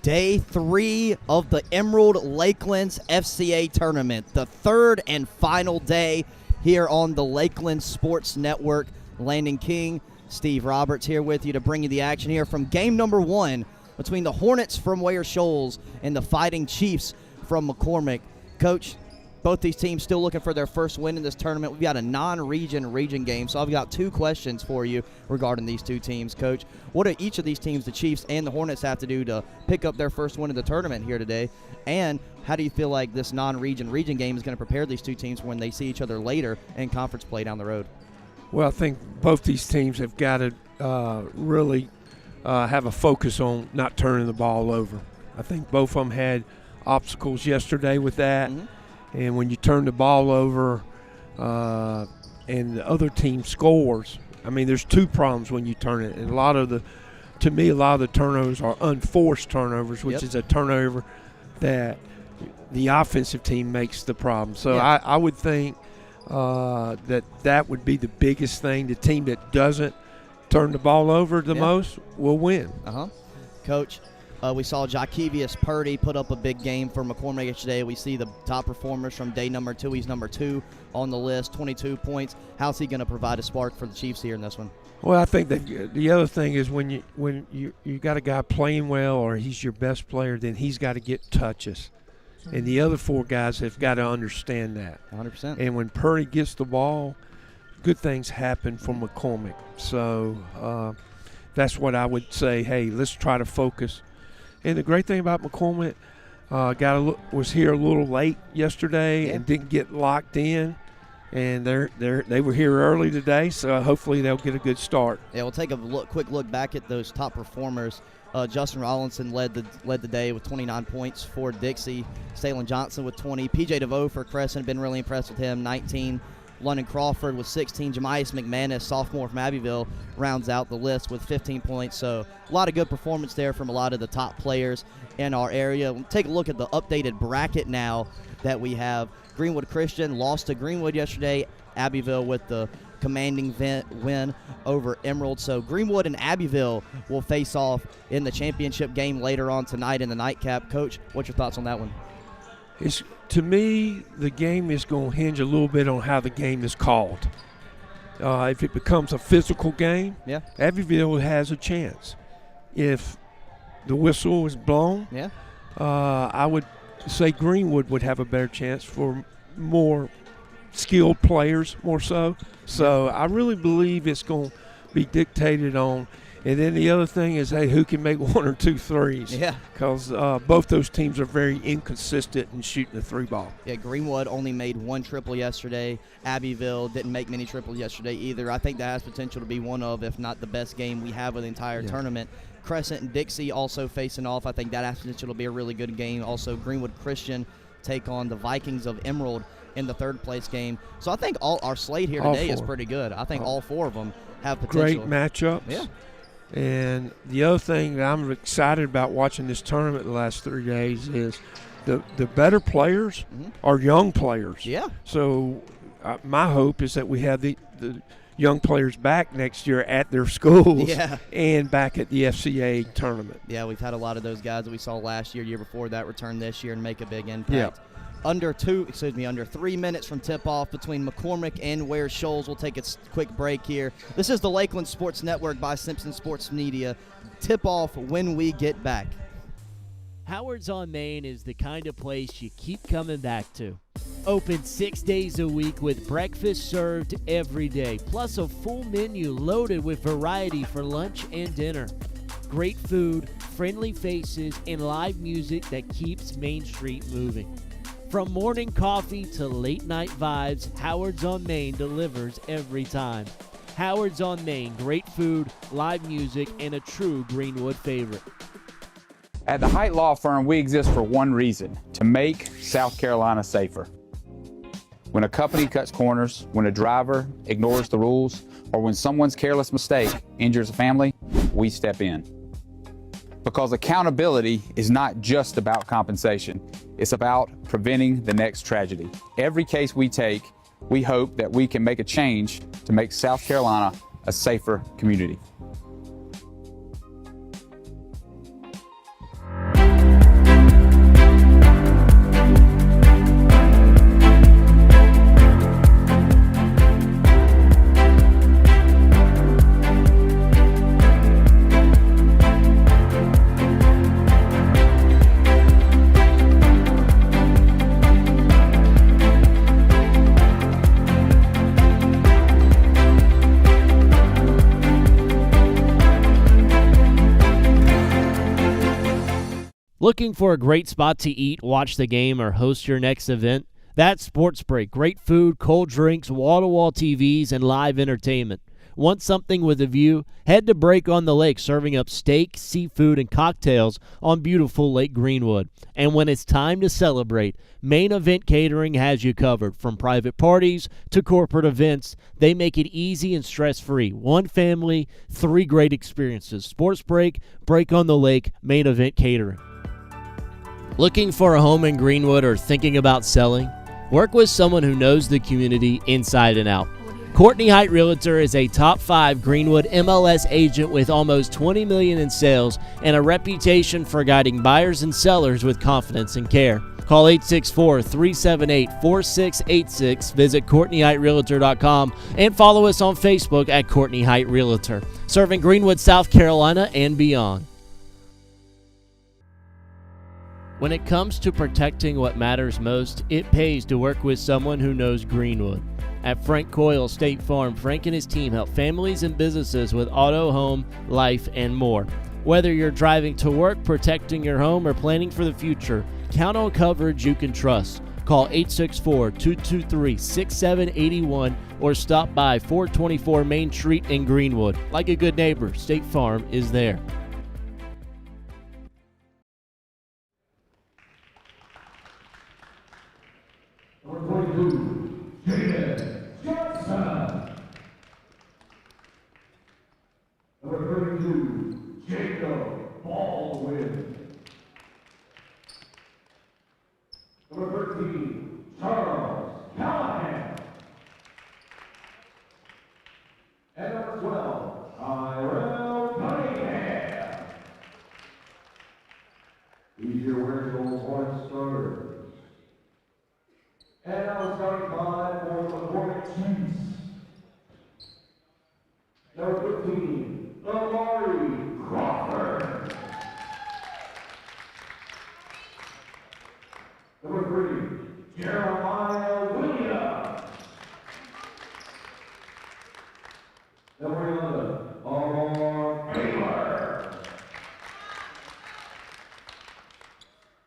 Day 3 of the Emerald Lakelands FCA tournament, the third and final day here on the Lakelands Sports Network. Landon King, Steve Roberts here with you to bring you the action here from game number 1 between the Hornets from Ware Shoals and the Fighting Chiefs from McCormick. Coach, both these teams still looking for their first win in this tournament. We've got a non-region game, so I've got 2 questions for you regarding these 2 teams. Coach, what do each of these teams, the Chiefs and the Hornets, have to do to pick up their first win in the tournament here today? And how do you feel like this non-region game is going to prepare these 2 teams when they see each other later in conference play down the road? Well, I think both these teams have got to really have a focus on not turning the ball over. I think both of them had obstacles yesterday with that. Mm-hmm. And when you turn the ball over and the other team scores, I mean, there's 2 problems when you turn it. And to me, a lot of the turnovers are unforced turnovers, which is a turnover that the offensive team makes the problem. So I would think that would be the biggest thing. The team that doesn't turn the ball over the most will win. Coach, we saw Jakevius Purdy put up a big game for McCormick yesterday. We see the top performers from day number 2. He's number 2 on the list, 22 points. How's he going to provide a spark for the Chiefs here in this one? Well, I think that the other thing is when you got a guy playing well or he's your best player, then he's got to get touches. And the other 4 guys have got to understand that. 100%. And when Purdy gets the ball, good things happen for McCormick. So that's what I would say. Hey, let's try to focus. And the great thing about McCormick, was here a little late yesterday and didn't get locked in. And they were here early today, so hopefully they'll get a good start. Yeah, we'll take a quick look back at those top performers. Justin Rollinson led the day with 29 points for Dixie. Stalin Johnson with 20. PJ DeVoe for Crescent, been really impressed with him, 19. London Crawford with 16. Jemias McManus, sophomore from Abbeville, rounds out the list with 15 points. So a lot of good performance there from a lot of the top players in our area. We'll take a look at the updated bracket now that we have. Greenwood Christian lost to Greenwood yesterday. Abbeville with the commanding win over Emerald. So Greenwood and Abbeville will face off in the championship game later on tonight in the nightcap. Coach, what's your thoughts on that one? To me, the game is going to hinge a little bit on how the game is called. If it becomes a physical game, Abbeville has a chance. If the whistle is blown, I would say Greenwood would have a better chance for more skilled players, more so. So I really believe it's going to be dictated on. And then the other thing is, hey, who can make 1 or 2 threes? Yeah. Because both those teams are very inconsistent in shooting the 3 ball. Yeah, Greenwood only made 1 triple yesterday. Abbeville didn't make many triples yesterday either. I think that has potential to be one of, if not the best game we have of the entire tournament. Crescent and Dixie also facing off. I think that has potential to be a really good game. Also, Greenwood Christian take on the Vikings of Emerald in the 3rd place game. So I think our slate here today is pretty good. I think all 4 of them have potential. Great matchups. Yeah. And the other thing that I'm excited about watching this tournament the last 3 days is the better players are young players. Yeah. So my hope is that we have the young players back next year at their schools and back at the FCA tournament. Yeah, we've had a lot of those guys that we saw last year before that return this year and make a big impact. Yeah. Under 3 minutes from tip-off between McCormick and Ware Shoals. We'll take a quick break here. This is the Lakeland Sports Network by Simpson Sports Media. Tip-off when we get back. Howard's on Main is the kind of place you keep coming back to. Open 6 days a week with breakfast served every day, plus a full menu loaded with variety for lunch and dinner. Great food, friendly faces, and live music that keeps Main Street moving. From morning coffee to late night vibes, Howard's on Main delivers every time. Howard's on Main, great food, live music, and a true Greenwood favorite. At the Height Law Firm, we exist for one reason: to make South Carolina safer. When a company cuts corners, when a driver ignores the rules, or when someone's careless mistake injures a family, we step in. Because accountability is not just about compensation. It's about preventing the next tragedy. Every case we take, we hope that we can make a change to make South Carolina a safer community. Looking for a great spot to eat, watch the game, or host your next event? That's Sports Break. Great food, cold drinks, wall-to-wall TVs, and live entertainment. Want something with a view? Head to Break on the Lake, serving up steak, seafood, and cocktails on beautiful Lake Greenwood. And when it's time to celebrate, Main Event Catering has you covered. From private parties to corporate events, they make it easy and stress-free. One family, 3 great experiences. Sports Break, Break on the Lake, Main Event Catering. Looking for a home in Greenwood or thinking about selling? Work with someone who knows the community inside and out. Courtney Height Realtor is a top 5 Greenwood MLS agent with almost $20 million in sales and a reputation for guiding buyers and sellers with confidence and care. Call 864-378-4686, visit CourtneyHeightRealtor.com, and follow us on Facebook at Courtney Height Realtor, serving Greenwood, South Carolina, and beyond. When it comes to protecting what matters most, it pays to work with someone who knows Greenwood. At Frank Coyle State Farm, Frank and his team help families and businesses with auto, home, life, and more. Whether you're driving to work, protecting your home, or planning for the future, count on coverage you can trust. Call 864-223-6781 or stop by 424 Main Street in Greenwood. Like a good neighbor, State Farm is there. Number 42, Jaden Johnson. Number 32, Jacob Baldwin. Number 13, Charles Callahan. And number 12, Tyrell Cunningham. These are your Shoals point starters. And now starting five for the McCormick Chiefs. Number 15, Amari Crawford. Number 3, Jeremiah Williams. Number 11, Amar Baylor.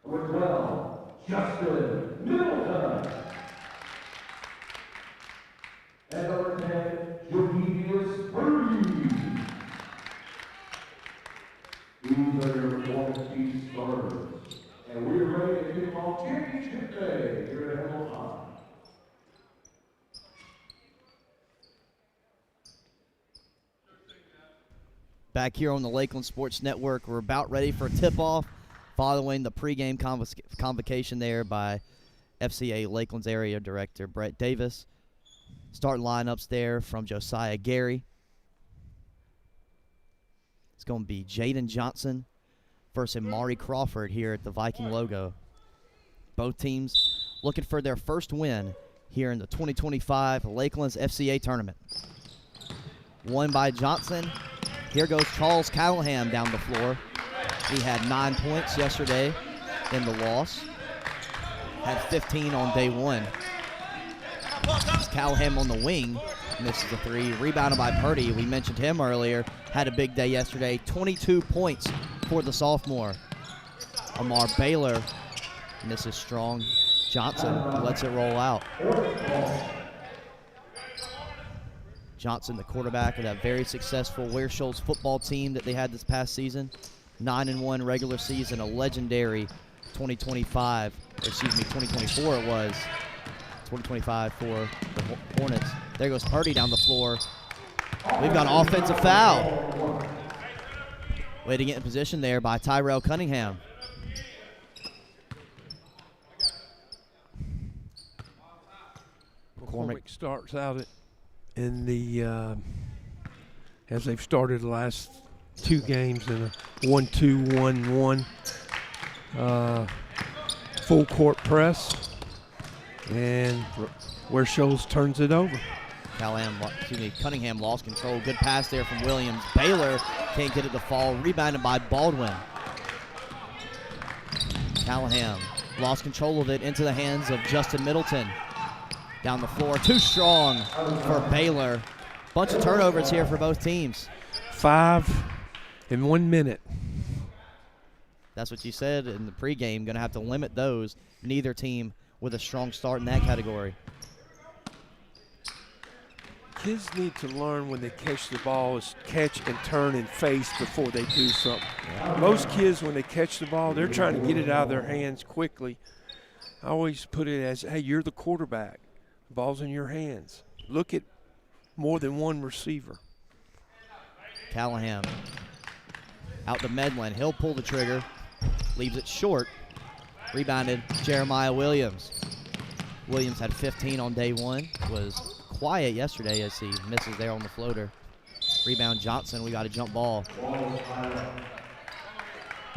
Number 12, Justin Middleton. And number 10, Jovius Purdy. These are your McCormick Chiefs starters. And we're ready to kick off championship day here at Abbeville High. Back here on the Lakeland Sports Network, we're about ready for a tip-off following the pregame convocation there by FCA Lakeland's area director Brett Davis. Starting lineups there from Josiah Gary. It's going to be Jaden Johnson versus Amari Crawford here at the Viking logo. Both teams looking for their first win here in the 2025 Lakelands FCA tournament. Won by Johnson. Here goes Charles Callahan down the floor. He had 9 points yesterday in the loss. Had 15 on day one. It's Callahan on the wing. Misses the 3. Rebounded by Purdy. We mentioned him earlier. Had a big day yesterday. 22 points for the sophomore. Amar Baylor misses strong. Johnson lets it roll out. Johnson, the quarterback of that very successful Ware Shoals football team that they had this past season. 9-1 regular season, a legendary 2024 it was. 2025 for the Hornets. There goes Purdy down the floor. We've got an offensive foul. Way to get in position there by Tyrell Cunningham. McCormick starts out in the as they've started the last 2 games in a 1-2-1-1 full court press. And Ware Shoals turns it over. Cunningham lost control. Good pass there from Williams. Baylor can't get it to fall. Rebounded by Baldwin. Callahan lost control of it into the hands of Justin Middleton. Down the floor. Too strong for Baylor. Bunch of turnovers here for both teams. 5 in 1 minute. That's what you said in the pregame. Going to have to limit those. Neither team with a strong start in that category. Kids need to learn when they catch the ball is catch and turn and face before they do something. Most kids, when they catch the ball, they're trying to get it out of their hands quickly. I always put it as, hey, you're the quarterback. The ball's in your hands. Look at more than one receiver. Callahan out to Medlin. He'll pull the trigger. Leaves it short. Rebounded Jeremiah Williams. Williams had 15 on day one. Was quiet yesterday as he misses there on the floater. Rebound Johnson. We got a jump ball.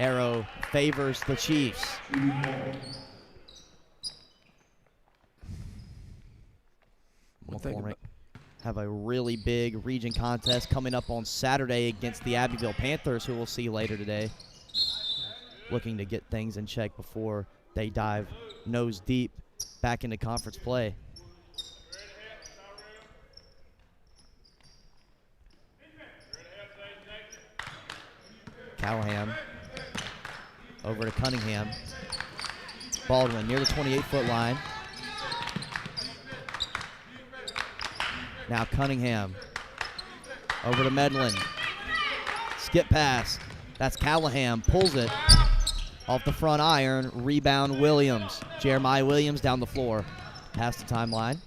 Arrow favors the Chiefs. McCormick have a really big region contest coming up on Saturday against the Abbeville Panthers, who we'll see later today. Looking to get things in check before they dive nose deep back into conference play. Callahan over to Cunningham. Baldwin near the 28-foot line. Now Cunningham over to Medlin. Skip pass. That's Callahan. Pulls it off the front iron. Rebound Williams. Jeremiah Williams down the floor. Past the timeline.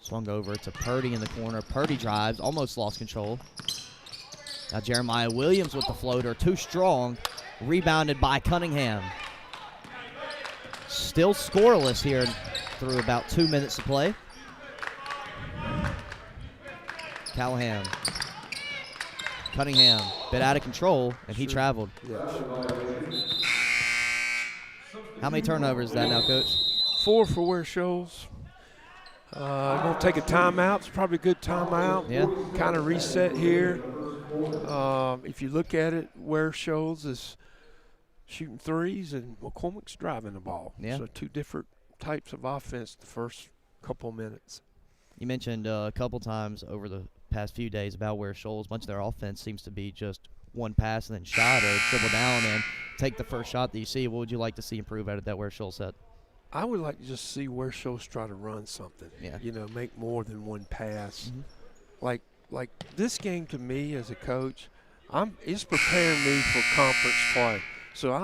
Swung over to Purdy in the corner. Purdy drives. Almost lost control. Now Jeremiah Williams with the floater. Too strong. Rebounded by Cunningham. Still scoreless here through about 2 minutes to play. Callahan. Cunningham, bit out of control, and he traveled. How many turnovers is that now, Coach? 4 for Ware Shoals. Going to take a timeout. It's probably a good timeout. Yeah. Kind of reset here. If you look at it, Ware Shoals is shooting threes, and McCormick's driving the ball. Yeah. So 2 different types of offense the first couple minutes. You mentioned a couple times over the past few days about Ware Shoals. Much of their offense seems to be just one pass and then shot or dribble down and take the first shot that you see. What would you like to see improve out of that Ware Shoals set? I would like to just see Ware Shoals try to run something. Yeah. You know, make more than one pass. Mm-hmm. Like this game to me as a coach, it's preparing me for conference play. So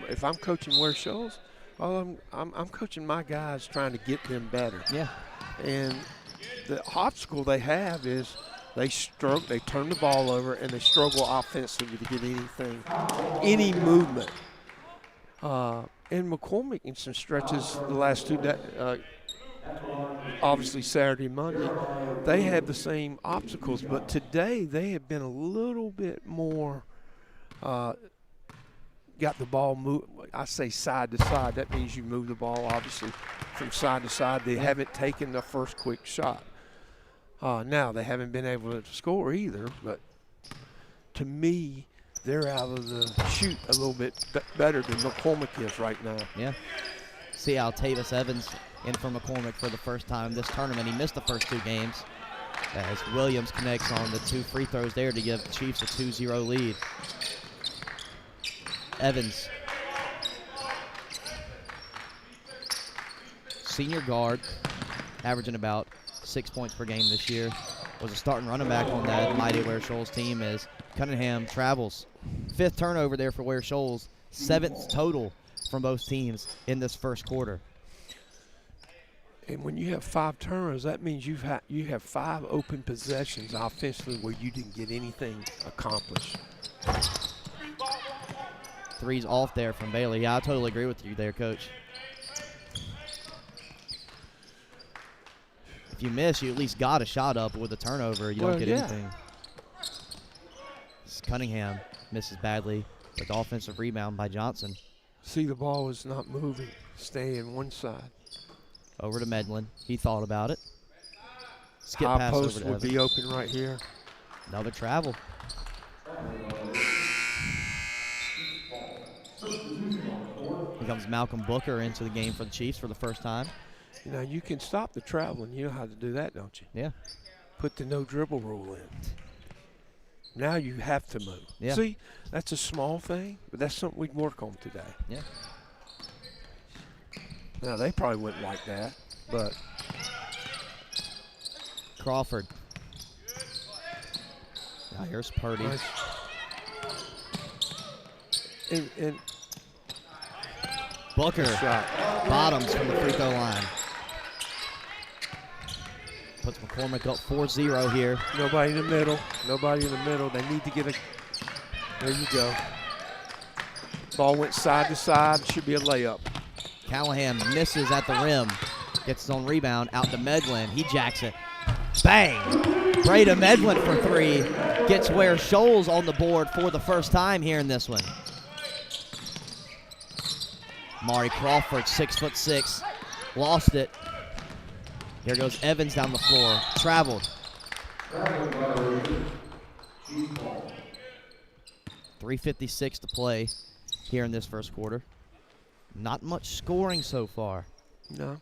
if I'm coaching Ware Shoals, I'm coaching my guys trying to get them better. Yeah. And the obstacle they have is they turn the ball over and they struggle offensively to get any movement. And McCormick in some stretches the last 2 days, obviously Saturday, Monday, they had the same obstacles, but today they have been a little bit more got the ball move. I say side to side. That means you move the ball, obviously, from side to side. They haven't taken the first quick shot. Now, they haven't been able to score either, but to me, they're out of the chute a little bit better than McCormick is right now. Yeah. See how Tavis Evans in for McCormick for the first time this tournament. He missed the first 2 games as Williams connects on the 2 free throws there to give the Chiefs a 2-0 lead. Evans. Senior guard, averaging about 6 points per game this year. Was a starting running back on that mighty Ware Shoals team as Cunningham travels. 5th turnover there for Ware Shoals. 7th total from both teams in this first quarter. And when you have 5 turnovers, that means you have 5 open possessions offensively where you didn't get anything accomplished. 3's off there from Bailey. Yeah, I totally agree with you there, Coach. If you miss, you at least got a shot up. With a turnover, you don't get anything. Cunningham misses badly with offensive rebound by Johnson. See, the ball is not moving, staying one side. Over to Medlin. He thought about it. Skip High pass post over to would be open right here. Another travel. Here comes Malcolm Booker into the game for the Chiefs for the first time. You know, you can stop the traveling. You know how to do that, don't you? Yeah. Put the no dribble rule in. Now you have to move. Yeah. See, that's a small thing, but that's something we can work on today. Yeah. Now, they probably wouldn't like that, but Crawford. Now here's Purdy. nice. And Booker shot. bottoms from the free throw line. Puts McCormick up 4-0 here. Nobody in the middle. Nobody in the middle. They need to get a. There you go. Ball went side to side. Should be a layup. Callahan misses at the rim. Gets his own rebound out to Medlin. He jacks it. Bang! Brayden Medlin for three. Gets Ware Shoals on the board for the first time here in this one. Mari Crawford, 6'6", lost it. Here goes Evans down the floor. Traveled. 3:56 to play here in this first quarter. Not much scoring so far. No.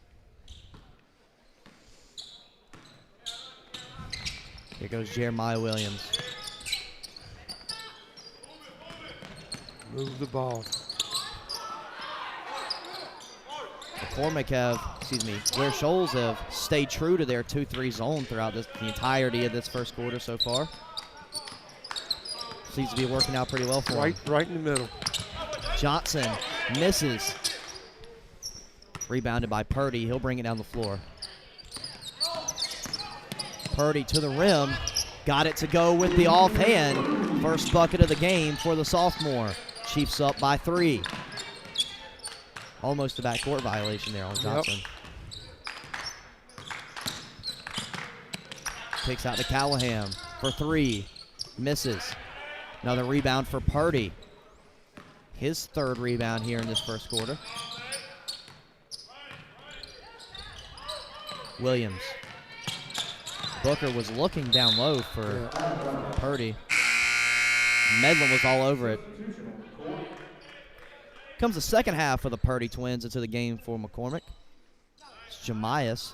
Here goes Jeremiah Williams. Move the ball. McCormick Ware Shoals have stayed true to their 2-3 zone throughout the entirety of this first quarter so far. Seems to be working out pretty well for them. Right in the middle. Johnson misses. Rebounded by Purdy. He'll bring it down the floor. Purdy to the rim. Got it to go with the offhand. First bucket of the game for the sophomore. Chiefs up by 3. Almost a backcourt violation there on Johnson. Takes out to Callahan for 3. Misses. Another rebound for Purdy. His third rebound here in this first quarter. Williams. Booker was looking down low for Purdy. Medlin was all over it. Comes the second half for the Purdy twins into the game for McCormick. It's Jamias.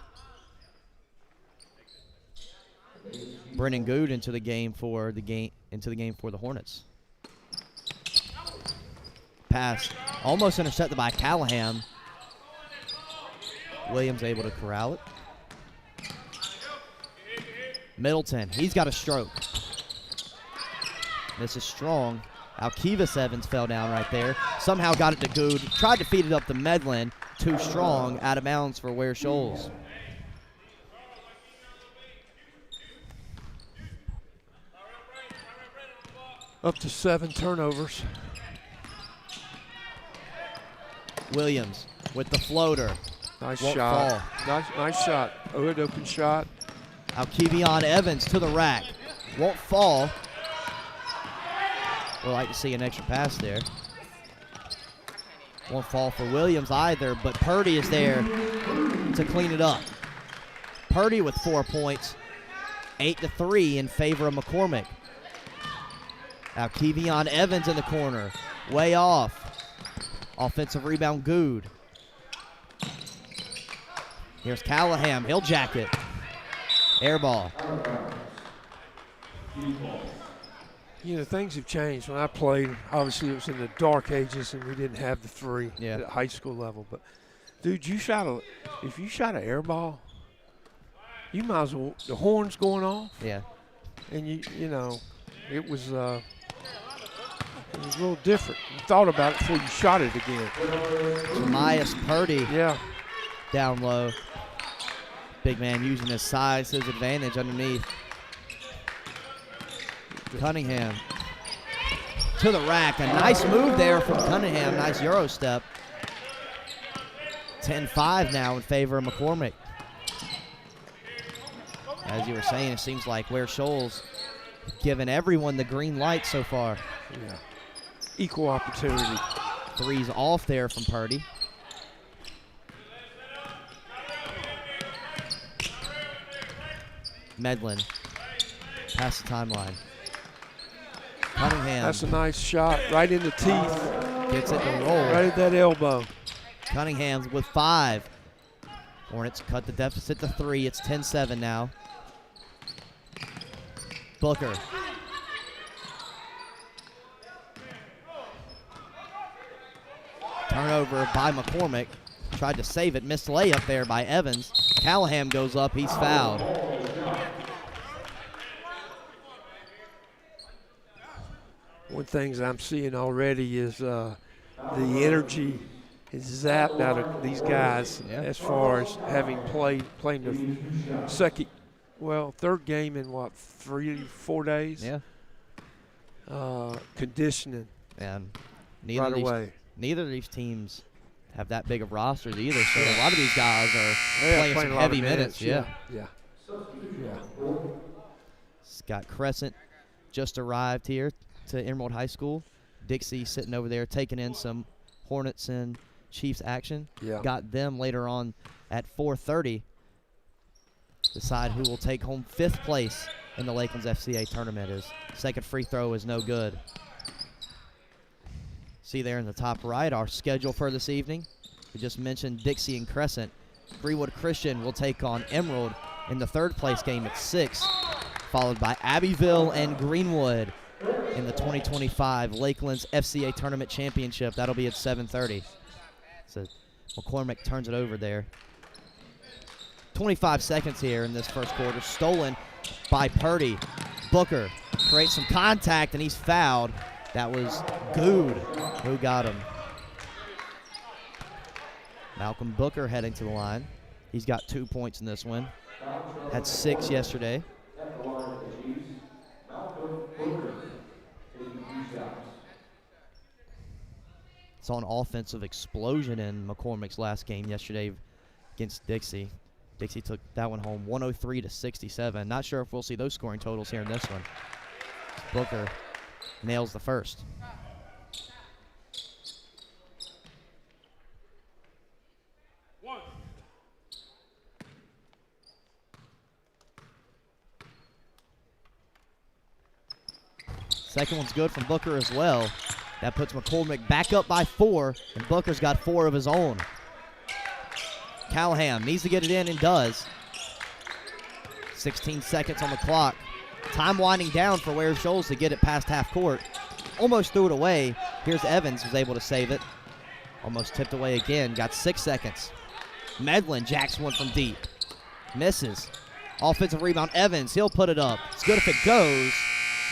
Brennan Good into the game for the Hornets. Pass almost intercepted by Callahan. Williams able to corral it. Middleton, he's got a stroke. This is strong. Alkivas Evans fell down right there. Somehow got it to Good. Tried to feed it up to Medlin. Too strong. Out of bounds for Ware Shoals. Up to 7 turnovers. Williams with the floater. Nice Won't shot. fall. Nice shot. Good open shot. Alkevion Evans to the rack. Won't fall. We'd like to see an extra pass there. Won't fall for Williams either, but Purdy is there to clean it up. Purdy with 4 points. 8-3 in favor of McCormick. Alkevion Evans in the corner. Way off. Offensive rebound, Good. Here's Callahan. He'll jack it. Air ball. You know, things have changed. When I played, obviously it was in the dark ages and we didn't have the 3 at high school level. But, dude, if you shot an air ball, you might as well, the horn's going off. Yeah. And, you know, it was a little different. You thought about it before you shot it again. Jamias Purdy. Yeah. Down low. Big man using his size, his advantage underneath. Cunningham to the rack. A nice move there from Cunningham. Nice Euro step. 10-5 now in favor of McCormick. As you were saying, it seems like Ware Shoals giving everyone the green light so far. Yeah. Equal opportunity. 3's off there from Purdy. Medlin past the timeline. Cunningham That's a nice shot. Right in the teeth. gets it to roll. Right at that elbow. Cunningham with 5. Hornets cut the deficit to 3. It's 10-7 now. Booker Turnover by McCormick. Tried to save it, missed layup there by Evans. Callahan goes up, he's fouled. One things I'm seeing already is the energy is zapped out of these guys as far as having playing the third game in 3-4 days. Yeah. Conditioning. And away. Neither of these teams have that big of rosters either, so a lot of these guys are playing some heavy minutes. Yeah. Scott Crescent just arrived here to Emerald High School. Dixie sitting over there taking in some Hornets and Chiefs action. Yeah. Got them later on at 4:30. Decide who will take home 5th place in the Lakelands FCA tournament. His second free throw is no good. See there in the top right our schedule for this evening. We just mentioned Dixie and Crescent. Greenwood Christian will take on Emerald in the 3rd place game at 6, followed by Abbeville and Greenwood in the 2025 Lakelands FCA Tournament Championship. That'll be at 7:30. So McCormick turns it over there. 25 seconds here in this first quarter. Stolen by Purdy. Booker creates some contact, and he's fouled. That was Good who got him. Malcolm Booker heading to the line. He's got 2 points in this one. Had 6 yesterday. Saw an offensive explosion in McCormick's last game yesterday against Dixie. Dixie took that one home 103-67. Not sure if we'll see those scoring totals here in this one. Booker nails the first. Second one's good from Booker as well. That puts McCormick back up by 4, and Booker's got 4 of his own. Callahan needs to get it in and does. 16 seconds on the clock. Time winding down for Ware Shoals to get it past half court. Almost threw it away. Here's Evans, who's able to save it. Almost tipped away again. Got 6 seconds. Medlin jacks one from deep. Misses. Offensive rebound, Evans. He'll put it up. It's good if it goes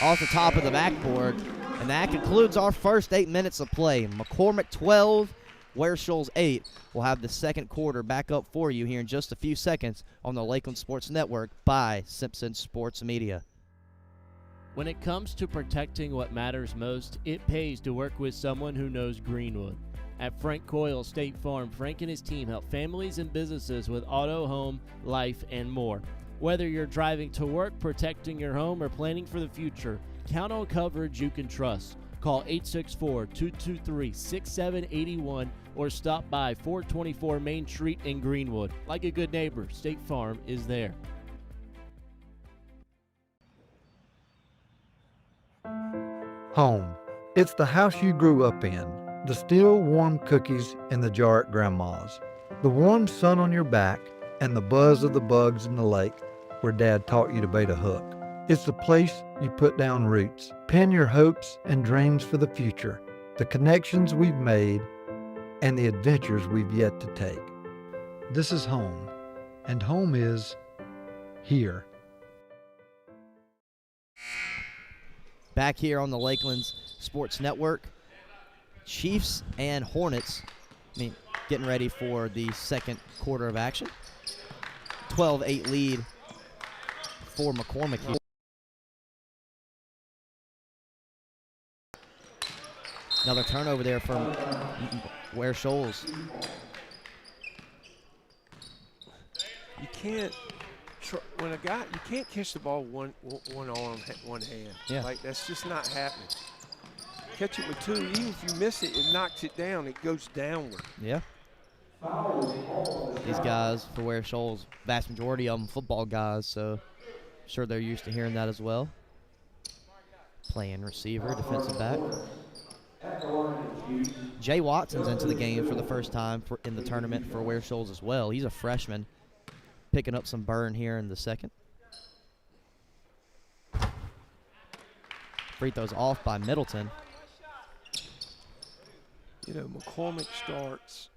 off the top of the backboard. And that concludes our first 8 minutes of play. McCormick 12, Ware Shoals 8. We'll have the second quarter back up for you here in just a few seconds on the Lakeland Sports Network by Simpson Sports Media. When it comes to protecting what matters most, it pays to work with someone who knows Greenwood. At Frank Coyle State Farm, Frank and his team help families and businesses with auto, home, life, and more. Whether you're driving to work, protecting your home, or planning for the future, count on coverage you can trust. Call 864-223-6781 or stop by 424 Main Street in Greenwood. Like a good neighbor, State Farm is there. Home. It's the house you grew up in. The still warm cookies in the jar at Grandma's. The warm sun on your back and the buzz of the bugs in the lake where Dad taught you to bait a hook. It's the place you put down roots, pin your hopes and dreams for the future, the connections we've made, and the adventures we've yet to take. This is home, and home is here. Back here on the Lakelands Sports Network, Chiefs and Hornets, getting ready for the second quarter of action. 12-8 lead for McCormick here. Another turnover there from Ware Shoals. You can't you can't catch the ball one arm, one hand. Yeah. Like, that's just not happening. Catch it with 2. Even if you miss it, it knocks it down. It goes downward. Yeah. These guys for Ware Shoals, vast majority of them football guys, so I'm sure they're used to hearing that as well. Playing receiver, defensive back. Jay Watson's into the game for the first time in the tournament for Ware Shoals as well. He's a freshman, picking up some burn here in the second. Free throws off by Middleton. You know, McCormick starts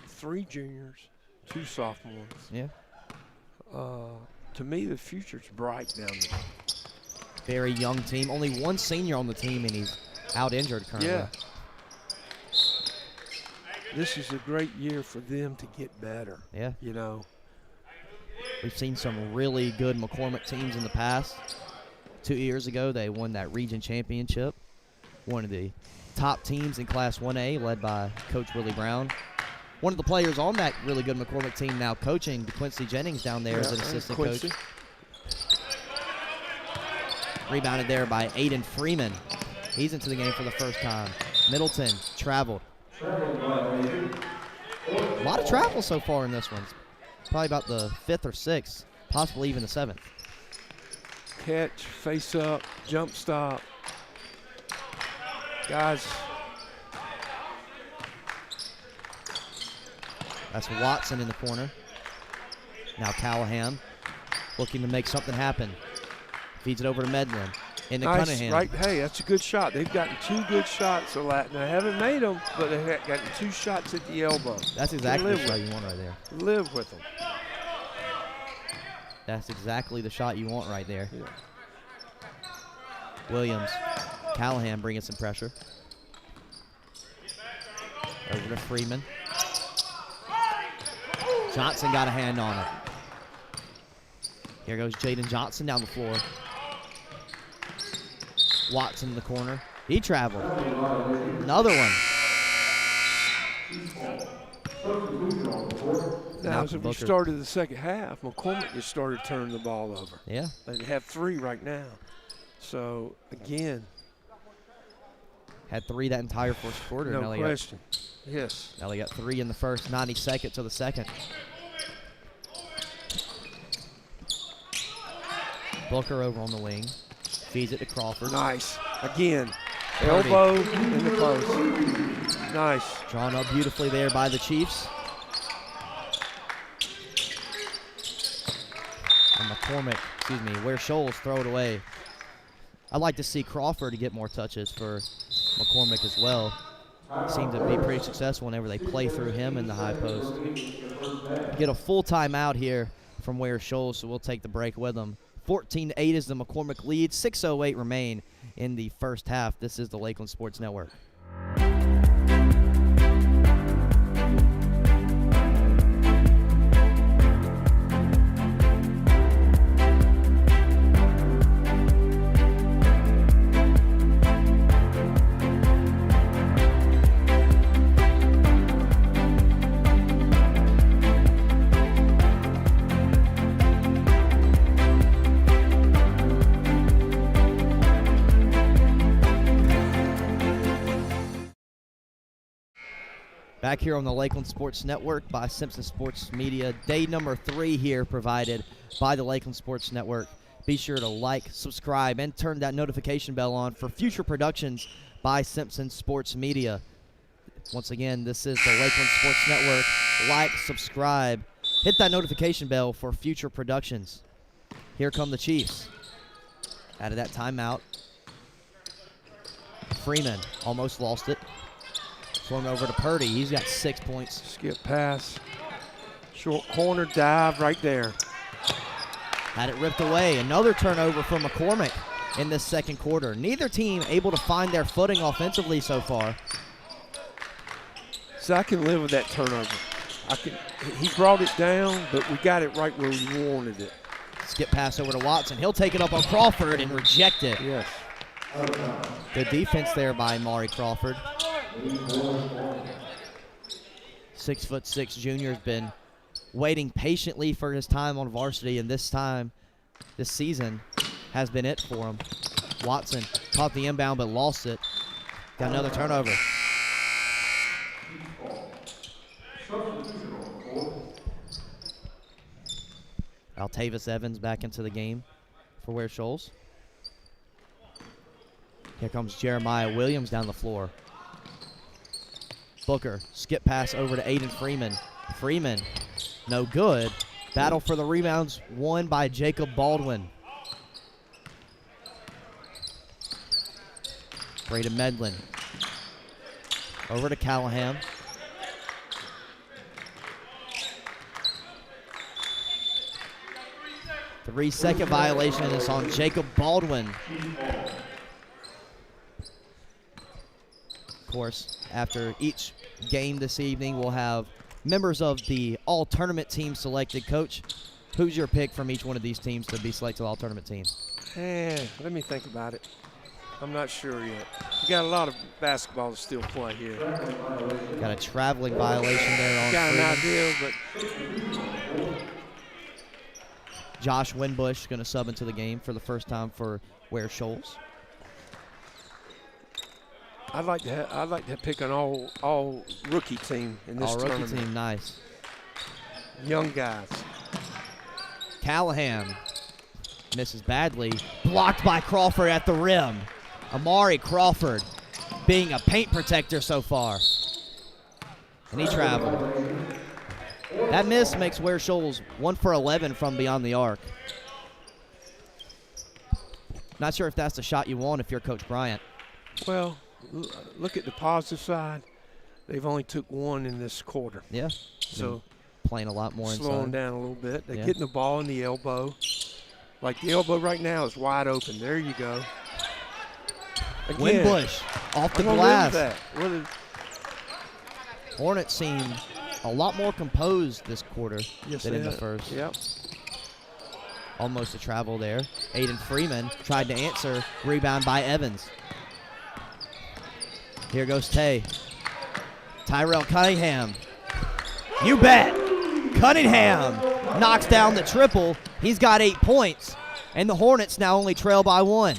3 juniors, 2 sophomores. Yeah. To me, the future's bright down there. Very young team. Only 1 senior on the team, and he's out injured currently. Yeah. This is a great year for them to get better. Yeah. You know. We've seen some really good McCormick teams in the past. 2 years ago, they won that region championship. One of the top teams in Class 1A, led by Coach Willie Brown. One of the players on that really good McCormick team now coaching, DeQuincy Jennings down there as an assistant coach. Rebounded there by Aiden Freeman. He's into the game for the first time. Middleton traveled. A lot of travel so far in this one. Probably about the 5th or 6th, possibly even the 7th. Catch, face up, jump stop. Guys. That's Watson in the corner. Now Callahan looking to make something happen. Feeds it over to Medlin. Into Nice, Cunningham. right? Hey, that's a good shot. They've gotten 2 good shots of that. Now, they haven't made them, but they've gotten 2 shots at the elbow. That's exactly the shot you want right there. Live with them. That's exactly the shot you want right there. Yeah. Williams. Callahan bringing some pressure. Over to Freeman. Johnson got a hand on it. Here goes Jaden Johnson down the floor. Watson in the corner. He traveled. Another one. Now, as we started the second half, McCormick just started turning the ball over. Yeah. They have 3 right now. So, again. Had 3 that entire first quarter. No question. Yes. Now they got 3 in the first, 92nd to the second. Booker over on the wing. Feeds it to Crawford. Nice. Again. Purdy. Elbow in the post. Nice. Drawn up beautifully there by the Chiefs. And McCormick, Ware Shoals throw it away. I'd like to see Crawford to get more touches for McCormick as well. Seem to be pretty successful whenever they play through him in the high post. Get a full timeout here from Ware Shoals, so we'll take the break with them. 14-8 is the McCormick lead. 6:08 remain in the first half. This is the Lakeland Sports Network. Back here on the Lakeland Sports Network by Simpson Sports Media. Day number 3 here provided by the Lakeland Sports Network. Be sure to like, subscribe, and turn that notification bell on for future productions by Simpson Sports Media. Once again, this is the Lakeland Sports Network. Like, subscribe, hit that notification bell for future productions. Here come the Chiefs. Out of that timeout. Freeman almost lost it. Swung over to Purdy. He's got 6 points. Skip pass. Short corner dive right there. Had it ripped away. Another turnover for McCormick in this second quarter. Neither team able to find their footing offensively so far. So I can live with that turnover. He brought it down, but we got it right where we wanted it. Skip pass over to Watson. He'll take it up on Crawford and reject it. Yes. Good defense there by Maury Crawford. 6'6" junior's been waiting patiently for his time on varsity, and this season has been it for him. Watson caught the inbound but lost it. Got another turnover. Altavis Evans back into the game for Ware Shoals. Here comes Jeremiah Williams down the floor. Booker, skip pass over to Aiden Freeman. Freeman, no good. Battle for the rebounds won by Jacob Baldwin. Braden Medlin. Over to Callahan. Three-second violation is on Jacob Baldwin. Of course, after each game this evening, we'll have members of the all-tournament team selected. Coach, who's your pick from each one of these teams to be selected all-tournament team? Let me think about it. I'm not sure yet. We got a lot of basketball to still play here. Got a traveling violation there on Got an Freeman. idea, but Josh Winbush going to sub into the game for the first time for Ware Shoals. I'd like to pick an all rookie team in this All-rookie tournament. team, nice. Young guys. Callahan misses badly. Blocked by Crawford at the rim. Amari Crawford being a paint protector so far. And he traveled. That miss makes Ware Shoals 1 for 11 from beyond the arc. Not sure if that's the shot you want if you're Coach Bryant. Well, look at the positive side. They've only took one in this quarter. Yeah. So playing a lot more slowing inside. down a little bit. They're Yeah. getting the ball in the elbow. Like the elbow right now is wide open. There you go. Again, Winbush off the I'm gonna glass. leave that. What is- Hornets seem a lot more composed this quarter Yes, than they in the have. first. Yep. Almost a travel there. Aiden Freeman tried to answer. Rebound by Evans. Here goes Tay. Tyrell Cunningham. You bet. Cunningham knocks down the triple. He's got 8 points. And the Hornets now only trail by 1.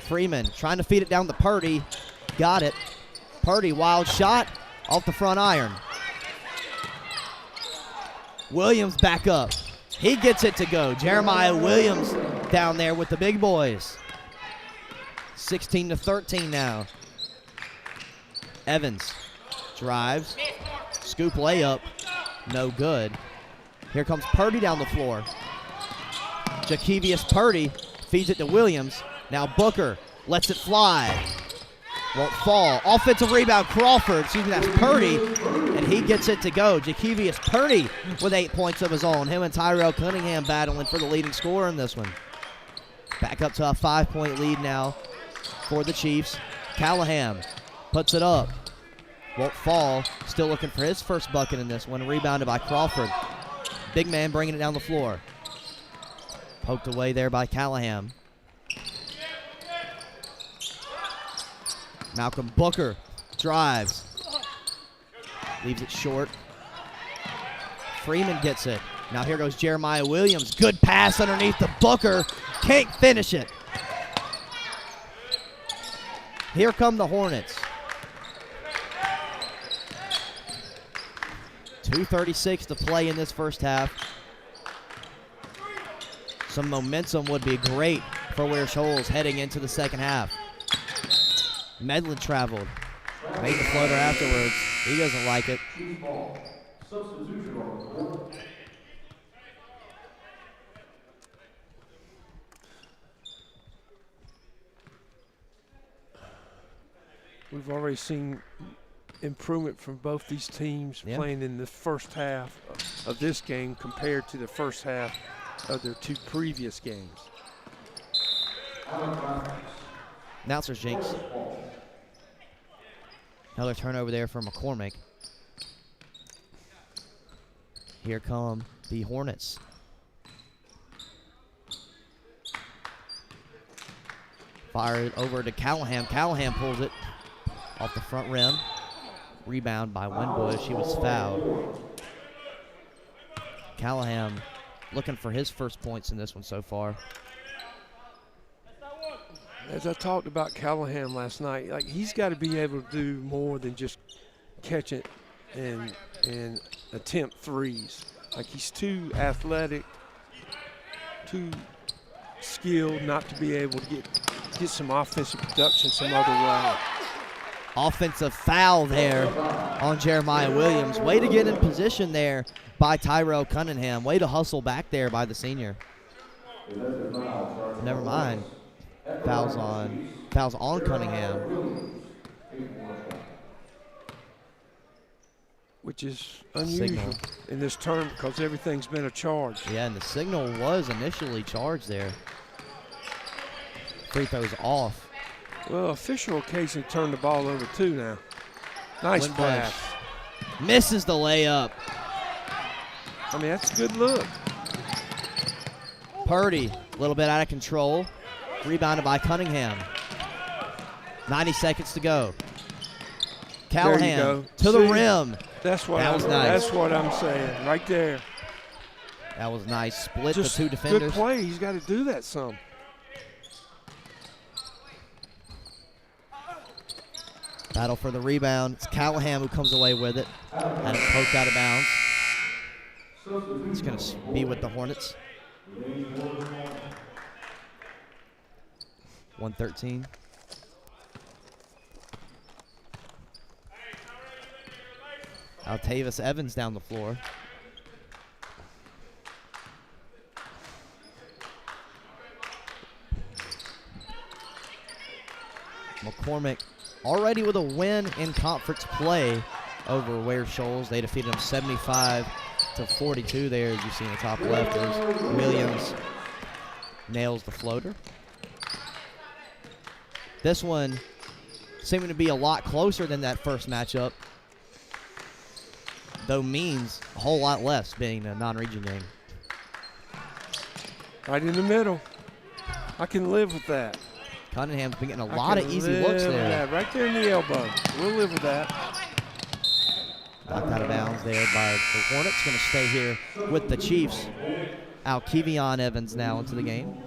Freeman trying to feed it down to Purdy. Got it. Purdy, wild shot off the front iron. Williams back up. He gets it to go. Jeremiah Williams down there with the big boys. 16-13 now. Evans drives. Scoop layup. No good. Here comes Purdy down the floor. Jakevius Purdy feeds it to Williams. Now Booker lets it fly. Won't fall. Offensive rebound, Crawford. Excuse me, that's Purdy. And he gets it to go. Jakevius Purdy with 8 points of his own. Him and Tyrell Cunningham battling for the leading scorer in this one. Back up to a 5-point lead now for the Chiefs. Callahan puts it up. Won't fall. Still looking for his first bucket in this one. Rebounded by Crawford. Big man bringing it down the floor. Poked away there by Callahan. Malcolm Booker drives. Leaves it short. Freeman gets it. Now here goes Jeremiah Williams. Good pass underneath the Booker. Can't finish it. Here come the Hornets. 2:36 to play in this first half. Some momentum would be great for Ware Shoals heading into the second half. Medlin traveled. Made the floater afterwards. He doesn't like it. Substitution on the court. We've already seen improvement from both these teams playing in the first half of this game compared to the first half of their 2 previous games. Announcer's jinx. Another turnover there for McCormick. Here come the Hornets. Fired over to Callahan. Callahan pulls it off the front rim. Rebound by Winbush. He was fouled. Callahan looking for his first points in this one so far. As I talked about Callahan last night, like he's got to be able to do more than just catch it and attempt threes. Like he's too athletic, too skilled not to be able to get some offensive production some other way. Offensive foul there on Jeremiah Williams. Way to get in position there by Tyrell Cunningham. Way to hustle back there by the senior. Never mind. Fouls on Foul's on Cunningham. Which is unusual in this term because everything's been a charge. Yeah, and the signal was initially charged there. Free throw's off. Well, official occasionally turned the ball over too now. Nice Winbush pass. misses the layup. I mean, that's a good look. Purdy, a little bit out of control. Rebounded by Cunningham. 90 seconds to go. Callahan go. to the See? rim. That's what That was nice. That's what I'm saying right there. That was nice. Split Just the two defenders. good play. He's got to do that some. Battle for the rebound. It's Callahan who comes away with it. Had it poked out of bounds. It's going to be with the Hornets. 113. Altavis Evans down the floor. McCormick already with a win in conference play over Ware Shoals. They defeated them 75-42 there, as you see in the top left, as Williams nails the floater. This one seeming to be a lot closer than that first matchup, though means a whole lot less being a non-region game. Right in the middle. I can live with that. Cunningham's been getting a lot of easy looks there. Yeah, right there in the elbow. We'll live with that. Knocked out of bounds there by the Hornets. Going to stay here with the Chiefs. Alkevion Evans now into the game.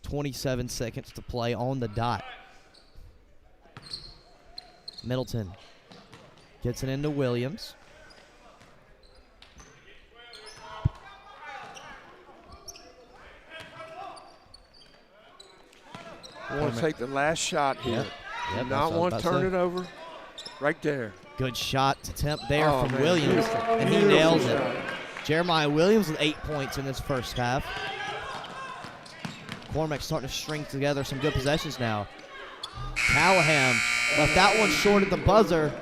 27 seconds to play on the dot. Middleton gets it into Williams. I want to take the last shot here. Yep, Not want to turn it over. Right there. Good shot attempt there Oh, from man, Williams, beautiful, and he beautiful nails it. shot. Jeremiah Williams with 8 points in this first half. McCormick starting to string together some good possessions now. Callahan left that one short at the buzzer.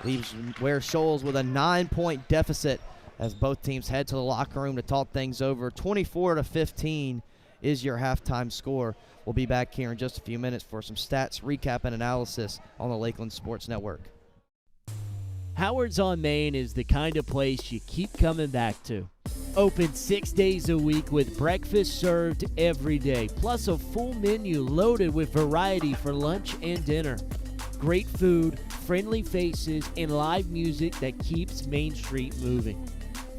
Leaves Ware Shoals with a 9-point deficit as both teams head to the locker room to talk things over. 24-15 is your halftime score. We'll be back here in just a few minutes for some stats, recap, and analysis on the Lakeland Sports Network. Howard's on Main is the kind of place you keep coming back to. Open 6 days a week with breakfast served every day, plus a full menu loaded with variety for lunch and dinner. Great food, friendly faces, and live music that keeps Main Street moving.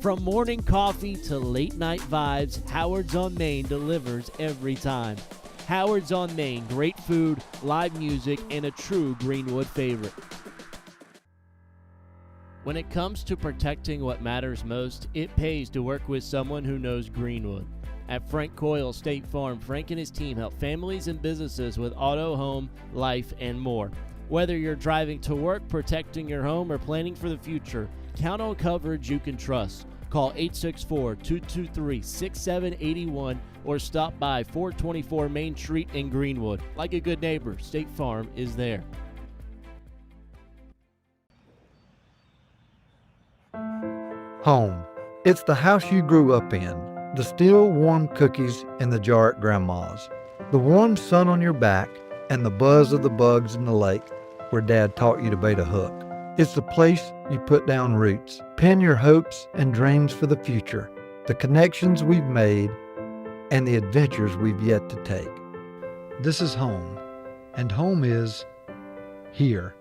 From morning coffee to late night vibes, Howard's on Main delivers every time. Howard's on Main, great food, live music, and a true Greenwood favorite. When it comes to protecting what matters most, it pays to work with someone who knows Greenwood. At Frank Coyle State Farm, Frank and his team help families and businesses with auto, home, life, and more. Whether you're driving to work, protecting your home, or planning for the future, count on coverage you can trust. Call 864-223-6781 or stop by 424 Main Street in Greenwood. Like a good neighbor, State Farm is there. Home. It's the house you grew up in. The still warm cookies in the jar at Grandma's. The warm sun on your back and the buzz of the bugs in the lake where Dad taught you to bait a hook. It's the place you put down roots, pin your hopes and dreams for the future, the connections we've made, and the adventures we've yet to take. This is home, and home is here.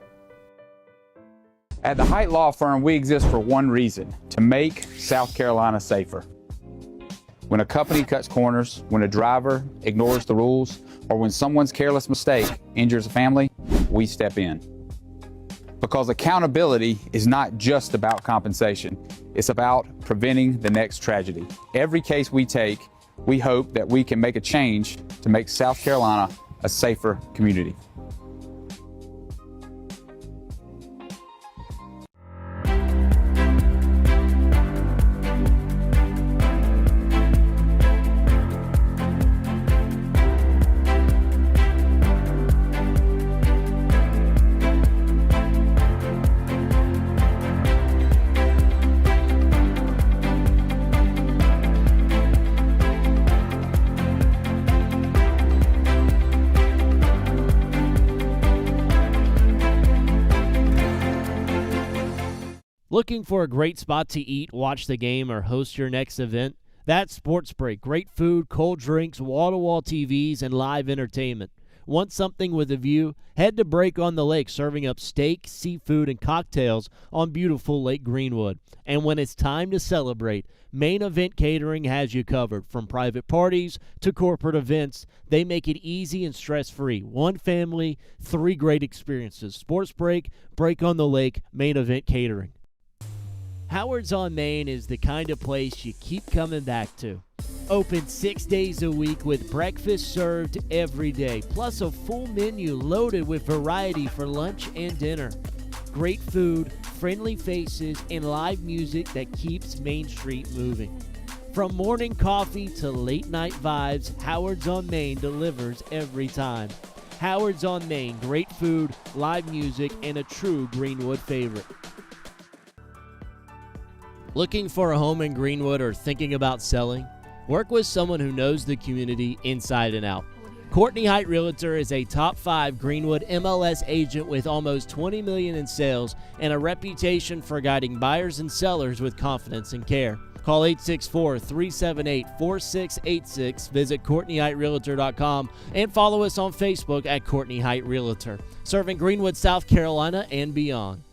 At the Height Law Firm, we exist for one reason: to make South Carolina safer. When a company cuts corners, when a driver ignores the rules, or when someone's careless mistake injures a family, we step in. Because accountability is not just about compensation, it's about preventing the next tragedy. Every case we take, we hope that we can make a change to make South Carolina a safer community. Looking for a great spot to eat, watch the game, or host your next event? That's Sports Break. Great food, cold drinks, wall-to-wall TVs, and live entertainment. Want something with a view? Head to Break on the Lake, serving up steak, seafood, and cocktails on beautiful Lake Greenwood. And when it's time to celebrate, Main Event Catering has you covered. From private parties to corporate events, they make it easy and stress-free. One family, 3 great experiences. Sports Break, Break on the Lake, Main Event Catering. Howard's on Main is the kind of place you keep coming back to. Open 6 days a week with breakfast served every day, plus a full menu loaded with variety for lunch and dinner. Great food, friendly faces, and live music that keeps Main Street moving. From morning coffee to late night vibes, Howard's on Main delivers every time. Howard's on Main, great food, live music, and a true Greenwood favorite. Looking for a home in Greenwood or thinking about selling? Work with someone who knows the community inside and out. Courtney Height Realtor is a top 5 Greenwood MLS agent with almost $20 million in sales and a reputation for guiding buyers and sellers with confidence and care. Call 864-378-4686, visit CourtneyHeightRealtor.com, and follow us on Facebook at Courtney Height Realtor, serving Greenwood, South Carolina, and beyond.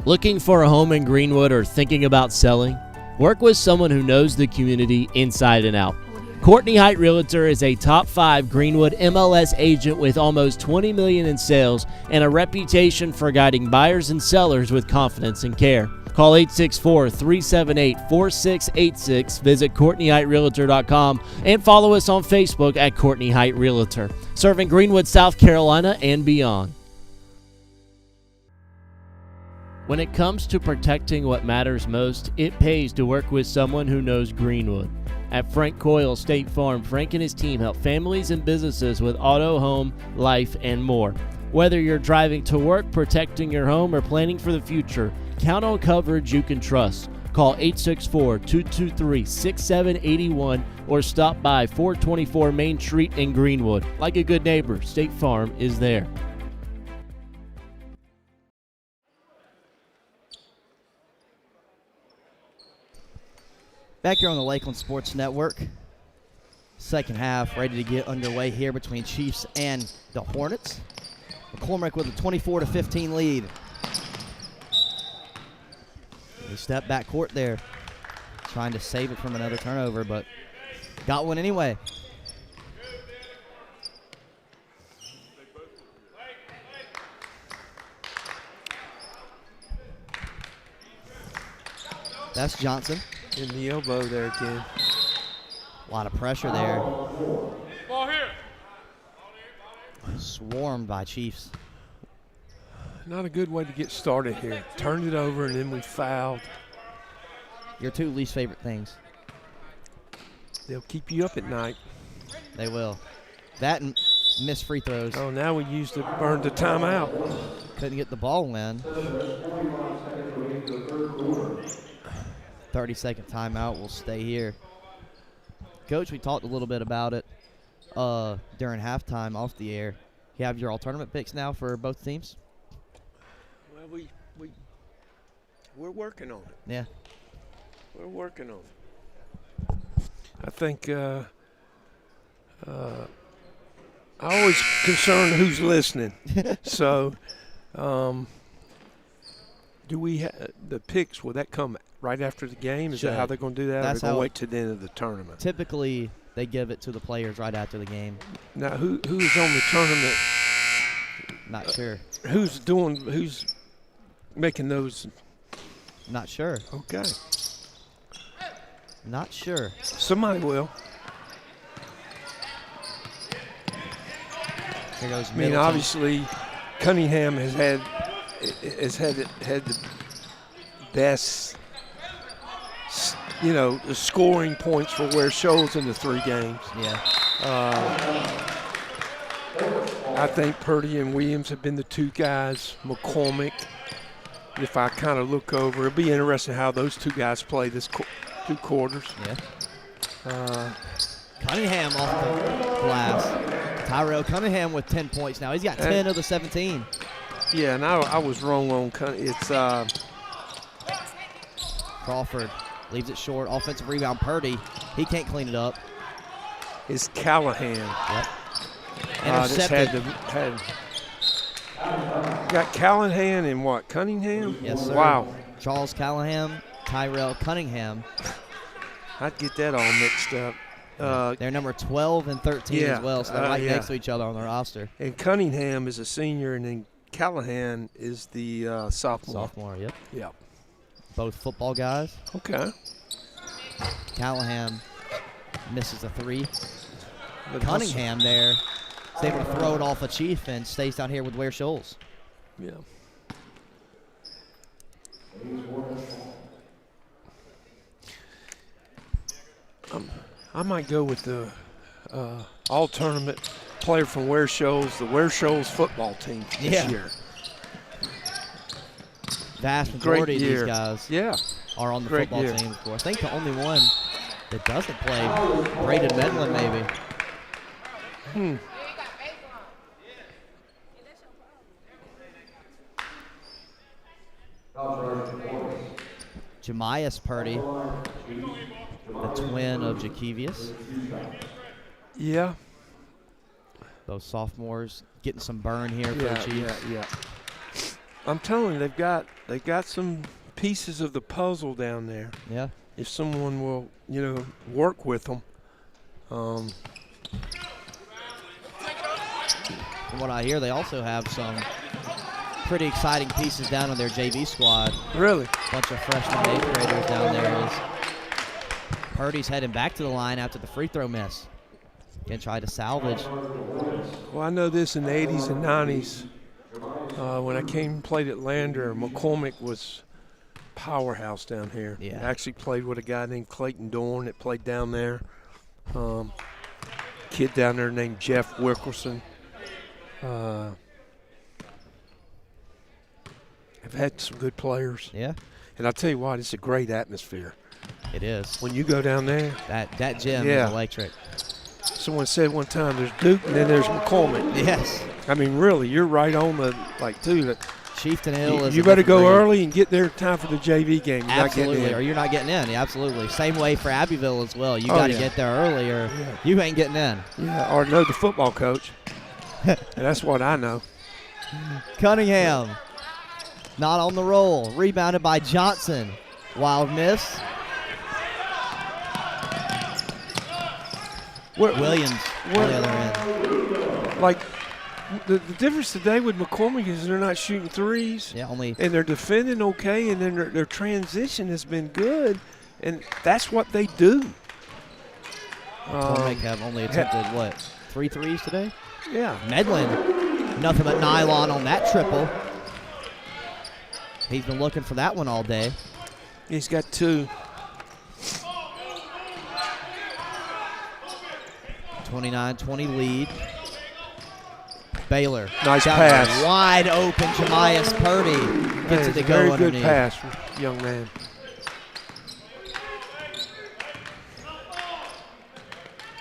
Looking for a home in Greenwood or thinking about selling? Work with someone who knows the community inside and out. Courtney Height Realtor is a top 5 Greenwood MLS agent with almost $20 million in sales and a reputation for guiding buyers and sellers with confidence and care. Call 864-378-4686, visit CourtneyHeightRealtor.com, and follow us on Facebook at Courtney Height Realtor, serving Greenwood, South Carolina, and beyond. When it comes to protecting what matters most, it pays to work with someone who knows Greenwood. At Frank Coyle State Farm, Frank and his team help families and businesses with auto, home, life, and more. Whether you're driving to work, protecting your home, or planning for the future, count on coverage you can trust. Call 864-223-6781 or stop by 424 Main Street in Greenwood. Like a good neighbor, State Farm is there. Back here on the Lakeland Sports Network. Second half ready to get underway here between Chiefs and the Hornets. McCormick with a 24-15 lead. They step back court there, trying to save it from another turnover, but got one anyway. That's Johnson. In the elbow there again. A lot of pressure there. Ball here. Swarmed by Chiefs. Not a good way to get started here. Turned it over and then we fouled. Your 2 least favorite things. They'll keep you up at night. They will. That and missed free throws. Oh, now we used to burn the timeout. Couldn't get the ball in. 30-second timeout will stay here. Coach, we talked a little bit about it during halftime off the air. You have your all-tournament picks now for both teams? Well, we're working on it. Yeah. We're working on it. I think I always concerned who's listening. So do we have the picks? Will that come right after the game? Is that how they're going to do that? That's or they're how going to wait to the end of the tournament? Typically, they give it to the players right after the game. Now, who is on the tournament? Not sure. Who's making those? Not sure. Okay. Not sure. Somebody will. Here goes I mean, Middleton. obviously, Cunningham has had the best, the scoring points for Ware Shoals in the 3 games. Yeah. I think Purdy and Williams have been the 2 guys. McCormick, if I kind of look over, it'll be interesting how those 2 guys play this 2 quarters. Yeah. Cunningham off the glass. Tyrell Cunningham with 10 points now. He's got 10 of the 17. Yeah, and I was wrong on it's Crawford leaves it short. Offensive rebound, Purdy. He can't clean it up. It's Callahan. Yep. Just Intercepted. Got Callahan and what? Cunningham? Yes, sir. Wow. Charles Callahan, Tyrell Cunningham. I'd get that all mixed up. They're number 12 and 13 yeah, as well, so they're right yeah. next to each other on the roster. And Cunningham is a senior, and then Callahan is the sophomore. Sophomore, yep. Yeah. Both football guys. Okay. Callahan misses a 3. But Cunningham there is able to throw it off a Chief and stays down here with Ware Shoals. Yeah. I might go with the all-tournament player from Ware Shoals, the Ware Shoals football team this year. Vast majority of these year. guys are on the Great football year. team, of course. I think the only one that doesn't play, Braden Medlin, maybe. Jemias Purdy, the twin of Jakevius. Yeah. Those sophomores getting some burn here for the Chiefs. Yeah. I'm telling you, they got some pieces of the puzzle down there. Yeah. If someone will, work with them. From what I hear, they also have some pretty exciting pieces down on their JV squad. Really? Bunch of freshman and eighth graders down there. As Purdy's heading back to the line after the free throw miss. Can try to salvage. Well, I know this in the 80s and 90s. When I came and played at Lander, McCormick was powerhouse down here. Yeah. I actually played with a guy named Clayton Dorn that played down there. Kid down there named Jeff Wickerson. I've had some good players. Yeah. And I'll tell you what, it's a great atmosphere. It is. When you go down there. That gym Yeah. is electric. Someone said one time there's Duke and then there's McCormick. Yes. I mean, really, you're right on the, dude. Chieftain Hill is You a better go different breed. early and get there in time for the JV game. You're Absolutely, not getting or in. you're not getting in. Yeah, absolutely. Same way for Abbeville as well. You Oh, got to yeah. get there early or you ain't getting in. Yeah, or know the football coach. And that's what I know. Cunningham, not on the roll. Rebounded by Johnson. Wild miss. Williams on the other end. Like, the difference today with McCormick is they're not shooting threes. Yeah, only. And they're defending okay, and then their transition has been good, and that's what they do. McCormick have only attempted, 3 threes today? Yeah. Medlin, nothing but nylon on that triple. He's been looking for that one all day. He's got 2. 29-20 lead. Baylor. Nice got pass. Wide open, Jemias Purdy gets it to go Very underneath. good pass, young man.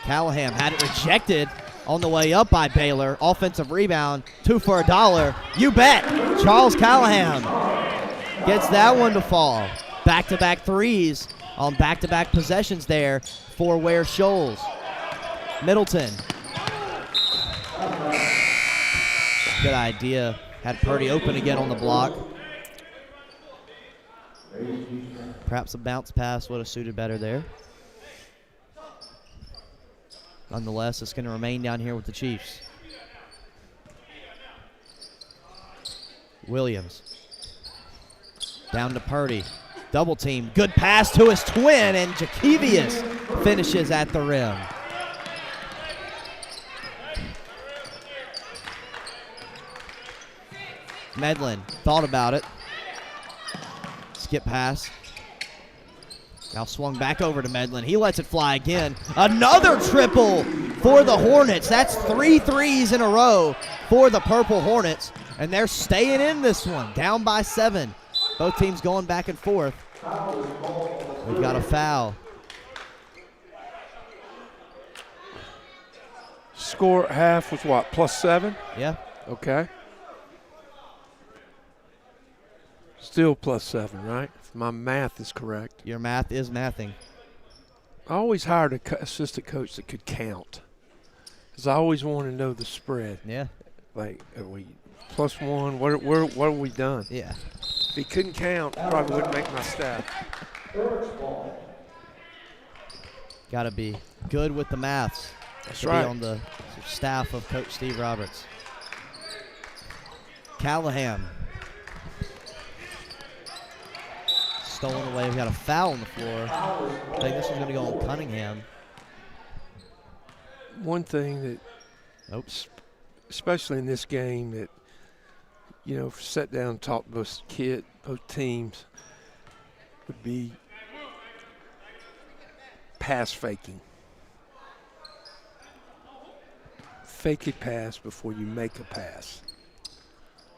Callahan had it rejected on the way up by Baylor. Offensive rebound, 2 for $1. You bet. Charles Callahan gets that one to fall. Back-to-back threes on back-to-back possessions there for Ware Shoals. Middleton. Good idea. Had Purdy open again on the block. Perhaps a bounce pass would have suited better there. Nonetheless, it's going to remain down here with the Chiefs. Williams. Down to Purdy. Double team. Good pass to his twin, and Jakevius finishes at the rim. Medlin thought about it. Skip pass. Now swung back over to Medlin. He lets it fly again. Another triple for the Hornets. That's 3 threes in a row for the Purple Hornets. And they're staying in this one, down by 7. Both teams going back and forth. We've got a foul. Score at half was what, +7? Yeah. Okay. Still +7, right? If my math is correct. Your math is mathing. I always hired a assistant coach that could count, because I always want to know the spread. Yeah. Like, are we +1? What have we done? Yeah. If he couldn't count, probably wouldn't make my staff. Got to be good with the maths. That's to right. Be on the staff of Coach Steve Roberts. Callahan. Stolen away. We got a foul on the floor. I think this is going to go on Cunningham. One thing that, especially in this game, that, sat down and talked to both teams, would be pass faking. Fake a pass before you make a pass.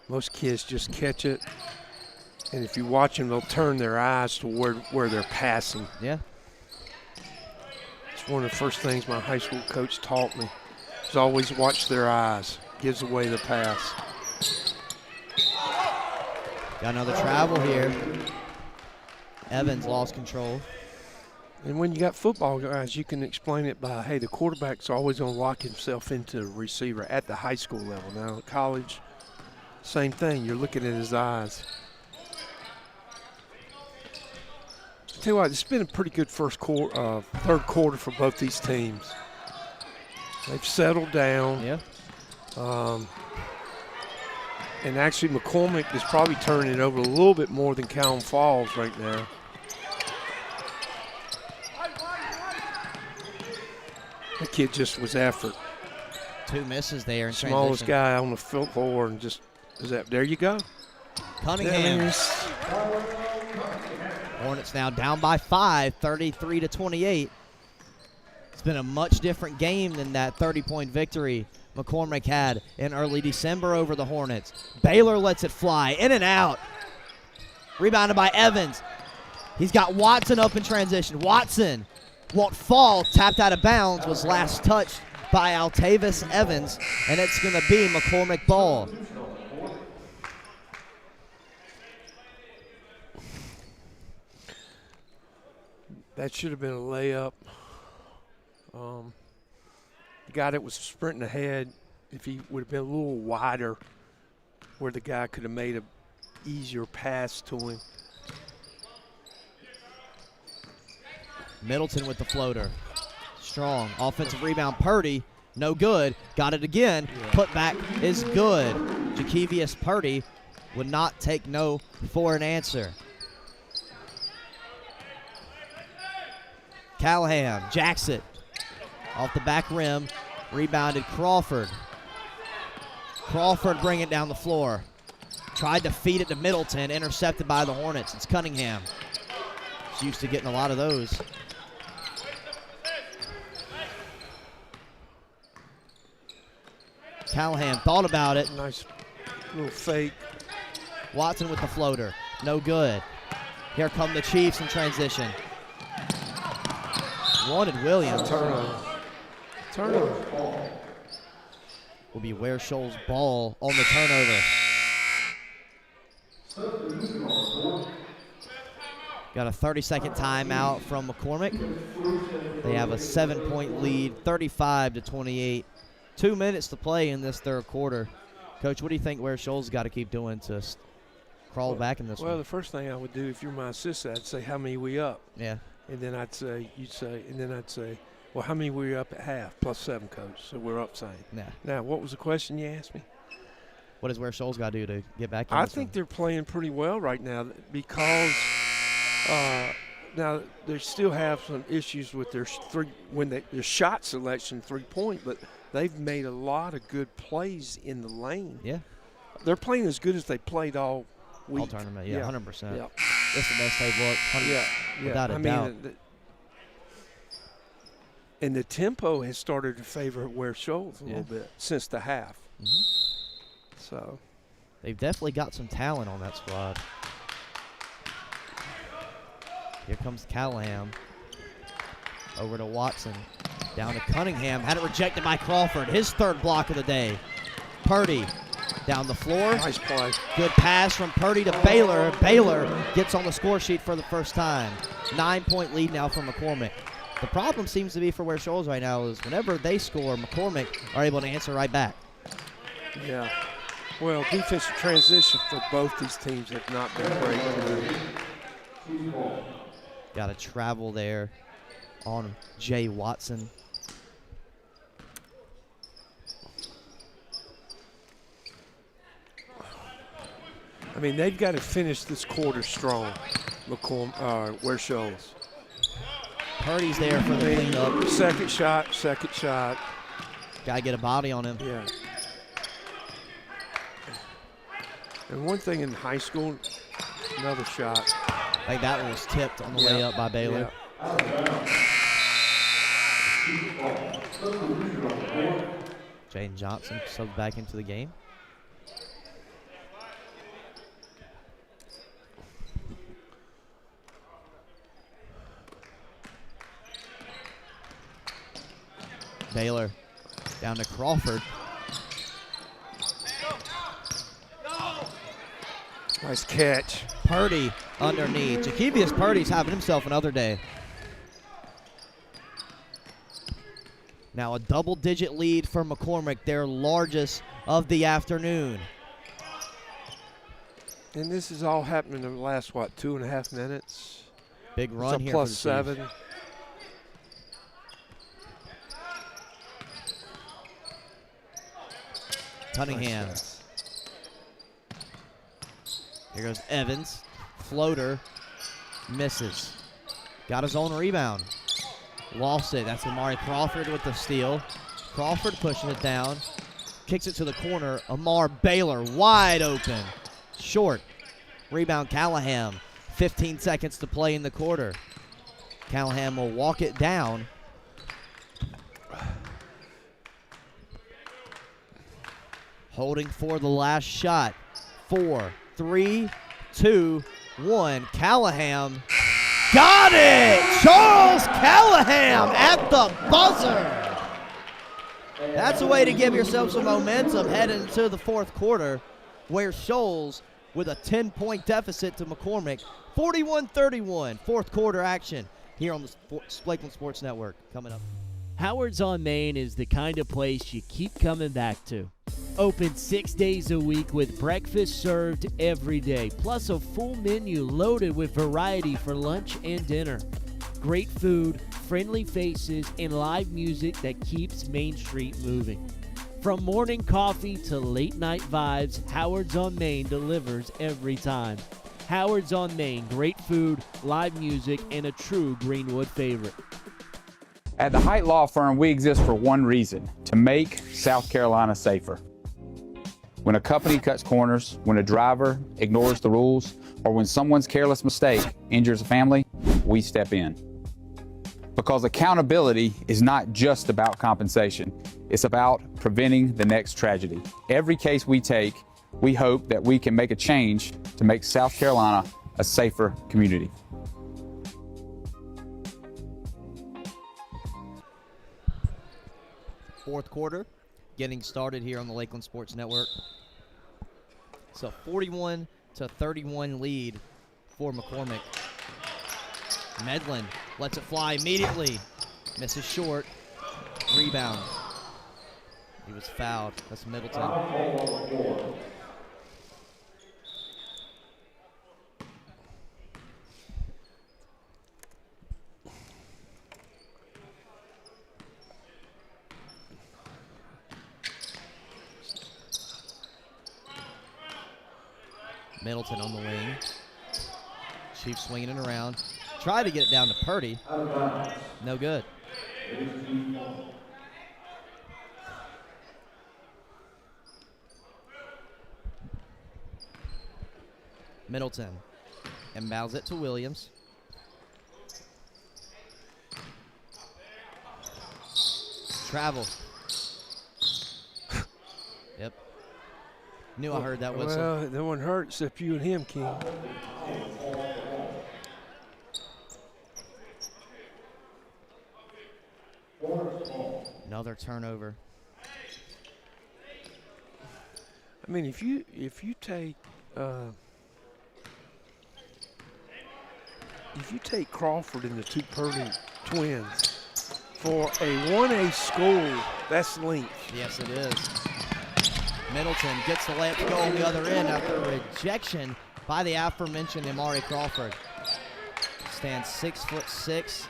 Most kids just catch it, and if you watch them, they'll turn their eyes to where they're passing. Yeah. It's one of the first things my high school coach taught me, is always watch their eyes. Gives away the pass. Got another travel here. Evans lost control. And when you got football guys, you can explain it by, hey, the quarterback's always going to lock himself into a receiver at the high school level. Now, at college, Same thing. You're looking at his eyes. Tell you what, it's been a pretty good third quarter for both these teams. They've settled down. Yeah. And actually, McCormick is probably turning it over a little bit more than Calhoun Falls right now. That kid just was effort. 2 misses there in Smallest transition. guy on the floor and just is that. There you go. Cunningham. Hornets now down by 5, 33-28. It's been a much different game than that 30-point victory McCormick had in early December over the Hornets. Baylor lets it fly, in and out. Rebounded by Evans. He's got Watson up in transition. Watson won't fall, tapped out of bounds, was last touched by Altavis Evans, and it's going to be McCormick ball. That should have been a layup. The guy that was sprinting ahead, if he would have been a little wider, where the guy could have made a easier pass to him. Middleton with the floater. Strong. Offensive rebound. Purdy, no good. Got it again. Put back is good. Jakevius Purdy would not take no for an answer. Callahan jacks it off the back rim. Rebounded Crawford. Crawford bring it down the floor. Tried to feed it to Middleton. Intercepted by the Hornets. It's Cunningham. He's used to getting a lot of those. Callahan thought about it. Nice little fake. Watson with the floater. No good. Here come the Chiefs in transition. Wanted Williams. Turnover. Will be Ware Shoals ball on the turnover. Got a 30-second timeout from McCormick. They have a 7-point lead, 35-28. 2 minutes to play in this third quarter. Coach, what do you think Ware Shoals got to keep doing to crawl back in this one? Well, the first thing I would do if you're my assistant, I'd say, how many we up? Yeah. And then I'd say, well, how many were you up at half? +7, coach. So we're up same. Yeah. Now, what was the question you asked me? What does Ware Shoals got to do to get back in I this think one? they're playing pretty well right now because now they still have some issues with their their shot selection 3-point, but they've made a lot of good plays in the lane. Yeah. They're playing as good as they played all week. All tournament, yeah, 100%. Yeah. That's the best they've looked. Without a doubt. And the tempo has started to favor Ware Shoals a little bit since the half. So they've definitely got some talent on that squad. Here comes Callahan. Over to Watson. Down to Cunningham. Had it rejected by Crawford. His third block of the day. Purdy down the floor. Nice play. Good pass from Purdy to Baylor. Baylor gets on the score sheet for the first time. 9-point lead now for McCormick. The problem seems to be for Ware Shoals right now is whenever they score, McCormick are able to answer right back. Yeah. Well, defensive transition for both these teams have not been great today. Got to travel there on Jay Watson. I mean, they've got to finish this quarter strong, Ware Shoals. Purdy's there for the cleanup. Second shot. Got to get a body on him. Yeah. And one thing in high school, another shot. I think that one was tipped on the way up by Baylor. Jaden Johnson subbed back into the game. Baylor down to Crawford. Nice catch. Purdy underneath. Jakevius Purdy's having himself another day. Now a double-digit lead for McCormick, their largest of the afternoon. And this has all happened in the last, 2.5 minutes? Big run here plus for the Chiefs. 7. Cunningham. Here goes Evans. Floater. Misses. Got his own rebound. Lost it. That's Amari Crawford with the steal. Crawford pushing it down. Kicks it to the corner. Amar Baylor wide open. Short. Rebound Callahan. 15 seconds to play in the quarter. Callahan will walk it down. Holding for the last shot. 4, 3, 2, 1. Callahan got it! Charles Callahan at the buzzer. That's a way to give yourself some momentum heading into the fourth quarter, where Shoals with a 10-point deficit to McCormick. 41-31, fourth quarter action here on the Lakeland Sports Network. Coming up. Howard's on Main is the kind of place you keep coming back to. Open 6 days a week with breakfast served every day, plus a full menu loaded with variety for lunch and dinner. Great food, friendly faces, and live music that keeps Main Street moving. From morning coffee to late night vibes, Howard's on Main delivers every time. Howard's on Main, great food, live music, and a true Greenwood favorite. At the Height Law Firm, we exist for one reason: to make South Carolina safer. When a company cuts corners, when a driver ignores the rules, or when someone's careless mistake injures a family, we step in. Because accountability is not just about compensation, it's about preventing the next tragedy. Every case we take, we hope that we can make a change to make South Carolina a safer community. Fourth quarter getting started here on the Lakeland Sports Network. It's a 41-31 lead for McCormick. Medlin lets it fly immediately. Misses short. Rebound. He was fouled. That's Middleton. Middleton on the wing. Chiefs swinging it around. Try to get it down to Purdy. No good. Middleton inbounds it to Williams. Travel. Yep. Knew I heard that whistle. Well, no one hurt except you and him, King. Another turnover. I mean, if you take Crawford and the two Purdy twins for a 1A school, that's length. Yes, it is. Middleton gets the layup to go on the other end after a rejection by the aforementioned Amari Crawford. Stands 6'6".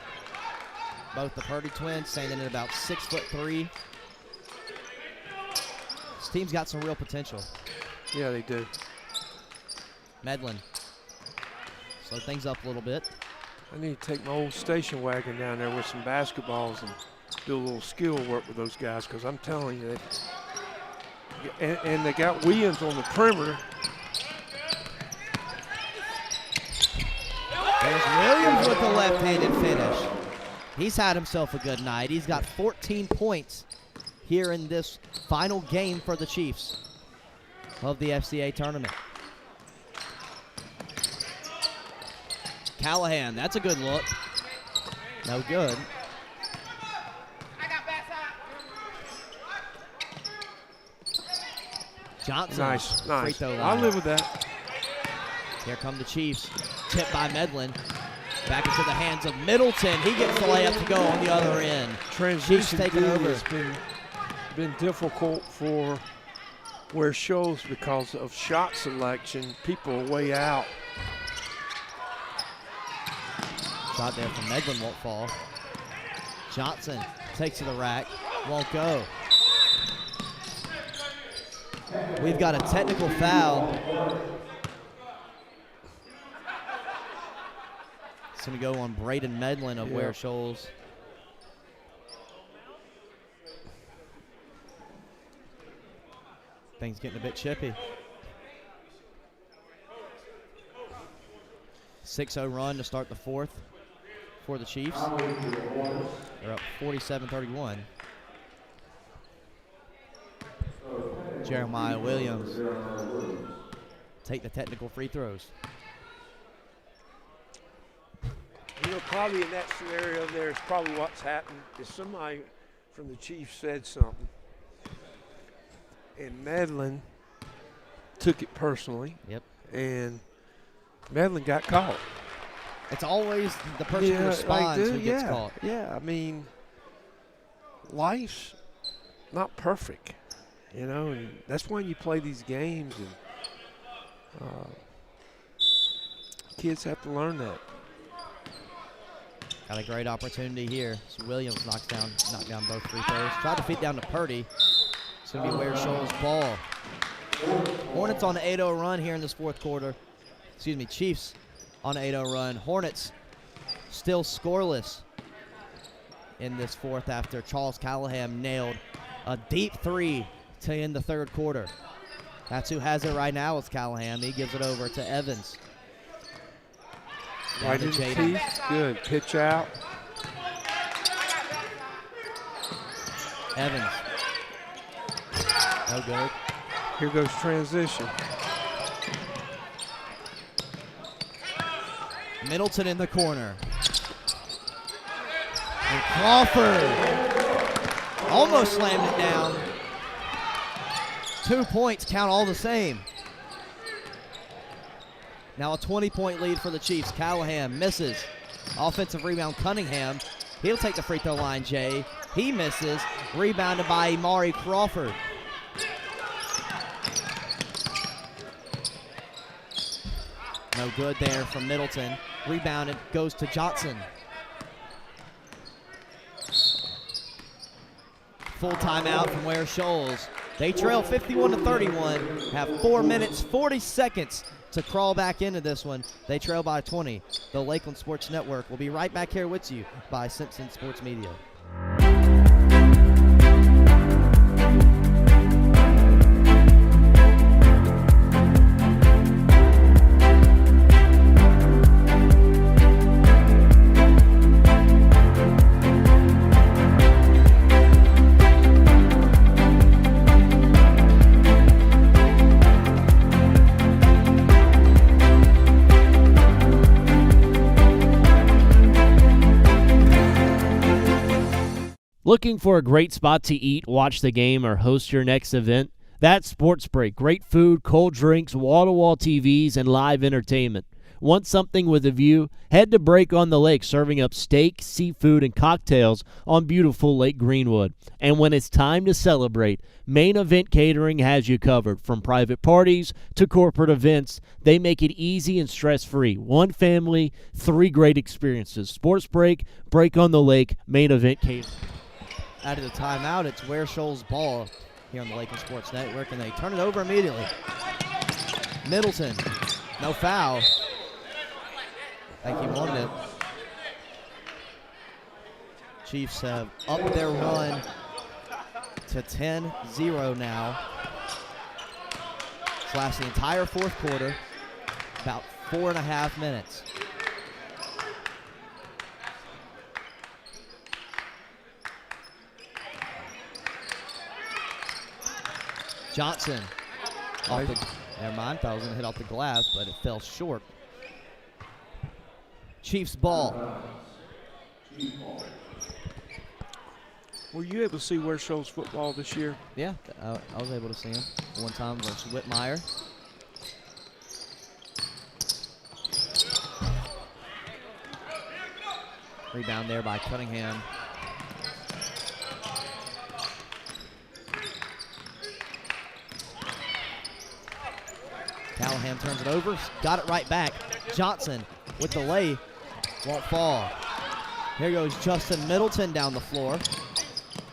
Both the Purdy twins standing at about 6'3". This team's got some real potential. Yeah, they do. Medlin. Slow things up a little bit. I need to take my old station wagon down there with some basketballs and do a little skill work with those guys, because I'm telling you, and they got Williams on the perimeter. There's Williams with the left-handed finish. He's had himself a good night. He's got 14 points here in this final game for the Chiefs of the FCA tournament. Callahan, that's a good look. No good. Johnson. Nice. Free throw line. I'll live with that. Here come the Chiefs. Tipped by Medlin. Back into the hands of Middleton. He gets the layup to go on the other end. Transition Chiefs taking over. has been difficult for Ware Shoals, because of shot selection, people are way out. Shot there from Medlin won't fall. Johnson takes to the rack, won't go. We've got a technical foul. It's going to go on Braden Medlin of Ware Shoals. Things getting a bit chippy. 6-0 run to start the fourth for the Chiefs. They're up 47-31. Jeremiah Williams take the technical free throws. You know, probably in that scenario there is probably what's happened is somebody from the Chiefs said something. And Medlin took it personally. Yep. And Medlin got caught. It's always the person who responds who gets caught. Yeah, I mean, life's not perfect, you know, and that's when you play these games, and kids have to learn that. Got a great opportunity here. So Williams knocked down both free throws. Tried to feed down to Purdy. It's going to be Ware Shoals' ball. Hornets on the 8-0 run here in this fourth quarter. Excuse me, Chiefs on an 8-0 run. Hornets still scoreless in this fourth after Charles Callahan nailed a deep three to end the third quarter. That's who has it right now is Callahan. He gives it over to Evans. Right in the teeth. Good. Pitch out. Evans. No good. Here goes transition. Middleton in the corner. And Crawford almost slammed it down. 2 points count all the same. Now a 20-point lead for the Chiefs. Callahan misses. Offensive rebound, Cunningham. He'll take the free throw line, Jay. He misses. Rebounded by Amari Crawford. No good there from Middleton. Rebounded, goes to Johnson. Full timeout from Ware Shoals. They trail 51-31, have 4 minutes, 40 seconds to crawl back into this one. They trail by 20. The Lakeland Sports Network will be right back here with you by Simpson Sports Media. Looking for a great spot to eat, watch the game, or host your next event? That's Sports Break. Great food, cold drinks, wall-to-wall TVs, and live entertainment. Want something with a view? Head to Break on the Lake, serving up steak, seafood, and cocktails on beautiful Lake Greenwood. And when it's time to celebrate, Main Event Catering has you covered. From private parties to corporate events, they make it easy and stress-free. One family, 3 great experiences. Sports Break, Break on the Lake, Main Event Catering. Out of the timeout, it's Ware Shoals' ball here on the Lakeland Sports Network, and they turn it over immediately. Middleton, no foul. I think he wanted it. Chiefs have upped their run to 10-0 now. It's lasted the entire fourth quarter, about 4.5 minutes. Johnson off the, never mind, thought I was going to hit off the glass, but it fell short. Chiefs ball. Were you able to see Ware Shoals football this year? Yeah, I was able to see him one time versus Whitmire. Rebound there by Cunningham. Callahan turns it over, got it right back. Johnson with the lay, won't fall. Here goes Justin Middleton down the floor.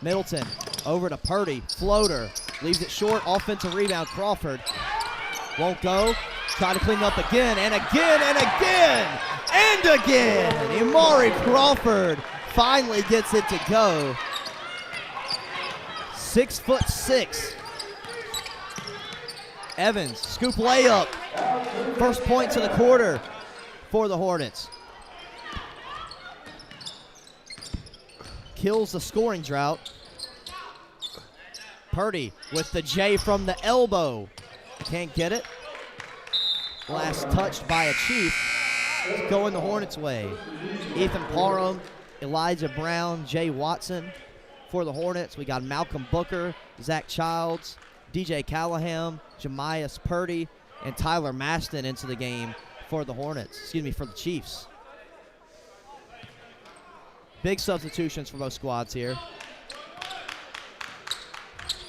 Middleton over to Purdy, floater, leaves it short, offensive rebound, Crawford. Won't go, try to clean up again, and again, and again, and again. Imari Crawford finally gets it to go. 6'6". Evans, scoop layup. First points of the quarter for the Hornets. Kills the scoring drought. Purdy with the J from the elbow. Can't get it. Last touched by a Chief. It's going the Hornets' way. Ethan Parham, Elijah Brown, Jay Watson for the Hornets. We got Malcolm Booker, Zach Childs, DJ Callahan, Jemias Purdy, and Tyler Maston into the game for the Hornets. Excuse me, for the Chiefs. Big substitutions for both squads here.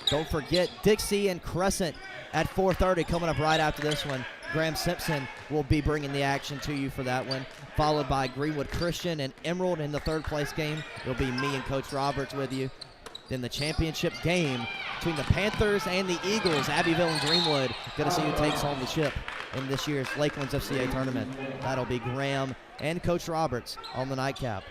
Don't forget Dixie and Crescent at 4:30 coming up right after this one. Graham Simpson will be bringing the action to you for that one, followed by Greenwood Christian and Emerald in the third place game. It'll be me and Coach Roberts with you. Then the championship game between the Panthers and the Eagles, Abbeville and Greenwood. Going to see who takes home the chip in this year's Lakelands FCA tournament. That'll be Graham and Coach Roberts on the nightcap.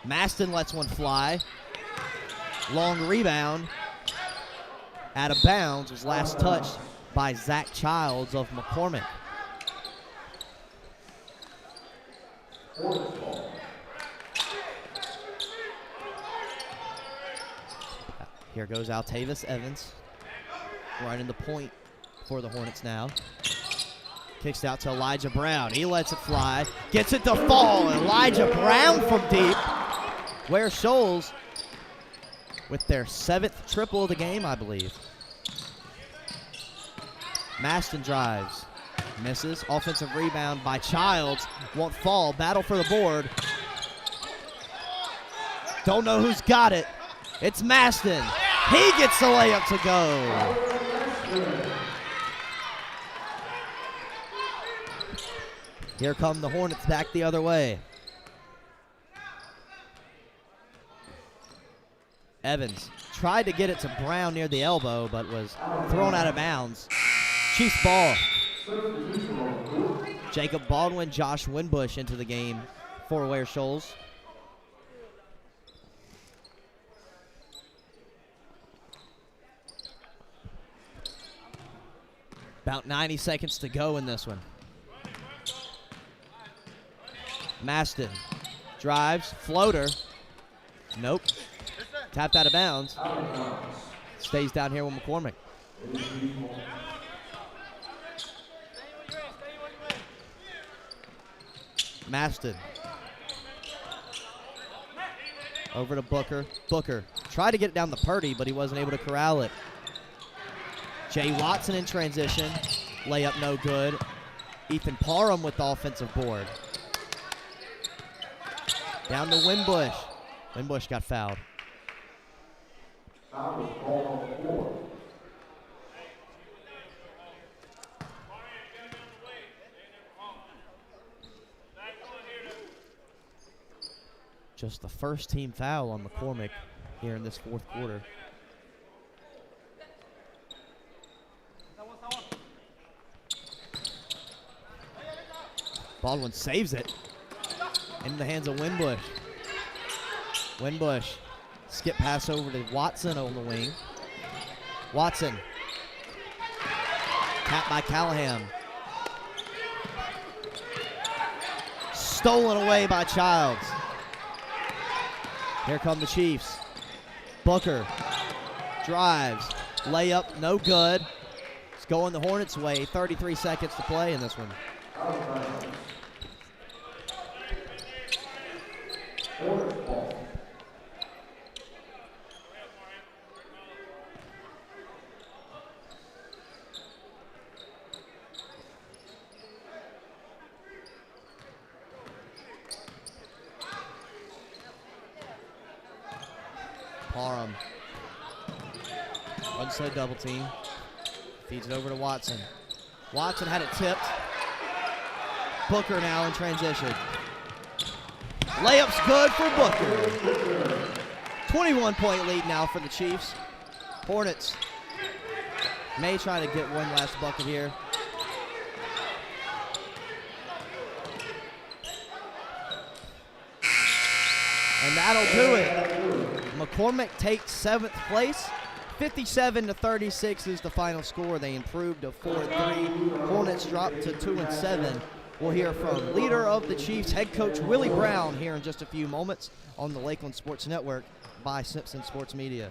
Maston lets one fly. Long rebound. Out of bounds, was last touched by Zach Childs of McCormick. Here goes Altavis Evans. Running the point for the Hornets now. Kicks out to Elijah Brown. He lets it fly. Gets it to fall. Elijah Brown from deep. Ware Shoals with their 7th triple of the game, I believe. Maston drives. Misses. Offensive rebound by Childs. Won't fall. Battle for the board. Don't know who's got it. It's Maston. He gets the layup to go. Here come the Hornets back the other way. Evans tried to get it to Brown near the elbow, but was thrown out of bounds. Chiefs ball. Jacob Baldwin, Josh Winbush into the game for Ware Shoals. About 90 seconds to go in this one. Maston drives, floater. Nope. Tapped out of bounds. Stays down here with McCormick. Maston. Over to Booker. Booker tried to get it down the Purdy, but he wasn't able to corral it. Jay Watson in transition. Layup no good. Ethan Parham with the offensive board. Down to Winbush. Winbush got fouled. Just the first team foul on McCormick here in this fourth quarter. Baldwin saves it. In the hands of Winbush. Winbush. Skip pass over to Watson on the wing. Watson. Tapped by Callahan. Stolen away by Childs. Here come the Chiefs. Booker drives. Layup, no good. It's going the Hornets' way. 33 seconds to play in this one. Parham Unside double team. Feeds it over to Watson. Watson had it tipped. Booker now in transition. Layup's good for Booker. 21-point lead now for the Chiefs. Hornets may try to get one last bucket here. And that'll do it. McCormick takes 7th place. 57-36 is the final score. They improved to 4-3. Hornets dropped to 2-7. We'll hear from leader of the Chiefs, head coach Willie Brown, here in just a few moments on the Lakeland Sports Network by Simpson Sports Media.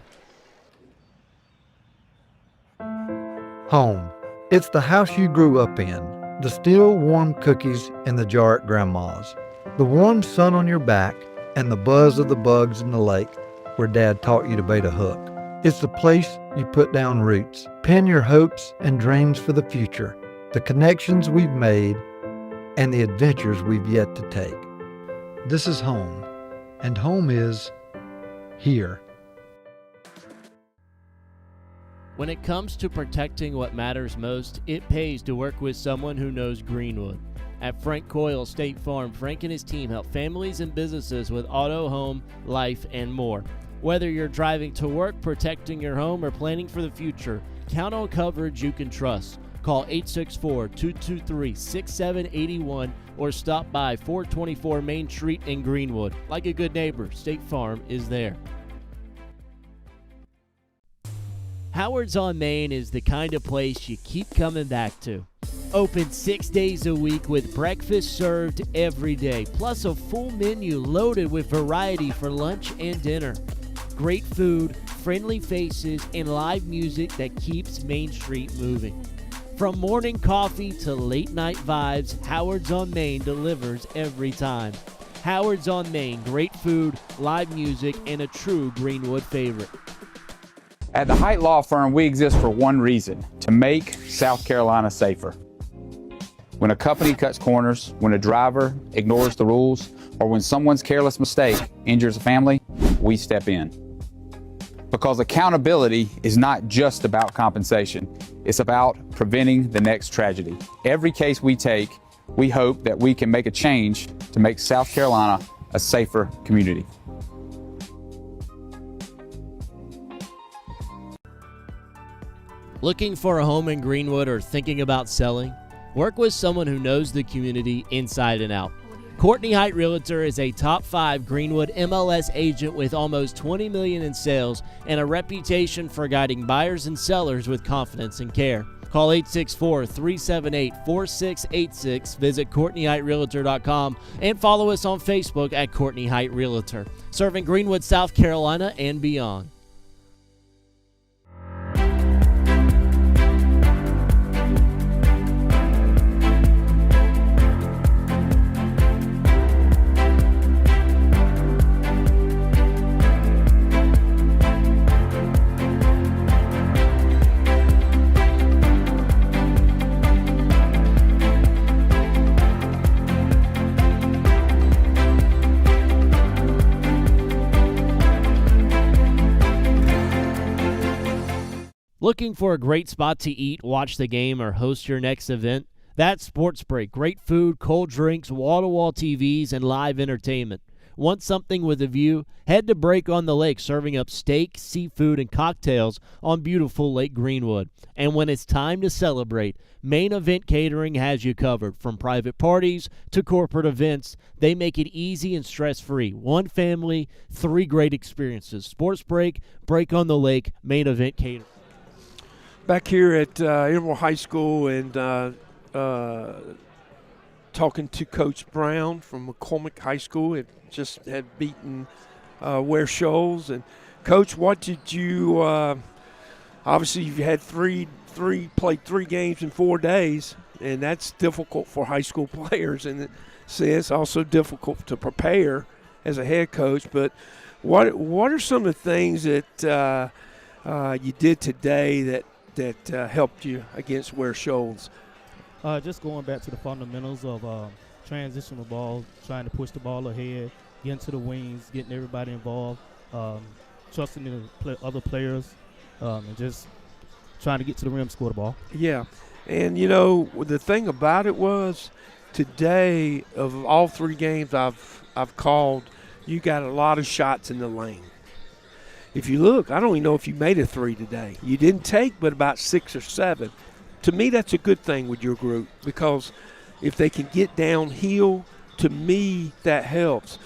Home. It's the house you grew up in. The still warm cookies in the jar at Grandma's. The warm sun on your back and the buzz of the bugs in the lake where Dad taught you to bait a hook. It's the place you put down roots, pin your hopes and dreams for the future, the connections we've made, and the adventures we've yet to take. This is home, and home is here. When it comes to protecting what matters most, it pays to work with someone who knows Greenwood. At Frank Coyle State Farm, Frank and his team help families and businesses with auto, home, life, and more. Whether you're driving to work, protecting your home, or planning for the future, count on coverage you can trust. Call 864-223-6781 or stop by 424 Main Street in Greenwood. Like a good neighbor, State Farm is there. Howard's on Main is the kind of place you keep coming back to. Open 6 days a week with breakfast served every day, plus a full menu loaded with variety for lunch and dinner. Great food, friendly faces, and live music that keeps Main Street moving. From morning coffee to late night vibes, Howard's on Main delivers every time. Howard's on Main, great food, live music, and a true Greenwood favorite. At the Height Law Firm, we exist for one reason: to make South Carolina safer. When a company cuts corners, when a driver ignores the rules, or when someone's careless mistake injures a family, we step in. Because accountability is not just about compensation. It's about preventing the next tragedy. Every case we take, we hope that we can make a change to make South Carolina a safer community. Looking for a home in Greenwood or thinking about selling? Work with someone who knows the community inside and out. Courtney Height Realtor is a top 5 Greenwood MLS agent with almost $20 million in sales and a reputation for guiding buyers and sellers with confidence and care. Call 864-378-4686, visit CourtneyHeightRealtor.com, and follow us on Facebook at Courtney Height Realtor, serving Greenwood, South Carolina, and beyond. Looking for a great spot to eat, watch the game, or host your next event? That's Sports Break. Great food, cold drinks, wall-to-wall TVs, and live entertainment. Want something with a view? Head to Break on the Lake, serving up steak, seafood, and cocktails on beautiful Lake Greenwood. And when it's time to celebrate, Main Event Catering has you covered. From private parties to corporate events, they make it easy and stress-free. One family, 3 great experiences. Sports Break, Break on the Lake, Main Event Catering. Back here at Abbeville High School and talking to Coach Brown from McCormick High School. It just had beaten Ware Shoals. And Coach, what did you obviously you've had played 3 games in 4 days, and that's difficult for high school players, and it's also difficult to prepare as a head coach. But what are some of the things that you did today that helped you against Ware Shoals? Just going back to the fundamentals of transitional ball, trying to push the ball ahead, getting to the wings, getting everybody involved, trusting the other players and just trying to get to the rim, score the ball. Yeah. And, you know, the thing about it was today, of all 3 games I've called, you got a lot of shots in the lane. If you look, I don't even know if you made a 3 today. You didn't take but about 6 or 7. To me, that's a good thing with your group, because if they can get downhill, to me, that helps.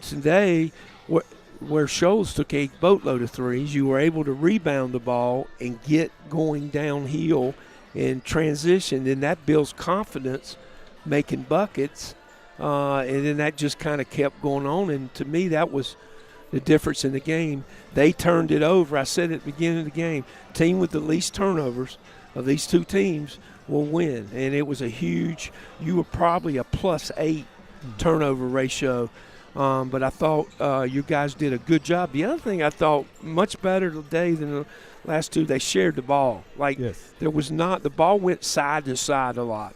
Today, where Shoals took a boatload of 3s, you were able to rebound the ball and get going downhill and transition, and that builds confidence, making buckets, and then that just kind of kept going on. And to me, that was the difference in the game. They turned it over. I said at the beginning of the game, team with the least turnovers of these 2 teams will win. And it was a huge – you were probably a +8 turnover ratio. But I thought you guys did a good job. The other thing I thought much better today than the last 2, they shared the ball. Like, there was not – the ball went side to side a lot.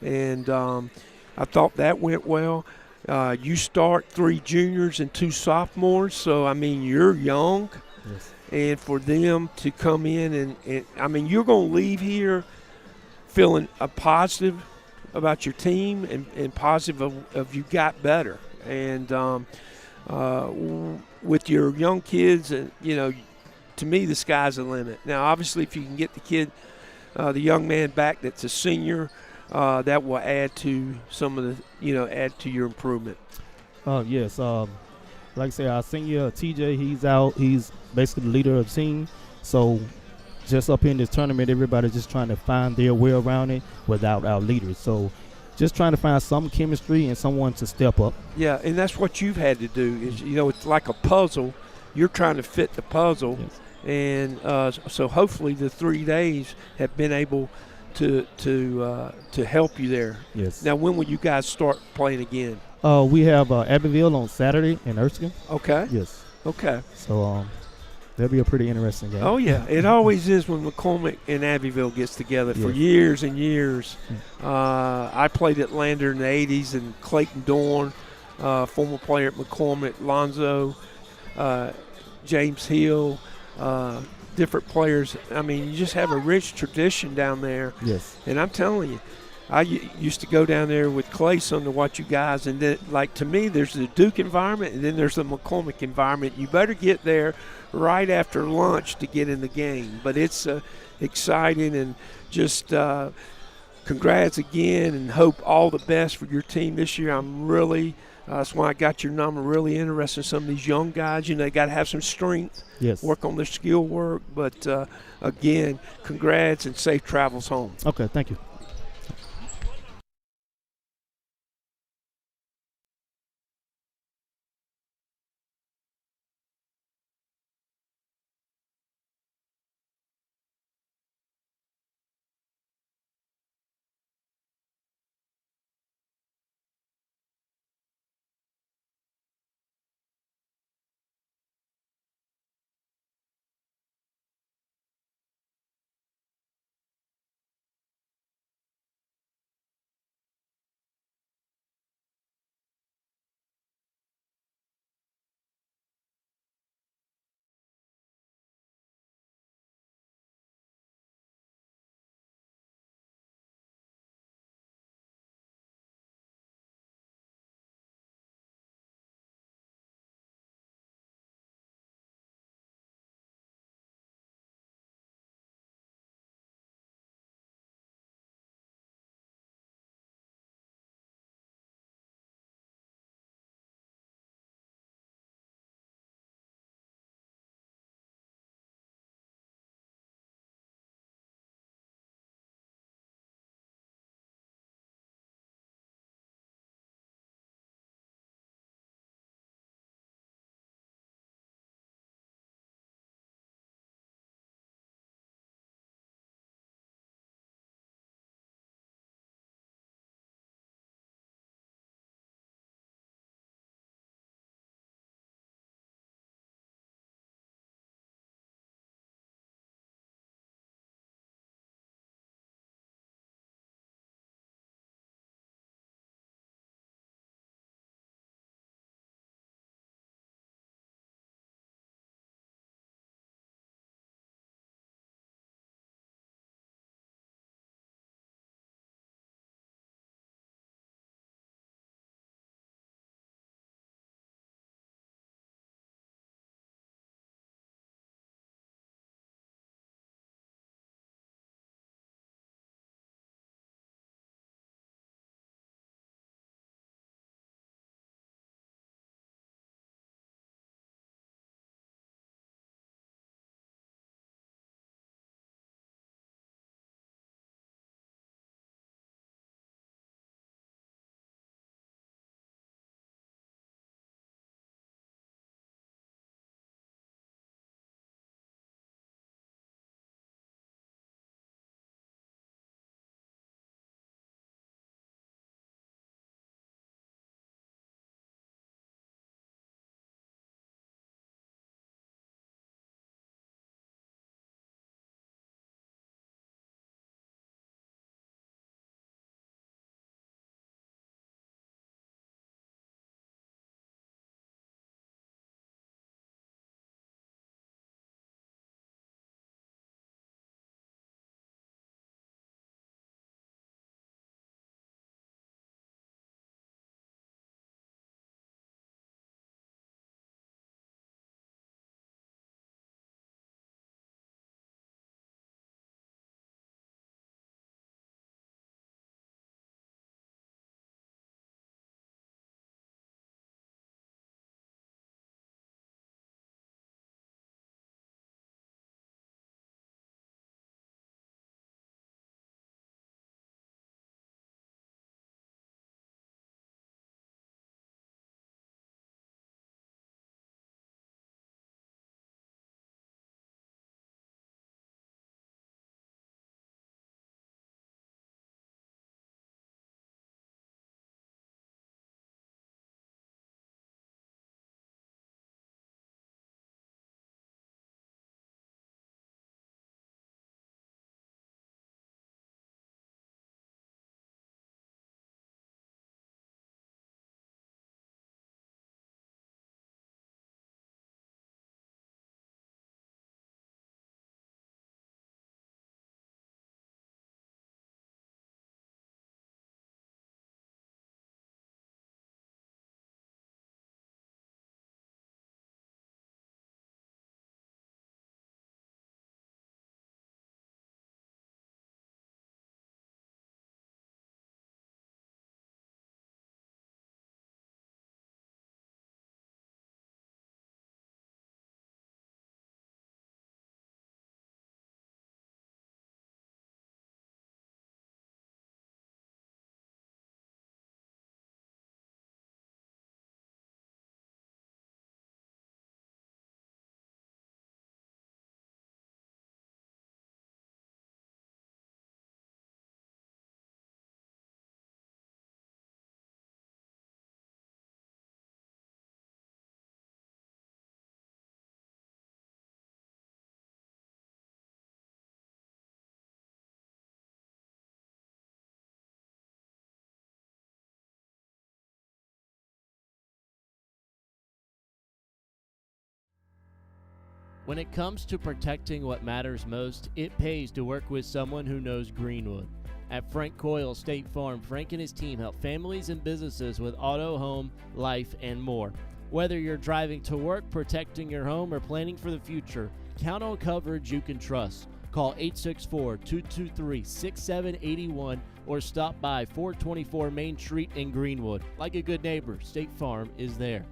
And I thought that went well. You start 3 juniors and 2 sophomores, so, I mean, you're young. Yes. And for them to come in and I mean, you're going to leave here feeling positive about your team and positive of you got better. And with your young kids, you know, to me, the sky's the limit. Now, obviously, if you can get the young man back that's a senior, that will add to some of the, add to your improvement. Yes. Like I say, our senior TJ, he's out. He's basically the leader of the team. So just up in this tournament, everybody's just trying to find their way around it without our leaders. So just trying to find some chemistry and someone to step up. Yeah, and that's what you've had to do is, it's like a puzzle. You're trying to fit the puzzle. Yes. And so hopefully the 3 days have been able to help you there. Yes. Now, when will you guys start playing again? We have Abbeville on Saturday in Erskine. Okay. Yes. Okay. So that'll be a pretty interesting game. Oh, yeah. It always is when McCormick and Abbeville gets together for years and years. I played at Lander in the 80s, and Clayton Dorn, former player at McCormick, Lonzo, James Hill, different players. I mean, you just have a rich tradition down there. Yes. And I'm telling you, I used to go down there with Clayson to watch you guys, and then, like, to me, there's the Duke environment, and then there's the McCormick environment. You better get there right after lunch to get in the game. But it's exciting, and just congrats again, and hope all the best for your team this year. I'm really that's why I got your number. Really interested in some of these young guys. They got to have some strength, work on their skill work. But, again, congrats and safe travels home. Okay, thank you. When it comes to protecting what matters most, it pays to work with someone who knows Greenwood. At Frank Coyle State Farm, Frank and his team help families and businesses with auto, home, life, and more. Whether you're driving to work, protecting your home, or planning for the future, count on coverage you can trust. Call 864-223-6781 or stop by 424 Main Street in Greenwood. Like a good neighbor, State Farm is there.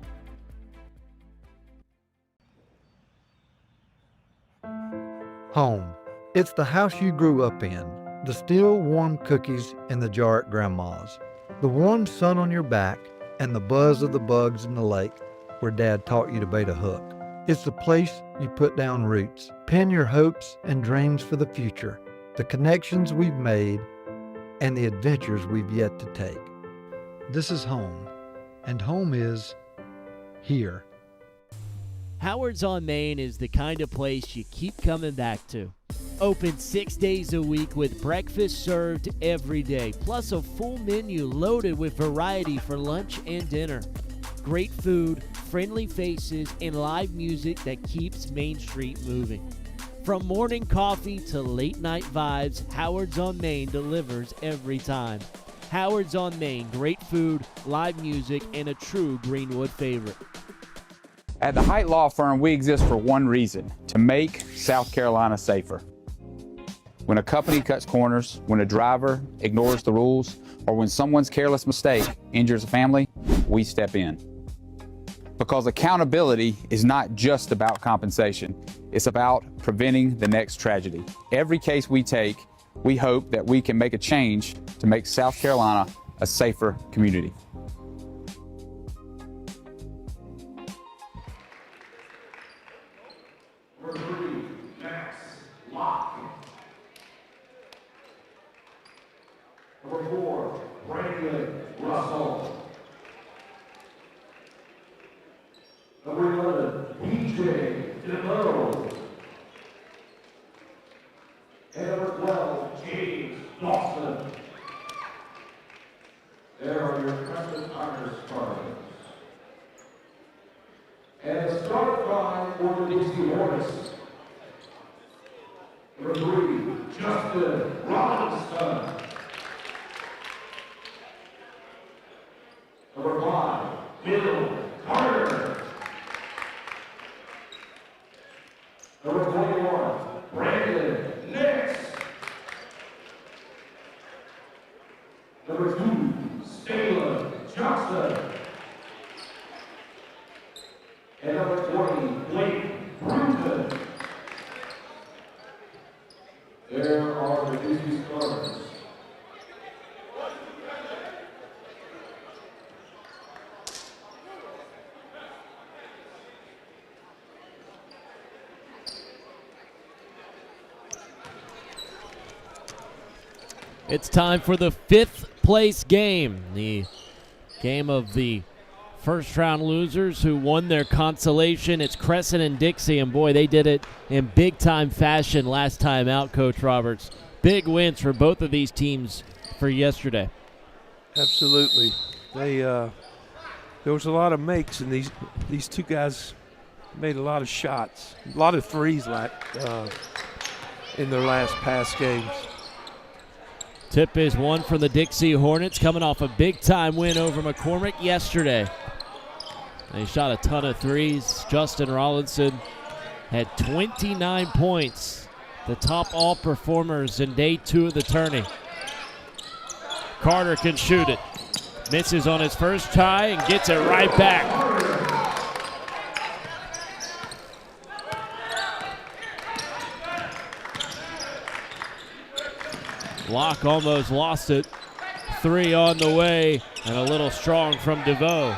Home. It's the house you grew up in. The still warm cookies in the jar at Grandma's. The warm sun on your back and the buzz of the bugs in the lake where Dad taught you to bait a hook. It's the place you put down roots, pin your hopes and dreams for the future, the connections we've made, and the adventures we've yet to take. This is home, and home is here. Howard's on Main is the kind of place you keep coming back to. Open 6 days a week with breakfast served every day, plus a full menu loaded with variety for lunch and dinner. Great food, friendly faces, and live music that keeps Main Street moving. From morning coffee to late night vibes, Howard's on Main delivers every time. Howard's on Main, great food, live music, and a true Greenwood favorite. At the Height Law Firm, we exist for one reason: to make South Carolina safer. When a company cuts corners, when a driver ignores the rules, or when someone's careless mistake injures a family, we step in. Because accountability is not just about compensation, it's about preventing the next tragedy. Every case we take, we hope that we can make a change to make South Carolina a safer community. Number 3, Max Locke. Number 4, Brandon Russell. Number 11, PJ DeVoe. And number 12, James Dawson. There are your Crescent honor starters. And the start five for the Dixie Hornets. Number 3, Justin Robinson. Number 5, Bill Carter. Number 21, Brandon Nix. Number 2, Stalen Johnson. And number 20, Blake Bruton. There are the Dixie starters. It's time for the 5th place game, the game of the first round losers who won their consolation. It's Crescent and Dixie, and boy, they did it in big time fashion last time out, Coach Roberts. Big wins for both of these teams for yesterday. Absolutely. There was a lot of makes, and these two guys made a lot of shots, a lot of threes in their last past games. Tip is one for the Dixie Hornets, coming off a big-time win over McCormick yesterday. They shot a ton of threes. Justin Rollinson had 29 points, the top all performers in day 2 of the tourney. Carter can shoot it. Misses on his first try and gets it right back. Locke almost lost it. 3 on the way, and a little strong from DeVoe.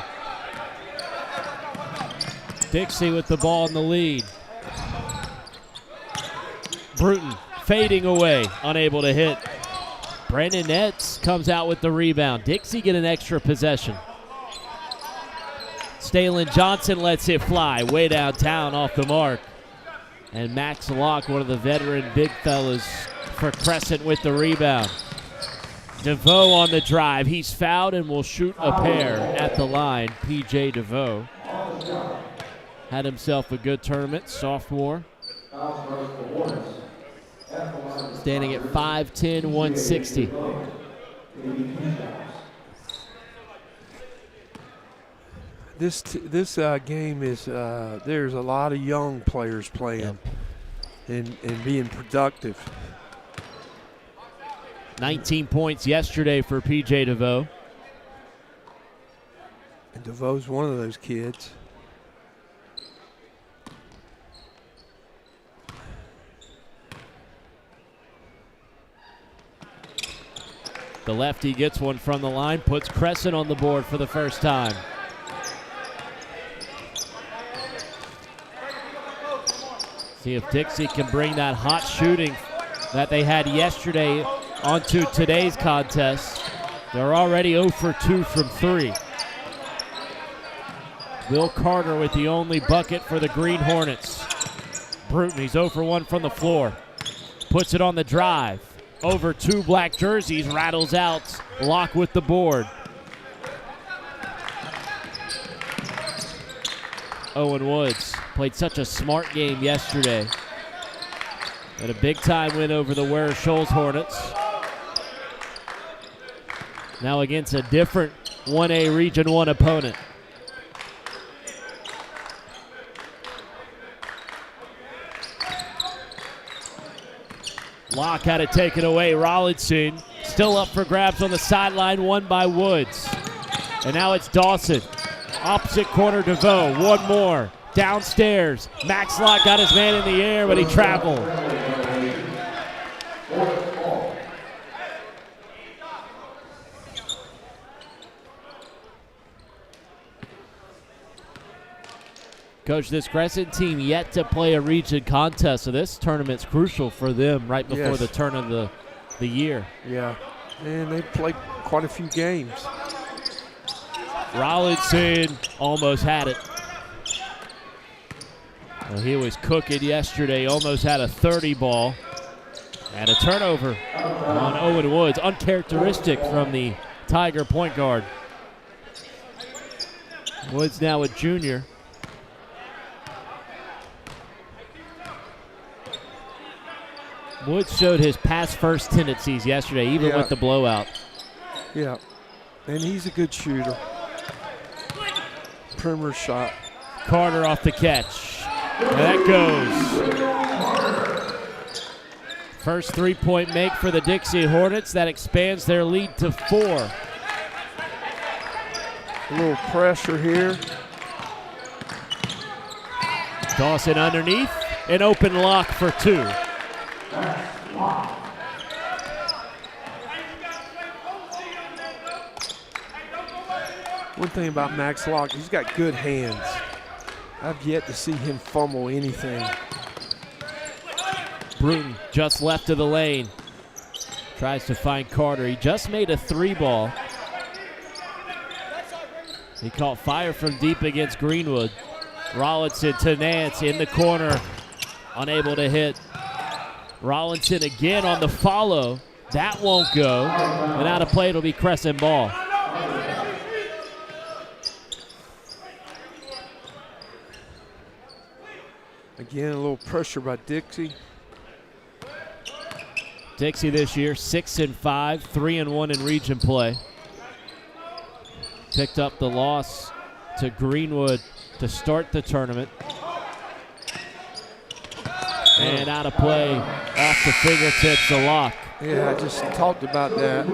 Dixie with the ball in the lead. Bruton fading away, unable to hit. Brandon Nets comes out with the rebound. Dixie get an extra possession. Stalen Johnson lets it fly way downtown off the mark. And Max Locke, one of the veteran big fellas for Crescent, with the rebound. DeVoe on the drive. He's fouled and will shoot a pair at the line, PJ DeVoe. had himself a good tournament, sophomore. Standing at 5'10", 160. This game is there's a lot of young players playing and being productive. 19 points yesterday for P.J. DeVoe. And DeVoe's one of those kids. The lefty gets one from the line, puts Crescent on the board for the first time. See if Dixie can bring that hot shooting that they had yesterday onto today's contest. They're already 0 for 2 from 3. Will Carter with the only bucket for the Green Hornets. Bruton, he's 0 for 1 from the floor. Puts it on the drive. Over 2 black jerseys, rattles out. Locke with the board. Owen Woods played such a smart game yesterday. Had a big-time win over the Ware Shoals Hornets. Now against a different 1A Region 1 opponent. Locke had it taken away. Rollinson still up for grabs on the sideline, won by Woods. And now it's Dawson. Opposite corner, DeVoe. One more. Downstairs. Max Locke got his man in the air, but he traveled. Coach, this Crescent team yet to play a region contest, so this tournament's crucial for them right before the turn of the year. Yeah, and they played quite a few games. Rollinson almost had it. Well, he was cooking yesterday, almost had a 30 ball. And a turnover on Owen Woods, uncharacteristic from the Tiger point guard. Woods now a junior. Woods showed his pass-first tendencies yesterday, even with the blowout. Yeah, and he's a good shooter. Perimeter shot. Carter off the catch. And that goes. First three-point make for the Dixie Hornets. That expands their lead to 4. A little pressure here. Dawson underneath. An open lock for 2. One thing about Max Locke, he's got good hands. I've yet to see him fumble anything. Bruton just left of the lane. Tries to find Carter. He just made a 3-ball. He caught fire from deep against Greenwood. Rollinson to Nance in the corner. Unable to hit. Rollinson again on the follow. That won't go. And out of play, it'll be Crescent ball. Again, a little pressure by Dixie. Dixie this year, 6-5, 3-1 in region play. Picked up the loss to Greenwood to start the tournament. And out of play, off the fingertips of Locke. Yeah, I just talked about that.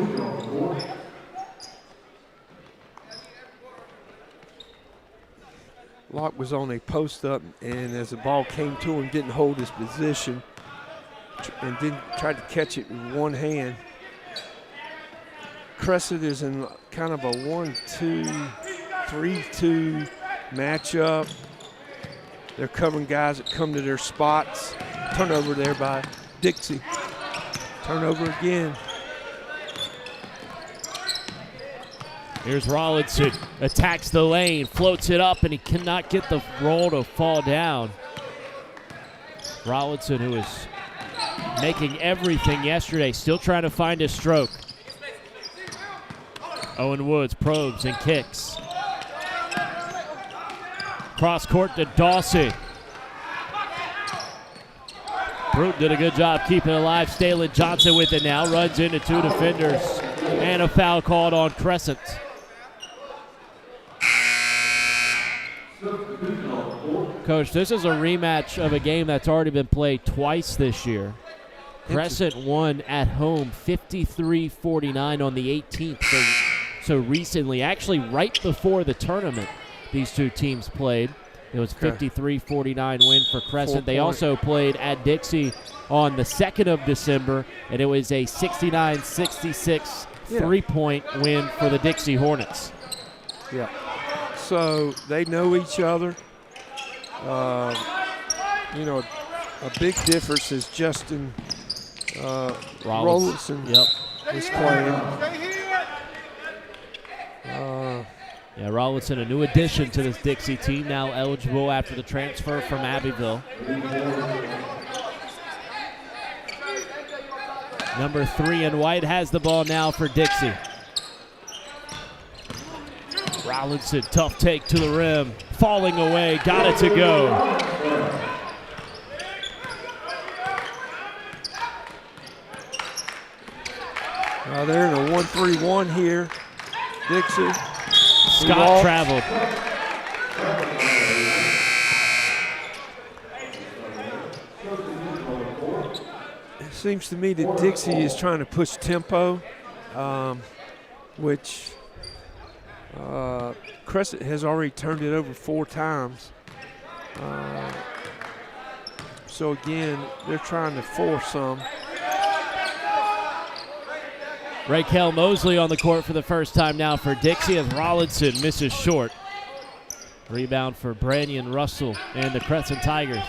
Locke was on a post-up, and as the ball came to him, didn't hold his position and didn't try to catch it with one hand. Crescent is in kind of a 1-2, 3-2 matchup. They're covering guys that come to their spots. Turnover there by Dixie. Turnover again. Here's Rollinson, attacks the lane, floats it up, and he cannot get the roll to fall down. Rollinson, who was making everything yesterday, still trying to find his stroke. Owen Woods probes and kicks. Cross court to Dawson. Bruton did a good job keeping it alive. Stalin Johnson with it now. Runs into two defenders. And a foul called on Crescent. Coach, this is a rematch of a game that's already been played twice this year. Crescent won at home 53-49 on the 18th. So recently, actually right before the tournament, these two teams played. It was 53-49 win for Crescent. They also played at Dixie on the 2nd of December, and it was a 69-66 3-point win for the Dixie Hornets. Yeah. So they know each other. You know, a big difference is Justin Rollinson is playing. Yeah, Rollinson, a new addition to this Dixie team, now eligible after the transfer from Abbeville. Number 3 in white has the ball now for Dixie. Rollinson, tough take to the rim, falling away, got it to go. They're in a 1-3-1 here. Dixie. Scott traveled. It seems to me that Dixie is trying to push tempo, which Crescent has already turned it over 4 times. So again, they're trying to force some. Raquel Mosley on the court for the first time now for Dixie as Rollinson misses short. Rebound for Branyan Russell and the Crescent Tigers.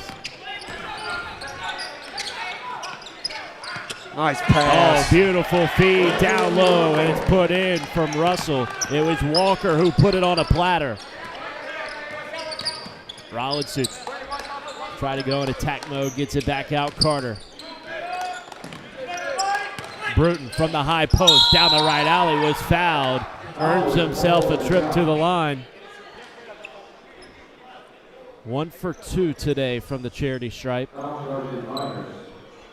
Nice pass. Oh, beautiful feed down low, and it's put in from Russell. It was Walker who put it on a platter. Rollinson try to go in attack mode, gets it back out. Carter. Bruton from the high post down the right alley was fouled. Earns himself a trip to the line. 1 for 2 today from the charity stripe.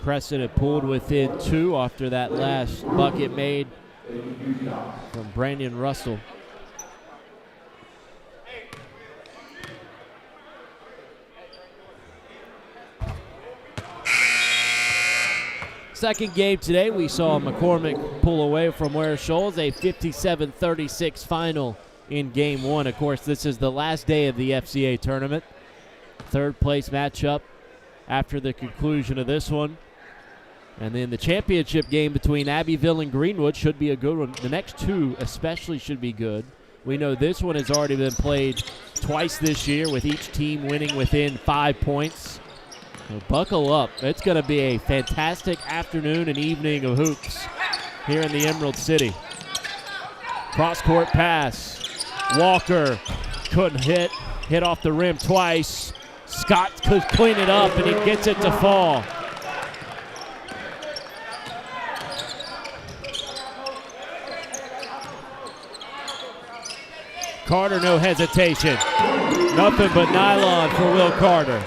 Crescent had pulled within 2 after that last bucket made from Branyan Russell. Second game today, we saw McCormick pull away from Ware Shoals, a 57-36 final in Game 1. Of course, this is the last day of the FCA tournament. Third place matchup after the conclusion of this one. And then the championship game between Abbeville and Greenwood should be a good one. The next 2 especially should be good. We know this one has already been played twice this year, with each team winning within 5 points. So buckle up. It's going to be a fantastic afternoon and evening of hoops here in the Emerald City. Cross-court pass. Walker couldn't hit off the rim twice. Scott could clean it up, and he gets it to fall. Carter, no hesitation. Nothing but nylon for Will Carter.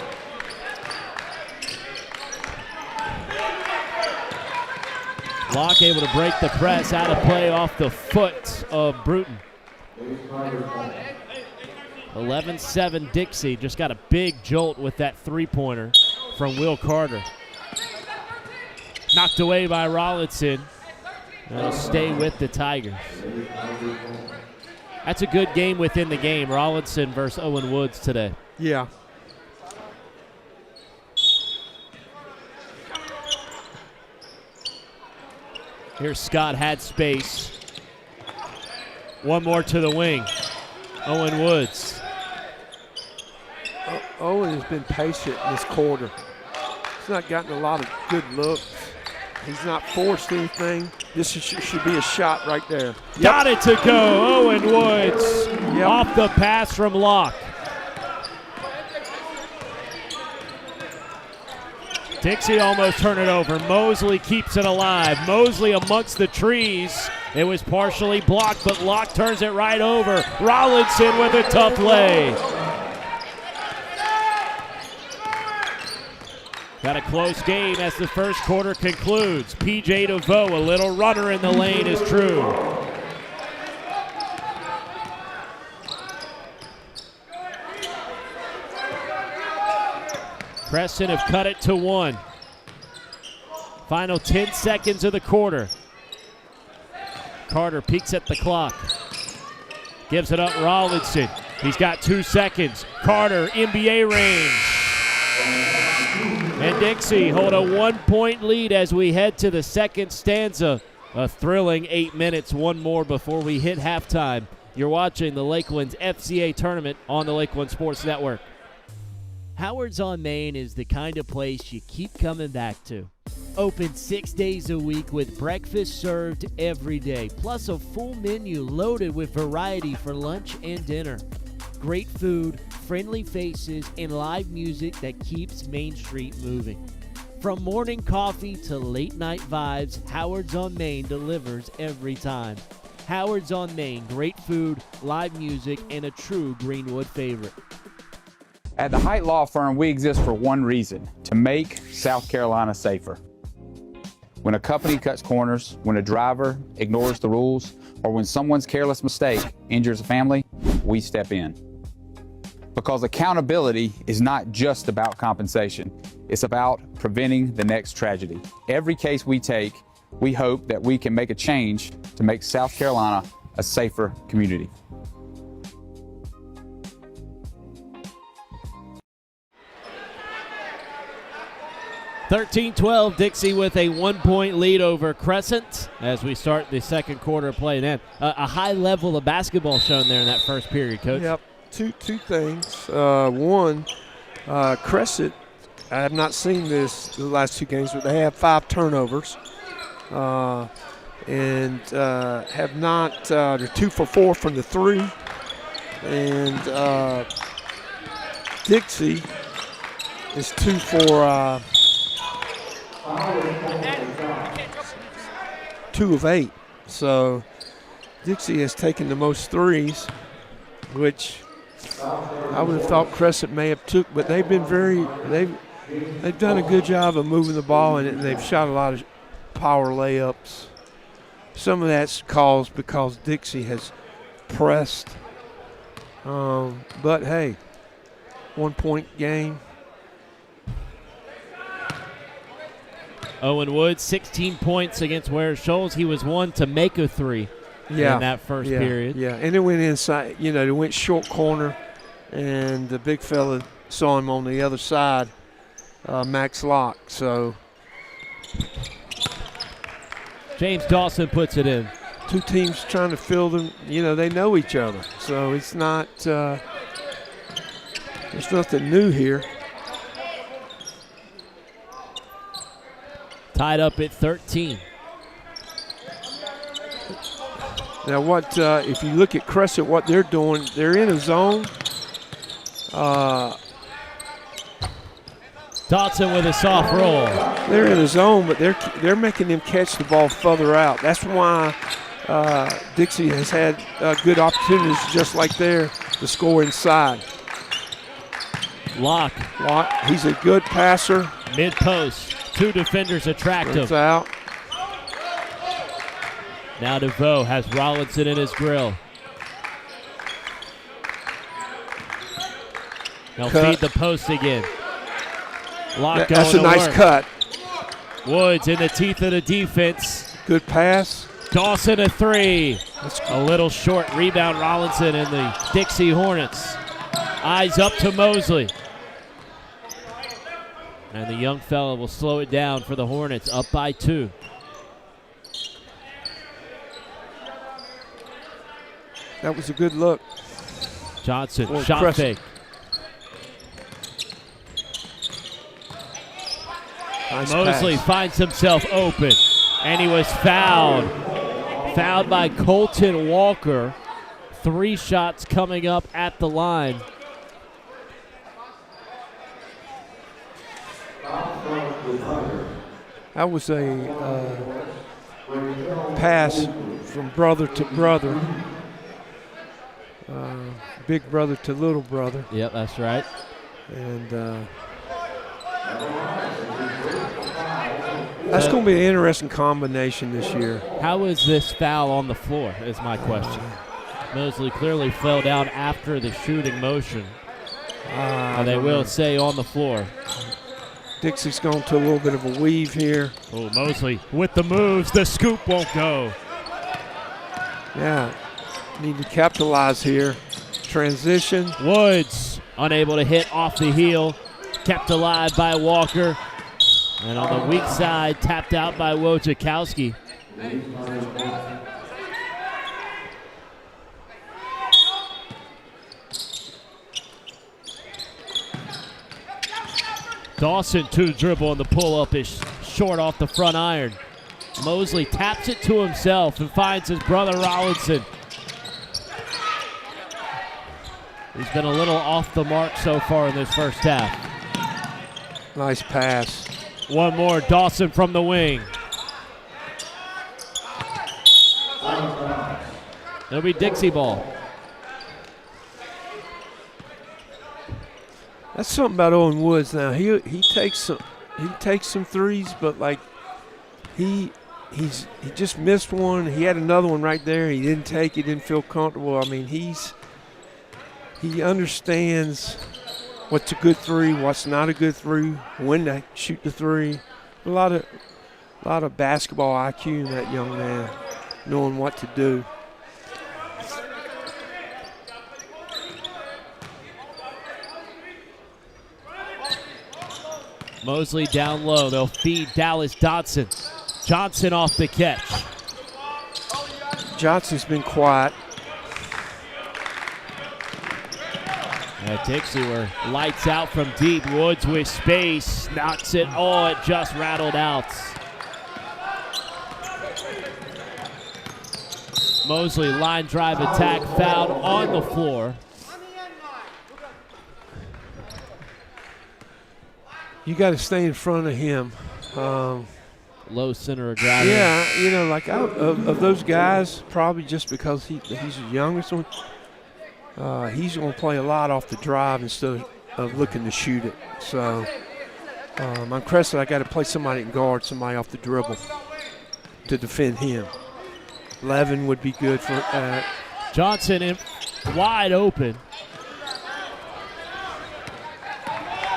Locke able to break the press, out of play off the foot of Bruton. 11-7 Dixie, just got a big jolt with that three-pointer from Will Carter. Knocked away by Rollinson. That'll stay with the Tigers. That's a good game within the game. Rollinson versus Owen Woods today. Yeah. Here's Scott, had space. One more to the wing. Owen Woods. Owen has been patient in this quarter. He's not gotten a lot of good looks. He's not forced anything. This should be a shot right there. Yep. Got it to go. Owen Woods off the pass from Locke. Dixie almost turned it over. Mosley keeps it alive. Mosley amongst the trees. It was partially blocked, but Locke turns it right over. Rollinson with a tough lay. Got a close game as the first quarter concludes. P.J. DeVoe, a little runner in the lane is true. Crescent have cut it to 1. Final 10 seconds of the quarter. Carter peeks at the clock. Gives it up Rollinson. He's got 2 seconds. Carter, NBA range. And Dixie hold a 1-point lead as we head to the second stanza. A thrilling 8 minutes, one more before we hit halftime. You're watching the Lakelands FCA tournament on the Lakeland Sports Network. Howard's on Main is the kind of place you keep coming back to. Open 6 days a week with breakfast served every day, plus a full menu loaded with variety for lunch and dinner. Great food, friendly faces, and live music that keeps Main Street moving. From morning coffee to late night vibes, Howard's on Main delivers every time. Howard's on Main, great food, live music, and a true Greenwood favorite. At the Height Law Firm, we exist for one reason: to make South Carolina safer. When a company cuts corners, when a driver ignores the rules, or when someone's careless mistake injures a family, we step in. Because accountability is not just about compensation, it's about preventing the next tragedy. Every case we take, we hope that we can make a change to make South Carolina a safer community. (13-12), Dixie with a 1-point lead over Crescent as we start the second quarter of play. And a high level of basketball shown there in that first period, Coach. Yep. Two things. One, Crescent, I have not seen this the last 2 games, but they have 5 turnovers. And have not, they're 2 for 4 from the 3. And Dixie is 2 for 2 of 8. So Dixie has taken the most threes, which I would have thought Crescent may have took, but they've been they've done a good job of moving the ball, and they've shot a lot of power layups. Some of that's caused because Dixie has pressed. But hey, 1-point game. Owen Wood, 16 points against Ware Shoals. He was one to make a 3 in that first period. Yeah, and it went inside. They went short corner, and the big fella saw him on the other side, Max Locke. So James Dawson puts it in. 2 teams trying to fill them. They know each other, so it's not. There's nothing new here. Tied up at 13. Now, if you look at Crescent, what they're doing, they're in a zone. Dotson with a soft roll. They're in a zone, but they're making them catch the ball further out. That's why Dixie has had good opportunities just like there to score inside. Locke. He's a good passer. Mid-post. 2 defenders attractive. It's out. Now DeVoe has Rollinson in his grill. They'll feed the post again. Locke going That's a nice work. cut. Woods in the teeth of the defense. Good pass. Dawson a 3. A little short rebound. Rollinson and the Dixie Hornets. Eyes up to Mosley. And the young fella will slow it down for the Hornets, up by 2. That was a good look. Johnson, Or shot Crescent. fake. Nice Mosley pass. finds himself open, and he was fouled. Fouled by Colton Walker. 3 shots coming up at the line. That was a pass from brother to brother. Big brother to little brother. Yep, that's right. And That's going to be an interesting combination this year. How is this foul on the floor is my question. Mosley clearly fell down after the shooting motion. And they will say on the floor. Dixie's going to a little bit of a weave here. Oh, Mosley with the moves. The scoop won't go. Yeah, need to capitalize here. Transition. Woods unable to hit off the heel. Kept alive by Walker. And on the weak side, tapped out by Wojciechowski. Dawson to dribble, and the pull-up is short off the front iron. Mosley taps it to himself and finds his brother Rollinson. He's been a little off the mark so far in this first half. Nice pass. One more, Dawson from the wing. It'll be Dixie ball. That's something about Owen Woods now. He takes some threes, but like he just missed one. He had another one right there. He didn't take it, didn't feel comfortable. I mean, he understands what's a good three, what's not a good three, when to shoot the three. A lot of basketball IQ in that young man, knowing what to do. Mosley down low. They'll feed Dallas Dodson. Johnson off the catch. Johnson's been quiet. Dixie were lights out from deep. Woods with space. Knocks it. Oh, it just rattled out. Mosley line drive attack, fouled on the floor. You got to stay in front of him. Low center of gravity. Yeah, you know, like of those guys, probably just because he's the youngest one, he's going to play a lot off the drive instead of looking to shoot it. So on Crescent, I got to play somebody and guard somebody off the dribble to defend him. Levin would be good for Johnson in wide open.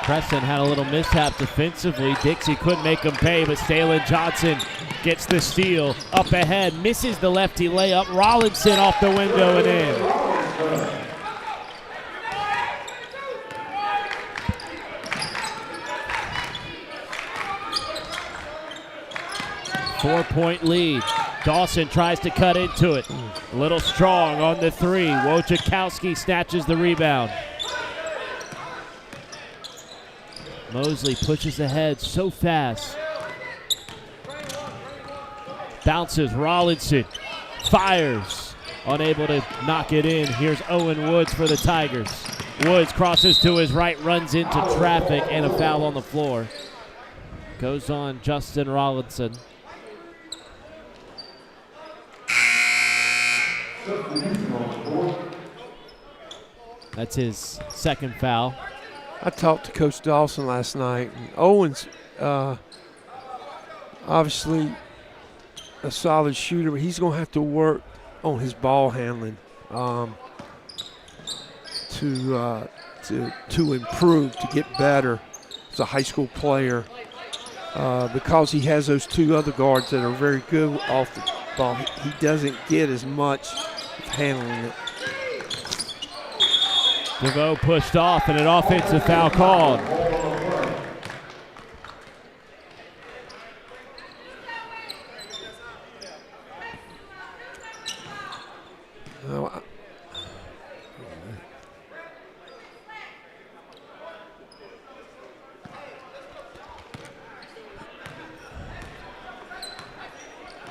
Crescent had a little mishap defensively. Dixie couldn't make him pay, but Stalen Johnson gets the steal. Up ahead, misses the lefty layup. Rollinson off the window and in. Four-point lead. Dawson tries to cut into it. A little strong on the three. Wojciechowski snatches the rebound. Mosley pushes ahead so fast. Bounces, Rollinson fires. Unable to knock it in. Here's Owen Woods for the Tigers. Woods crosses to his right, runs into traffic, and a foul on the floor. Goes on Justin Rollinson. That's his second foul. I talked to Coach Dawson last night. And Owen's obviously a solid shooter, but he's going to have to work on his ball handling to improve, to get better as a high school player because he has those two other guards that are very good off the ball. He doesn't get as much handling it. DeVoe pushed off and an offensive foul called.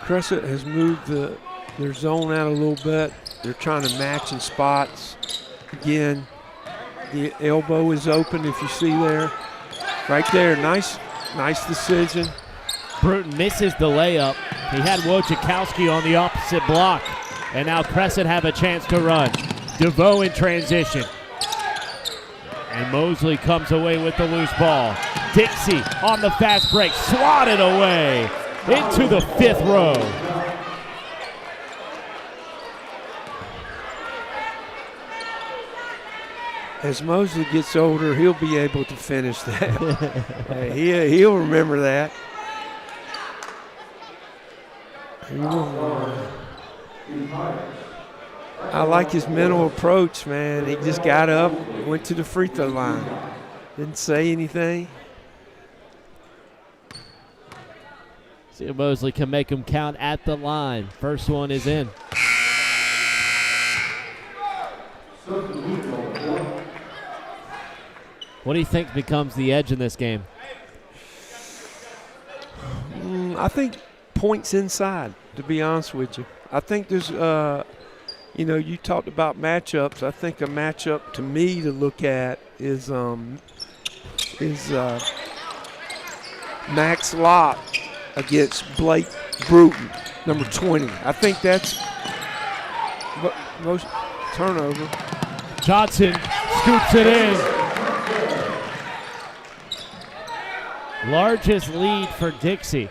Crescent has moved their zone out a little bit. They're trying to match in spots. Again, the elbow is open if you see there. Right there, nice decision. Bruton misses the layup. He had Wojciechowski on the opposite block. And now Crescent have a chance to run. DeVoe in transition. And Mosley comes away with the loose ball. Dixie on the fast break, swatted away into the 5th row. As Mosley gets older, he'll be able to finish that. He'll remember that. I like his mental approach, man. He just got up, went to the free throw line. Didn't say anything. See if Mosley can make him count at the line. First one is in. What do you think becomes the edge in this game? I think points inside, to be honest with you. I think there's, you talked about matchups. I think a matchup to me to look at is Max Locke against Blake Bruton, number 20. I think that's most turnover. Johnson scoops it in. Largest lead for Dixie.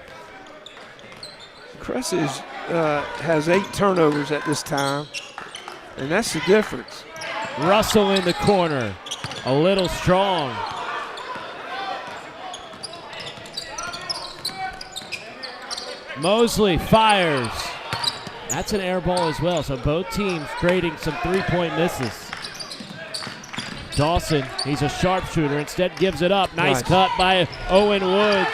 Crescent has 8 turnovers at this time, and that's the difference. Russell in the corner, a little strong. Mosley fires. That's an air ball as well, so both teams trading some three-point misses. Dawson, he's a sharpshooter, instead gives it up. Nice cut by Owen Woods.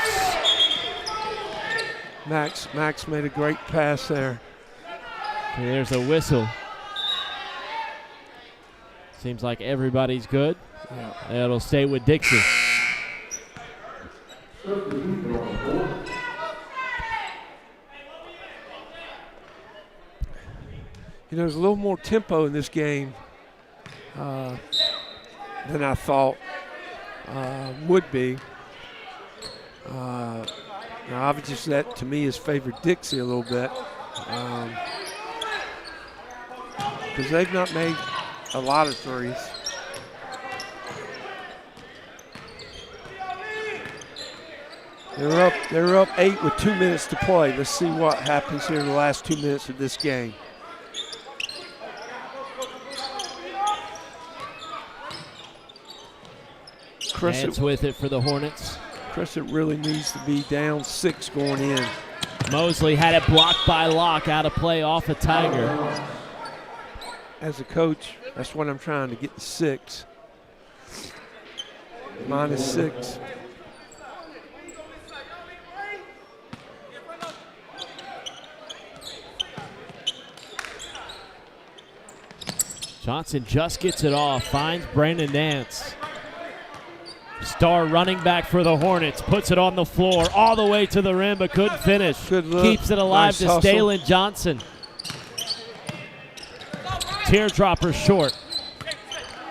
Max made a great pass there. Okay, there's a whistle. Seems like everybody's good. Yeah. It'll stay with Dixie. There's a little more tempo in this game than I thought would be. Now, obviously, that to me has favored Dixie a little bit because they've not made a lot of threes. They're up 8 with 2 minutes to play. Let's see what happens here in the last 2 minutes of this game. Crescent with it for the Hornets. Crescent really needs to be down 6 going in. Mosley had it blocked by Locke, out of play off a Tiger. As a coach, that's what I'm trying to get to 6. -6. Johnson just gets it off, finds Brandon Nance. Star running back for the Hornets, puts it on the floor all the way to the rim, but couldn't finish. Good look. Keeps it alive Nice to hustle. Stalen Johnson. Teardropper short.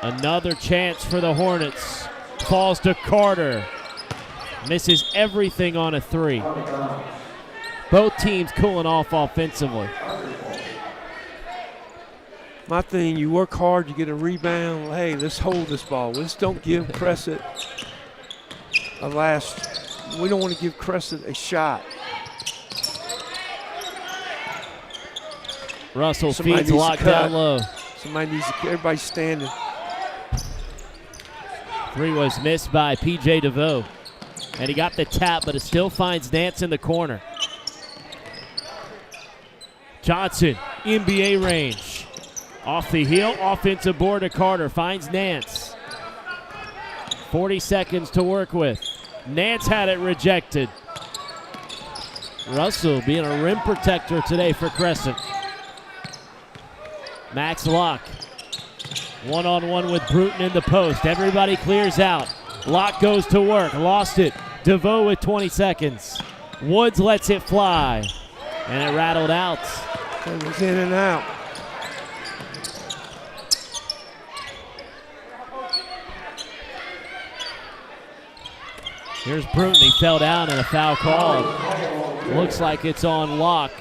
Another chance for the Hornets. Falls to Carter. Misses everything on a 3. Both teams cooling off offensively. My thing, you work hard, you get a rebound. Hey, let's hold this ball. Let's don't give Crescent we don't want to give Crescent a shot. Russell feeds locked down low. Somebody needs to, everybody's standing. 3 was missed by P.J. DeVoe. And he got the tap, but it still finds Nance in the corner. Johnson, NBA range. Off the heel, offensive board to Carter, finds Nance. 40 seconds to work with. Nance had it rejected. Russell being a rim protector today for Crescent. Max Locke, one-on-one with Bruton in the post. Everybody clears out. Locke goes to work, lost it. DeVoe with 20 seconds. Woods lets it fly, and it rattled out. It was in and out. Here's Bruton. He fell down and a foul called. Looks like it's on Locke.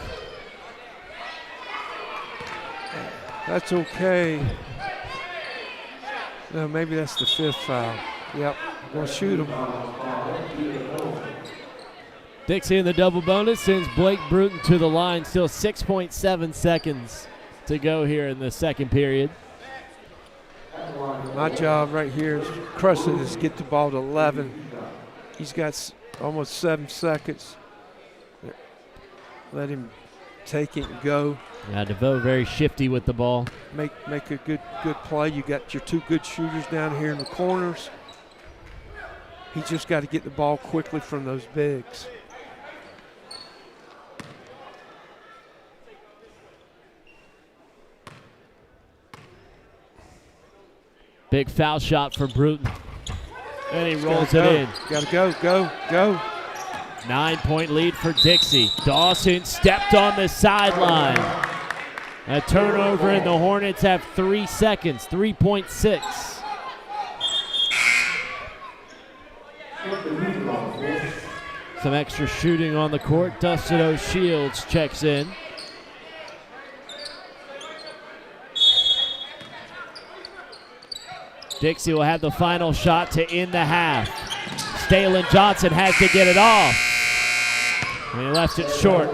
That's okay. No, maybe that's the 5th foul. Yep, going to shoot him. Dixie in the double bonus sends Blake Bruton to the line. Still 6.7 seconds to go here in the second period. My job right here is Crescent is get the ball to 11. He's got almost 7 seconds. Let him take it and go. Yeah, DeVoe very shifty with the ball. Make a good play. You got your 2 good shooters down here in the corners. He just got to get the ball quickly from those bigs. Big foul shot for Bruton. And he rolls it in. Got to go. 9-point lead for Dixie. Dawson stepped on the sideline. A turnover, and the Hornets have 3 seconds, 3.6. Some extra shooting on the court. Dustin O'Shields checks in. Dixie will have the final shot to end the half. Stalen Johnson has to get it off. And he left it short.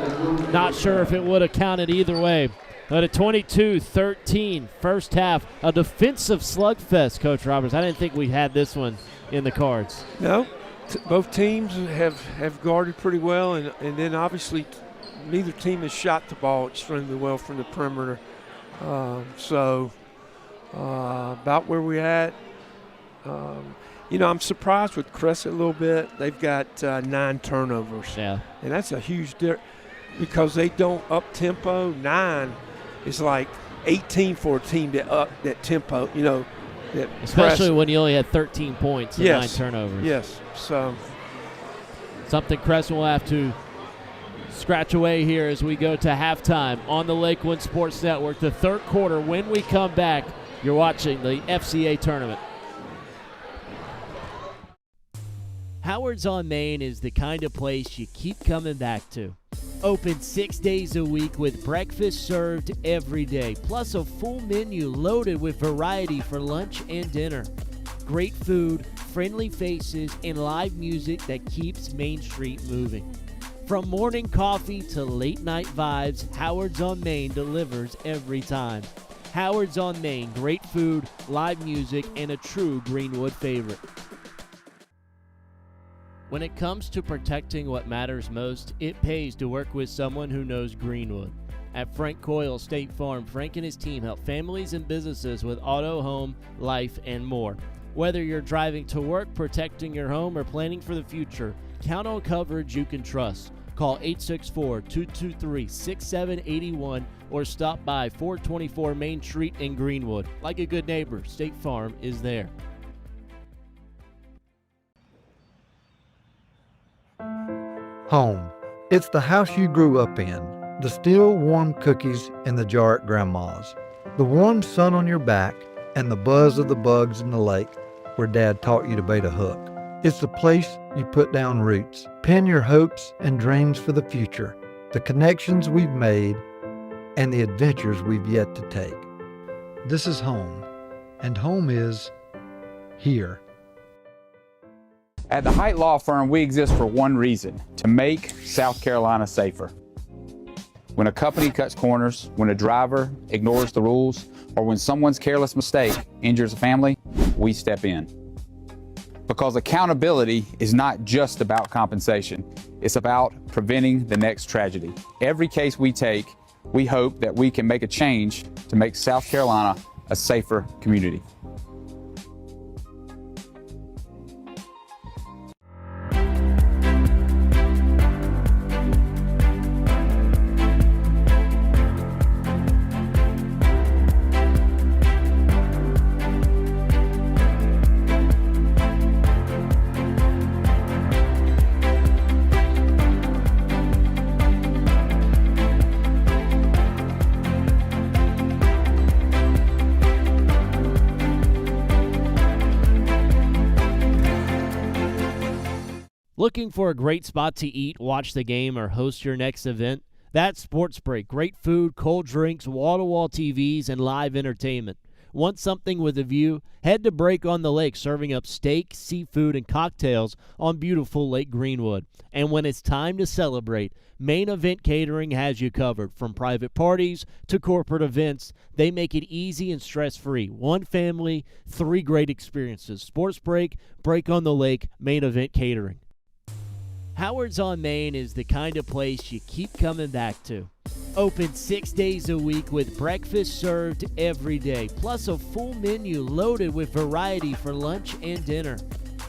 Not sure if it would have counted either way. But a 22-13 first half. A defensive slugfest, Coach Roberts. I didn't think we had this one in the cards. No, both teams have guarded pretty well, and then obviously neither team has shot the ball extremely well from the perimeter. About where we're at. I'm surprised with Crescent a little bit. They've got 9 turnovers. Yeah. And that's a huge difference because they don't up tempo. 9 is like 18 for a team to up that tempo, especially when you only had 13 points and 9 turnovers. Yes. So something Crescent will have to scratch away here as we go to halftime on the Lakeland Sports Network. The third quarter, when we come back, you're watching the FCA tournament. Howard's on Main is the kind of place you keep coming back to. Open 6 days a week with breakfast served every day, plus a full menu loaded with variety for lunch and dinner. Great food, friendly faces, and live music that keeps Main Street moving. From morning coffee to late night vibes, Howard's on Main delivers every time. Howard's on Main, great food, live music, and a true Greenwood favorite. When it comes to protecting what matters most, it pays to work with someone who knows Greenwood. At Frank Coyle State Farm, Frank and his team help families and businesses with auto, home, life, and more. Whether you're driving to work, protecting your home, or planning for the future, count on coverage you can trust. Call 864-223-6781 or stop by 424 Main Street in Greenwood. Like a good neighbor, State Farm is there. Home. It's the house you grew up in. The still warm cookies in the jar at Grandma's. The warm sun on your back and the buzz of the bugs in the lake where Dad taught you to bait a hook. It's the place you put down roots, pin your hopes and dreams for the future, the connections we've made, and the adventures we've yet to take. This is home, and home is here. At the Height Law Firm, we exist for one reason: to make South Carolina safer. When a company cuts corners, when a driver ignores the rules, or when someone's careless mistake injures a family, we step in. Because accountability is not just about compensation. It's about preventing the next tragedy. Every case we take, we hope that we can make a change to make South Carolina a safer community. Looking for a great spot to eat, watch the game, or host your next event? That's Sports Break. Great food, cold drinks, wall-to-wall TVs, and live entertainment. Want something with a view? Head to Break on the Lake, serving up steak, seafood, and cocktails on beautiful Lake Greenwood. And when it's time to celebrate, Main Event Catering has you covered. From private parties to corporate events, they make it easy and stress-free. One family, 3 great experiences. Sports Break, Break on the Lake, Main Event Catering. Howard's on Main is the kind of place you keep coming back to. Open 6 days a week with breakfast served every day, plus a full menu loaded with variety for lunch and dinner.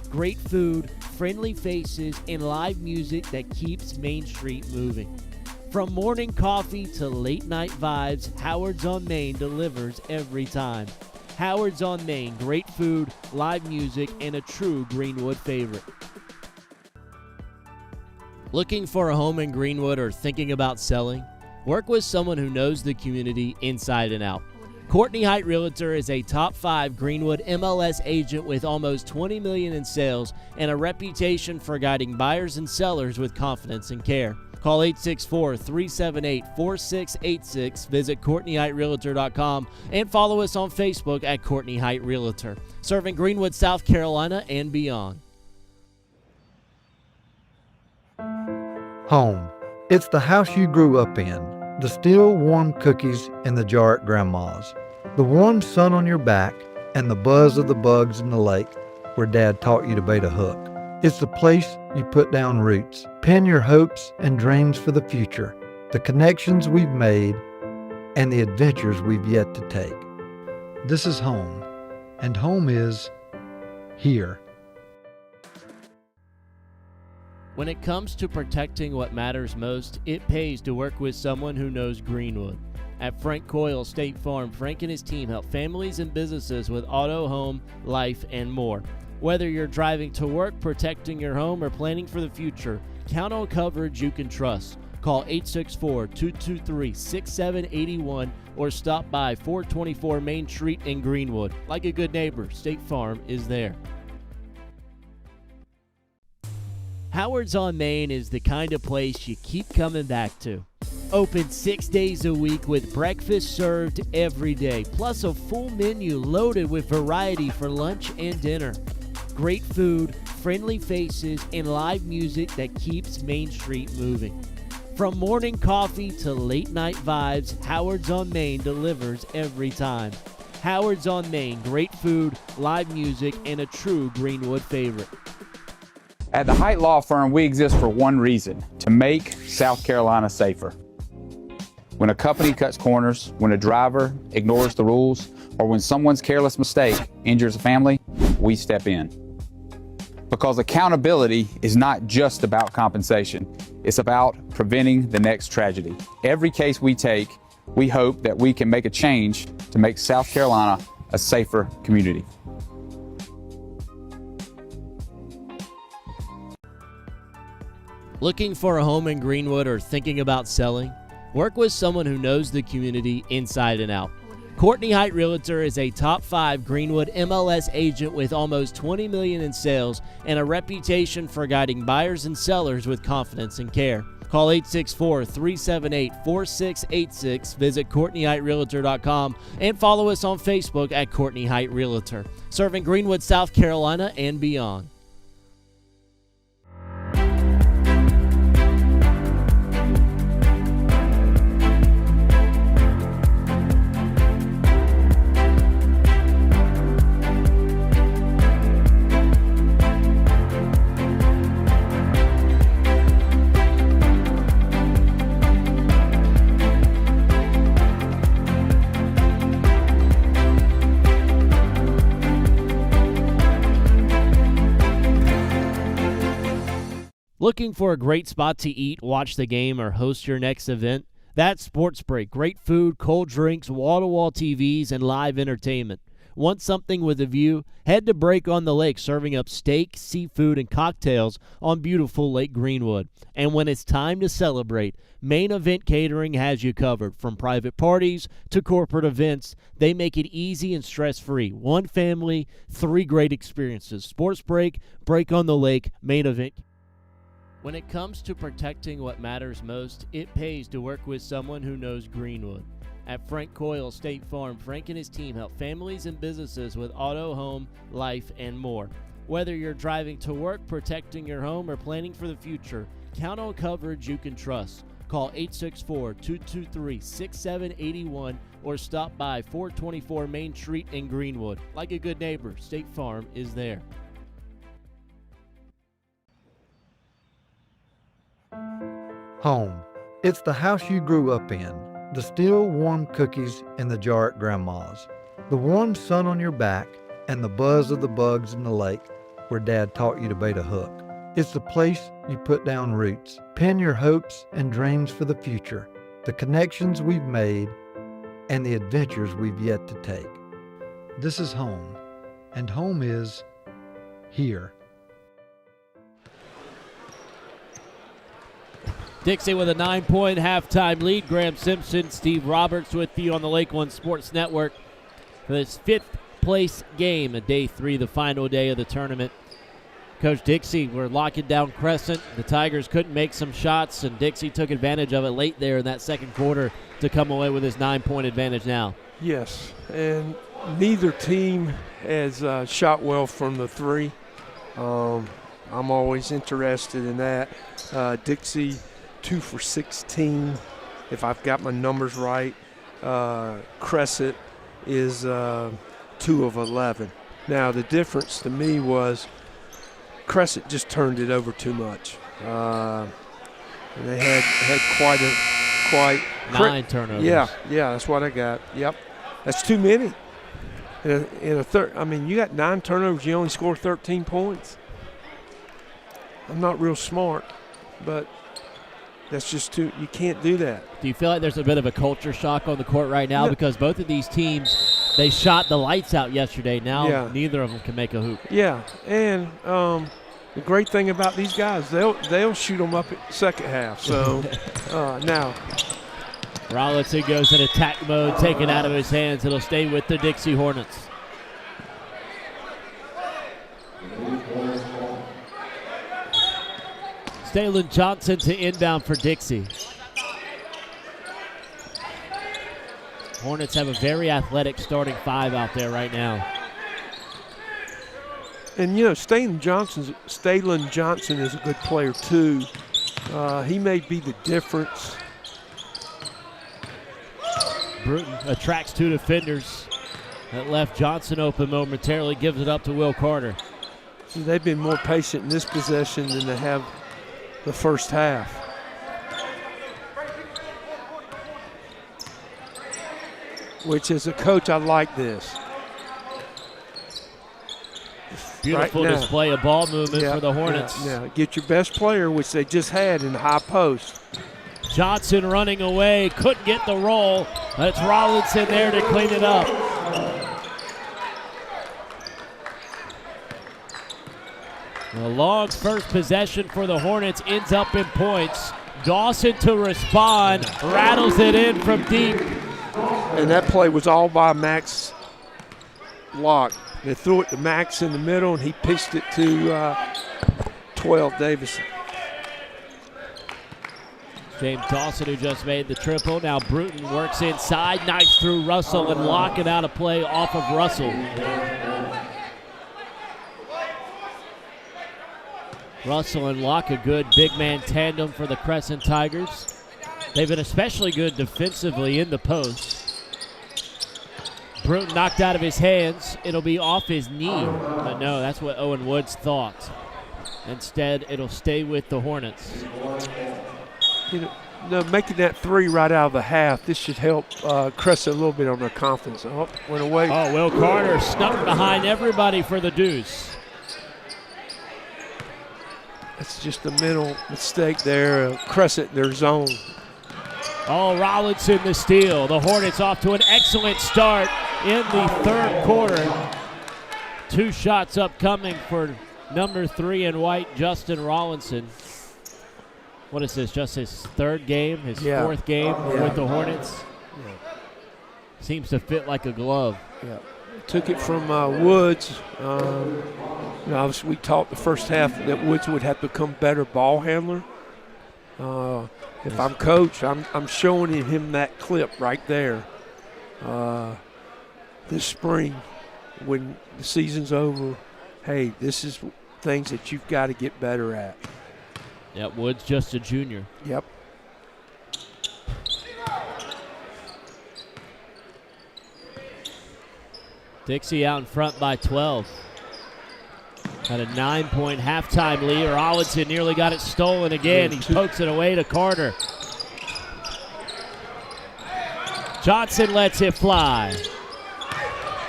Great food, friendly faces, and live music that keeps Main Street moving. From morning coffee to late night vibes, Howard's on Main delivers every time. Howard's on Main, great food, live music, and a true Greenwood favorite. Looking for a home in Greenwood or thinking about selling? Work with someone who knows the community inside and out. Courtney Height Realtor is a top 5 Greenwood MLS agent with almost $20 million in sales and a reputation for guiding buyers and sellers with confidence and care. Call 864-378-4686, visit CourtneyHeightRealtor.com, and follow us on Facebook at Courtney Height Realtor, serving Greenwood, South Carolina, and beyond. Home. It's the house you grew up in. The still warm cookies in the jar at Grandma's. The warm sun on your back and the buzz of the bugs in the lake where Dad taught you to bait a hook. It's the place you put down roots, pin your hopes and dreams for the future, the connections we've made, and the adventures we've yet to take. This is home, and home is here. When it comes to protecting what matters most, it pays to work with someone who knows Greenwood. At Frank Coyle State Farm, Frank and his team help families and businesses with auto, home, life, and more. Whether you're driving to work, protecting your home, or planning for the future, count on coverage you can trust. Call 864-223-6781 or stop by 424 Main Street in Greenwood. Like a good neighbor, State Farm is there. Howard's on Main is the kind of place you keep coming back to. Open 6 days a week with breakfast served every day, plus a full menu loaded with variety for lunch and dinner. Great food, friendly faces, and live music that keeps Main Street moving. From morning coffee to late night vibes, Howard's on Main delivers every time. Howard's on Main, great food, live music, and a true Greenwood favorite. At the Height Law Firm, we exist for one reason: to make South Carolina safer. When a company cuts corners, when a driver ignores the rules, or when someone's careless mistake injures a family, we step in. Because accountability is not just about compensation, it's about preventing the next tragedy. Every case we take, we hope that we can make a change to make South Carolina a safer community. Looking for a home in Greenwood or thinking about selling? Work with someone who knows the community inside and out. Courtney Height Realtor is a top 5 Greenwood MLS agent with almost $20 million in sales and a reputation for guiding buyers and sellers with confidence and care. Call 864-378-4686, visit CourtneyHeightRealtor.com, and follow us on Facebook at Courtney Height Realtor, serving Greenwood, South Carolina, and beyond. Looking for a great spot to eat, watch the game, or host your next event? That's Sports Break. Great food, cold drinks, wall-to-wall TVs, and live entertainment. Want something with a view? Head to Break on the Lake, serving up steak, seafood, and cocktails on beautiful Lake Greenwood. And when it's time to celebrate, Main Event Catering has you covered. From private parties to corporate events, they make it easy and stress-free. One family, 3 great experiences. Sports Break, Break on the Lake, Main Event. When it comes to protecting what matters most, it pays to work with someone who knows Greenwood. At Frank Coyle State Farm, Frank and his team help families and businesses with auto, home, life, and more. Whether you're driving to work, protecting your home, or planning for the future, count on coverage you can trust. Call 864-223-6781 or stop by 424 Main Street in Greenwood. Like a good neighbor, State Farm is there. Home. It's the house you grew up in. The still warm cookies in the jar at Grandma's. The warm sun on your back and the buzz of the bugs in the lake where Dad taught you to bait a hook. It's the place you put down roots, pin your hopes and dreams for the future, the connections we've made, and the adventures we've yet to take. This is home, and home is here. Dixie with a 9-point halftime lead. Graham Simpson, Steve Roberts with you on the Lakelands Sports Network for this 5th place game of day 3, the final day of the tournament. Coach Dixie, we're locking down Crescent. The Tigers couldn't make some shots, and Dixie took advantage of it late there in that second quarter to come away with his 9-point advantage now. Yes, and neither team has shot well from the 3. I'm always interested in that. Dixie, 2 for 16, if I've got my numbers right. Crescent is 2 of 11. Now, the difference to me was Crescent just turned it over too much. And they had quite 9 turnovers. Yeah, that's what I got. Yep, that's too many. In a third, I mean, you got 9 turnovers, you only score 13 points. I'm not real smart, but that's just too. You can't do that. Do you feel like there's a bit of a culture shock on the court right now? No. Because both of these teams, they shot the lights out yesterday. Now neither of them can make a hoop. Yeah, and the great thing about these guys, they'll shoot them up at second half. So now Rollinson goes in attack mode, taken out of his hands. It'll stay with the Dixie Hornets. Stalen Johnson to inbound for Dixie. Hornets have a very athletic starting 5 out there right now. And, you know, Stalen Johnson is a good player, too. He may be the difference. Bruton attracts 2 defenders. That left Johnson open momentarily, gives it up to Will Carter. See, they've been more patient in this possession than they have the first half. Which, as a coach, I like this. Beautiful right display of ball movement for the Hornets. Yeah, get your best player, which they just had in the high post. Johnson running away, couldn't get the roll. That's Rollinson there to clean it up. A long first possession for the Hornets ends up in points. Dawson to respond, rattles it in from deep. And that play was all by Max Locke. They threw it to Max in the middle, and he pitched it to 12 Davison. James Dawson, who just made the triple. Now Bruton works inside, knifes through Russell and locking out a play off of Russell. Russell and Locke, a good big man tandem for the Crescent Tigers. They've been especially good defensively in the post. Bruton knocked out of his hands. It'll be off his knee. But no, that's what Owen Woods thought. Instead, it'll stay with the Hornets. You know, making that 3 right out of the half, this should help Crescent a little bit on their confidence. Oh, went away. Oh, Will Carter snuck behind everybody for the deuce. That's just a mental mistake there. Crescent, their zone. Oh, Rollinson the steal. The Hornets off to an excellent start in the third quarter. 2 shots upcoming for number 3 in white, Justin Rollinson. What is this, just his 3rd game, his 4th game with the Hornets? Yeah. Seems to fit like a glove. Yeah. Took it from Woods. Obviously, we talked the first half that Woods would have to become better ball handler. If I'm coach, I'm showing him that clip right there. this spring when the season's over. Hey, this is things that you've got to get better at. Yeah, Wood's just a junior. Yep. Dixie out in front by 12. Had a 9-point halftime lead. Rollinson nearly got it stolen again. He pokes it away to Carter. Johnson lets it fly.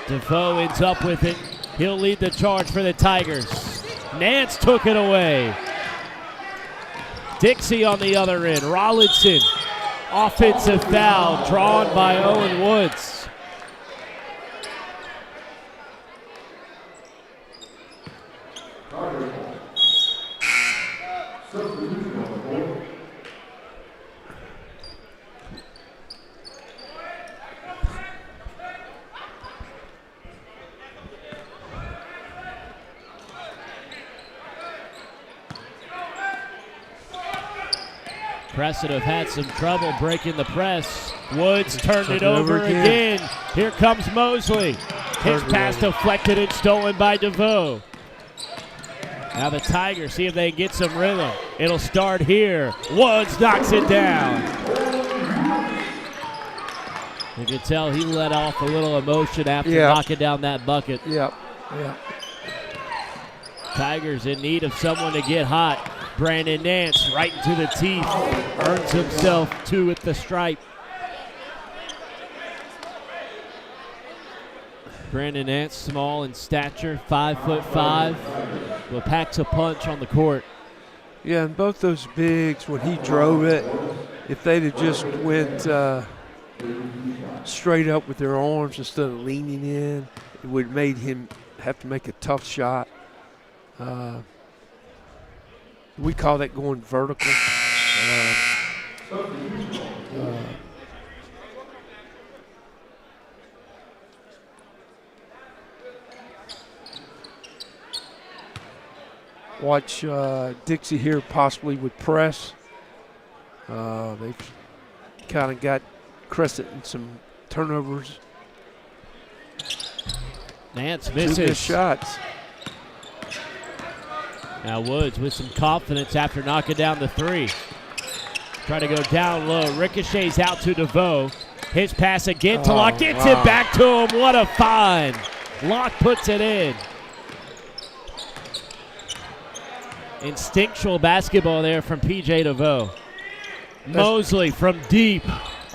DeVoe ends up with it. He'll lead the charge for the Tigers. Nance took it away. Dixie on the other end. Rollinson. Offensive foul drawn by Owen Woods. Crescent have had some trouble breaking the press. Woods turned it over again. Here comes Mosley. His pass deflected and stolen by DeVoe. Now the Tigers see if they can get some rhythm. It'll start here. Woods knocks it down. You can tell he let off a little emotion after knocking down that bucket. Yep. Tigers in need of someone to get hot. Brandon Nance right into the teeth. Earns himself 2 at the stripe. Brandon Nance, small in stature, 5'5", but packs a punch on the court. Yeah, and both those bigs, when he drove it, if they'd have just went straight up with their arms instead of leaning in, it would have made him have to make a tough shot. We call that going vertical. Watch Dixie here possibly with press. They've kind of got Crescent in some turnovers. Nance misses. 2 missed shots. Now Woods with some confidence after knocking down the 3. Try to go down low. Ricochets out to DeVoe. His pass again to Locke. Gets it back to him. What a find. Locke puts it in. Instinctual basketball there from P.J. DeVoe. Mosley from deep.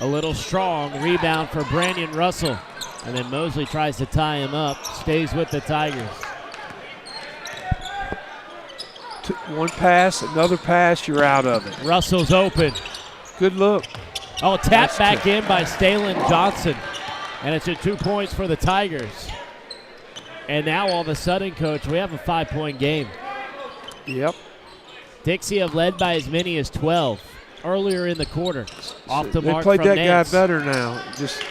A little strong. Rebound for Brandon Russell. And then Mosley tries to tie him up. Stays with the Tigers. One pass, another pass, you're out of it. Russell's open. Good look. Oh, tap back in by Stalin Johnson. And it's at 2 points for the Tigers. And now all of a sudden, Coach, we have a 5-point game. Yep. Dixie have led by as many as 12 earlier in the quarter. Off the mark from Nance. They played that Nance. guy better now. Just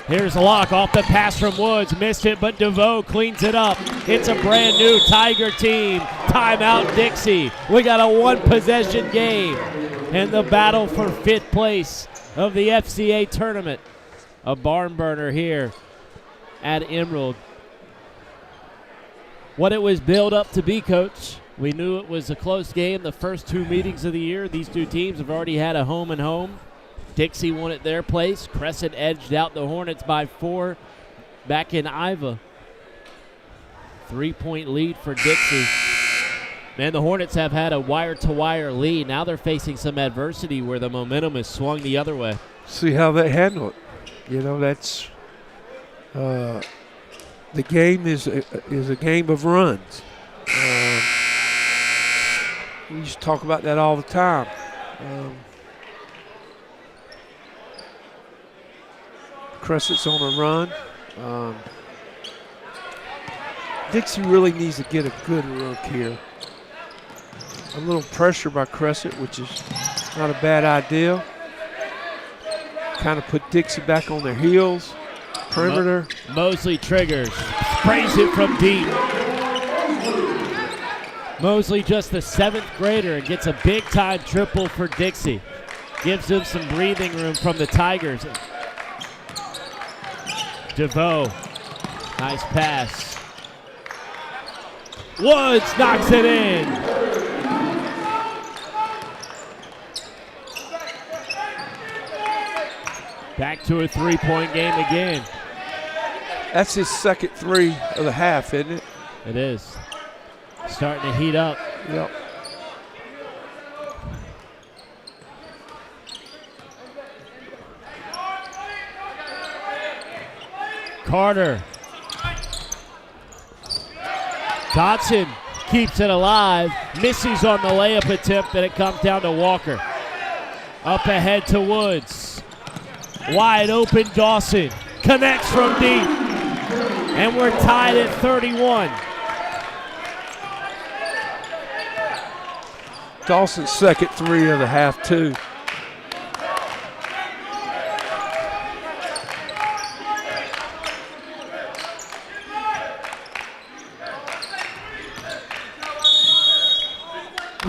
here's Locke off the pass from Woods. Missed it, but DeVoe cleans it up. It's a brand new Tiger team. Timeout Dixie. We got a 1-possession game in the battle for 5th place of the FCA tournament. A barn burner here at Emerald. What it was built up to be, Coach. We knew it was a close game the first 2 meetings of the year. These 2 teams have already had a home and home. Dixie won at their place. Crescent edged out the Hornets by 4 back in Iva. 3-point lead for Dixie. Man, the Hornets have had a wire-to-wire lead. Now they're facing some adversity where the momentum is swung the other way. see how they handle it. You know, that's the game is a game of runs. We used to talk about that all the time. Crescent's on a run. Dixie really needs to get a good look here. A little pressure by Crescent, which is not a bad idea. Kind of put Dixie back on their heels. Perimeter. Mosley triggers. Sprays it from deep. Mosley just the 7th grader and gets a big-time triple for Dixie. Gives them some breathing room from the Tigers. DeVoe, nice pass. Woods knocks it in. Back to a three-point game again. That's his second three of the half, isn't it? It is. Starting to heat up. Yep. Carter. Dotson keeps it alive. Misses on the layup attempt, and it comes down to Walker. Up ahead to Woods. Wide open Dawson. Connects from deep. And we're tied at 31. Dawson's second three of the half, too.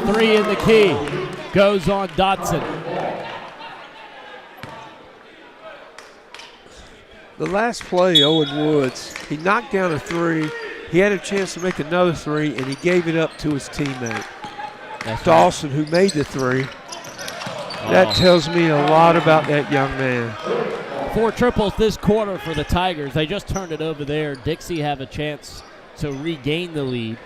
Three in the key. Goes on Dotson. The last play, Owen Woods, he knocked down a three. He had a chance to make another three, and he gave it up to his teammate. That's Dawson, who made the three. That tells me a lot about that young man. 4 triples this quarter for the Tigers. They just turned it over there. Dixie have a chance to regain the lead.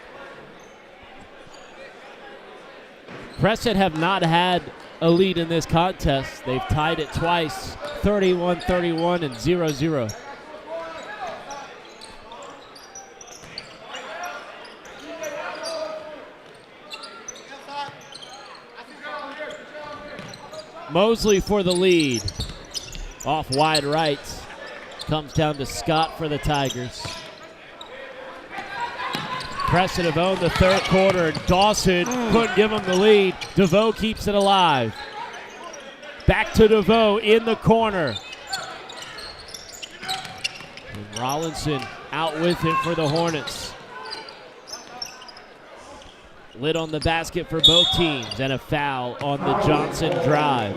Crescent have not had a lead in this contest. They've tied it twice, 31-31 and 0-0. Mosley for the lead. Off wide right. Comes down to Scott for the Tigers. Crescent have owned the third quarter, and Dawson couldn't give them the lead. DeVoe keeps it alive. Back to DeVoe in the corner. And Rollinson out with it for the Hornets. Lid on the basket for both teams, and a foul on the Johnson drive.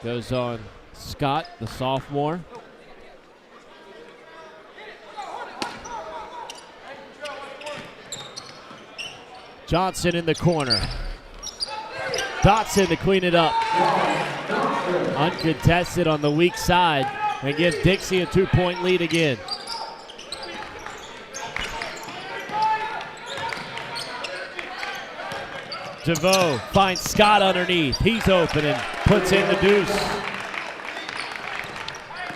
Goes on Scott, the sophomore. Johnson in the corner. Dotson to clean it up. Uncontested on the weak side, and gives Dixie a 2-point lead again. DeVoe finds Scott underneath. He's open and puts in the deuce.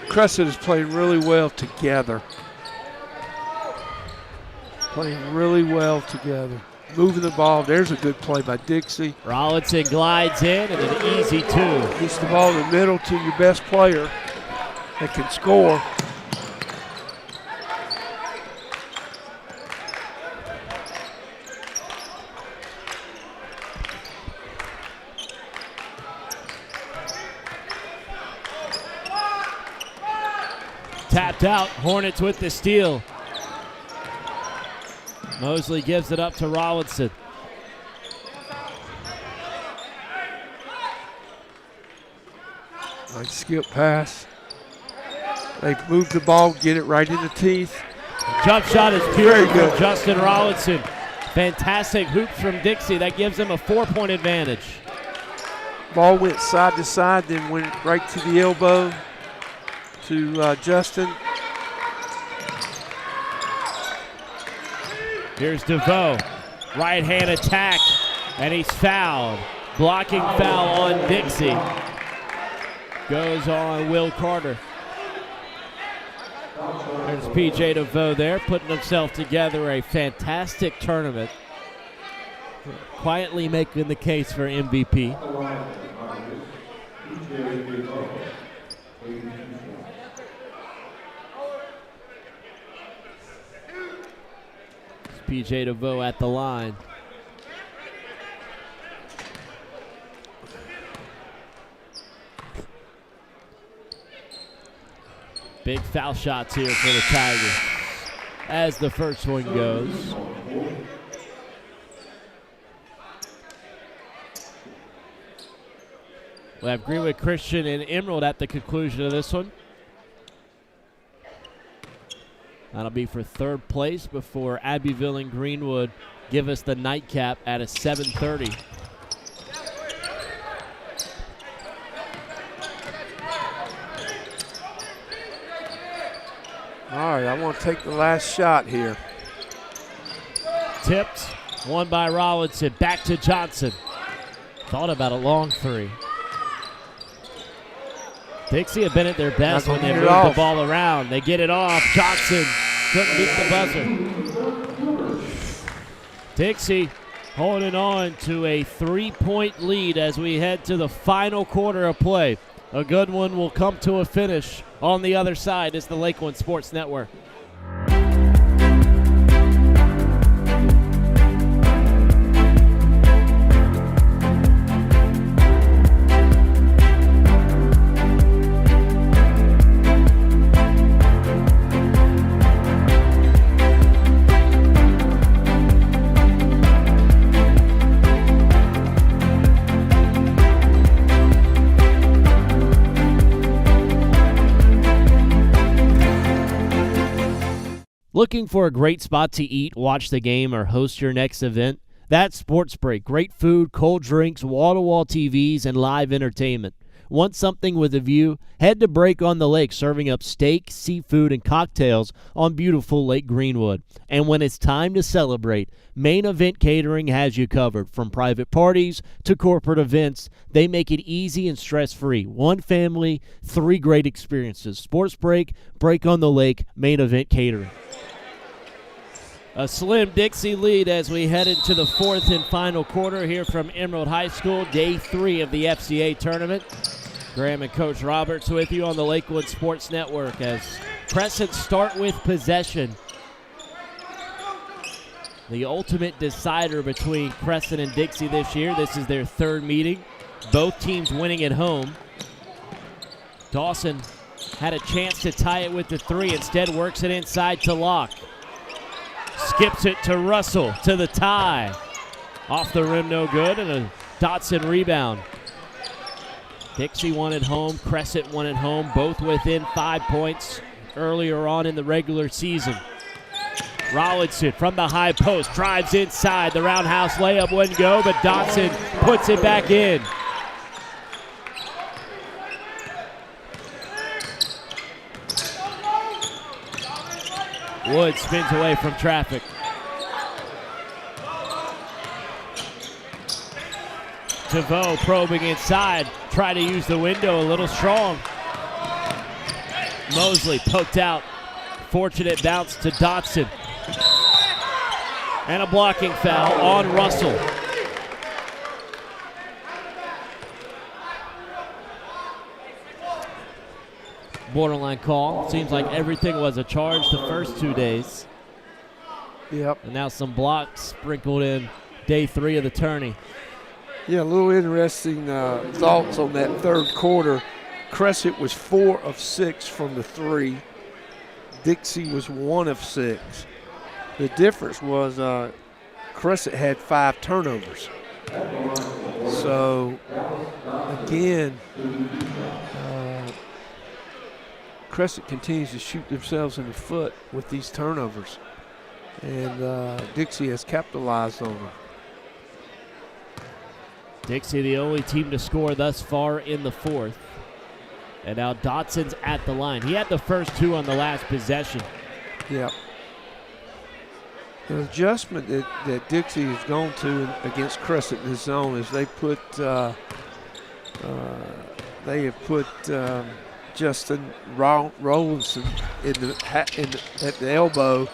Crescent is playing really well together. Playing really well together. Moving the ball. There's a good play by Dixie. Rollinson glides in and an easy 2. Gets the ball in the middle to your best player that can score. Tapped out. Hornets with the steal. Mosley gives it up to Rollinson. Nice skip pass. They move the ball, get it right in the teeth. Jump shot is pure Very good. from Justin Rollinson. Fantastic hoops from Dixie. That gives him a 4-point advantage. Ball went side to side, then went right to the elbow to Justin. Here's DeVoe. Right hand attack, and he's fouled. Blocking foul on Dixie. Goes on Will Carter. There's PJ DeVoe there, putting himself together a fantastic tournament. Quietly making the case for MVP. PJ DeVoe at the line. Big foul shots here for the Tigers as the first one goes. We'll have Greenwood Christian and Emerald at the conclusion of this one. That'll be for third place before Abbeville and Greenwood give us the nightcap at a 7:30. All right, I want to take the last shot here. Tipped, won by Rollinson, back to Johnson. Thought about a long three. Dixie have been at their best when they move the ball around. They get it off. Johnson couldn't beat the buzzer. Dixie holding on to a 3-point lead as we head to the final quarter of play. A good one will come to a finish on the other side. It's the Lakeland Sports Network. Looking for a great spot to eat, watch the game, or host your next event? That's Sports Break. Great food, cold drinks, wall-to-wall TVs, and live entertainment. Want something with a view? Head to Break on the Lake, serving up steak, seafood, and cocktails on beautiful Lake Greenwood. And when it's time to celebrate, Main Event Catering has you covered. From private parties to corporate events, they make it easy and stress-free. One family, 3 great experiences. Sports Break, Break on the Lake, Main Event Catering. A slim Dixie lead as we head into the fourth and final quarter here from Emerald High School, day 3 of the FCA tournament. Graham and Coach Roberts with you on the Lakewood Sports Network as Crescent start with possession. The ultimate decider between Crescent and Dixie this year. This is their 3rd meeting. Both teams winning at home. Dawson had a chance to tie it with the 3. Instead works it inside to Locke. Skips it to Russell, to the tie. Off the rim, no good, and a Dotson rebound. Dixie won at home, Crescent won at home, both within 5 points earlier on in the regular season. Rollinson from the high post, drives inside. The roundhouse layup wouldn't go, but Dotson puts it back in. Wood spins away from traffic. DeVoe probing inside. Try to use the window a little strong. Mosley poked out. Fortunate bounce to Dotson. And a blocking foul on Russell. Borderline call. Seems like everything was a charge the first 2 days. Yep. And now some blocks sprinkled in day 3 of the tourney. Yeah, a little interesting thoughts on that 3rd quarter. Crescent was 4 of 6 from the 3. Dixie was 1 of 6. The difference was Crescent had 5 turnovers. So, again, Crescent continues to shoot themselves in the foot with these turnovers. And Dixie has capitalized on them. Dixie the only team to score thus far in the 4th. And now Dotson's at the line. He had the first 2 on the last possession. Yeah. The adjustment that Dixie has gone to against Crescent in this zone is they have put Justin Rollinson at the elbow,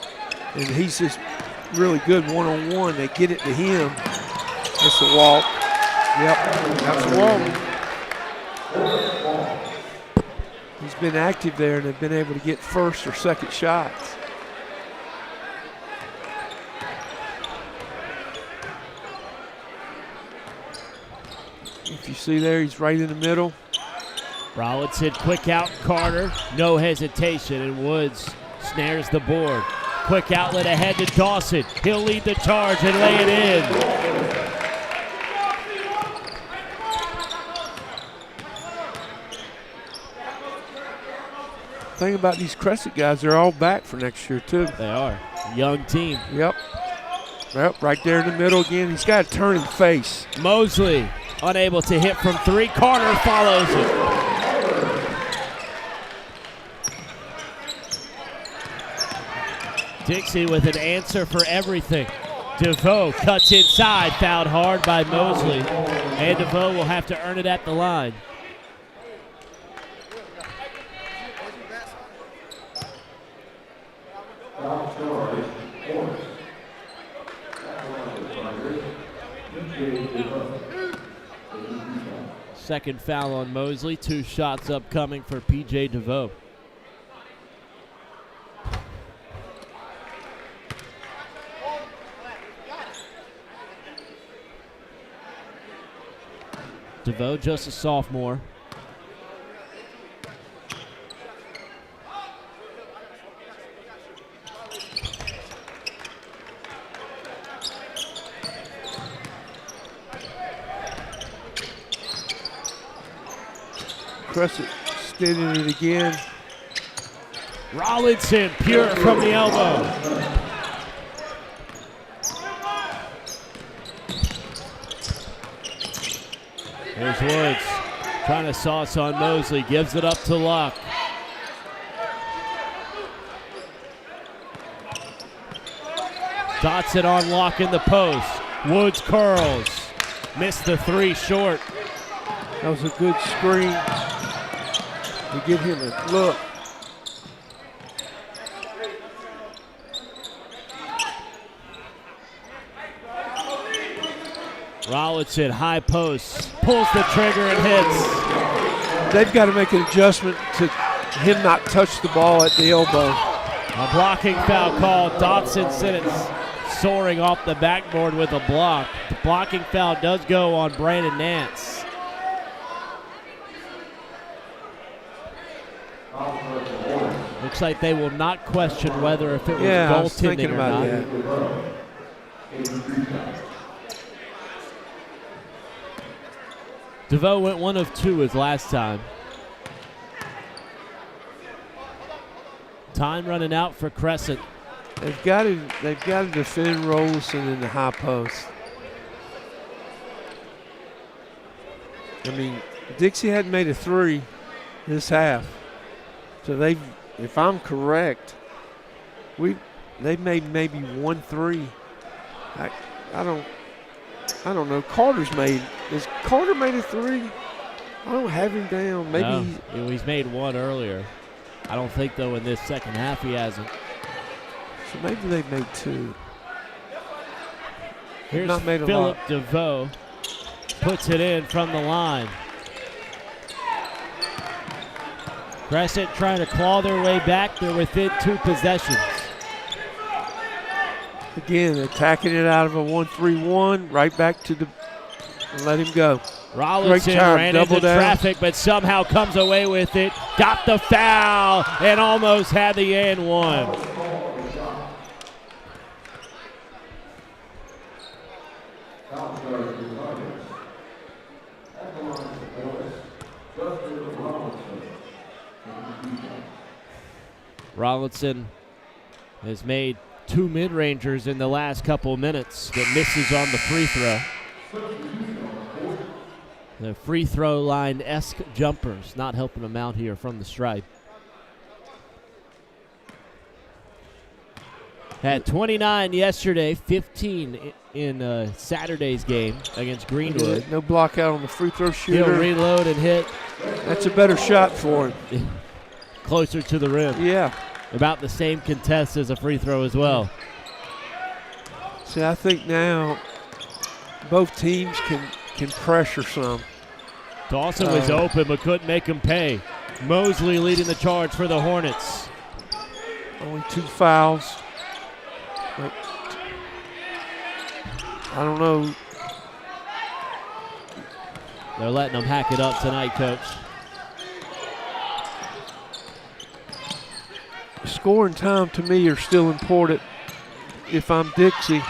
and he's just really good one-on-one. They get it to him. That's a walk. Yep, that's a walk. He's been active there, and they've been able to get first or second shots. If you see there, he's right in the middle. Rollinson, quick out, Carter, no hesitation, and Woods snares the board. Quick outlet ahead to Dawson. He'll lead the charge and lay it in. thing about these Crescent guys, they're all back for next year, too. They are. Young team. Yep. Yep, right there in the middle again. He's got to turn and face. Mosley unable to hit from three. Carter follows it. Dixie with an answer for everything. DeVoe cuts inside, fouled hard by Mosley. And DeVoe will have to earn it at the line. Second foul on Mosley. 2 shots upcoming for P.J. DeVoe. DeVoe just a sophomore. Crescent stealing it again. Rollinson, pure from the elbow. Here's Woods trying to sauce on Mosley, gives it up to Luck. Dots it on Luck in the post. Woods curls, missed the 3 short. That was a good screen to give him a look. Rollinson, high post, pulls the trigger and hits. They've got to make an adjustment to him not touch the ball at the elbow. A blocking foul call. Dotson Simmons soaring off the backboard with a block. The blocking foul does go on Brandon Nance. Looks like they will not question whether if it was I was goaltending thinking or about not. that. DeVoe went 1 of 2 his last time. Time running out for Crescent. They've got to defend Rollinson in the high post. I mean, Dixie hadn't made a 3 this half. So if I'm correct, they've made maybe 1 3. I don't know. Has Carter made a 3? I don't have him down. Maybe no, he's made 1 earlier. I don't think though in this second half he hasn't. So maybe they've made 2. Here's not made a Philip lot. DeVoe. Puts it in from the line. Crescent trying to claw their way back. They're within 2 possessions. Again, attacking it out of a 1-3-1, right back to the, and let him go. Rollinson ran into traffic, but somehow comes away with it. Got the foul and almost had the and 1. Rollinson has made 2 mid-rangers in the last couple minutes, but misses on the free throw. The free throw line-esque jumpers not helping him out here from the stripe. Had 29 yesterday, 15 in Saturday's game against Greenwood. No block out on the free throw shooter. He'll reload and hit. That's a better shot for him. Closer to the rim. Yeah. About the same contest as a free throw as well. See, I think now both teams can pressure some. Dawson was open but couldn't make him pay. Mosley leading the charge for the Hornets. Only 2 fouls. But I don't know. They're letting them hack it up tonight, Coach. Scoring time to me are still important if I'm Dixie.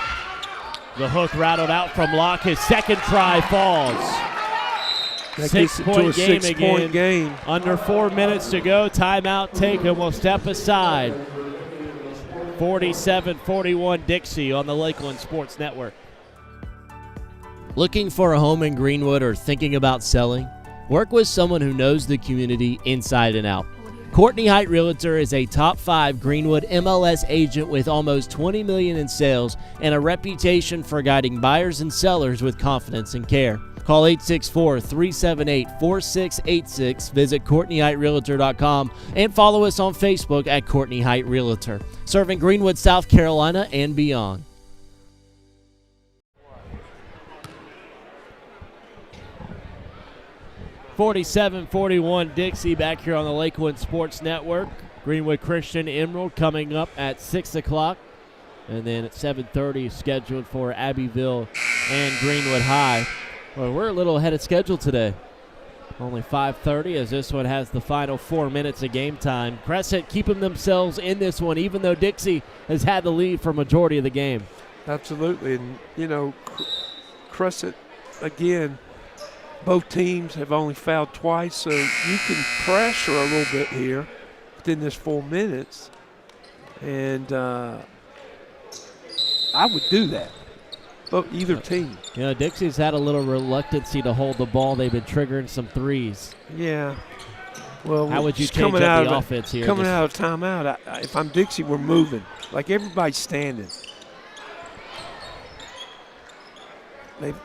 The hook rattled out from Locke. His second try falls. That gets it to a 6-point game. Under 4 minutes to go. Timeout taken. We'll step aside. 47-41 Dixie on the Lakeland Sports Network. Looking for a home in Greenwood or thinking about selling? Work with someone who knows the community inside and out. Courtney Height Realtor is a top 5 Greenwood MLS agent with almost $20 million in sales and a reputation for guiding buyers and sellers with confidence and care. Call 864-378-4686, visit CourtneyHeightRealtor.com, and follow us on Facebook at Courtney Height Realtor, serving Greenwood, South Carolina, and beyond. (47-41) Dixie back here on the Lakeland Sports Network. Greenwood Christian Emerald coming up at 6 o'clock. And then at 7:30 scheduled for Abbeville and Greenwood High. Well, we're a little ahead of schedule today. Only 5:30 as this one has the final 4 minutes of game time. Crescent keeping themselves in this one even though Dixie has had the lead for majority of the game. Absolutely. And, you know, Crescent, again, both teams have only fouled twice, so you can pressure a little bit here within this 4 minutes. And I would do that. But either team. You know, Dixie's had a little reluctancy to hold the ball. They've been triggering some threes. Yeah. Well, how would you change up the offense here? Coming out of timeout, if I'm Dixie, we're moving. Like everybody's standing.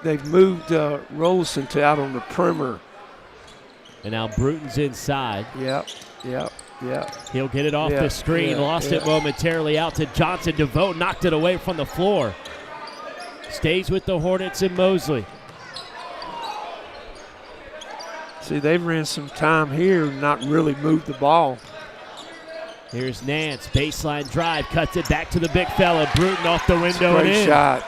They've moved Rollison to out on the perimeter. And now Bruton's inside. Yep. He'll get it off the screen. Lost it momentarily out to Johnson. DeVoe knocked it away from the floor. Stays with the Hornets and Mosley. See, they've ran some time here, not really moved the ball. Here's Nance. Baseline drive. Cuts it back to the big fella. Bruton off the window and in. Great shot.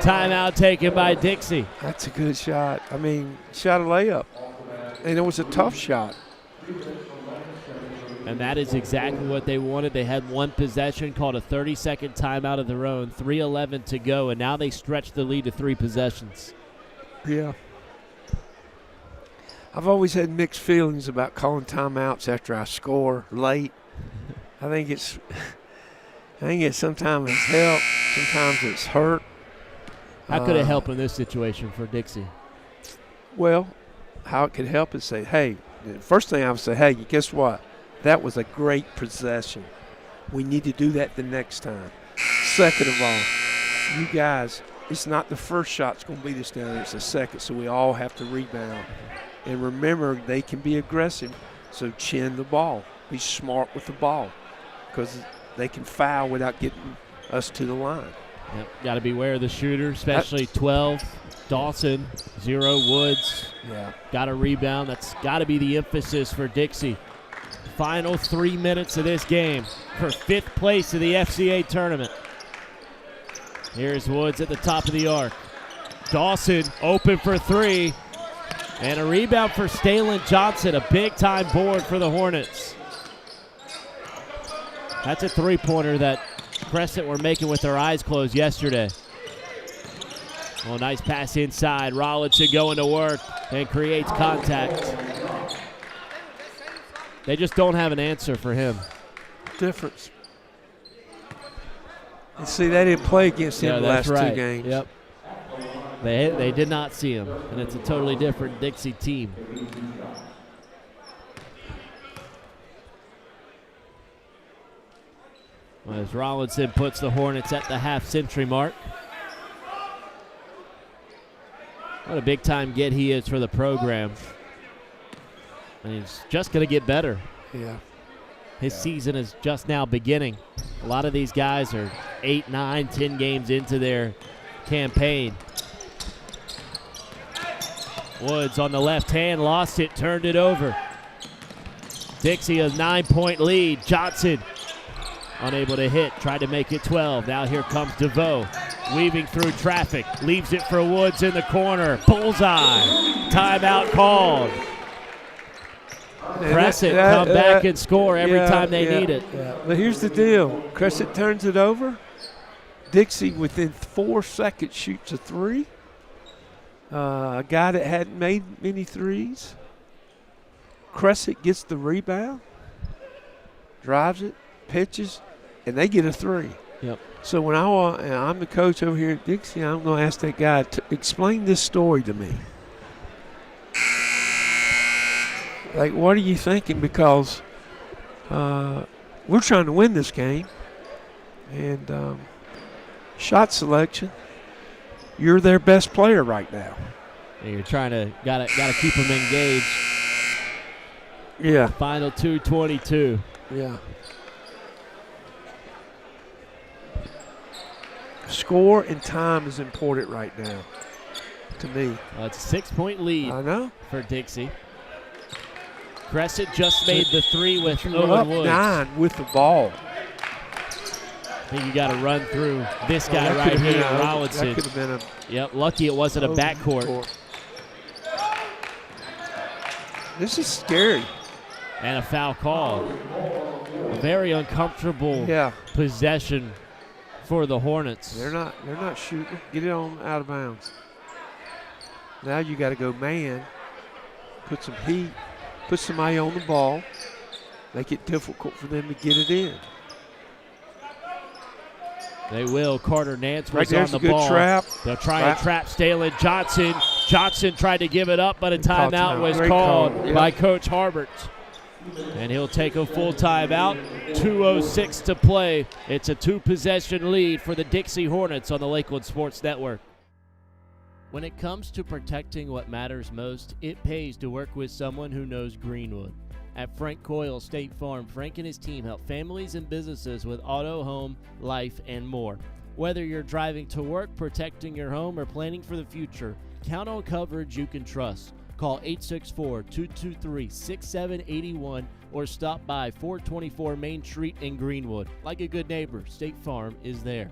Timeout taken by Dixie. That's a good shot. I mean, shot a layup. And it was a tough shot. And that is exactly what they wanted. They had one possession, called a 30-second timeout of their own, 3:11 to go, and now they stretch the lead to 3 possessions. Yeah. I've always had mixed feelings about calling timeouts after I score late. I think it's sometimes it's helped, sometimes it's hurt. How could it help in this situation for Dixie? Well, how it could help is say, hey, the first thing I would say, hey, guess what? That was a great possession. We need to do that the next time. Second of all, you guys, it's not the first shot's going to beat us down. It's the second, so we all have to rebound. And remember, they can be aggressive, so chin the ball. Be smart with the ball because they can foul without getting us to the line. Yep, got to beware of the shooter, especially 12. Dawson, 0 Woods. Yeah. Got a rebound. That's got to be the emphasis for Dixie. Final 3 minutes of this game for 5th place of the FCA tournament. Here's Woods at the top of the arc. Dawson open for 3. And a rebound for Stalen Johnson, a big-time board for the Hornets. That's a three-pointer that Crescent were making with their eyes closed yesterday. Well, nice pass inside. Rollinson going to work and creates contact. They just don't have an answer for him. Difference. And see, they didn't play against him the last 2 games. Yep. They did not see him, and it's a totally different Dixie team. As Rollinson puts the Hornets at the half-century mark. What a big-time get he is for the program. And he's just going to get better. Yeah. His season is just now beginning. A lot of these guys are 8, 9, 10 games into their campaign. Woods on the left hand, lost it, turned it over. Dixie a 9-point lead. Johnson unable to hit, tried to make it 12. Now here comes DeVoe, weaving through traffic, leaves it for Woods in the corner. Bullseye. Timeout called. Crescent come back and score every time they need it. Yeah. But here's the deal. Crescent turns it over. Dixie, within 4 seconds, shoots a 3. A guy that hadn't made many threes. Crescent gets the rebound, drives it, pitches, and they get a three. Yep. So when I'm the coach over here at Dixie, I'm going to ask that guy to explain this story to me. Like, what are you thinking? Because we're trying to win this game. And shot selection, you're their best player right now. And you're trying to gotta keep them engaged. Yeah. Final 2:22. Yeah. Score and time is important right now to me. It's a 6-point lead I know. for Dixie. Crescent just made the three with We're Owen up Woods. 9 with the ball. I think you got to run through this guy That right could've been here, a- Rollinson. That could have been a Yep, lucky it wasn't a backcourt. court. This is scary. And a foul call. A very uncomfortable Yeah. possession for the Hornets. They're not shooting. Get it on out of bounds. Now you got to go man, put some heat, put somebody on the ball, make it difficult for them to get it in. They will. Carter Nance Right was there's on a the good ball. trap. They'll try and trap Stalin Johnson. Johnson tried to give it up, but a Called timeout timeout. was Great called call. Yep. by Coach Harbert. And he'll take a full timeout. 2:06 to play. It's a 2-possession lead for the Dixie Hornets on the Lakeland Sports Network. When it comes to protecting what matters most, it pays to work with someone who knows Greenwood. At Frank Coyle State Farm, Frank and his team help families and businesses with auto, home, life, and more. Whether you're driving to work, protecting your home, or planning for the future, count on coverage you can trust. Call 864-223-6781 or stop by 424 Main Street in Greenwood. Like a good neighbor, State Farm is there.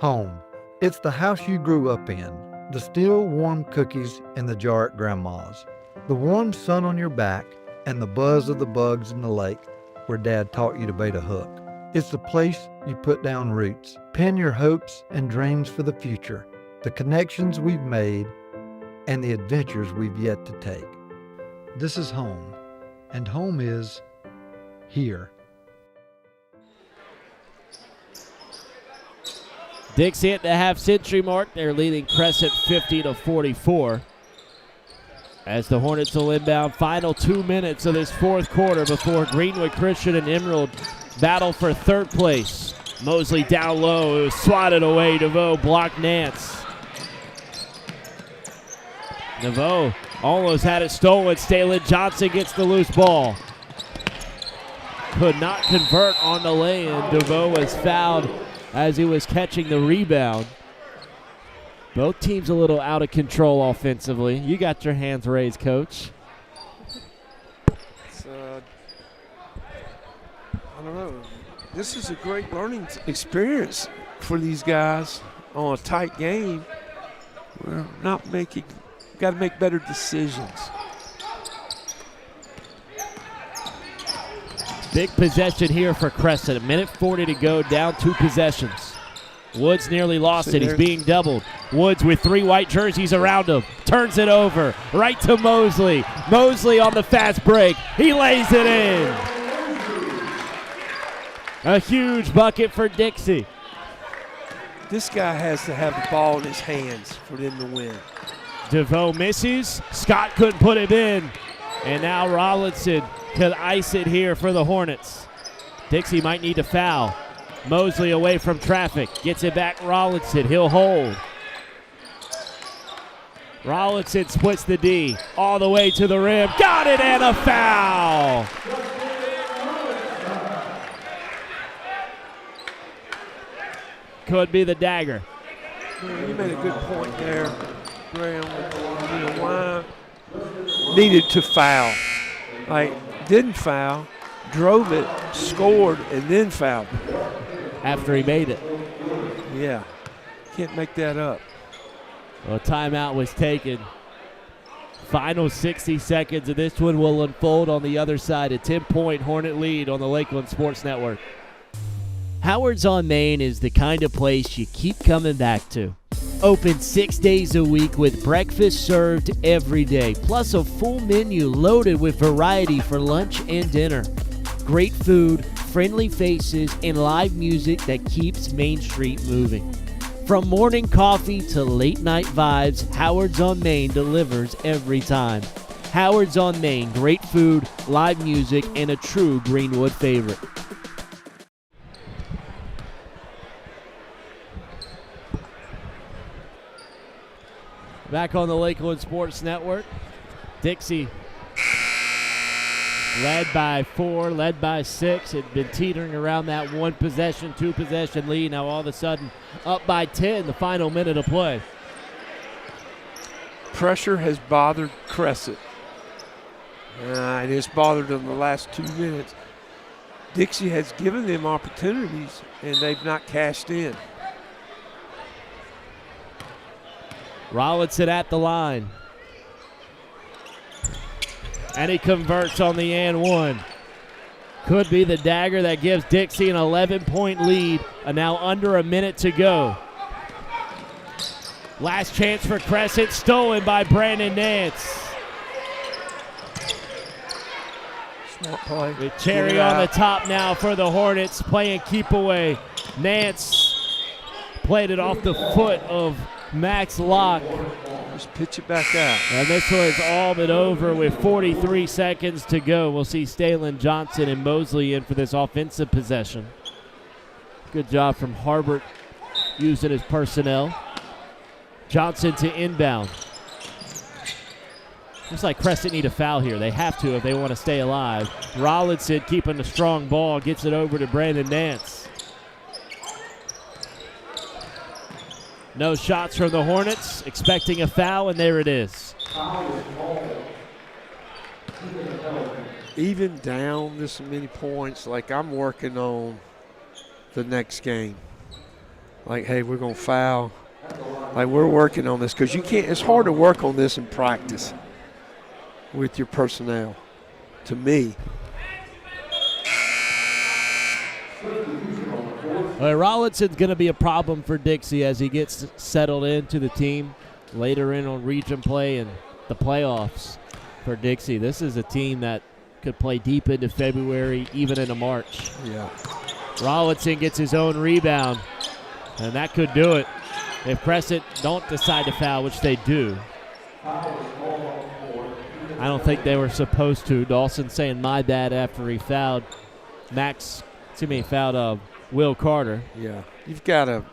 Home. It's the house you grew up in. The still warm cookies in the jar at Grandma's. The warm sun on your back and the buzz of the bugs in the lake where Dad taught you to bait a hook. It's the place you put down roots, pin your hopes and dreams for the future, the connections we've made, and the adventures we've yet to take. This is home, and home is here. Dixie at the half-century mark. They're leading Crescent 50-44. As the Hornets will inbound, final 2 minutes of this fourth quarter before Greenwood Christian and Emerald battle for third place. Mosley down low. It was swatted away. DeVoe blocked Nance. DeVoe almost had it stolen. Stalin Johnson gets the loose ball. Could not convert on the lay-in. DeVoe was fouled as he was catching the rebound. Both teams a little out of control offensively. You got your hands raised, Coach. I don't know. This is a great learning experience for these guys on a tight game. We're not making, got to make better decisions. Big possession here for Crescent. 1:40 to go, down 2 possessions. Woods nearly lost it. He's being doubled. Woods with 3 white jerseys around him. Turns it over. Right to Mosley. Mosley on the fast break. He lays it in. A huge bucket for Dixie. This guy has to have the ball in his hands for them to win. DeVoe misses. Scott couldn't put it in. And now Rollinson could ice it here for the Hornets. Dixie might need to foul. Mosley away from traffic. Gets it back Rollinson. He'll hold. Rollinson splits the D all the way to the rim. Got it, and a foul. Could be the dagger. Yeah, you made a good point there, Graham. Why needed to foul. Like, didn't foul, drove it, scored, and then fouled. After he made it. Yeah, can't make that up. Well, timeout was taken. Final 60 seconds of this one will unfold on the other side. A 10-point Hornet lead on the Lakeland Sports Network. Howard's on Main is the kind of place you keep coming back to. Open 6 days a week with breakfast served every day, plus a full menu loaded with variety for lunch and dinner. Great food, friendly faces, and live music that keeps Main Street moving. From morning coffee to late night vibes, Howard's on Main delivers every time. Howard's on Main, great food, live music, and a true Greenwood favorite. Back on the Lakeland Sports Network, Dixie led by 4, led by 6. Had been teetering around that 1 possession, 2 possession lead. Now all of a sudden up by 10, the final minute of play. Pressure has bothered Crescent. It has bothered them the last 2 minutes. Dixie has given them opportunities, and they've not cashed in. Rollinson at the line. And he converts on the and one. Could be the dagger that gives Dixie an 11-point lead. And now under a minute to go. Last chance for Crescent, stolen by Brandon Nance. Smart play. With Cherry on the top now for the Hornets, playing keep away. Nance played it off the foot of Max Locke. Just pitch it back out. And this one's all but over with 43 seconds to go. We'll see Stalin Johnson and Mosley in for this offensive possession. Good job from Harbert using his personnel. Johnson to inbound. Looks like Crescent need a foul here. They have to if they want to stay alive. Rollinson keeping the strong ball, gets it over to Brandon Nance. No shots from the Hornets, expecting a foul, and there it is. Even down this many points, like I'm working on the next game. Like, hey, we're going to foul. Like, we're working on this because you can't, it's hard to work on this in practice with your personnel, to me. Rollinson's going to be a problem for Dixie as he gets settled into the team later in on region play and the playoffs for Dixie. This is a team that could play deep into February, even into March. Yeah. Rollinson gets his own rebound, and that could do it if Crescent don't decide to foul, which they do. I don't think they were supposed to. Dawson saying my bad after he fouled fouled Will Carter. Yeah, you've got to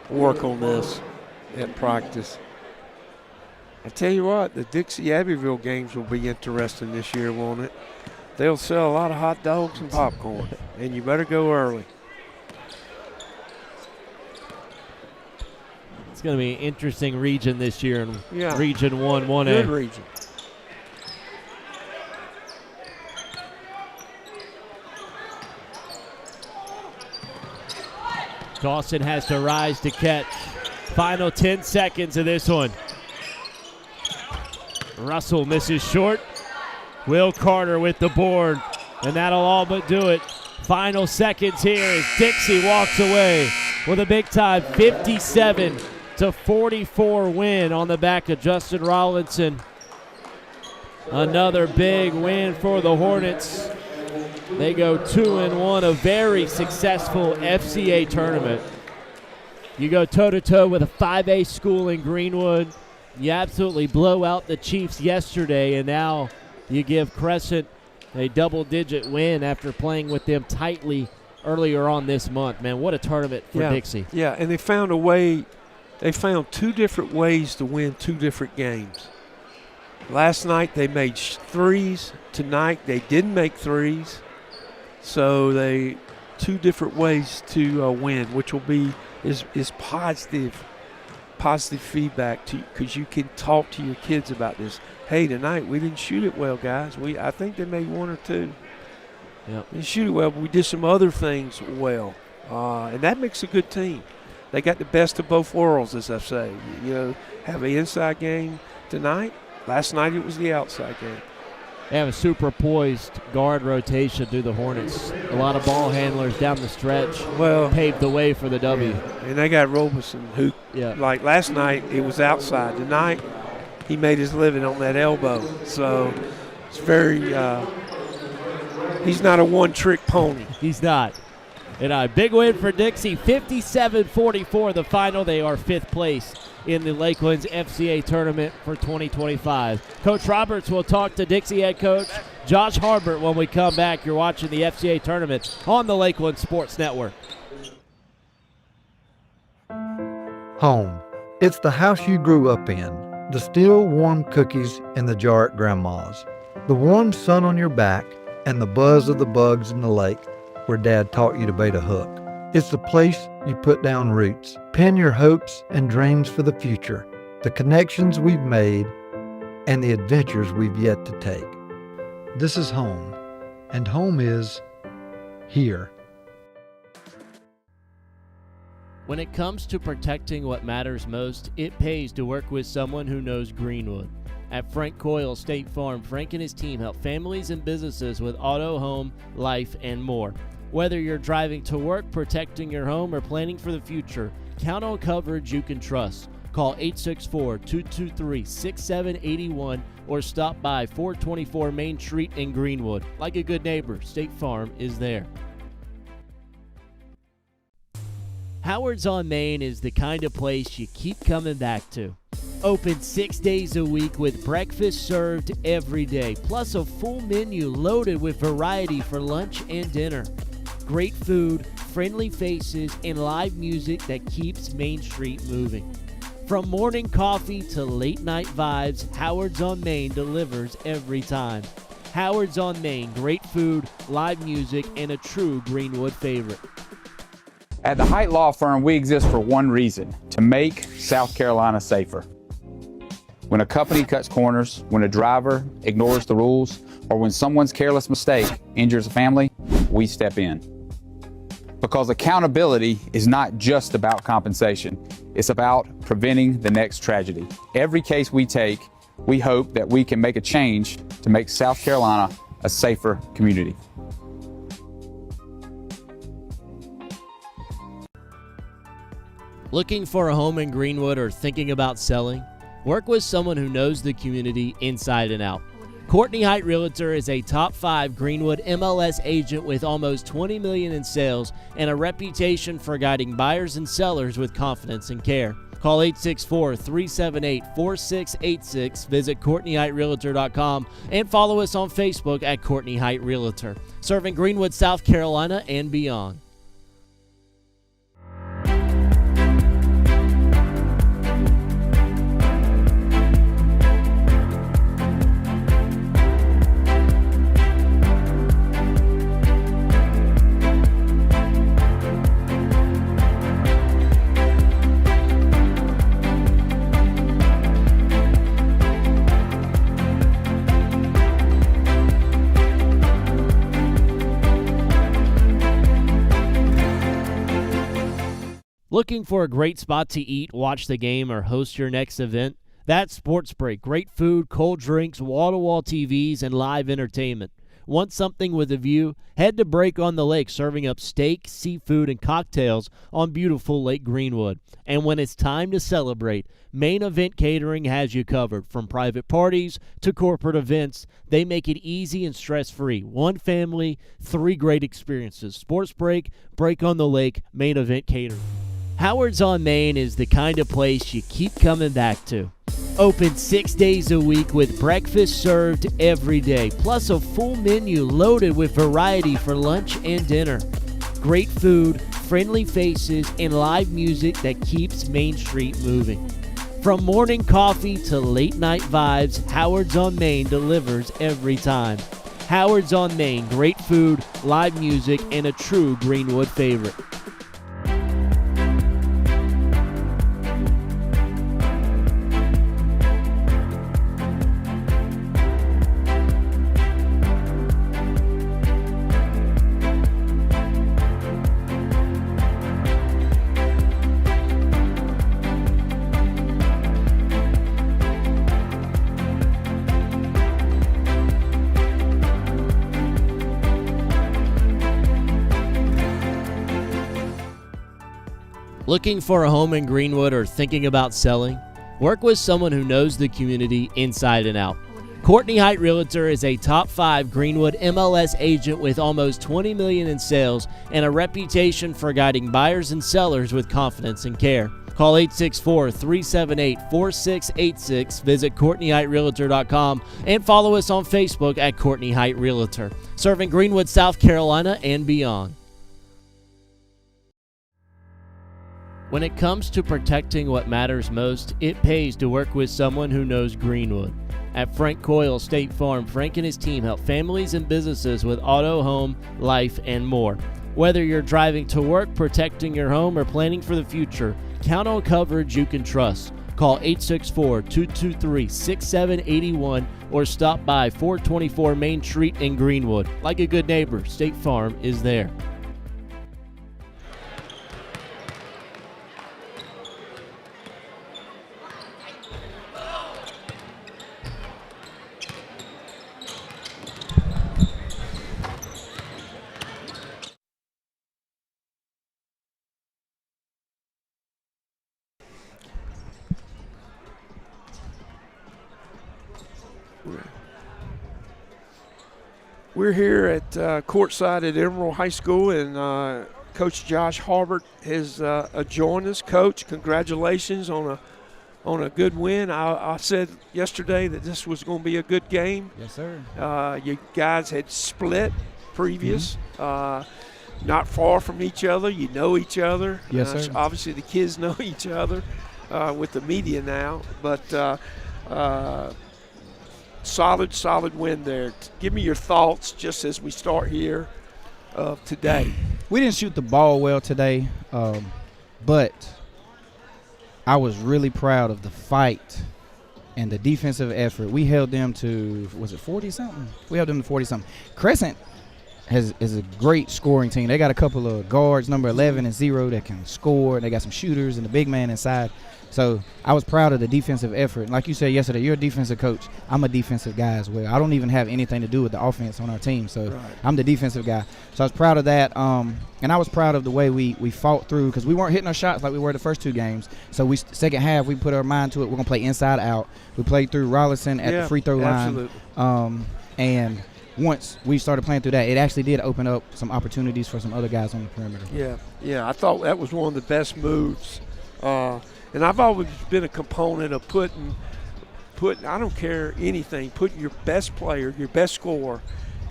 work on this at practice. I tell you what, the Dixie Abbeville games will be interesting this year, won't it? They'll sell a lot of hot dogs and popcorn, and you better go early. It's going to be an interesting region this year in Region 1, 1A. Good region. Dawson has to rise to catch. Final 10 seconds of this one. Russell misses short. Will Carter with the board, and that'll all but do it. Final seconds here as Dixie walks away with a big-time 57-44 win on the back of Justin Rollinson. Another big win for the Hornets. They go 2-1, a very successful FCA tournament. You go toe-to-toe with a 5A school in Greenwood. You absolutely blow out the Chiefs yesterday, and now you give Crescent a double-digit win after playing with them tightly earlier on this month. Man, what a tournament for Dixie. Yeah, and they found a way. They found 2 different ways to win 2 different games. Last night they made threes. Tonight they didn't make threes. So they 2 different ways to win, which will be is positive feedback to you, because you can talk to your kids about this. Hey, tonight we didn't shoot it well, guys. I think they made 1 or 2. Yep. Didn't shoot it well, but we did some other things well, and that makes a good team. They got the best of both worlds, as I say. You know, have an inside game tonight. Last night it was the outside game. They have a super poised guard rotation through the Hornets. A lot of ball handlers down the stretch. Well, paved the way for the W. Yeah. And they got Robeson, who, like last night, it was outside. Tonight, he made his living on that elbow. So it's very he's not a one-trick pony. He's not. And a big win for Dixie, 57-44 the final. They are 5th place in the Lakelands FCA tournament for 2025. Coach Roberts will talk to Dixie head coach Josh Harbert when we come back. You're watching the FCA tournament on the Lakeland Sports Network. Home. It's the house you grew up in. The still warm cookies in the jar at Grandma's. The warm sun on your back and the buzz of the bugs in the lake where Dad taught you to bait a hook. It's the place you put down roots, pin your hopes and dreams for the future, the connections we've made, and the adventures we've yet to take. This is home, and home is here. When it comes to protecting what matters most, it pays to work with someone who knows Greenwood. At Frank Coyle State Farm, Frank and his team help families and businesses with auto, home, life, and more. Whether you're driving to work, protecting your home, or planning for the future, count on coverage you can trust. Call 864-223-6781 or stop by 424 Main Street in Greenwood. Like a good neighbor, State Farm is there. Howard's on Main is the kind of place you keep coming back to. Open 6 days a week with breakfast served every day, plus a full menu loaded with variety for lunch and dinner. Great food, friendly faces, and live music that keeps Main Street moving. From morning coffee to late night vibes, Howard's on Main delivers every time. Howard's on Main, great food, live music, and a true Greenwood favorite. At the Height Law Firm, we exist for one reason: to make South Carolina safer. When a company cuts corners, when a driver ignores the rules, or when someone's careless mistake injures a family, we step in. Because accountability is not just about compensation, it's about preventing the next tragedy. Every case we take, we hope that we can make a change to make South Carolina a safer community. Looking for a home in Greenwood or thinking about selling? Work with someone who knows the community inside and out. Courtney Height Realtor is a top 5 Greenwood MLS agent with almost $20 million in sales and a reputation for guiding buyers and sellers with confidence and care. Call 864-378-4686, visit CourtneyHeightRealtor.com, and follow us on Facebook at Courtney Height Realtor, serving Greenwood, South Carolina, and beyond. Looking for a great spot to eat, watch the game, or host your next event? That's Sports Break. Great food, cold drinks, wall-to-wall TVs, and live entertainment. Want something with a view? Head to Break on the Lake, serving up steak, seafood, and cocktails on beautiful Lake Greenwood. And when it's time to celebrate, Main Event Catering has you covered. From private parties to corporate events, they make it easy and stress-free. One family, 3 great experiences. Sports Break, Break on the Lake, Main Event Catering. Howard's on Main is the kind of place you keep coming back to. Open 6 days a week with breakfast served every day, plus a full menu loaded with variety for lunch and dinner. Great food, friendly faces, and live music that keeps Main Street moving. From morning coffee to late night vibes, Howard's on Main delivers every time. Howard's on Main, great food, live music, and a true Greenwood favorite. Looking for a home in Greenwood or thinking about selling? Work with someone who knows the community inside and out. Courtney Height Realtor is a top 5 Greenwood MLS agent with almost $20 million in sales and a reputation for guiding buyers and sellers with confidence and care. Call 864-378-4686, visit CourtneyHeightRealtor.com, and follow us on Facebook at Courtney Height Realtor, serving Greenwood, South Carolina and beyond. When it comes to protecting what matters most, it pays to work with someone who knows Greenwood. At Frank Coyle State Farm, Frank and his team help families and businesses with auto, home, life, and more. Whether you're driving to work, protecting your home, or planning for the future, count on coverage you can trust. Call 864-223-6781 or stop by 424 Main Street in Greenwood. Like a good neighbor, State Farm is there. We're here at courtside at Emerald High School, and Coach Josh Harbert has joined us. Coach, congratulations on a good win. I said yesterday that this was going to be a good game. Yes, sir. You guys had split previous, not far from each other. You know each other. Yes, sir. Obviously, the kids know each other with the media now, but solid win there. Give me your thoughts just as we start here today. We didn't shoot the ball well today, but I was really proud of the fight and the defensive effort. We held them to, was it 40-something? We held them to 40-something. Crescent is a great scoring team. They got a couple of guards, number 11 and 0, that can score. They got some shooters and a big man inside. So I was proud of the defensive effort. Like you said yesterday, you're a defensive coach. I'm a defensive guy as well. I don't even have anything to do with the offense on our team. So right. I'm the defensive guy. So I was proud of that. And I was proud of the way we fought through, because we weren't hitting our shots like we were the first 2 games. So second half, we put our mind to it. We're going to play inside out. We played through Rollison at the free throw line. And once we started playing through that, it actually did open up some opportunities for some other guys on the perimeter. Yeah. I thought that was one of the best moves. And I've always been a component of putting I don't care anything, putting your best player, your best scorer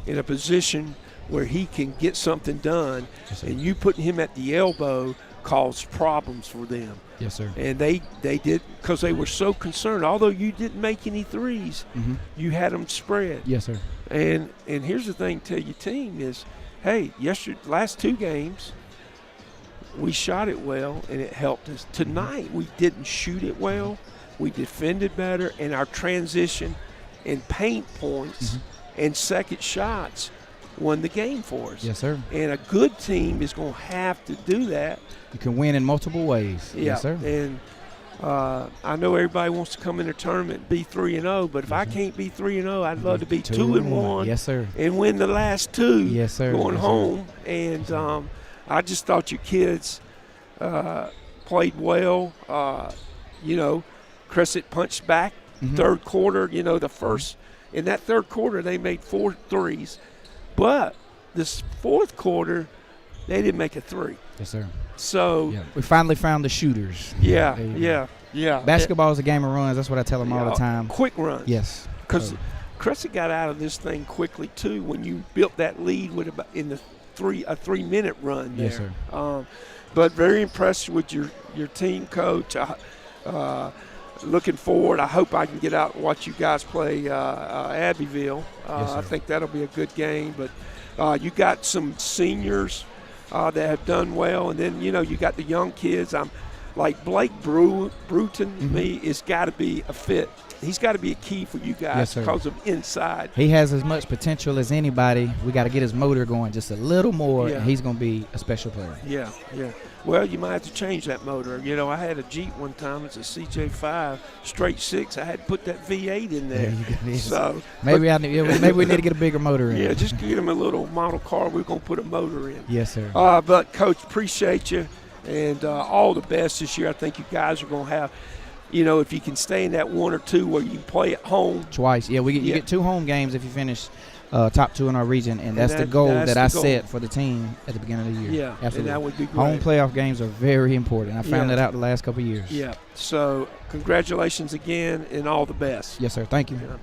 in a position where he can get something done, and you putting him at the elbow caused problems for them. Yes, sir. And they did, because they were so concerned. Although you didn't make any threes, you had them spread. Yes, sir. And here's the thing to your team is, hey, last 2 games, we shot it well, and it helped us. Tonight, we didn't shoot it well. We defended better, and our transition and paint points and second shots won the game for us. Yes, sir. And a good team is going to have to do that. You can win in multiple ways. Yeah. Yes, sir. And I know everybody wants to come in the tournament and be 3-0, but if I can't be 3-0, I'd love to be 2-1. Yes, sir. And win the last 2. Yes, sir. Going yes, home. Sir. And I just thought your kids played well. Crescent punched back third quarter. The first in that third quarter they made 4 threes, but this fourth quarter they didn't make a 3. Yes, sir. So we finally found the shooters. Yeah. Basketball is a game of runs. That's what I tell them all the time. Quick runs. Yes. Because Crescent got out of this thing quickly too when you built that lead with a 3-minute run there. Yes, sir. But very impressed with your team, Coach. Looking forward, I hope I can get out and watch you guys play Abbeville. Yes, I think that'll be a good game. But you got some seniors that have done well, and then you got the young kids. I'm like Blake Bruton. To me, it's got to be a fit. He's got to be a key for you guys because of inside. He has as much potential as anybody. We got to get his motor going just a little more, and he's going to be a special player. Yeah. Well, you might have to change that motor. I had a Jeep one time. It's a CJ5 straight 6. I had to put that V8 in there. So maybe we need to get a bigger motor in. Yeah, just get him a little model car. We're going to put a motor in. Yes, sir. But Coach, appreciate you. And all the best this year. I think you guys are going to have, if you can stay in that 1 or 2 where you play at home. Twice. Yeah, you get 2 home games if you finish top 2 in our region, and that's the goal that I set for the team at the beginning of the year. Yeah, absolutely. And that would be great. Home playoff games are very important. I found that out the last couple of years. Yeah. So congratulations again, and all the best. Yes, sir. Thank you. Yeah.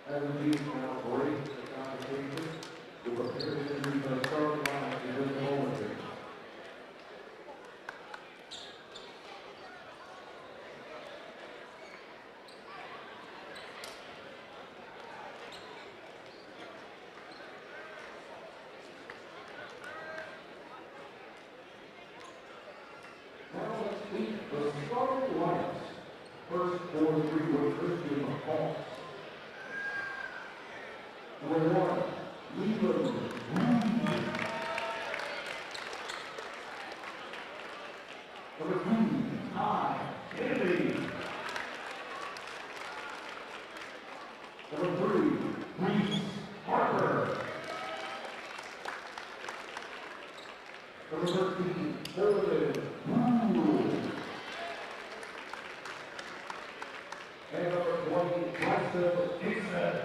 As the lead now breaks the competition, to prepare to enter the starting line in this moment. Now let's meet the starting lineups. First for the Greenwood Christian McCormick. Number 1, Greenwood. Number 2, Kennedy. Number 3, Reese Harper. Number 13, Holden. And number 20, Dixie.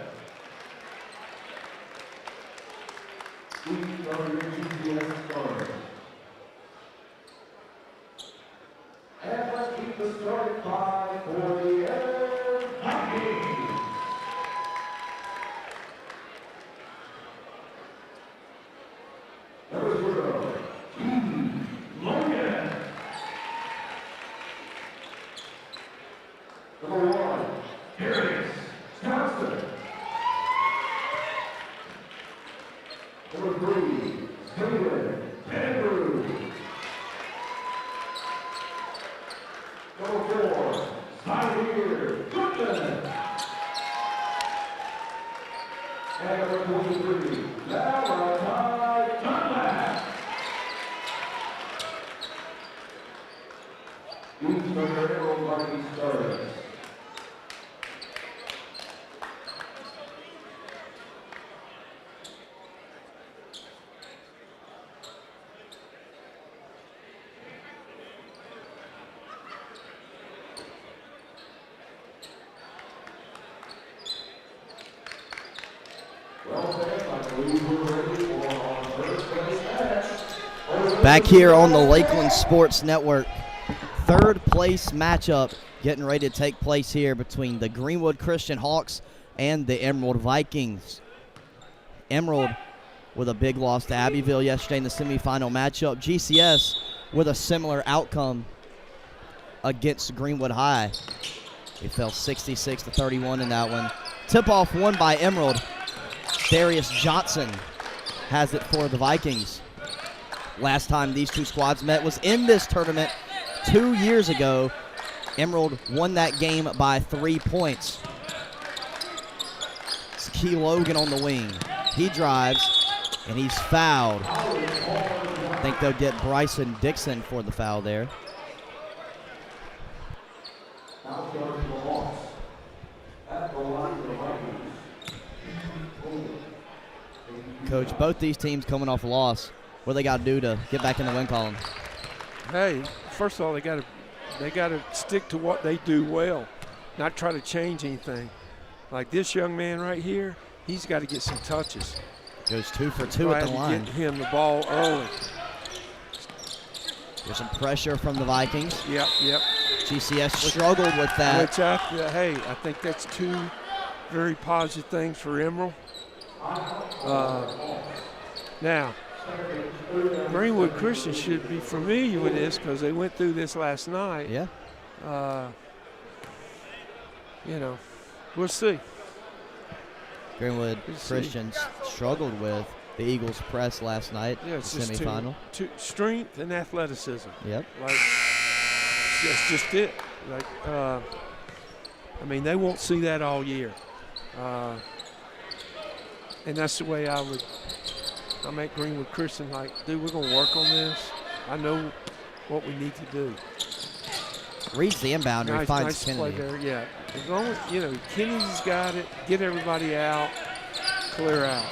These are your GCS starters. And let's keep the starting five for the air hockey. Number 0, Logan. Number 1, Harris Johnson. Number 3, Taylor Andrew. Number 4, Tyler Youth Center Emerald Vikings Stars. Back here on the Lakeland Sports Network, third place matchup getting ready to take place here between the Greenwood Christian Hawks and the Emerald Vikings. Emerald with a big loss to Abbeville yesterday in the semifinal matchup. GCS with a similar outcome against Greenwood High. They fell 66-31 in that one. Tip-off won by Emerald. Darius Johnson has it for the Vikings. Last time these two squads met was in this tournament 2 years ago. Emerald won that game by 3 points. It's Key Logan on the wing. He drives, and he's fouled. I think they'll get Bryson Dixon for the foul there. Coach, both these teams coming off a loss. What do they got to do to get back in the win column? Hey, first of all, they got to stick to what they do well, not try to change anything. Like this young man right here, he's got to get some touches. Goes 2 for 2 at the line. Get him the ball early. There's some pressure from the Vikings. Yep. GCS struggled with that. Which I think that's two very positive things for Emerald. Now, Greenwood Christian should be familiar with this because they went through this last night. Yeah. We'll see. Greenwood Christian struggled with the Eagles press last night in the semifinal. Strength and athleticism. Yep. That's just it. They won't see that all year. And that's the way I make Greenwood Christian dude, we're going to work on this. I know what we need to do. Reads the inbounder, finds nice Kennedy. Play there, yeah. As long as, Kennedy's got it, get everybody out, clear out.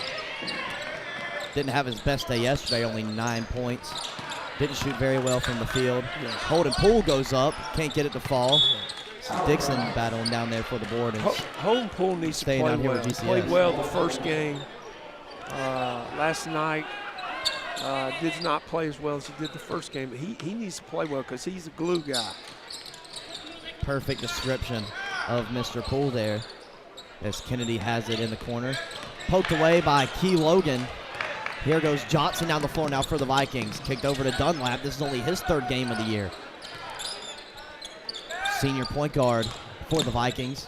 Didn't have his best day yesterday, only 9 points. Didn't shoot very well from the field. Yeah. Holden Poole goes up, can't get it to fall. Dixon battling down there for the board. Holden Poole needs to play well. He played well the first game. Last night did not play as well as he did the first game. But he needs to play well because he's a glue guy. Perfect description of Mr. Poole there as Kennedy has it in the corner. Poked away by Key Logan. Here goes Johnson down the floor now for the Vikings. Kicked over to Dunlap. This is only his third game of the year. Senior point guard for the Vikings.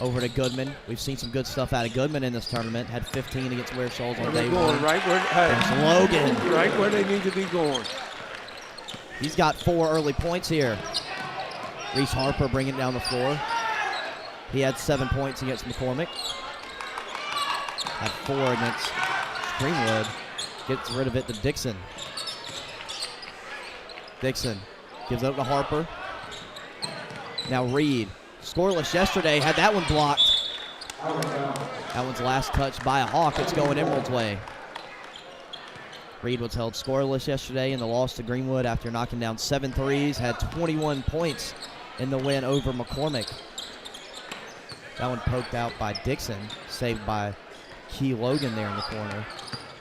Over to Goodman. We've seen some good stuff out of Goodman in this tournament. Had 15 against Ware Shoals on day one. There's Logan. Right where they need to be going. He's got 4 early points here. Reese Harper bringing it down the floor. He had 7 points against McCormick. Had 4 against Greenwood. Gets rid of it to Dixon. Dixon gives it up to Harper. Now Reed. Scoreless yesterday, had that one blocked. That one's last touch by a Hawk. It's going Emerald's way. Reed was held scoreless yesterday in the loss to Greenwood after knocking down 7 threes. Had 21 points in the win over McCormick. That one poked out by Dixon, saved by Key Logan there in the corner.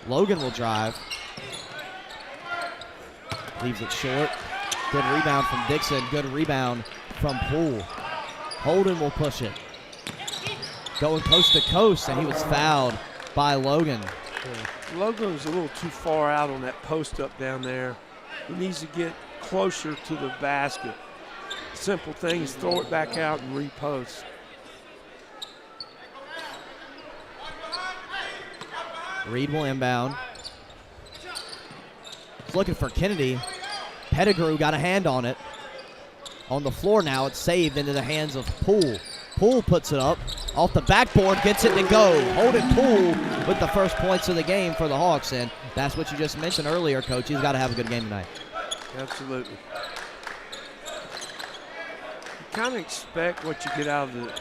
Logan will drive. Leaves it short. Good rebound from Dixon. Good rebound from Poole. Holden will push it. Going coast to coast, and he was fouled by Logan. Yeah. Logan was a little too far out on that post up down there. He needs to get closer to the basket. Simple things, throw it back out and repost. Reed will inbound. He's looking for Kennedy. Pettigrew got a hand on it. On the floor now, it's saved into the hands of Poole. Poole puts it up. Off the backboard, gets it to go. Holden Poole with the first points of the game for the Hawks, and that's what you just mentioned earlier, Coach. He's got to have a good game tonight. Absolutely. kind of expect what you get out of the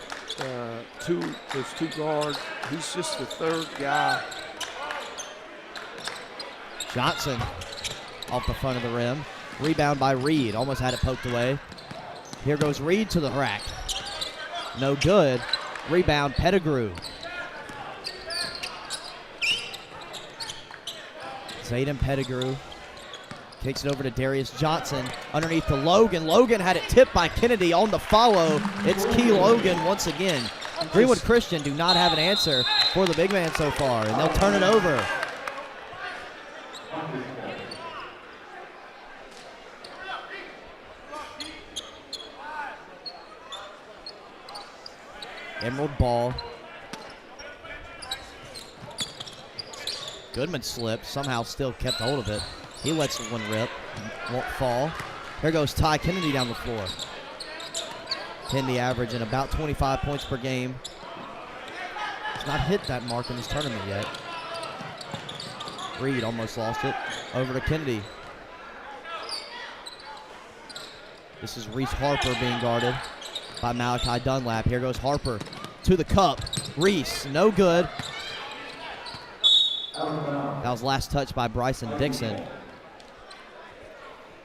those two guards. He's just the third guy. Johnson off the front of the rim. Rebound by Reed. Almost had it poked away. Here goes Reed to the rack. No good. Rebound, Pettigrew. Zayden Pettigrew kicks it over to Darius Johnson underneath to Logan. Logan had it tipped by Kennedy on the follow. It's Key Logan once again. Greenwood Christian do not have an answer for the big man so far, and they'll turn it over. Emerald ball. Goodman slipped, somehow still kept hold of it. He lets one rip, won't fall. Here goes Ty Kennedy down the floor. Kennedy averaging about 25 points per game. He's not hit that mark in this tournament yet. Reed almost lost it. Over to Kennedy. This is Reese Harper being guarded by Malachi Dunlap. Here goes Harper to the cup. Reese, no good. That was last touch by Bryson Dixon.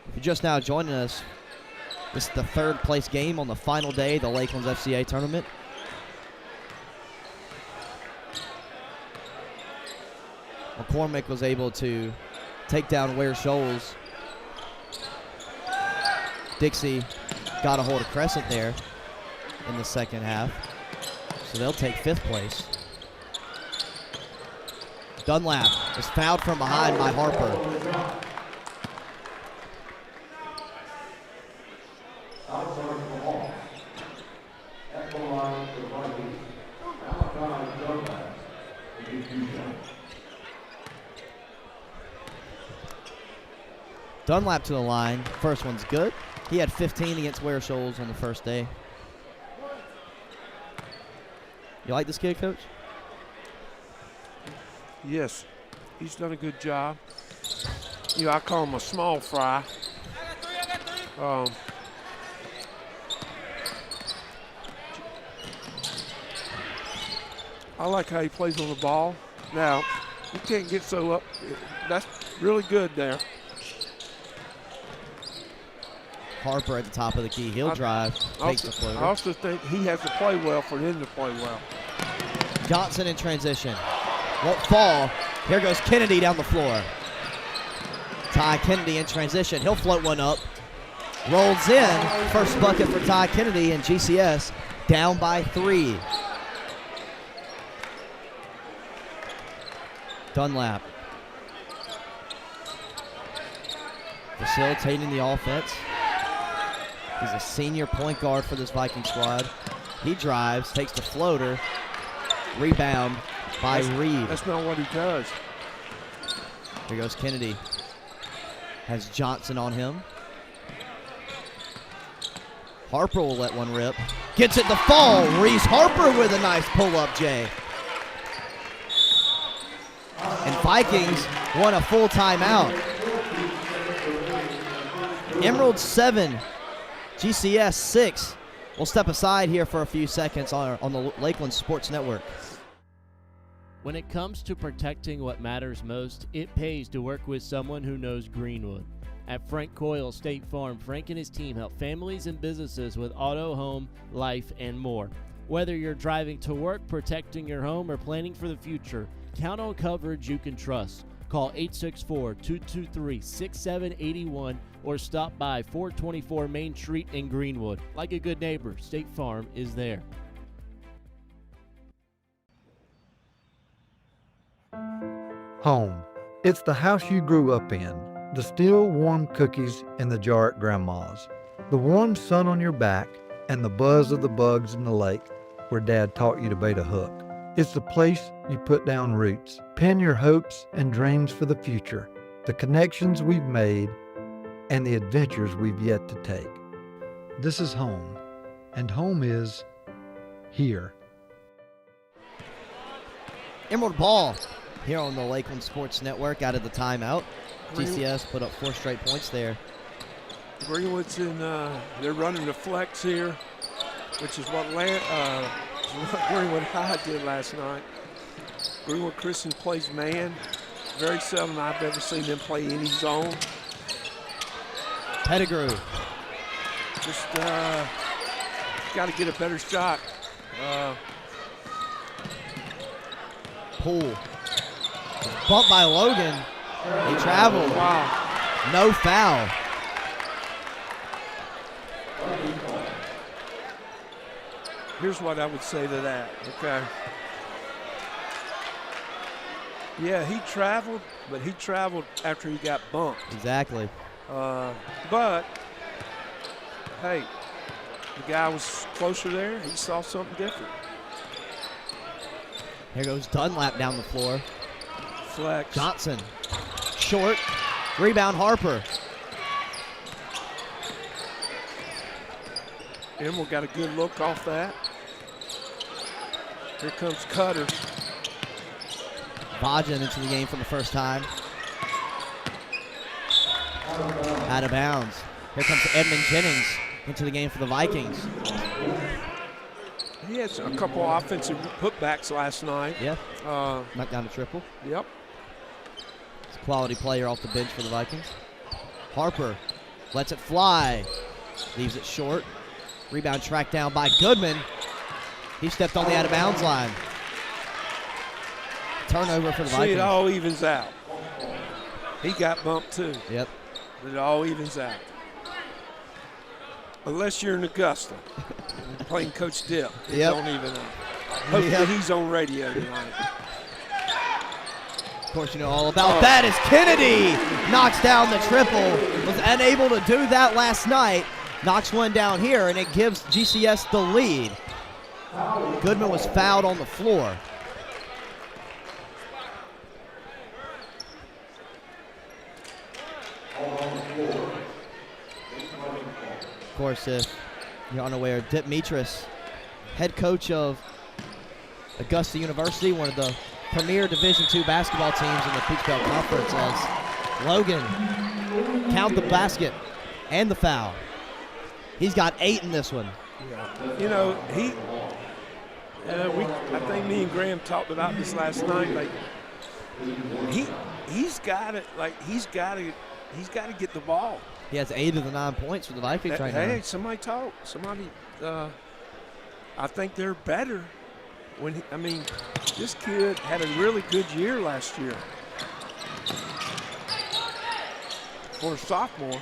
If you're just now joining us, this is the third place game on the final day of the Lakelands FCA tournament. McCormick was able to take down Ware Shoals. Dixie got a hold of Crescent there in the second half. So they'll take fifth place. Dunlap is fouled from behind by Harper. Dunlap to the line. First one's good. He had 15 against Ware Shoals on the first day. You like this kid, Coach? Yes, he's done a good job. You know, I call him a small fry. I like how he plays on the ball. Now, you can't get so up. That's really good there. Harper at the top of the key. He'll drive, takes the floater. I also think he has to play well for them to play well. Johnson in transition. Won't fall. Here goes Kennedy down the floor. Ty Kennedy in transition. He'll float one up. Rolls in. First bucket for Ty Kennedy, and GCS down by 3. Dunlap facilitating the offense. He's a senior point guard for this Viking squad. He drives, takes the floater. Rebound by Reed. That's not what he does. Here goes Kennedy. Has Johnson on him. Harper will let one rip. Gets it to fall. Reese Harper with a nice pull-up, Jay. And Vikings want a full timeout. Emerald 7, GCS 6. We'll step aside here for a few seconds on the Lakeland Sports Network. When it comes to protecting what matters most, it pays to work with someone who knows Greenwood. At Frank Coyle State Farm, Frank and his team help families and businesses with auto, home, life, and more. Whether you're driving to work, protecting your home, or planning for the future, count on coverage you can trust. Call 864-223-6781 or stop by 424 Main Street in Greenwood. Like a good neighbor, State Farm is there. Home. It's the house you grew up in. The still warm cookies in the jar at Grandma's. The warm sun on your back and the buzz of the bugs in the lake where Dad taught you to bait a hook. It's the place you put down roots, pin your hopes and dreams for the future, the connections we've made, and the adventures we've yet to take. This is home, and home is here. Emerald ball here on the Lakeland Sports Network out of the timeout. GCS put up 4 straight points there. Greenwood's in, they're running the flex here. which is what Greenwood High did last night. Greenwood Christian plays man. Very seldom I've ever seen them play any zone. Pettigrew. Just got to get a better shot. Poole. Bumped by Logan. He traveled. Wow. No foul. Here's what I would say to that, okay? Yeah, he traveled, but he traveled after he got bumped. Exactly. But, hey, the guy was closer there. He saw something different. Here goes Dunlap down the floor. Flex. Johnson. Short. Rebound Harper. Emerald got a good look off that. Here comes Cutter. Vajan into the game for the first time. Out of bounds. Here comes Edmund Jennings into the game for the Vikings. He had a couple offensive putbacks last night. Yeah. Knocked down a triple. Yep. It's a quality player off the bench for the Vikings. Harper lets it fly. Leaves it short. Rebound tracked down by Goodman. He stepped on the out of bounds line. Turnover for the Vikings. See, it all evens out. He got bumped too. Yep. But it all evens out. Unless you're in Augusta playing Coach Dip, it Yep. don't even out. Hopefully he's on radio tonight. Of course, you know all about that as Kennedy knocks down the triple. Was unable to do that last night. Knocks one down here, and it gives GCS the lead. Goodman was fouled on the floor. Of course, if you're unaware, Dip Mitras, head coach of Augusta University, one of the premier Division II basketball teams in the Peach Belt Conference, as Logan count the basket and the foul. He's got 8 in this one. Yeah. You know, I think me and Graham talked about this last night. Like, he's got it. Like, he's got to get the ball. He has 8 of the 9 points for the Vikings right now. Hey, somebody talk. Somebody. I think they're better. This kid had a really good year last year for a sophomore.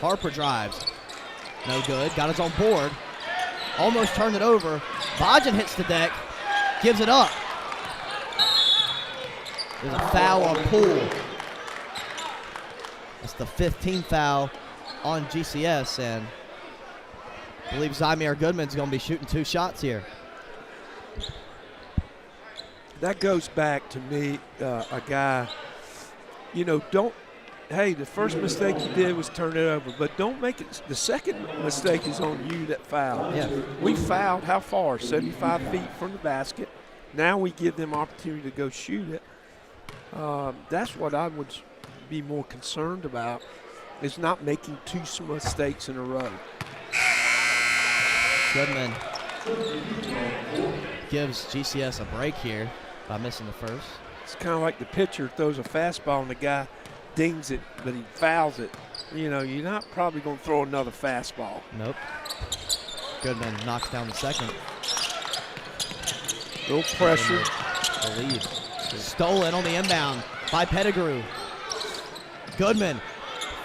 Harper drives. No good. Got his own board. Almost turned it over. Vajan hits the deck. Gives it up. There's a foul on Poole. It's the 15th foul on GCS, and I believe Zymir Goodman's going to be shooting 2 shots here. That goes back to me, a guy, the first mistake you did was turn it over, but don't make it, the second mistake is on you that fouled. Yeah. We fouled how far? 75 feet from the basket. Now we give them opportunity to go shoot it. That's what I would be more concerned about, is not making 2 mistakes in a row. Goodman gives GCS a break here by missing the first. It's kind of like the pitcher throws a fastball and the guy dings it, but he fouls it. You're not probably going to throw another fastball. Nope. Goodman knocks down the second. No pressure. The lead. Stolen on the inbound by Pettigrew. Goodman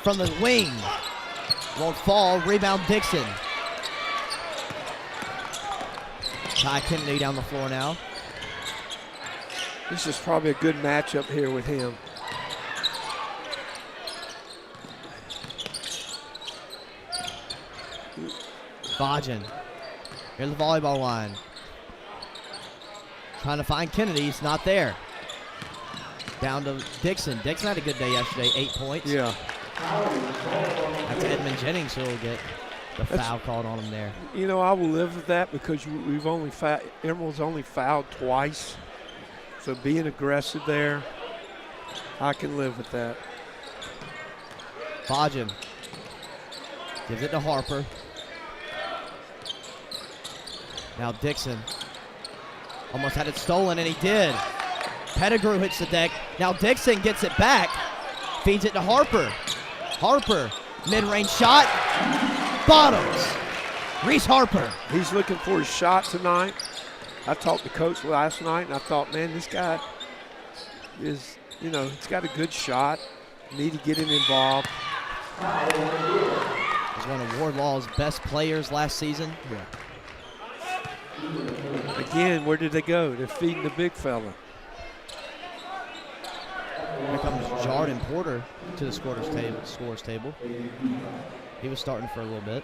from the wing. Won't fall. Rebound Dixon. Ty Kennedy down the floor now. This is probably a good matchup here with him. Vajan. Here's the volleyball line. Trying to find Kennedy. He's not there. Down to Dixon. Dixon had a good day yesterday. 8 points. Yeah. That's Edmund Jennings who'll get the foul called on him there. I will live with that because we've only Emerald's only fouled twice. So being aggressive there, I can live with that. Vajan gives it to Harper. Now Dixon almost had it stolen, and he did. Pettigrew hits the deck. Now Dixon gets it back, feeds it to Harper. Harper, mid-range shot, bottoms. Reese Harper. He's looking for his shot tonight. I talked to Coach last night, and I thought, man, this guy is, he's got a good shot. Need to get him involved. He's one of Wardlaw's best players last season. Yeah. Again, where did they go? They're feeding the big fella. Here comes Jordan Porter to the scorer's table. He was starting for a little bit.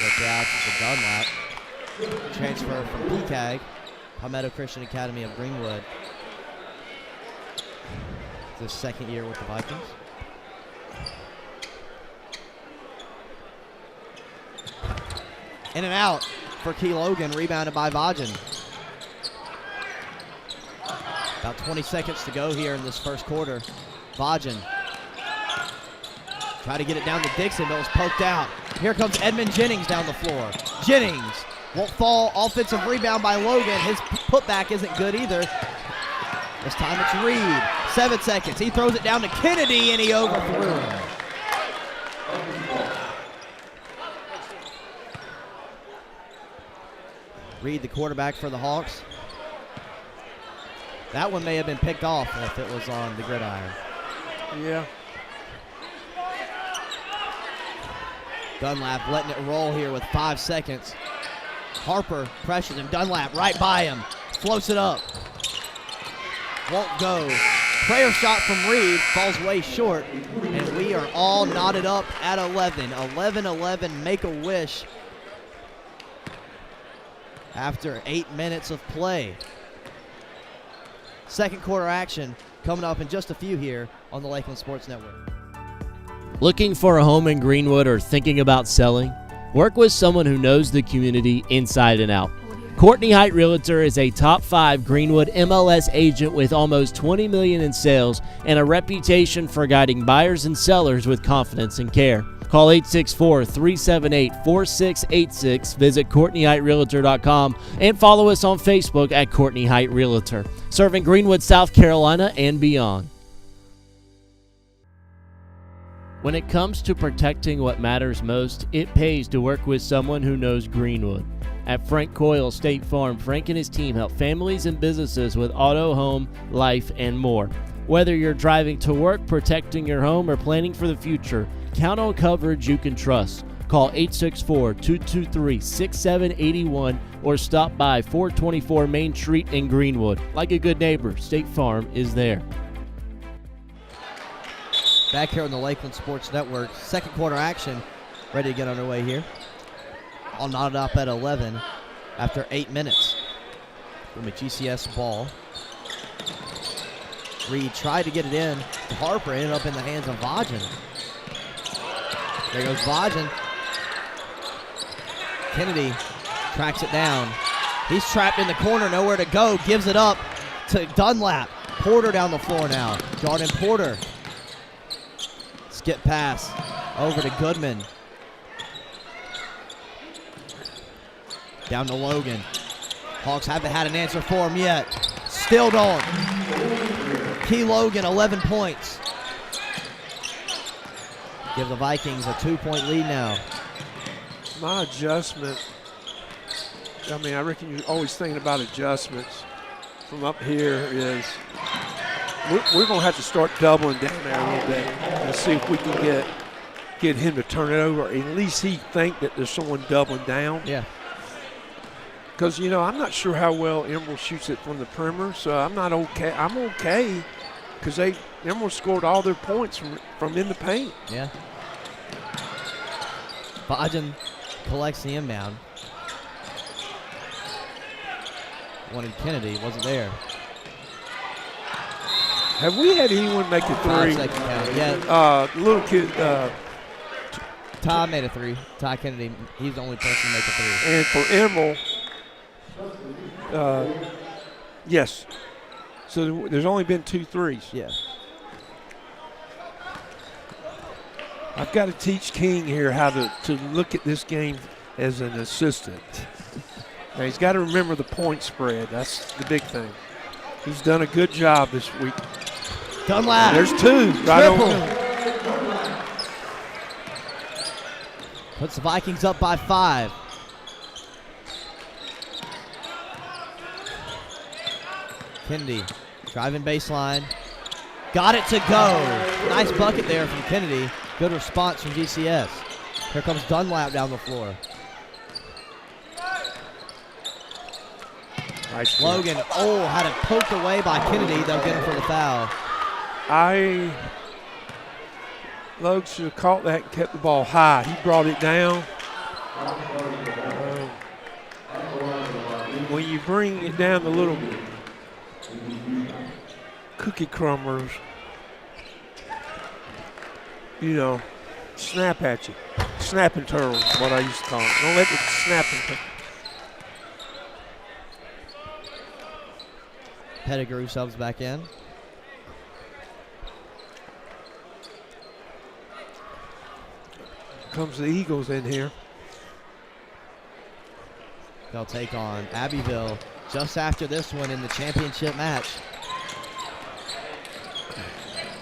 Look out, it's a Dunlap. Transfer from PCAG, Palmetto Christian Academy of Greenwood. It's his second year with the Vikings. In and out for Key Logan, rebounded by Vajan. About 20 seconds to go here in this first quarter. Vajan try to get it down to Dixon, but was poked out. Here comes Edmund Jennings down the floor. Jennings won't fall. Offensive rebound by Logan. His putback isn't good either. This time it's Reed. 7 seconds. He throws it down to Kennedy, and he overthrew him. Reed, the quarterback for the Hawks. That one may have been picked off if it was on the gridiron. Yeah. Dunlap letting it roll here with 5 seconds. Harper pressures him. Dunlap right by him. Floats it up. Won't go. Prayer shot from Reed falls way short. And we are all knotted up at 11. 11-11, make a wish after 8 minutes of play. Second quarter action coming up in just a few here on the Lakeland Sports Network. Looking for a home in Greenwood or thinking about selling? Work with someone who knows the community inside and out. Courtney Height Realtor is a top 5 Greenwood MLS agent with almost $20 million in sales and a reputation for guiding buyers and sellers with confidence and care. Call 864-378-4686, visit CourtneyHeightRealtor.com, and follow us on Facebook at Courtney Height Realtor, serving Greenwood, South Carolina, and beyond. When it comes to protecting what matters most, it pays to work with someone who knows Greenwood. At Frank Coyle State Farm, Frank and his team help families and businesses with auto, home, life, and more. Whether you're driving to work, protecting your home, or planning for the future, count on coverage you can trust. Call 864-223-6781 or stop by 424 Main Street in Greenwood. Like a good neighbor, State Farm is there. Back here on the Lakeland Sports Network, second quarter action ready to get underway here. All knotted up at 11 after 8 minutes. From a GCS ball. Reed tried to get it in to Harper, ended up in the hands of Vajan. There goes Vajan. Kennedy tracks it down. He's trapped in the corner, nowhere to go, gives it up to Dunlap. Porter down the floor now. Jordan Porter. Skip pass over to Goodman. Down to Logan. Hawks haven't had an answer for him yet. Still don't. Key Logan, 11 points. Give the Vikings a 2-point lead now. My adjustment, I reckon you're always thinking about adjustments from up here is we're going to have to start doubling down there a little bit and see if we can get him to turn it over. At least he think that there's someone doubling down. Yeah. Because, I'm not sure how well Emerald shoots it from the perimeter, so I'm not okay. I'm okay because Emerald scored all their points from in the paint. Yeah. Vajan collects the inbound. Wanted Kennedy, wasn't there. Have we had anyone make a 3? 5 second count. Yeah. Little kid. Ty made a 3. Ty Kennedy, he's the only person to make a 3. And for Emerald, yes. So there's only been 2 threes. Yeah. I've got to teach King here how to look at this game as an assistant. Now he's got to remember the point spread. That's the big thing. He's done a good job this week. Dunlap. There's two. Right on. Puts the Vikings up by 5. Kennedy driving baseline. Got it to go. Nice bucket there from Kennedy. Good response from GCS. Here comes Dunlap down the floor. Nice Logan, had it poked away by Kennedy. They'll get him for the foul. Logan should have caught that and kept the ball high. He brought it down. When you bring it down, the little cookie crumbers, snap at you. Snapping turtle is what I used to call it. Don't let it snapping turtle. Pettigrew subs back in. Comes the Eagles in here. They'll take on Abbeville just after this one in the championship match.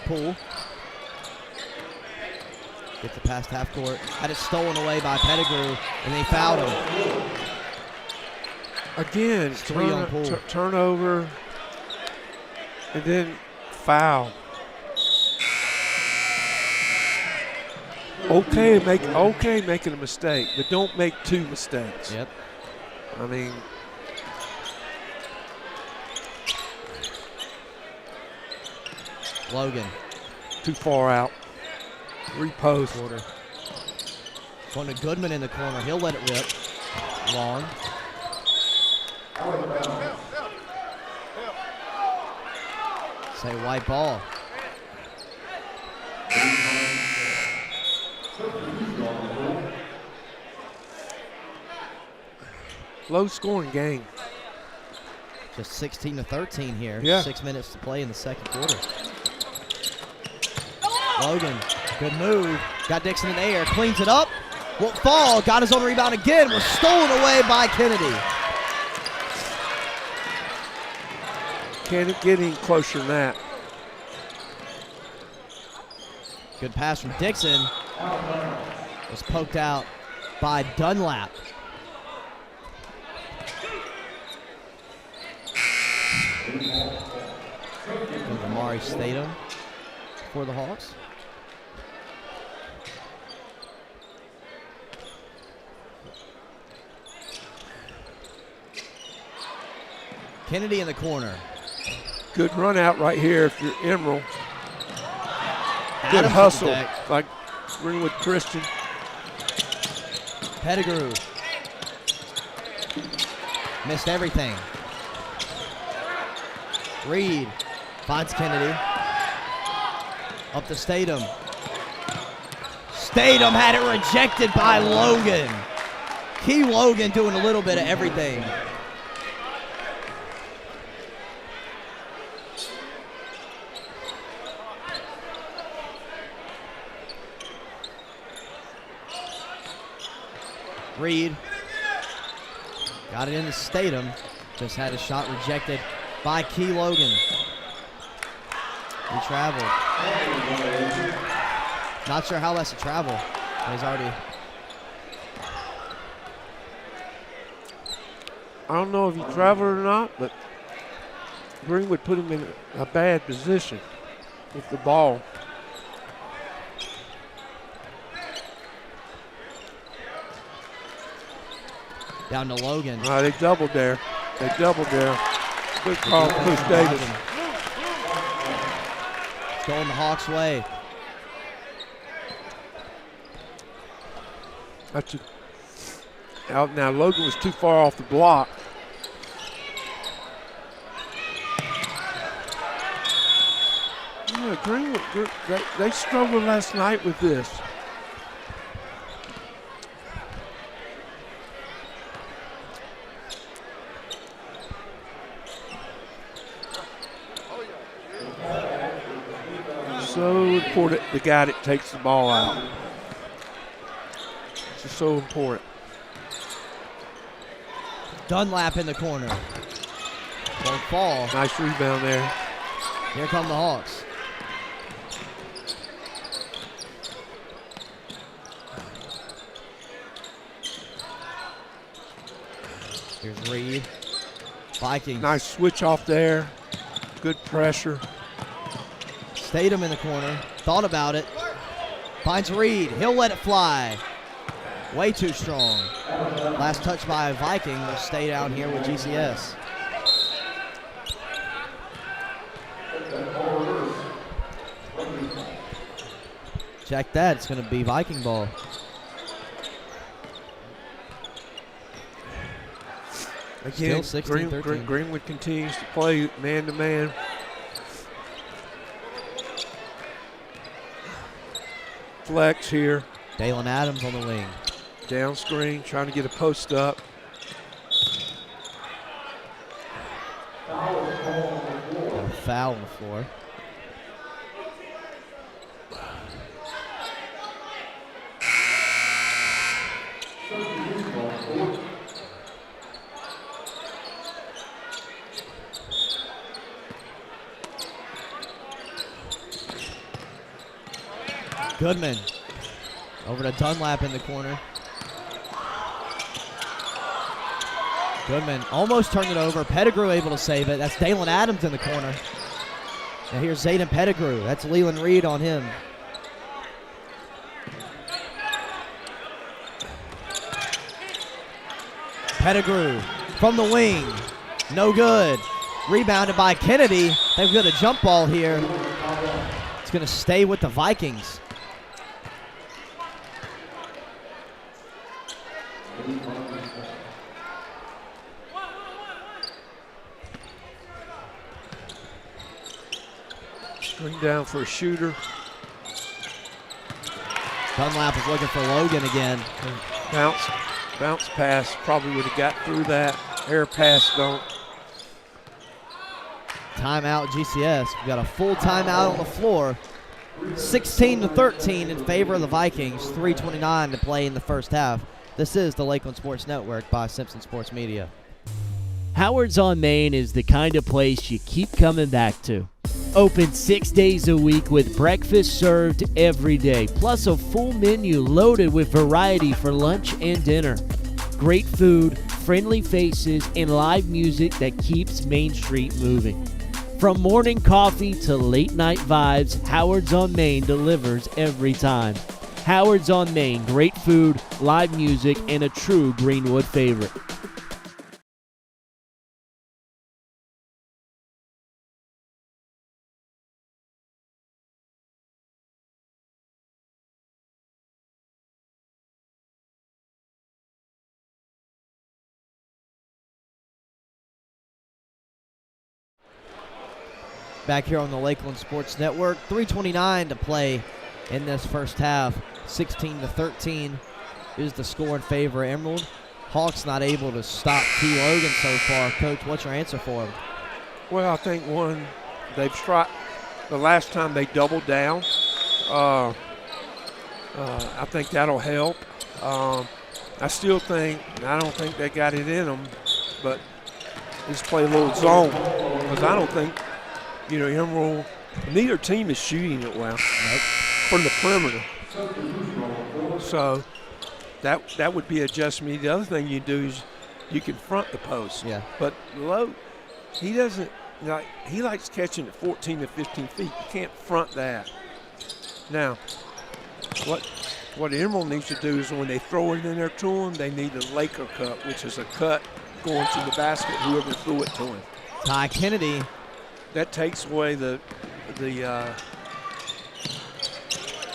Poole gets it past half court. Had it stolen away by Pettigrew, and they fouled him. Again, Three on Poole. Turnover, and then foul. Okay making a mistake, but don't make 2 mistakes. Yep. I mean, Logan. too far out. Repost. Quarter. Going to Goodman in the corner. He'll let it rip. Long. Say white ball. Low scoring game. Just 16-13 here. Yeah. 6 minutes to play in the second quarter. Logan, good move. Got Dixon in the air, cleans it up. Won't fall. Got his own rebound again. Was stolen away by Kennedy. Can't get any closer than that. Good pass from Dixon. Was poked out by Dunlap. Amari Statham for the Hawks. Kennedy in the corner. Good run out right here if you're Emerald. Good Adams hustle with the deck. like Greenwood Christian. Pettigrew. Missed everything. Reed finds Kennedy. Up to Statham. Statham had it rejected by Logan. Key Logan doing a little bit of everything. Reed got it into Statham. Just had a shot rejected by Key Logan. He traveled. Not sure how that's a travel. He's already. I don't know if he traveled or not, but Greenwood put him in a bad position with the ball. Down to Logan. They doubled there. Good call, Coach Davis. It's going the Hawks' way. Now Logan was too far off the block. Yeah, Greenwood, they struggled last night with this. So important, the guy that takes the ball out. are so important. Dunlap in the corner. Won't fall. Nice rebound there. Here come the Hawks. Here's Reed. Vikings. Nice switch off there. Good pressure. Stayed him in the corner. Thought about it. Finds Reed. He'll let it fly. Way too strong. Last touch by a Viking will stay down here with GCS. Check that. It's going to be Viking ball. Again, Still 16-13. Greenwood continues to play man-to-man. Flex here. Dalen Adams on the wing. Down screen, trying to get a post up. Got a foul on the floor. Goodman over to Dunlap in the corner. Goodman almost turned it over. Pettigrew able to save it. That's Dalen Adams in the corner. And here's Zayden Pettigrew. That's Leland Reed on him. Pettigrew from the wing. No good. Rebounded by Kennedy. They've got a jump ball here. It's going to stay with the Vikings. Screen down for a shooter. Dunlap is looking for Logan again. Bounce pass, probably would have got through that. Air pass don't. Timeout GCS. We've got a full timeout on the floor. 16-13 in favor of the Vikings. 3:29 to play in the first half. This is the Lakeland Sports Network by Simpson Sports Media. Howard's on Main is the kind of place you keep coming back to. Open 6 days a week with breakfast served every day, plus a full menu loaded with variety for lunch and dinner. Great food, friendly faces, and live music that keeps Main Street moving. From morning coffee to late night vibes, Howard's on Main delivers every time. Howard's on Main, great food, live music, and a true Greenwood favorite. Back here on the Lakeland Sports Network, 3:29 to play in this first half. 16-13 is the score in favor of Emerald. Hawks not able to stop T. Logan so far. Coach, what's your answer for him? Well, I think one, they've struck the last time they doubled down. I think that'll help. I still think, I don't think they got it in them, but just play a little zone because I don't think, Emerald, neither team is shooting it well from the perimeter. So that would be adjustment. The other thing you do is you can front the post. Yeah. But Lowe, he doesn't he likes catching at 14 to 15 feet. You can't front that. Now, what Emerald needs to do is when they throw it in there to him, they need a Laker cut, which is a cut going to the basket, whoever threw it to him. Ty Kennedy. That takes away the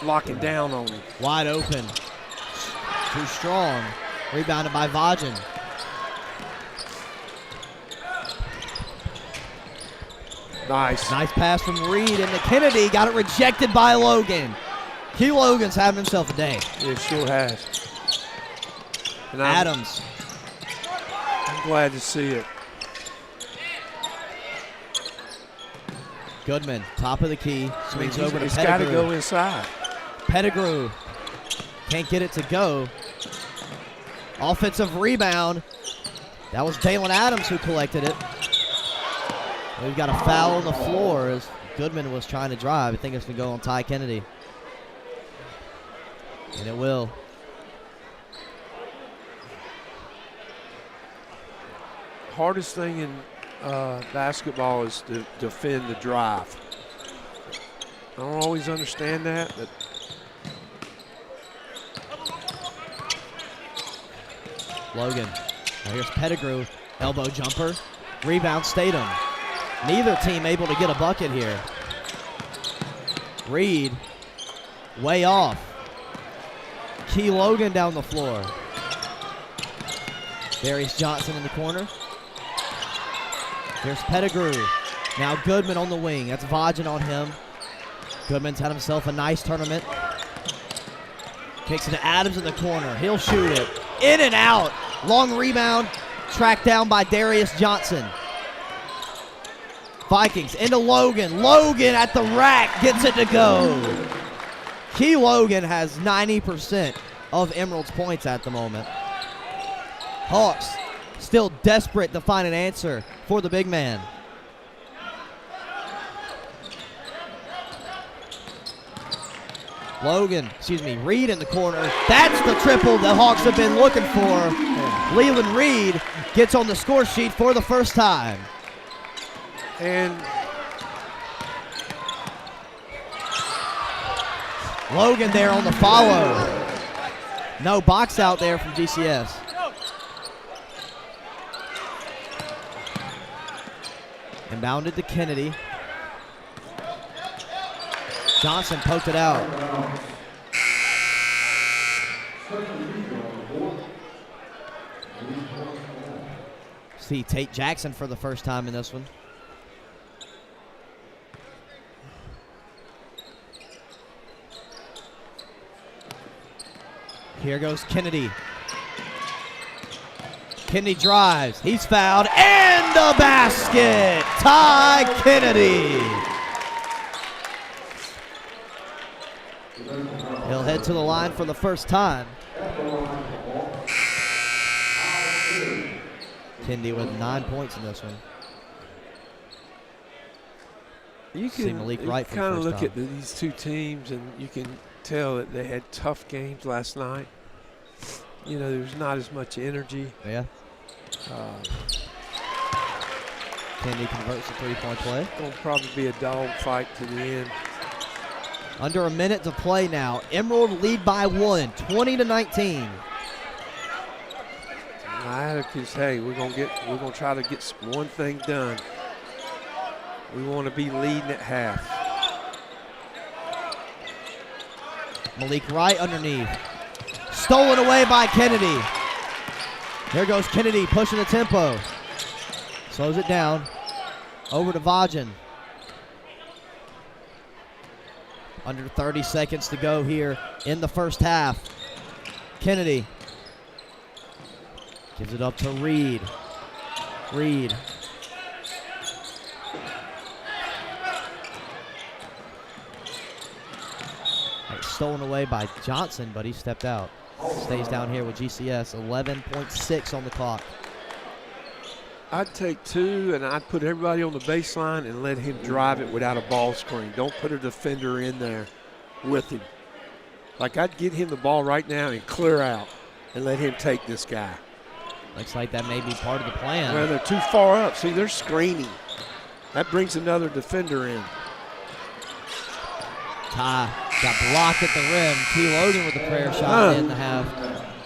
locking down on him. Wide open. Too strong. Rebounded by Vajan. Nice. Nice pass from Reed into Kennedy. Got it rejected by Logan. Q Logan's having himself a day. It sure has. And Adams. I'm glad to see it. Goodman, top of the key, swings over to Pettigrew. He's got to go inside. Pettigrew can't get it to go. Offensive rebound. That was Jalen Adams who collected it. We've got a foul on the floor as Goodman was trying to drive. I think it's going to go on Ty Kennedy. And it will. Hardest thing in basketball is to defend the drive. I don't always understand that, but Logan. Now here's Pettigrew. Elbow jumper. Rebound Statham. Neither team able to get a bucket here. Reed. Way off. Key Logan down the floor. Darius Johnson in the corner. Here's Pettigrew. Now Goodman on the wing. That's Vajan on him. Goodman's had himself a nice tournament. Kicks it to Adams in the corner. He'll shoot it. In and out. Long rebound. Tracked down by Darius Johnson. Vikings into Logan. Logan at the rack. Gets it to go. Key Logan has 90% of Emerald's points at the moment. Hawks still desperate to find an answer for the big man. Reed in the corner. That's the triple the Hawks have been looking for. Leland Reed gets on the score sheet for the first time. and Logan there on the follow. No box out there from GCS. Inbounded to Kennedy. Johnson poked it out. See Tate Jackson for the first time in this one. Here goes Kennedy. Kennedy drives. He's fouled. And the basket. Ty Kennedy. He'll head to the line for the first time. Kennedy with 9 points in this one. You See Malik Wright for the kind of first look time. at these two teams, and you can tell that they had tough games last night. You know, there's not as much energy. Yeah. Kennedy converts a three-point play. It'll probably be a dog fight to the end. Under a minute to play now. Emerald lead by 1, 20-19. My attitude is, hey, we're gonna try to get one thing done. We want to be leading at half. Malik Wright underneath. Stolen away by Kennedy. Here goes Kennedy pushing the tempo. Slows it down. Over to Vajan. Under 30 seconds to go here in the first half. Kennedy gives it up to Reed. Reed. Stolen away by Johnson, but he stepped out. Stays down here with GCS. 11.6 on the clock. I'd take two, and I'd put everybody on the baseline and let him drive it without a ball screen. Don't put a defender in there with him. Like, I'd get him the ball right now and clear out and let him take this guy. Looks like that may be part of the plan. Well, they're too far up. See, they're screening. That brings another defender in. Ty got blocked at the rim. Key Logan with the prayer shot in the half.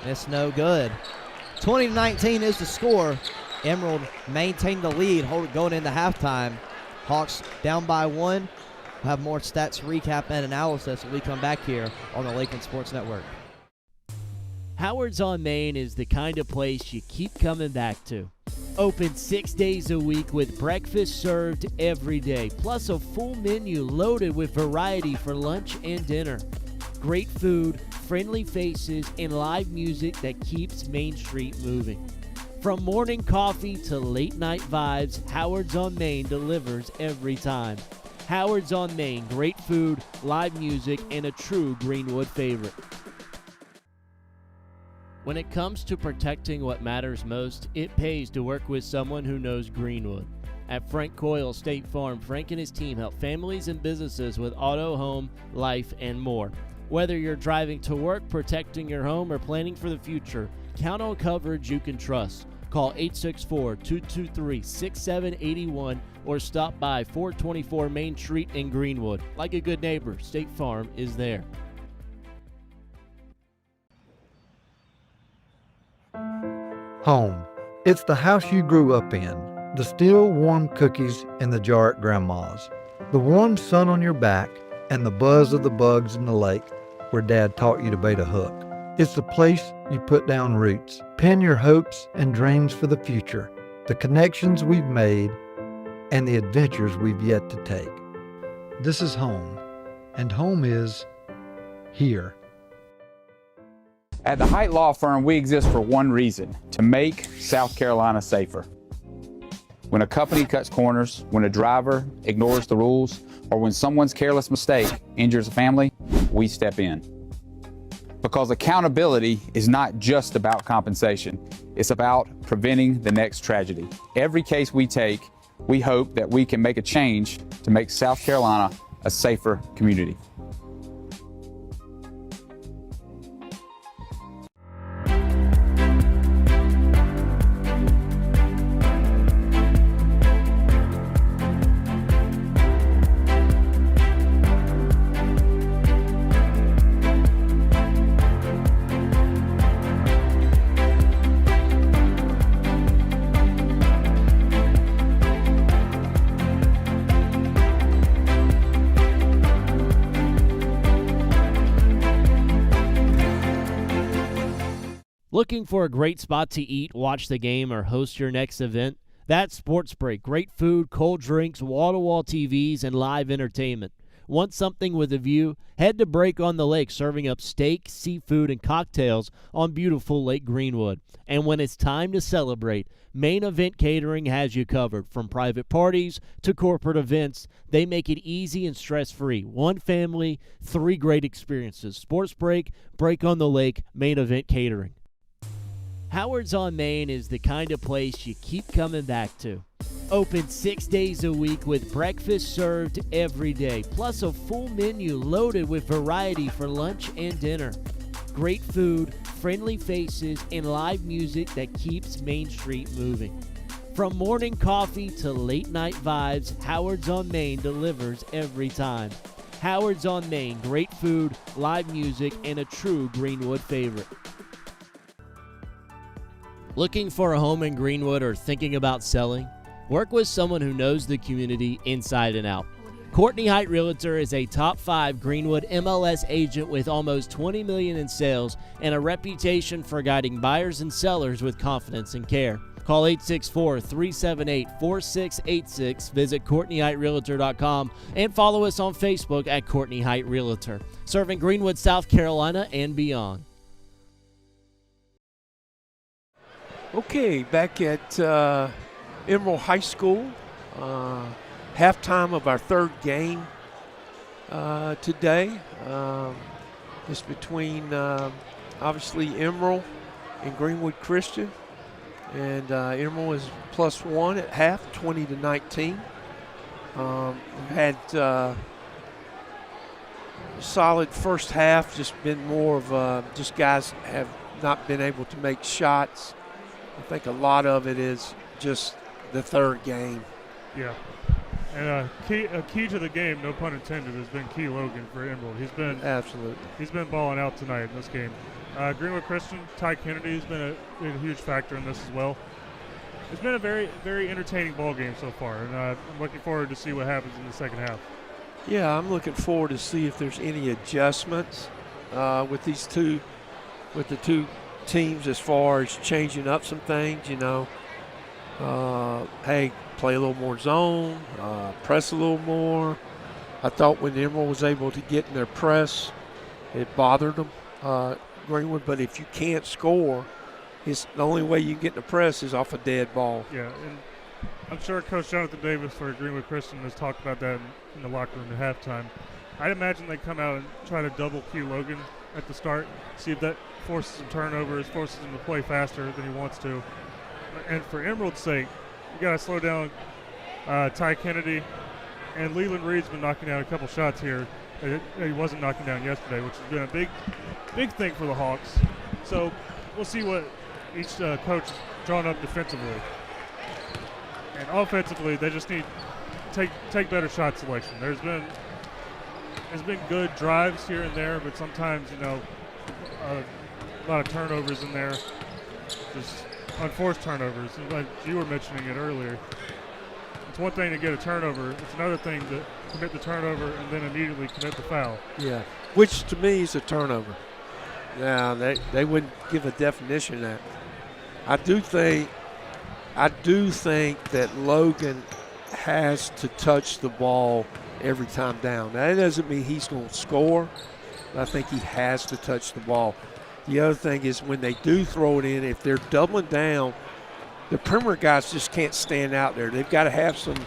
It's no good. 20-19 is the score. Emerald maintained the lead going into halftime. Hawks down by 1. We'll have more stats recap and analysis when we come back here on the Lakeland Sports Network. Howard's on Main is the kind of place you keep coming back to. Open 6 days a week with breakfast served every day, plus a full menu loaded with variety for lunch and dinner. Great food, friendly faces, and live music that keeps Main Street moving. From morning coffee to late night vibes, Howard's on Main delivers every time. Howard's on Main, great food, live music, and a true Greenwood favorite. When it comes to protecting what matters most, it pays to work with someone who knows Greenwood. At Frank Coyle State Farm, Frank and his team help families and businesses with auto, home, life, and more. Whether you're driving to work, protecting your home, or planning for the future, count on coverage you can trust. Call 864-223-6781 or stop by 424 Main Street in Greenwood. Like a good neighbor, State Farm is there. Home. It's the house you grew up in. The still warm cookies in the jar at Grandma's. The warm sun on your back and the buzz of the bugs in the lake where Dad taught you to bait a hook. It's the place you put down roots, pin your hopes and dreams for the future, the connections we've made, and the adventures we've yet to take. This is home, and home is here. At the Height Law Firm, we exist for one reason: to make South Carolina safer. When a company cuts corners, when a driver ignores the rules, or when someone's careless mistake injures a family, we step in. Because accountability is not just about compensation, it's about preventing the next tragedy. Every case we take, we hope that we can make a change to make South Carolina a safer community. Looking for a great spot to eat, watch the game, or host your next event? That's Sports Break. Great food, cold drinks, wall-to-wall TVs, and live entertainment. Want something with a view? Head to Break on the Lake, serving up steak, seafood, and cocktails on beautiful Lake Greenwood. And when it's time to celebrate, Main Event Catering has you covered. From private parties to corporate events, they make it easy and stress-free. One family, 3 great experiences. Sports Break, Break on the Lake, Main Event Catering. Howard's on Main is the kind of place you keep coming back to. Open 6 days a week with breakfast served every day, plus a full menu loaded with variety for lunch and dinner. Great food, friendly faces, and live music that keeps Main Street moving. From morning coffee to late night vibes, Howard's on Main delivers every time. Howard's on Main, great food, live music, and a true Greenwood favorite. Looking for a home in Greenwood or thinking about selling? Work with someone who knows the community inside and out. Courtney Height Realtor is a top 5 Greenwood MLS agent with almost $20 million in sales and a reputation for guiding buyers and sellers with confidence and care. Call 864-378-4686, visit CourtneyHeightRealtor.com, and follow us on Facebook at Courtney Height Realtor, serving Greenwood, South Carolina, and beyond. Okay, back at Emerald High School, halftime of our 3rd game today. It's between obviously Emerald and Greenwood Christian, and Emerald is +1 at half, 20-19. Had solid first half, just been more of just guys have not been able to make shots. I think a lot of it is just the 3rd game. Yeah. And a key to the game, no pun intended, has been Key Logan for Emerald. He's been balling out tonight in this game. Greenwood Christian, Ty Kennedy has been a huge factor in this as well. It's been a very, very entertaining ball game so far, and I'm looking forward to see what happens in the second half. Yeah, I'm looking forward to see if there's any adjustments with the two teams as far as changing up some things, hey, play a little more zone, press a little more. I thought when Emerald was able to get in their press, it bothered them, Greenwood, but if you can't score, it's the only way you can get in the press is off a dead ball. Yeah, and I'm sure Coach Jonathan Davis for Greenwood Christian has talked about that in the locker room at halftime. I'd imagine they come out and try to double Key Logan at the start, see if that forces some turnovers, forces him to play faster than he wants to. And for Emerald's sake, you got to slow down Ty Kennedy. And Leland Reed's been knocking down a couple shots here that he wasn't knocking down yesterday, which has been a big thing for the Hawks. So we'll see what each coach has drawn up defensively. And offensively, they just need to take better shot selection. There's been good drives here and there, but sometimes, a lot of turnovers in there, just unforced turnovers. Like you were mentioning it earlier. It's one thing to get a turnover. It's another thing to commit the turnover and then immediately commit the foul. Yeah, which to me is a turnover. Now, they wouldn't give a definition of that. I do think that Logan has to touch the ball every time down. Now, that doesn't mean he's going to score, but I think he has to touch the ball. The other thing is when they do throw it in, if they're doubling down, the perimeter guys just can't stand out there. They've got to have some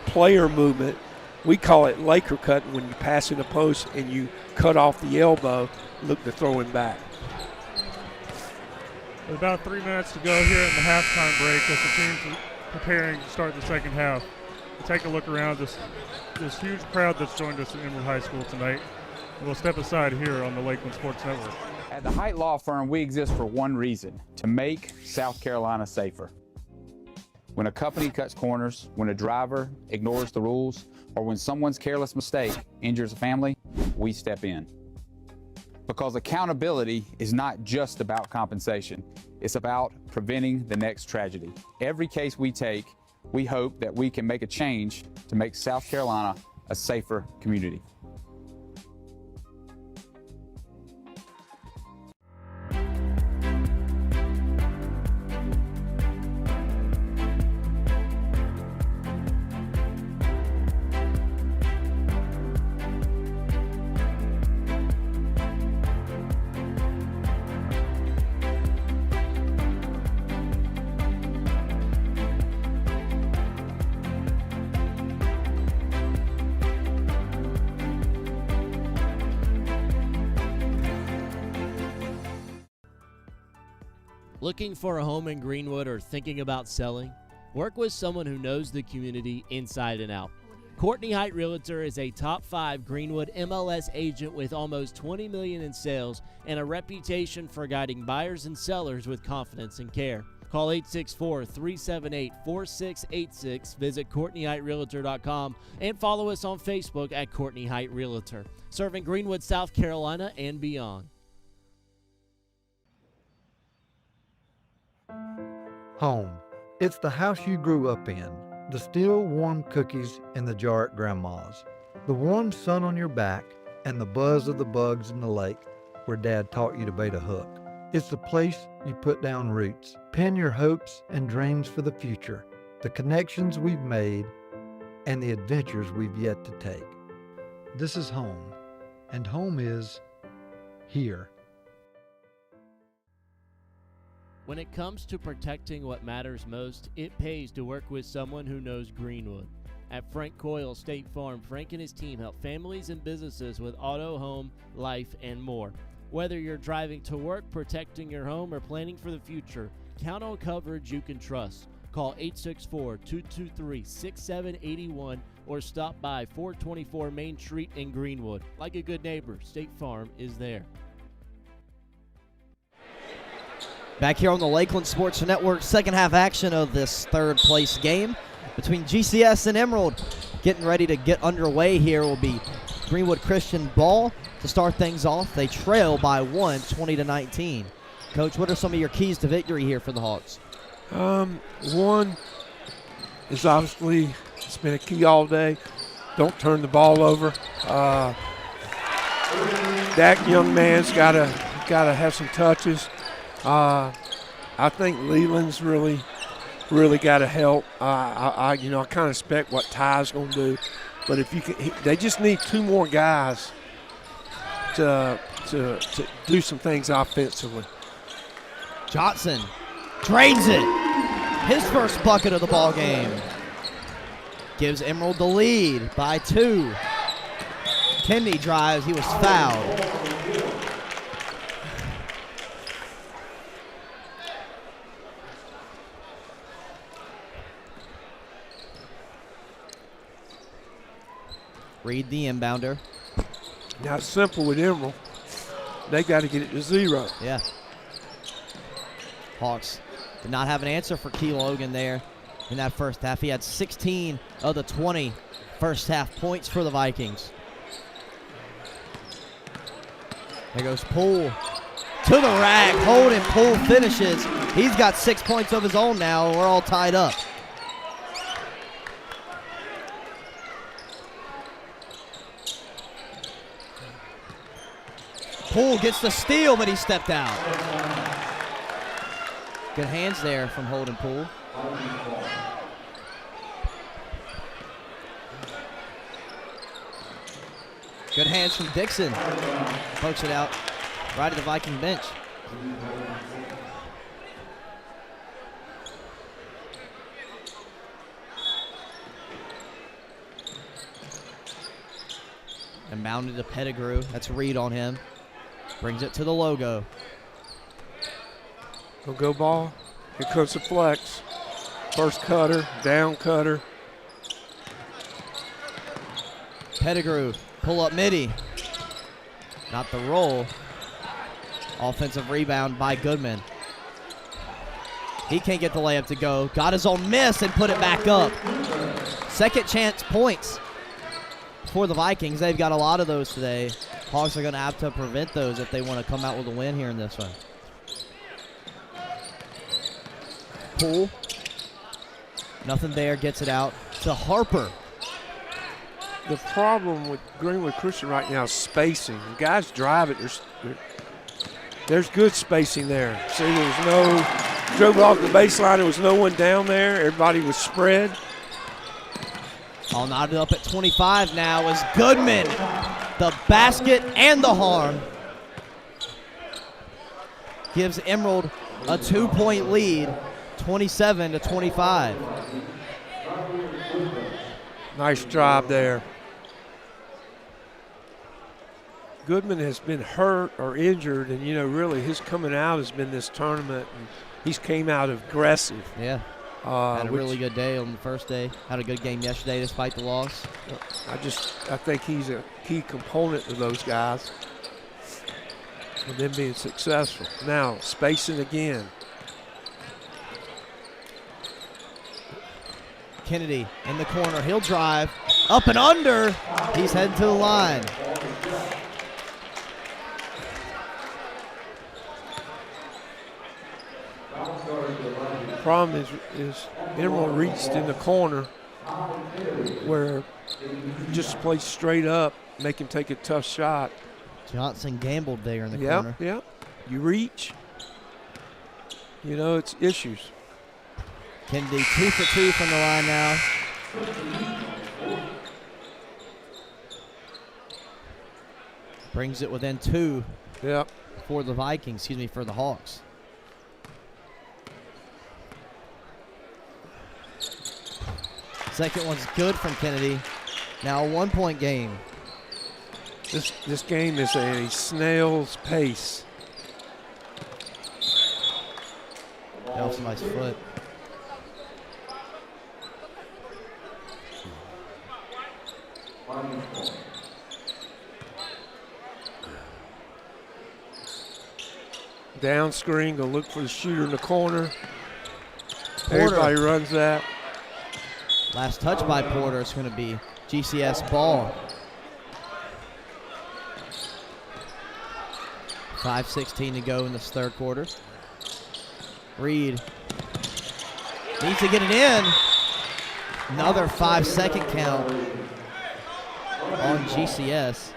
player movement. We call it Laker cutting when you pass in the post and you cut off the elbow, look to throw him back. With about 3 minutes to go here in the halftime break as the team's preparing to start the second half. We'll take a look around this huge crowd that's joined us at Emerald High School tonight. We'll step aside here on the Lakeland Sports Network. At the Height Law Firm, we exist for one reason: to make South Carolina safer. When a company cuts corners, when a driver ignores the rules, or when someone's careless mistake injures a family, we step in. Because accountability is not just about compensation. It's about preventing the next tragedy. Every case we take, we hope that we can make a change to make South Carolina a safer community. Looking for a home in Greenwood or thinking about selling? Work with someone who knows the community inside and out. Courtney Height Realtor is a top 5 Greenwood MLS agent with almost $20 million in sales and a reputation for guiding buyers and sellers with confidence and care. Call 864-378-4686, visit CourtneyHeightRealtor.com, and follow us on Facebook at Courtney Height Realtor, serving Greenwood, South Carolina, and beyond. Home. It's the house you grew up in. The still warm cookies in the jar at Grandma's. The warm sun on your back and the buzz of the bugs in the lake where Dad taught you to bait a hook. It's the place you put down roots, pin your hopes and dreams for the future, the connections we've made, and the adventures we've yet to take. This is home, and home is here. When it comes to protecting what matters most, it pays to work with someone who knows Greenwood. At Frank Coyle State Farm, Frank and his team help families and businesses with auto, home, life, and more. Whether you're driving to work, protecting your home, or planning for the future, count on coverage you can trust. Call 864-223-6781 or stop by 424 Main Street in Greenwood. Like a good neighbor, State Farm is there. Back here on the Lakeland Sports Network, second half action of this third place game between GCS and Emerald. Getting ready to get underway here will be Greenwood Christian ball to start things off. They trail by 1, 20-19. Coach, what are some of your keys to victory here for the Hawks? One is obviously, it's been a key all day. Don't turn the ball over. That young man's got to have some touches. I think Leland's really got to help. I kind of expect what Ty's going to do, but if you can, they just need 2 more guys to do some things offensively. Johnson drains it. His first bucket of the ball game. Gives Emerald the lead by 2. Kennedy drives. He was fouled. Read the inbounder. Now it's simple with Emerald. They got to get it to 0. Yeah. Hawks did not have an answer for Key Logan there in that first half. He had 16 of the 20 first half points for the Vikings. There goes Poole to the rack. Holden Poole finishes. He's got 6 points of his own now. We're all tied up. Poole gets the steal, but he stepped out. Good hands there from Holden Poole. Good hands from Dixon. Pokes it out right at the Viking bench. And mounted to Pettigrew. That's a read on him. Brings it to the logo. Go ball. Here comes the flex. First cutter, down cutter. Pettigrew, pull up midi. Not the roll. Offensive rebound by Goodman. He can't get the layup to go. Got his own miss and put it back up. Second chance points for the Vikings. They've got a lot of those today. Hawks are going to have to prevent those if they want to come out with a win here in this one. Poole. Nothing there. Gets it out to Harper. The problem with Greenwood Christian right now is spacing. The guys drive it. There's good spacing there. See, there was no, drove off the baseline. There was no one down there. Everybody was spread. All knotted up at 25 now is Goodman. The basket and the harm. Gives Emerald a 2-point lead, 27-25. Nice job there. Goodman has been hurt or injured, and, really his coming out has been this tournament, and he's came out aggressive. Yeah. Had a really good day on the first day. Had a good game yesterday despite the loss. I think he's a key component of those guys and them being successful. Now, spacing again. Kennedy in the corner. He'll drive. Up and under. He's heading to the line. Problem is Emerald reached in the corner where you just play straight up, make him take a tough shot. Johnson gambled there in the corner. Yep. You reach, it's issues. Kennedy 2 for 2 from the line now. Brings it within 2 for the Vikings, for the Hawks. Second one's good from Kennedy. Now a 1-point game. This game is a snail's pace. That was a nice foot. Down screen, go look for the shooter in the corner. Porter. Everybody runs that. Last touch by Porter is going to be GCS ball. 5:16 to go in this third quarter. Reed needs to get it in. Another 5-second count on GCS.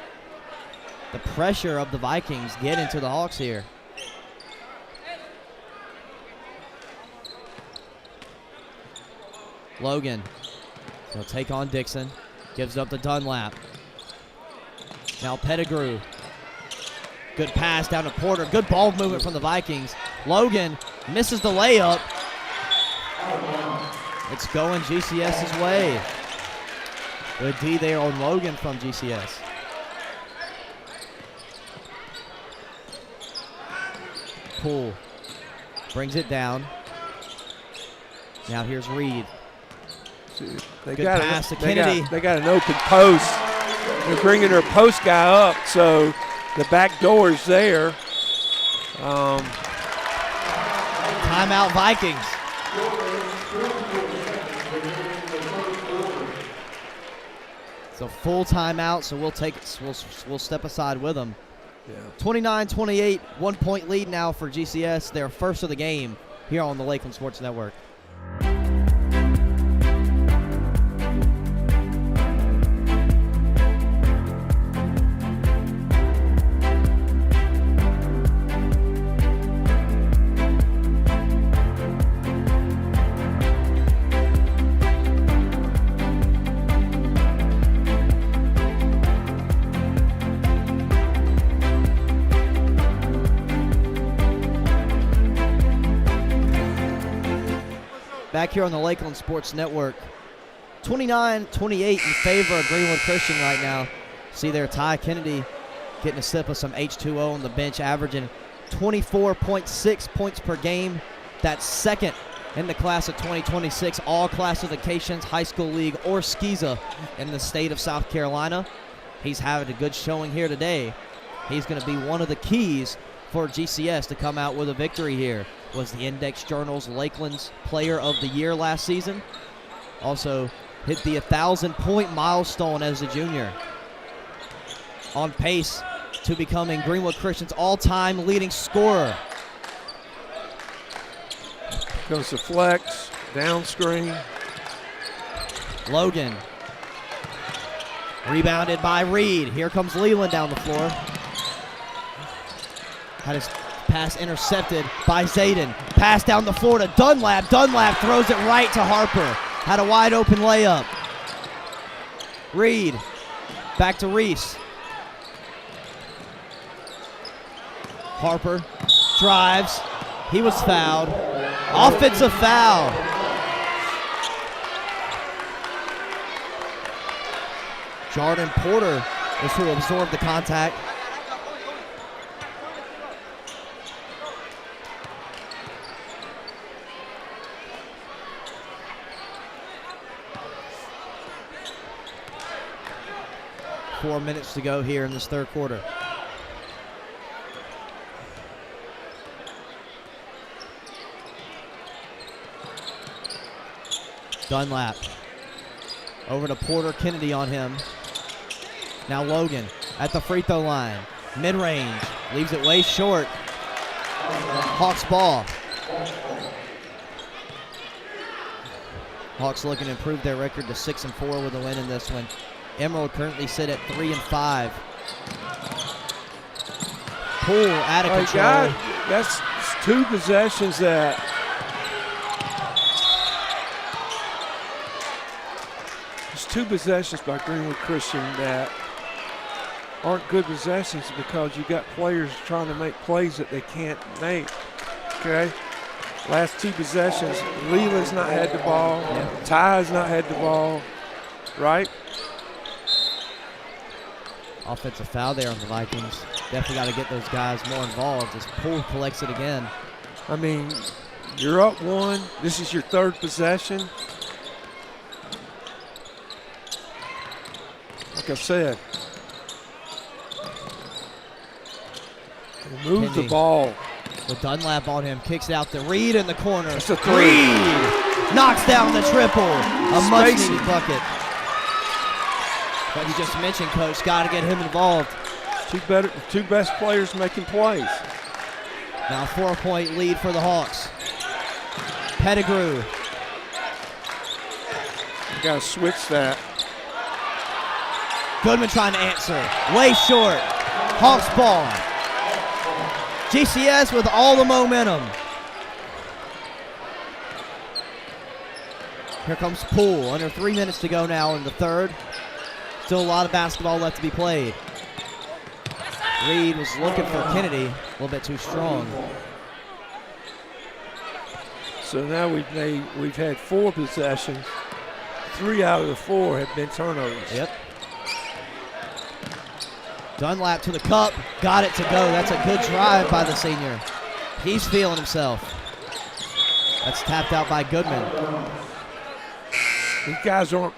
The pressure of the Vikings get into the Hawks here. Logan. He'll take on Dixon. Gives it up to Dunlap. Now Pettigrew. Good pass down to Porter. Good ball movement from the Vikings. Logan misses the layup. It's going GCS's way. Good D there on Logan from GCS. Poole brings it down. Now here's Reed. They Good got pass to Kennedy. They got an open post. They're bringing their post guy up, so the back door is there. Timeout Vikings. It's a full timeout, so we'll take it. We'll step aside with them. Yeah. 29-28, 1 point lead now for GCS. Their first of the game here on the Lakeland Sports Network. Back here on the Lakeland Sports Network, 29-28 in favor of Greenwood Christian right now. See there, Ty Kennedy getting a sip of some H2O on the bench, averaging 24.6 points per game. That's second in the class of 2026, all classifications, high school league or SCISA in the state of South Carolina. He's having a good showing here today. He's going to be one of the keys for GCS to come out with a victory here. Was the Index Journal's Lakeland's Player of the Year last season. Also hit the 1,000-point milestone as a junior. On pace to becoming Greenwood Christian's all-time leading scorer. Goes the flex, down screen. Logan. Rebounded by Reed. Here comes Leland down the floor. Had his pass intercepted by Zayden. Pass down the floor to Dunlap. Dunlap throws it right to Harper. Had a wide open layup. Reed. Back to Reese. Harper drives. He was fouled. Offensive foul. Jordan Porter is who absorbed the contact. Four minutes to go here in this third quarter. Dunlap. Over to Porter. Kennedy on him. Now Logan at the free throw line. Mid-range. Leaves it way short. Hawks ball. Hawks looking to improve their record to 6-4 with a win in this one. Emerald currently sit at 3-5. Poole out of control. God, that's two possessions that two possessions by Greenwood Christian that aren't good possessions because you got players trying to make plays that they can't make. Okay? Last two possessions, Leland's not had the ball. Ty's not had the ball. Right? Offensive foul there on the Vikings. Definitely got to get those guys more involved as Poole collects it again. I mean, you're up one. This is your third possession. Like I said, move the ball. With Dunlap on him, kicks it out to Reed in the corner. It's a three. Reed knocks down the triple. A much-needed bucket. But you just mentioned, Coach, got to get him involved. Two best players making plays. Now 4-point lead for the Hawks. Pettigrew. You got to switch that. Goodman trying to answer. Way short. Hawks ball. GCS with all the momentum. Here comes Poole. Under 3 minutes to go now in the third. Still a lot of basketball left to be played. Reed was looking for Kennedy. A little bit too strong. So now we've had 4 possessions. 3 out of the 4 have been turnovers. Yep. Dunlap to the cup. Got it to go. That's a good drive by the senior. He's feeling himself. That's tapped out by Goodman. These guys aren't.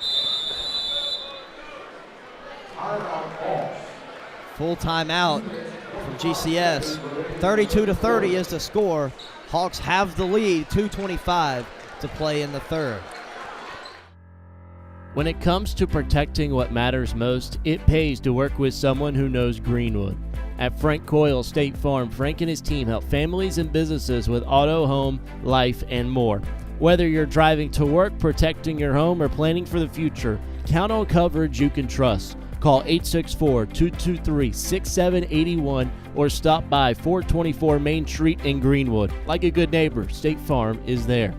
Full timeout from GCS. 32-30 is the score. Hawks have the lead, 2:25 to play in the third. When it comes to protecting what matters most, it pays to work with someone who knows Greenwood. At Frank Coyle State Farm, Frank and his team help families and businesses with auto, home, life, and more. Whether you're driving to work, protecting your home, or planning for the future, count on coverage you can trust. Call 864-223-6781 or stop by 424 Main Street in Greenwood. Like a good neighbor, State Farm is there.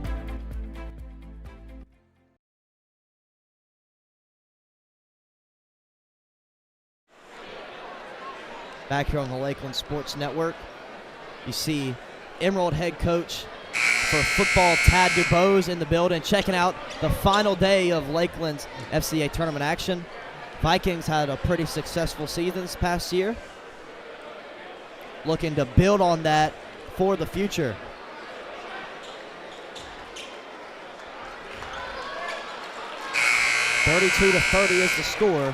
Back here on the Lakeland Sports Network, you see Emerald head coach for football Tad DuBose in the building, checking out the final day of Lakeland's FCA tournament action. Vikings had a pretty successful season this past year. Looking to build on that for the future. (32-30) is the score.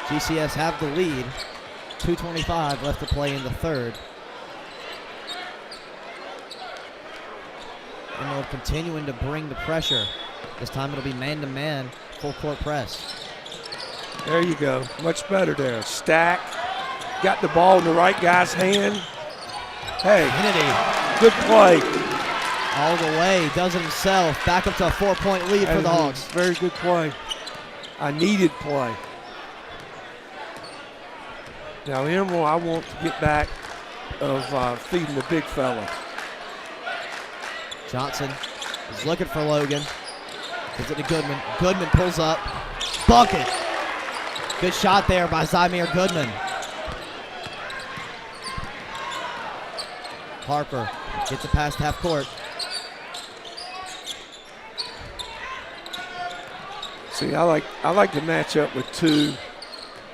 GCS have the lead. 2:25 left to play in the third. Emerald continuing to bring the pressure. This time it'll be man-to-man, full court press. There you go. Much better there. Stack. Got the ball in the right guy's hand. Hey, Kennedy. Good play. All the way. Does it himself. Back up to a 4-point lead for the Hawks. Very good play. I needed play. Now, Emerald, I want to get back of feeding the big fella. Johnson is looking for Logan. Gives it to Goodman. Goodman pulls up. Bucket. Good shot there by Zymir Goodman. Harper gets it past half court. See, I like to match up with two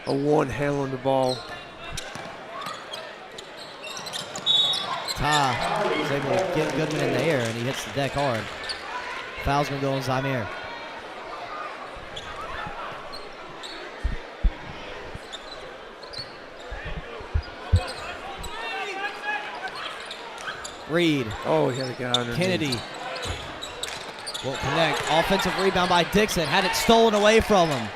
or one handling the ball. Ty is able to get Goodman in the air, and he hits the deck hard. Foul's going to go on Zymir. Reed. Oh, he had a guy underneath. Kennedy won't connect. Offensive rebound by Dixon. Had it stolen away from him.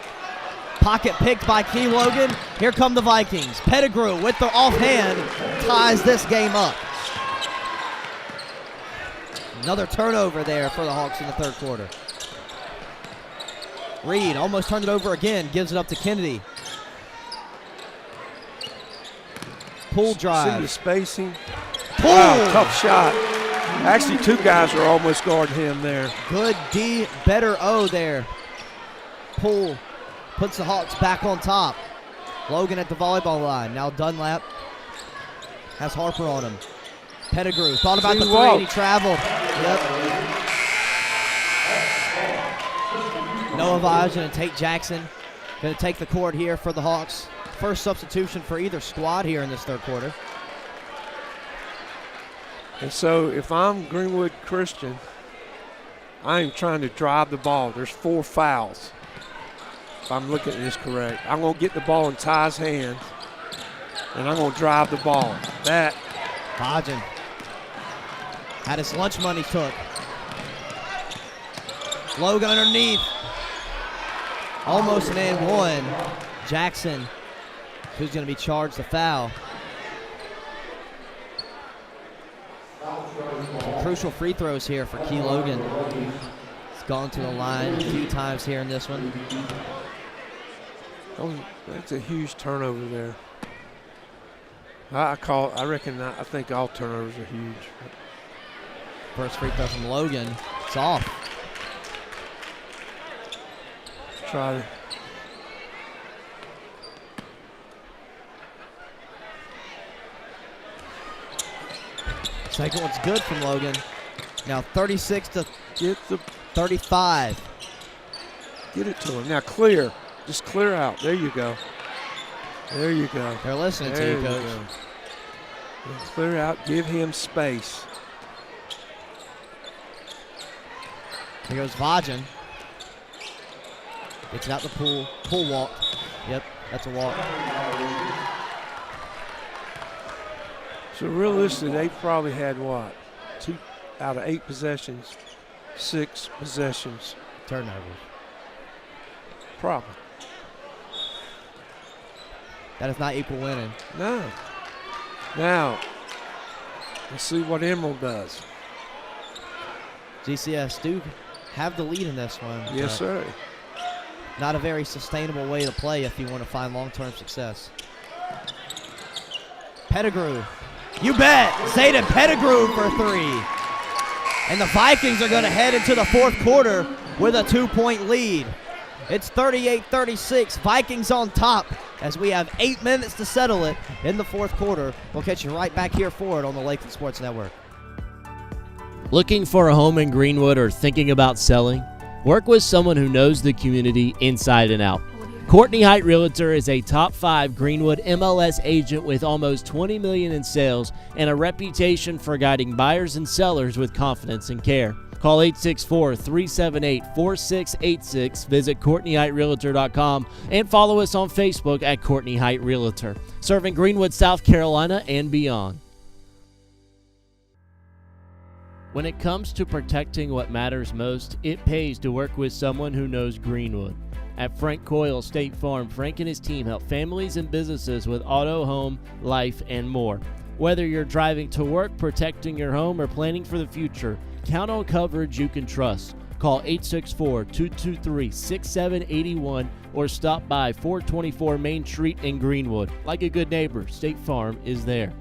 Pocket picked by Key Logan. Here come the Vikings. Pettigrew with the offhand ties this game up. Another turnover there for the Hawks in the third quarter. Reed almost turned it over again. Gives it up to Kennedy. Pull drive. See the spacing. Pull. Wow, tough shot. Actually, two guys were almost guarding him there. Good D, better O there. Pull puts the Hawks back on top. Logan at the volleyball line. Now Dunlap has Harper on him. Pettigrew thought about the three and he traveled. Yep. Noah Vaj and Tate Jackson going to take the court here for the Hawks. First substitution for either squad here in this third quarter. And so if I'm Greenwood Christian, I am trying to drive the ball. There's 4 fouls. If I'm looking at this correct. I'm going to get the ball in Ty's hands, and I'm going to drive the ball. That. Hodgen had his lunch money took. Logan underneath. Almost an and one. Jackson, who's going to be charged the foul. Some crucial free throws here for Key Logan. He's gone to the line a few times here in this one. Oh, that's a huge turnover there. I think all turnovers are huge. First free throw from Logan. It's off. Try to. Second one's good from Logan. Now 36 to Get the 35. Get it to him. Now clear. Just clear out. There you go. There you go. They're listening to you, Coach. And clear out, give him space. Here goes Vajan. Gets it out the pool. Pull walk. Yep, that's a walk. So realistically, they probably had what? 2 out of 8 possessions, 6 possessions. Turnovers. Probably. That does not equal winning. No. Now, let's see what Emerald does. GCS do have the lead in this one. Yes, sir. Not a very sustainable way to play if you want to find long-term success. Pettigrew. You bet. Zayden Pettigrew for 3. And the Vikings are going to head into the fourth quarter with a 2-point lead. It's 38-36. Vikings on top as we have 8 minutes to settle it in the fourth quarter. We'll catch you right back here for it on the Lakeland Sports Network. Looking for a home in Greenwood or thinking about selling? Work with someone who knows the community inside and out. Courtney Height Realtor is a top 5 Greenwood MLS agent with almost $20 million in sales and a reputation for guiding buyers and sellers with confidence and care. Call 864-378-4686, visit CourtneyHeightRealtor.com, and follow us on Facebook at Courtney Height Realtor, serving Greenwood, South Carolina, and beyond. When it comes to protecting what matters most, it pays to work with someone who knows Greenwood. At Frank Coyle State Farm, Frank and his team help families and businesses with auto, home, life, and more. Whether you're driving to work, protecting your home, or planning for the future, count on coverage you can trust. Call 864-223-6781 or stop by 424 Main Street in Greenwood. Like a good neighbor, State Farm is there.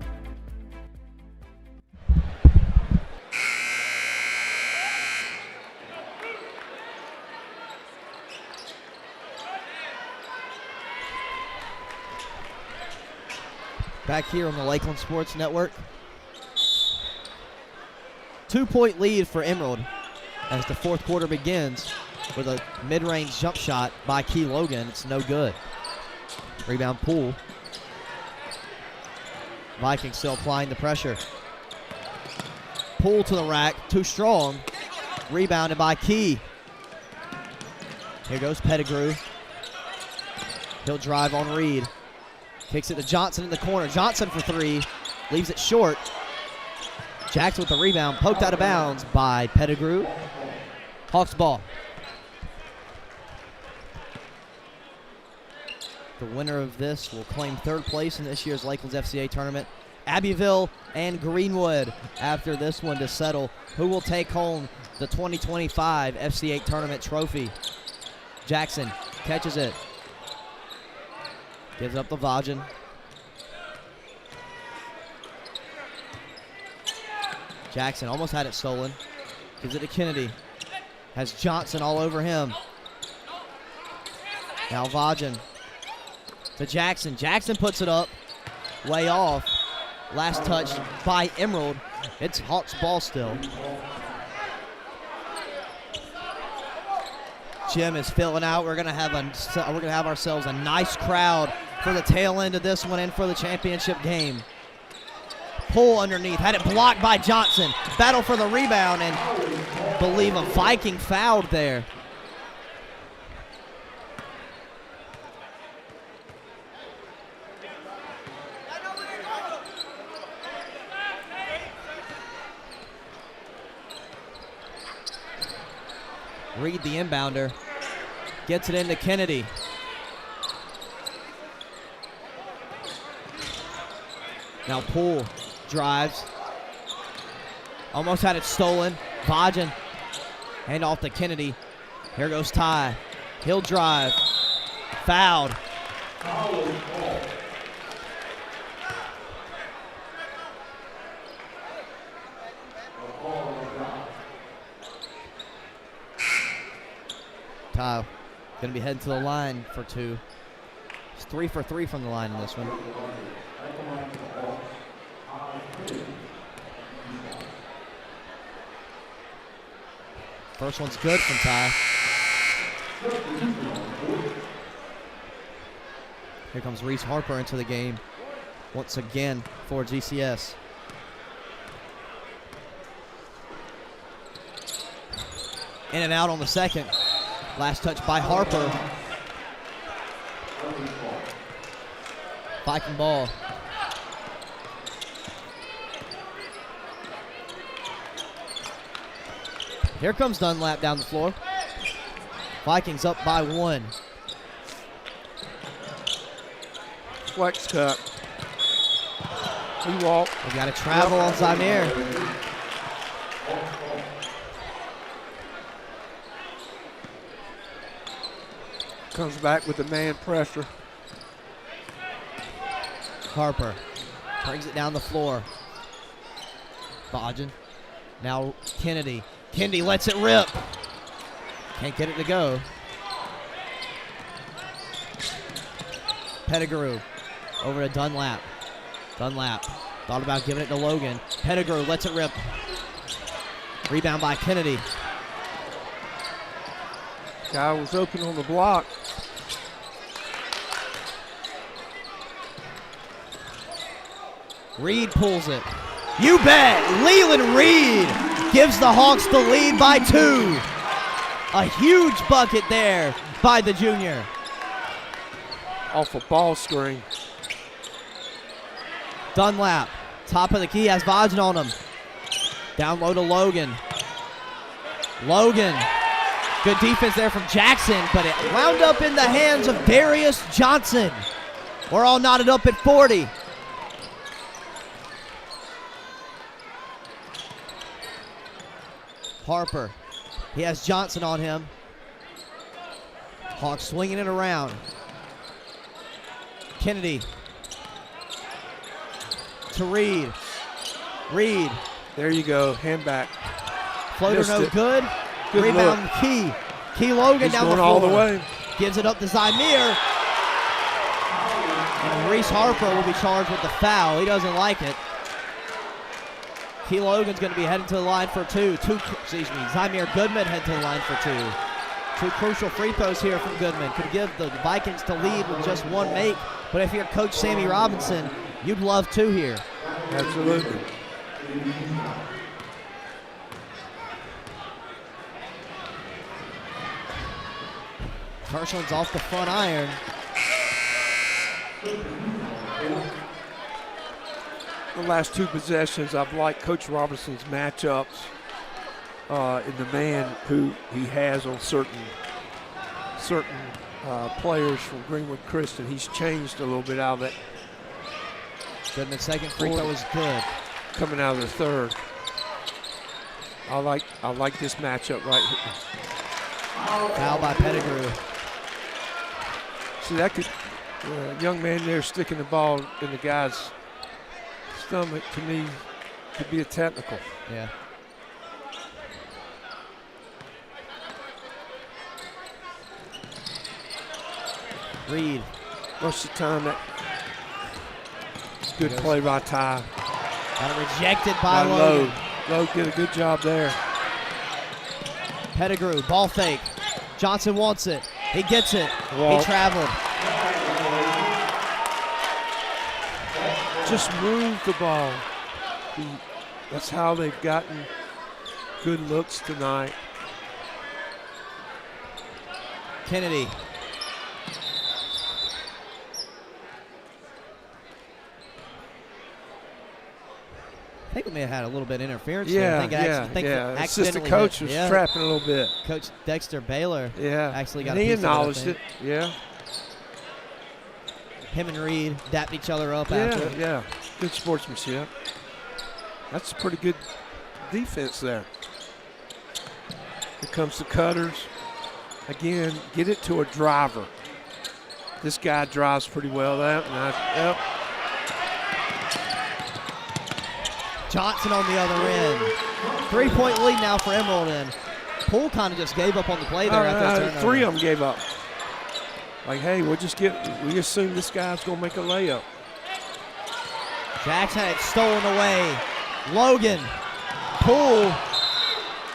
Back here on the Lakeland Sports Network. 2-point lead for Emerald as the fourth quarter begins with a mid-range jump shot by Key Logan. It's no good. Rebound Poole. Vikings still applying the pressure. Poole to the rack, too strong. Rebounded by Key. Here goes Pettigrew. He'll drive on Reed. Kicks it to Johnson in the corner. Johnson for 3. Leaves it short. Jackson with the rebound. Poked out of bounds by Pettigrew. Hawks ball. The winner of this will claim third place in this year's Lakelands FCA tournament. Abbeville and Greenwood after this one to settle who will take home the 2025 FCA tournament trophy. Jackson catches it. Gives up the Vajan. Jackson almost had it stolen. Gives it to Kennedy. Has Johnson all over him. Now Vajan to Jackson. Jackson puts it up. Way off. Last touch by Emerald. It's Hawks ball still. Jim is filling out. We're gonna have ourselves a nice crowd for the tail end of this one and for the championship game. Pull underneath, had it blocked by Johnson. Battle for the rebound, and believe a Viking fouled there. Reed, the inbounder, gets it into Kennedy. Now Poole drives. Almost had it stolen. Vajan. Hand off to Kennedy. Here goes Ty. He'll drive. Fouled. Ty going to be heading to the line for 2. It's 3 for 3 from the line in this one. First one's good from Ty. Here comes Reese Harper into the game. once again for GCS. In and out on the second. Last touch by Harper. Viking ball. Here comes Dunlap down the floor. Vikings up by 1. Flex cut. He walked. We got a travel on Zamir. Comes back with the man pressure. Harper brings it down the floor. Bodgen. Now Kennedy. Kennedy lets it rip. Can't get it to go. Pettigrew over to Dunlap. Dunlap thought about giving it to Logan. Pettigrew lets it rip. Rebound by Kennedy. Guy was open on the block. Reed pulls it. You bet. Leland Reed gives the Hawks the lead by 2. A huge bucket there by the junior. Off a ball screen. Dunlap, top of the key, has Vodgen on him. Down low to Logan. Logan, good defense there from Jackson, but it wound up in the hands of Darius Johnson. We're all knotted up at 40. Harper, he has Johnson on him. Hawks swinging it around. Kennedy to Reed. Reed. There you go, hand back. Floater Missed no it. good. Good Rebound look. Key. Key Logan He's down going the floor. all the way. Gives it up to Zamir. And Reese Harper will be charged with the foul. He doesn't like it. Key Logan's going to be heading to the line for 2. Zamir Goodman head to the line for 2. 2 crucial free throws here from Goodman. Could give the Vikings to lead with just 1 make. But if you're Coach Sammy Robinson, you'd love 2 here. Absolutely. Kirshland's off the front iron. The last 2 possessions, I've liked Coach Robinson's matchups in the man who he has on certain players from Greenwood Crescent. He's changed a little bit out of it. Goodman's second free throw is good. Coming out of the third. I like this matchup right here. Foul by Pettigrew. See, that could, young man there sticking the ball in the guy's stomach, to me, could be a technical. Yeah. Reed. Most of the time, that good play by Ty. Got it rejected by Lowe. Logan. Lowe did a good job there. Pettigrew, ball fake. Johnson wants it. He gets it. Walk. He traveled. Just move the ball. That's how they've gotten good looks tonight. Kennedy. I think we may have had a little bit of interference there. I think Assistant coach was trapping a little bit. Coach Dexter Baylor actually got and a he piece acknowledged of it. Yeah. Him and Reed dapped each other up after. Yeah. Good sportsmanship. That's a pretty good defense there. Here comes the cutters. Again, get it to a driver. This guy drives pretty well. Yep. Johnson on the other end. 3-point lead now for Emerald, and Poole kind of just gave up on the play there after his turnover. 3 of them gave up. Like, hey, we assume this guy's going to make a layup. Jackson had it stolen away. Logan. Poole.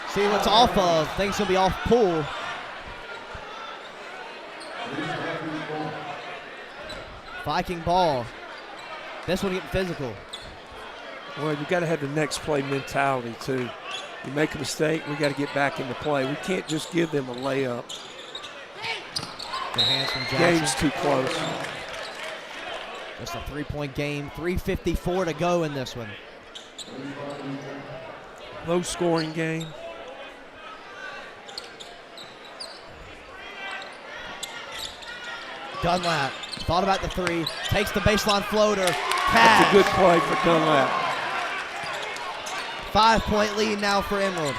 See what's off of. Things going to be off Poole. Viking ball. This one getting physical. Well, you got to have the next play mentality too. You make a mistake, we got to get back into play. We can't just give them a layup. Good hands from Jackson. Game's too close. Just a 3-point game. 3:54 to go in this one. Low scoring game. Dunlap thought about the three. Takes the baseline floater. That's a good play for Dunlap. 5-point lead now for Emerald.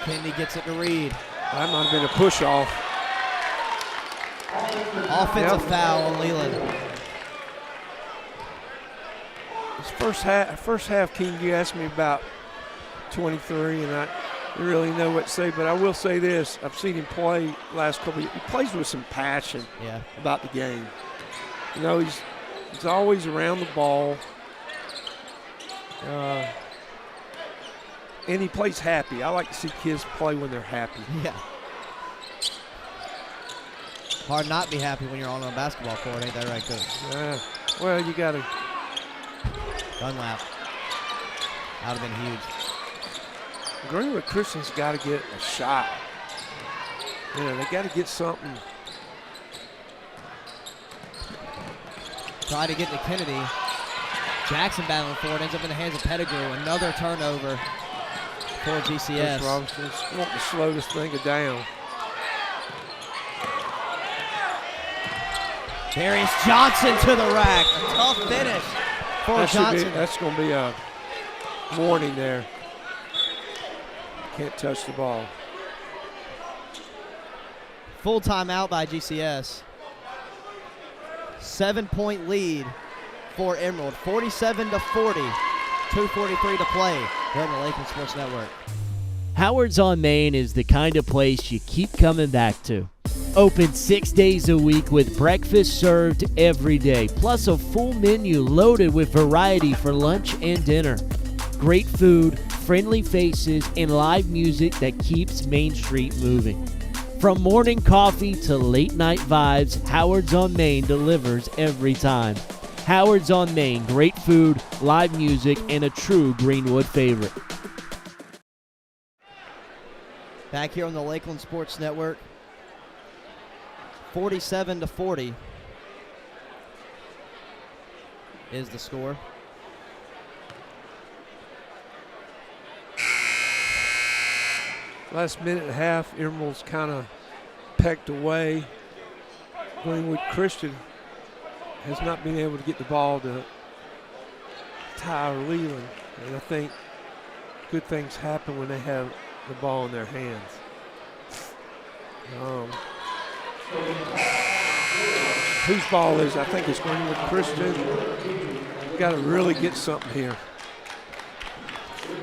Kennedy gets it to Reed. That might have been a push off. Offensive foul on Leland. This first half, King, you asked me about 23, and I don't really know what to say, but I will say this. I've seen him play last couple of years. He plays with some passion about the game. You know, he's always around the ball. And he plays happy. I like to see kids play when they're happy. Yeah. Hard not to be happy when you're on a basketball court, ain't that right, Coach? Yeah. Well, you got to. Dunlap. That would have been huge. Greenwood Christian's got to get a shot. You know, they got to get something. Try to get to Kennedy. Jackson battling for it. Ends up in the hands of Pettigrew. Another turnover for GCS. Coach Robinson's wanting to slow this thing down. Darius Johnson to the rack. A tough finish for Johnson. That's going to be a warning there. Can't touch the ball. Full timeout by GCS. 7-point lead for Emerald. 47-40. 2:43 to play here on the Lakeland Sports Network. Howard's on Main is the kind of place you keep coming back to. Open 6 days a week with breakfast served every day, plus a full menu loaded with variety for lunch and dinner. Great food, friendly faces, and live music that keeps Main Street moving. From morning coffee to late night vibes, Howard's on Main delivers every time. Howard's on Main, great food, live music, and a true Greenwood favorite. Back here on the Lakeland Sports Network. 47-40 is the score. Last minute and a half, Emerald's kind of pecked away. Greenwood Christian has not been able to get the ball to Tyler Leland. And I think good things happen when they have the ball in their hands. Whose ball is? I think it's Greenwood Christian. We've got to really get something here.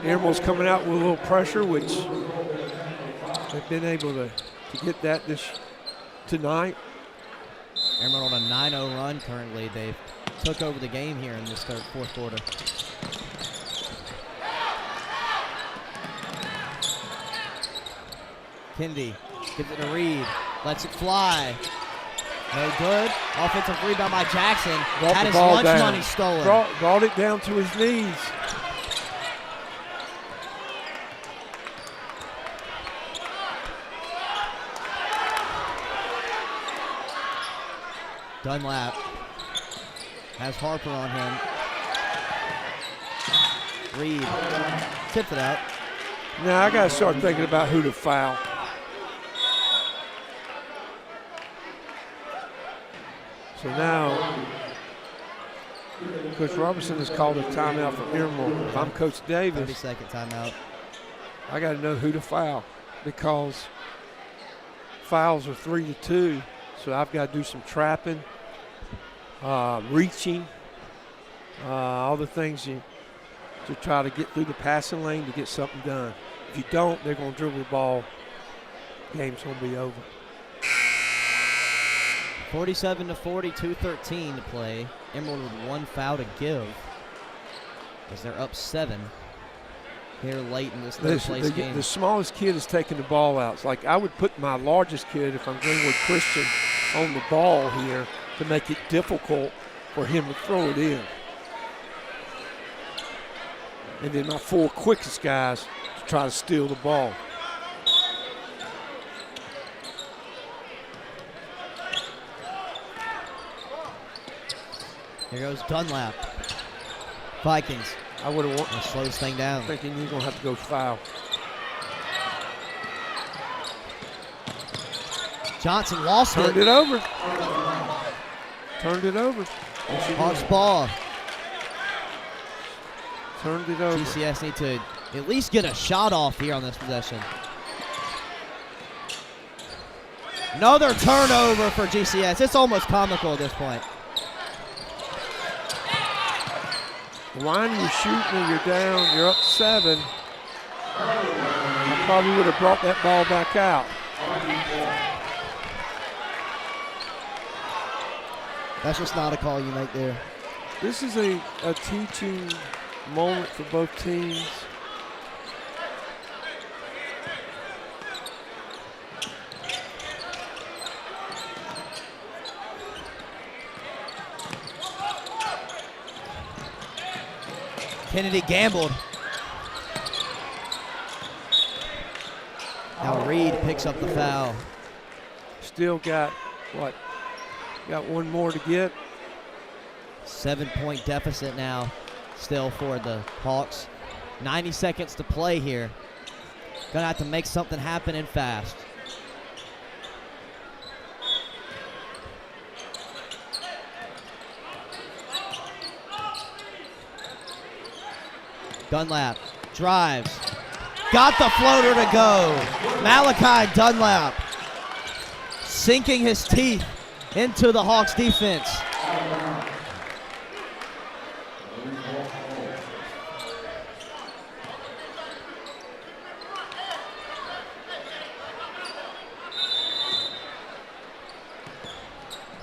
Emerald's coming out with a little pressure, which they've been able to get that tonight. Emerald on a 9-0 run currently. They've took over the game here in this fourth quarter. Kennedy gives it to Reed. Lets it fly. No good. Offensive rebound by Jackson. Had his lunch money stolen. Brought it down to his knees. Dunlap has Harper on him. Reed tipped it out. Now I got to start thinking about who to foul. So now Coach Robertson has called a timeout for Emerald. If I'm Coach Davis, 30-second timeout. I got to know who to foul because fouls are 3-2. So I've got to do some trapping, reaching, all the things to try to get through the passing lane to get something done. If you don't, they're going to dribble the ball. Game's going to be over. 47-40, 2:13 to play. Emerald with one foul to give as they're up 7. here late in this third-place game. The smallest kid is taking the ball out. It's like I would put my largest kid, if I'm Greenwood Christian, on the ball here to make it difficult for him to throw it in. And then my 4 quickest guys to try to steal the ball. Here goes Dunlap. Vikings. I would have wanted to slow this thing down. Thinking you're going to have to go foul. Johnson lost Turned it over. Turned it over. Hawks ball. Turned it over. GCS need to at least get a shot off here on this possession. Another turnover for GCS. It's almost comical at this point. Why are you shooting and you're down? You're up 7. I probably would have brought that ball back out. That's just not a call you make there. This is a teaching moment for both teams. Kennedy gambled. Now Reed picks up the foul. Still got, what, got one more to get. 7-point deficit now still for the Hawks. 90 seconds to play here. Gonna have to make something happen and fast. Dunlap drives. Got the floater to go. Malachi Dunlap sinking his teeth into the Hawks defense.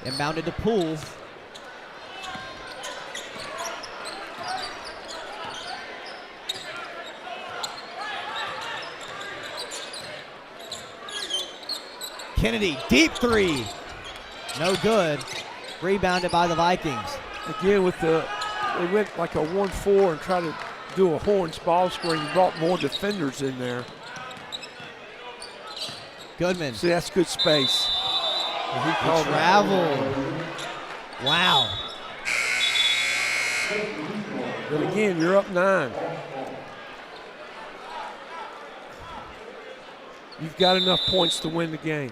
Inbounded to Poole. Kennedy, deep 3. No good. Rebounded by the Vikings. Again, they went like a 1-4 and tried to do a Horns ball screen. Brought more defenders in there. Goodman. See, that's good space. He traveled. Wow. But again, you're up 9. You've got enough points to win the game.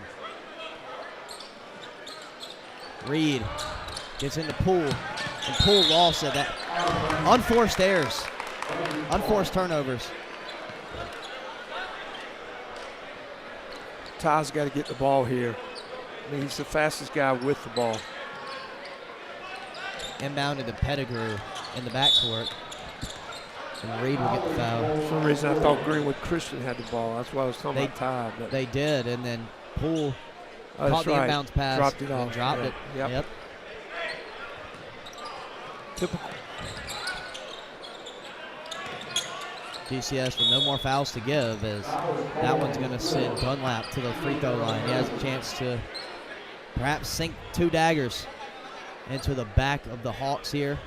Reed gets into Poole, and Poole lost it. That unforced errors, unforced turnovers. Ty's got to get the ball here. I mean, he's the fastest guy with the ball. Inbounded to Pettigrew in the backcourt. And Reed will get the foul. For some reason, I thought Greenwood Christian had the ball. That's why I was talking about Ty. But they did, and then Poole caught the inbounds pass. Dropped it off. And dropped it. Yep. Typical. GCS with no more fouls to give, as that one's going to send Dunlap to the free throw line. He has a chance to perhaps sink 2 daggers into the back of the Hawks here.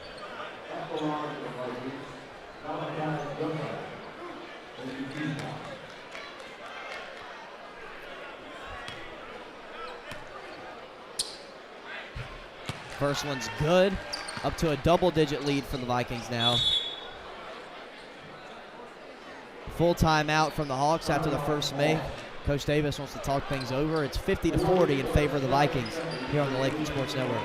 First one's good. Up to a double-digit lead for the Vikings now. Full timeout from the Hawks after the first make. Coach Davis wants to talk things over. It's 50-40 in favor of the Vikings here on the Lakelands Sports Network.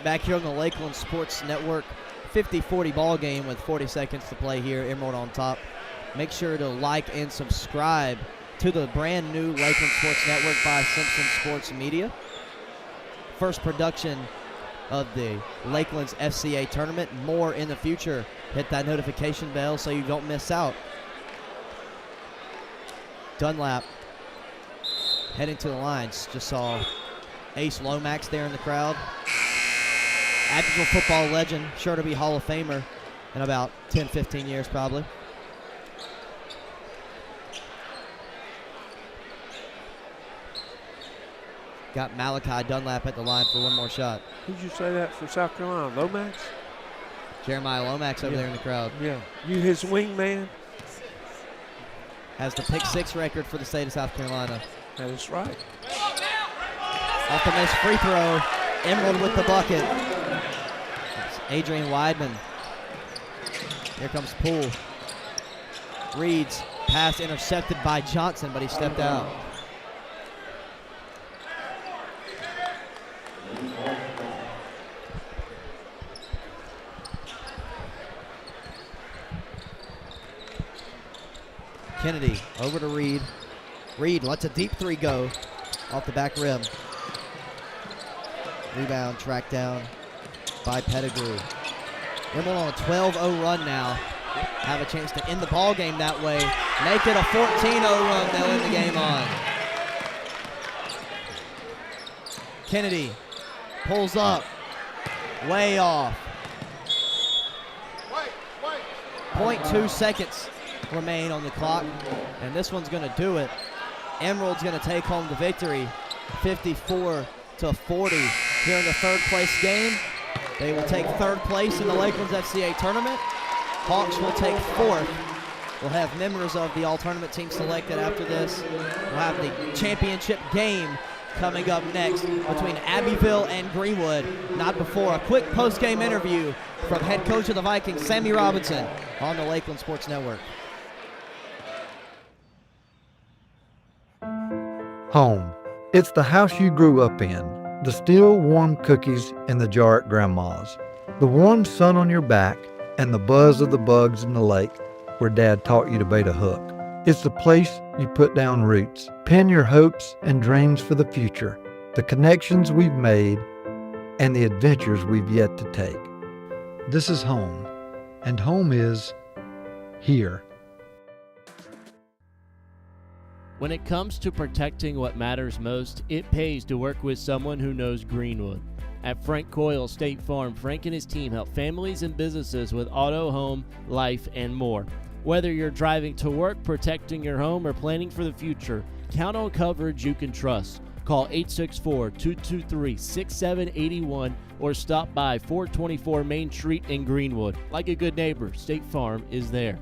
Back here on the Lakeland Sports Network, 50-40 ball game with 40 seconds to play here. Emerald on top. Make sure to like and subscribe to the brand new Lakeland Sports Network by Simpson Sports Media. First production of the Lakelands FCA tournament. More in the future. Hit that notification bell so you don't miss out. Dunlap heading to the lines. Just saw Ace Lomax there in the crowd. Abbeville football legend, sure to be Hall of Famer in about 10, 15 years probably. Got Malachi Dunlap at the line for one more shot. Who'd you say that for South Carolina? Lomax? Jeremiah Lomax over there in the crowd. Yeah. You his wingman? Has the pick six record for the state of South Carolina. That is right. Off the missed free throw. Emerald with the bucket. It's Adrian Weidman. Here comes Poole. Reads. Pass intercepted by Johnson, but he stepped out. Kennedy over to Reed. Reed lets a deep three go off the back rim. Rebound tracked down by Pettigrew. Emerald on a 12-0 run now. Have a chance to end the ball game that way. Make it a 14-0 run. They'll end the game on. Kennedy pulls up. Way off. 0.2 seconds remain on the clock, and this one's going to do it. Emerald's going to take home the victory, 54-40 here in the third place game. They will take third place in the Lakelands FCA tournament. Hawks will take fourth. We'll have members of the all-tournament team selected after this. We'll have the championship game coming up next between Abbeville and Greenwood. Not before a quick post-game interview from head coach of the Vikings, Sammy Robinson, on the Lakeland Sports Network. Home. It's the house you grew up in. The still warm cookies in the jar at Grandma's. The warm sun on your back and the buzz of the bugs in the lake where Dad taught you to bait a hook. It's the place you put down roots, pin your hopes and dreams for the future, the connections we've made, and the adventures we've yet to take. This is home, and home is here. When it comes to protecting what matters most, it pays to work with someone who knows Greenwood. At Frank Coyle State Farm, Frank and his team help families and businesses with auto, home, life, and more. Whether you're driving to work, protecting your home, or planning for the future, count on coverage you can trust. Call 864-223-6781 or stop by 424 Main Street in Greenwood. Like a good neighbor, State Farm is there.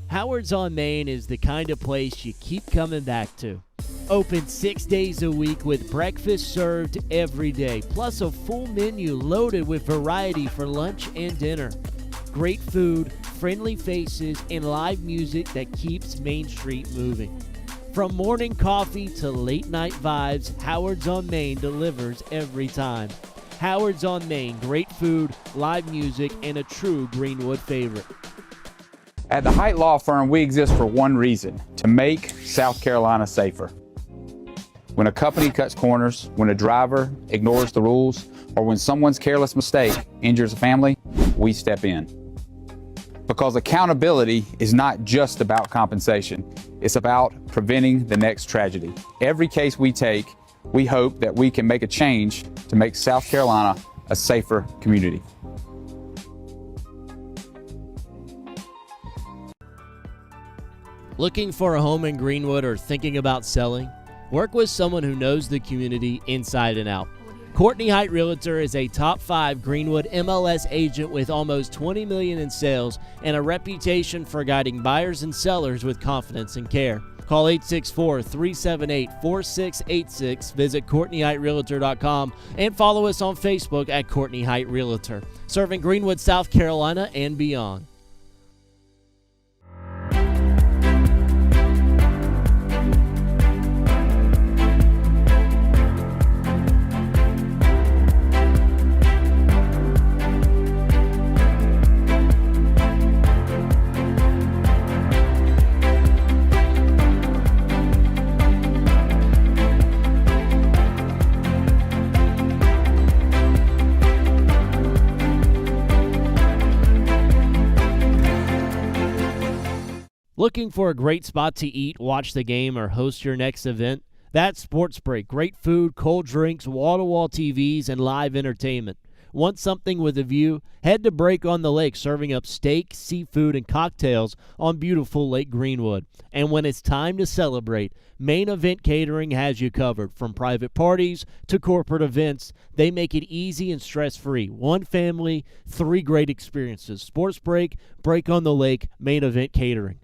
Howard's on Main is the kind of place you keep coming back to. Open 6 days a week with breakfast served every day, plus a full menu loaded with variety for lunch and dinner. Great food, friendly faces, and live music that keeps Main Street moving. From morning coffee to late night vibes, Howard's on Main delivers every time. Howard's on Main, great food, live music, and a true Greenwood favorite. At the Height Law Firm, we exist for one reason: to make South Carolina safer. When a company cuts corners, when a driver ignores the rules, or when someone's careless mistake injures a family, we step in. Because accountability is not just about compensation, it's about preventing the next tragedy. Every case we take, we hope that we can make a change to make South Carolina a safer community. Looking for a home in Greenwood or thinking about selling? Work with someone who knows the community inside and out. Courtney Height Realtor is a top 5 Greenwood MLS agent with almost $20 million in sales and a reputation for guiding buyers and sellers with confidence and care. Call 864-378-4686, visit CourtneyHeightRealtor.com, and follow us on Facebook at Courtney Height Realtor, serving Greenwood, South Carolina, and beyond. Looking for a great spot to eat, watch the game, or host your next event? That's Sports Break. Great food, cold drinks, wall-to-wall TVs, and live entertainment. Want something with a view? Head to Break on the Lake, serving up steak, seafood, and cocktails on beautiful Lake Greenwood. And when it's time to celebrate, Main Event Catering has you covered. From private parties to corporate events, they make it easy and stress-free. One family, 3 great experiences. Sports Break, Break on the Lake, Main Event Catering.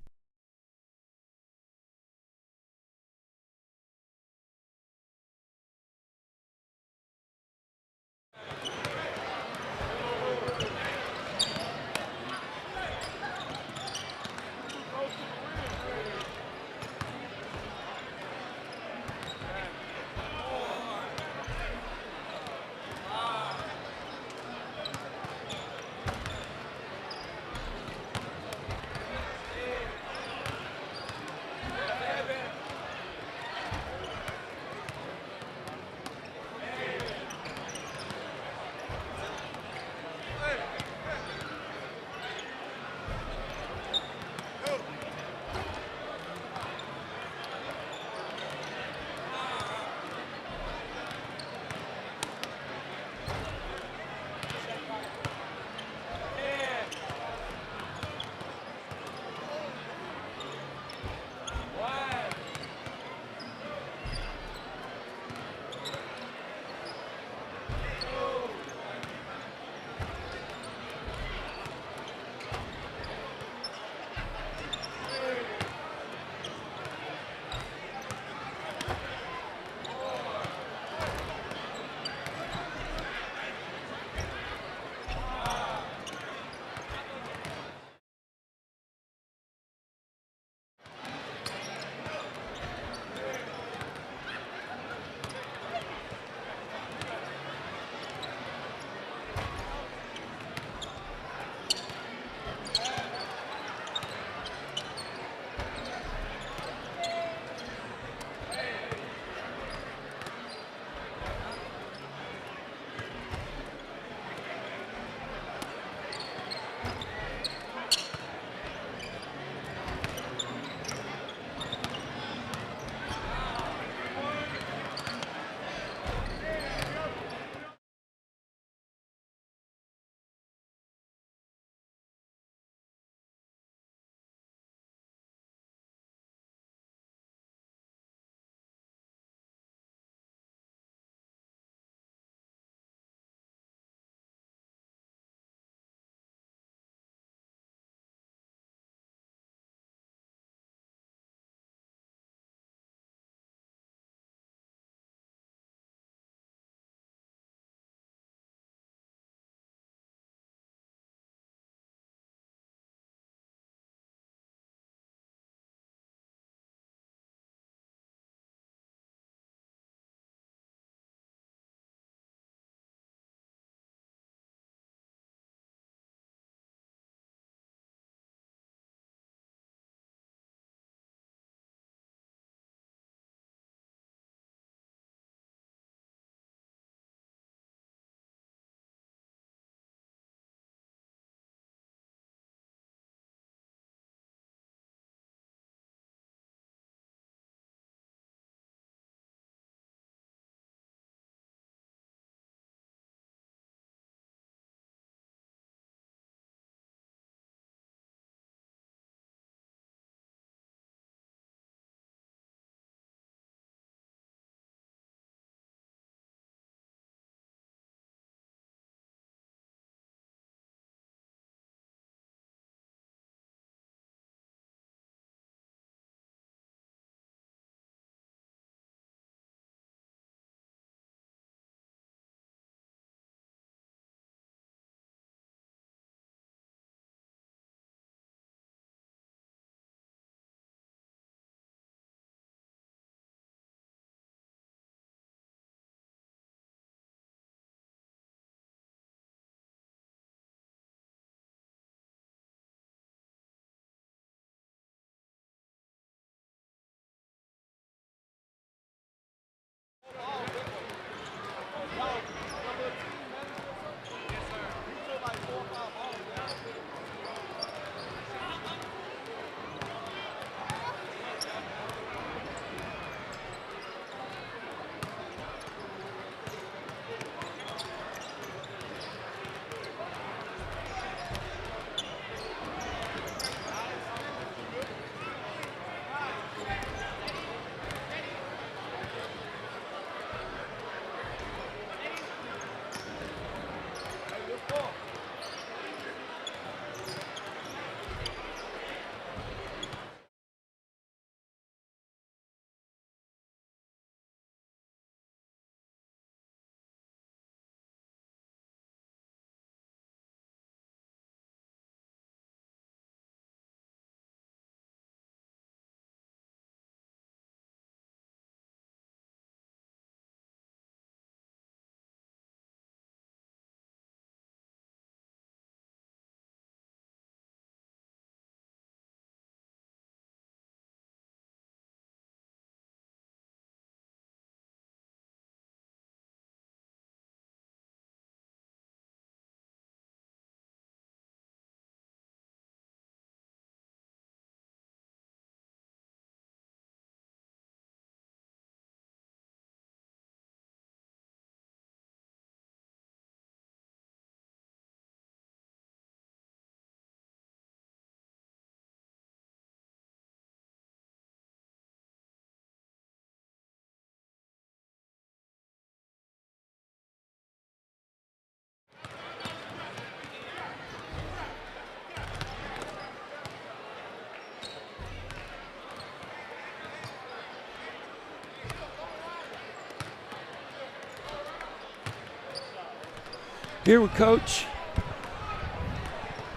Here with Coach.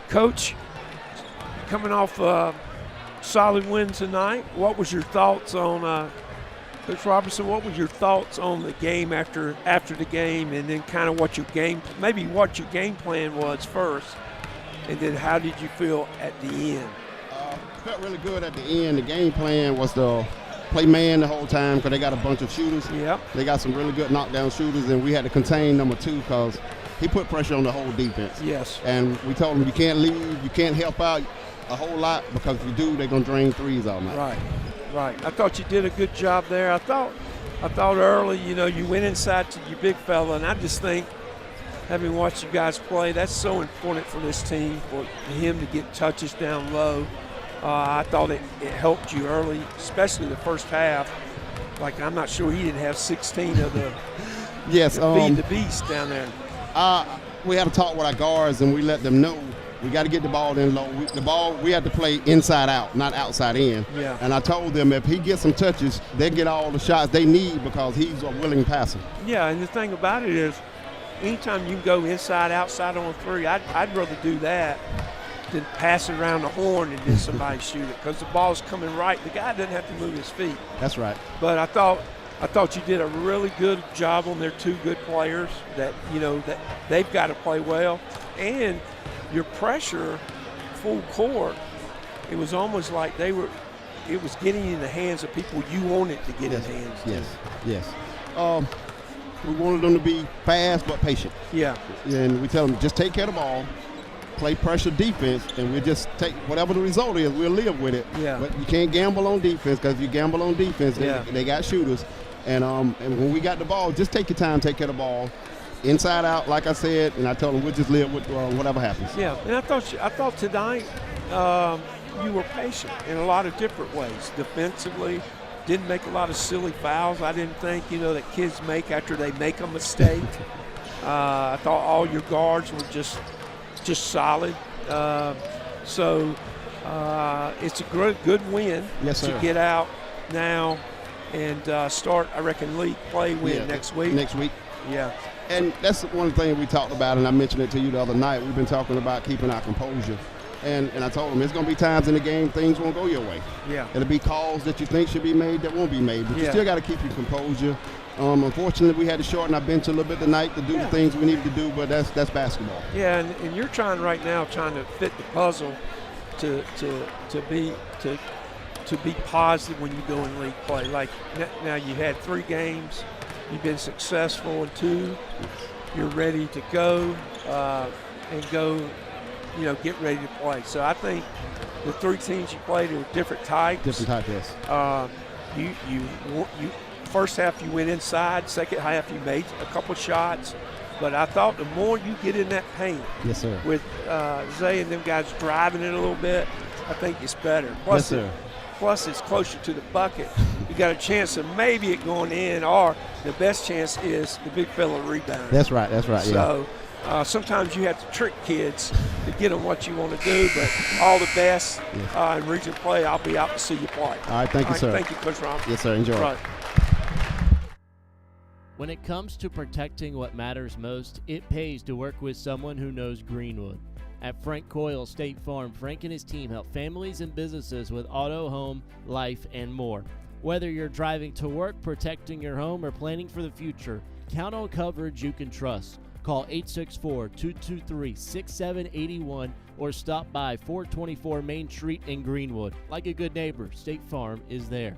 Coach, coming off a solid win tonight, what was your thoughts on Coach Robertson? What was your thoughts on the game after the game, and then kind of what your game plan was first, and then how did you feel at the end? Felt really good at the end. The game plan was to play man the whole time because they got a bunch of shooters. Yep. They got some really good knockdown shooters, and we had to contain number 2 because he put pressure on the whole defense. Yes. And we told him you can't leave, you can't help out a whole lot because if you do, they're going to drain threes all night. Right. I thought you did a good job there. I thought early, you went inside to your big fella, and I just think, having watched you guys play, that's so important for this team, for him to get touches down low. I thought it helped you early, especially the first half. Like, I'm not sure he didn't have 16 of the feed the beast down there. We had a talk with our guards, and we let them know we got to get the ball in low. We have to play inside out, not outside in. Yeah. And I told them if he gets some touches, they get all the shots they need because he's a willing passer. Yeah, and the thing about it is, anytime you can go inside, outside on 3, I'd rather do that than pass it around the horn and then somebody shoot it because the ball's coming right. The guy doesn't have to move his feet. That's right. But I thought you did a really good job on their 2 good players that they've got to play well. And your pressure full court, it was almost like it was getting in the hands of people you wanted to get in hands. Yes. We wanted them to be fast but patient. Yeah. And we tell them just take care of the ball, play pressure defense, and we'll just take whatever the result is, we'll live with it. Yeah. But you can't gamble on defense because if you gamble on defense, they got shooters. And when we got the ball, just take your time, take care of the ball. Inside out, like I said, and I told them we'll just live with whatever happens. Yeah, and I thought tonight you were patient in a lot of different ways. Defensively, didn't make a lot of silly fouls. I didn't think that kids make after they make a mistake. I thought all your guards were just solid. So it's a good win to get out now and start, I reckon, league play next week. Next week. Yeah. And that's one thing we talked about, and I mentioned it to you the other night. We've been talking about keeping our composure. And I told them there's going to be times in the game things won't go your way. Yeah. It'll be calls that you think should be made that won't be made. But you still got to keep your composure. Unfortunately, we had to shorten our bench a little bit tonight to do the things we needed to do, but that's basketball. Yeah, and you're trying right now to fit the puzzle to be positive when you go in league play. Like now you had 3 games. You've been successful in 2. You're ready to go and go, get ready to play. So I think the 3 teams you played are different types. Yes. You first half you went inside. Second half you made a couple shots. But I thought the more you get in that paint, yes, sir, with Zay and them guys driving it a little bit, I think it's better. Plus, yes, sir. Plus, it's closer to the bucket. You got a chance of maybe it going in, or the best chance is the big fella rebound. That's right. So sometimes you have to trick kids to get them what you want to do, but all the best in region play. I'll be out to see you play. All right, thank you, sir. Thank you, Coach Ron. Yes, sir. Enjoy. Right. When it comes to protecting what matters most, it pays to work with someone who knows Greenwood. At Frank Coyle State Farm, Frank and his team help families and businesses with auto, home, life, and more. Whether you're driving to work, protecting your home, or planning for the future, count on coverage you can trust. Call 864-223-6781 or stop by 424 Main Street in Greenwood. Like a good neighbor, State Farm is there.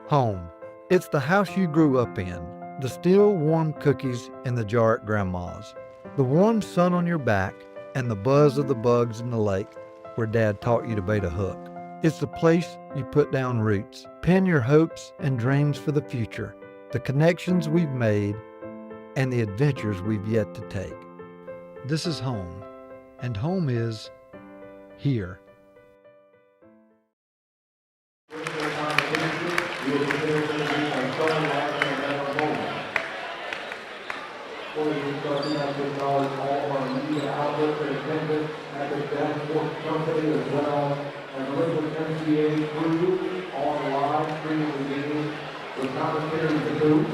Home. It's the house you grew up in. The still warm cookies in the jar at Grandma's. The warm sun on your back and the buzz of the bugs in the lake where Dad taught you to bait a hook. It's the place you put down roots, pin your hopes and dreams for the future, the connections we've made, and the adventures we've yet to take. This is home, and home is here. All of our media outlets and attendance at the Dallas Sports Company, as well as Lakelands FCA crew on the live streaming the game with commentary. 2.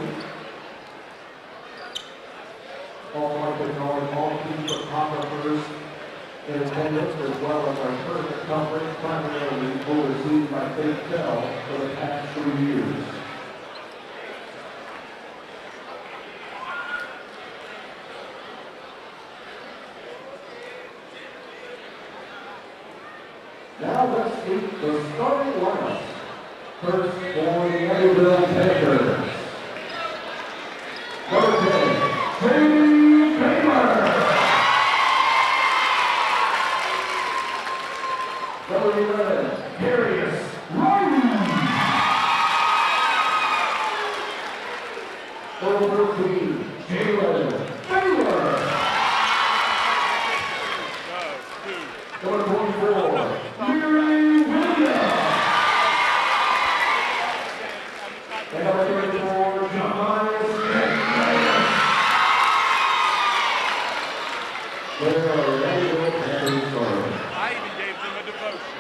Also, I'd like to acknowledge all teams of photographers in attendance, as well as our tournament coverage, primarily overseen by Faith Bell for the past 3 years. Now let's meet the starting lineup. First for the Abbeville Panthers. Number 10, Brady Baylor. Number 11, Darius Ryan. Number 13, Jalen Baylor. Number 24, Mary Williams. And number 34, John I even gave them a devotion.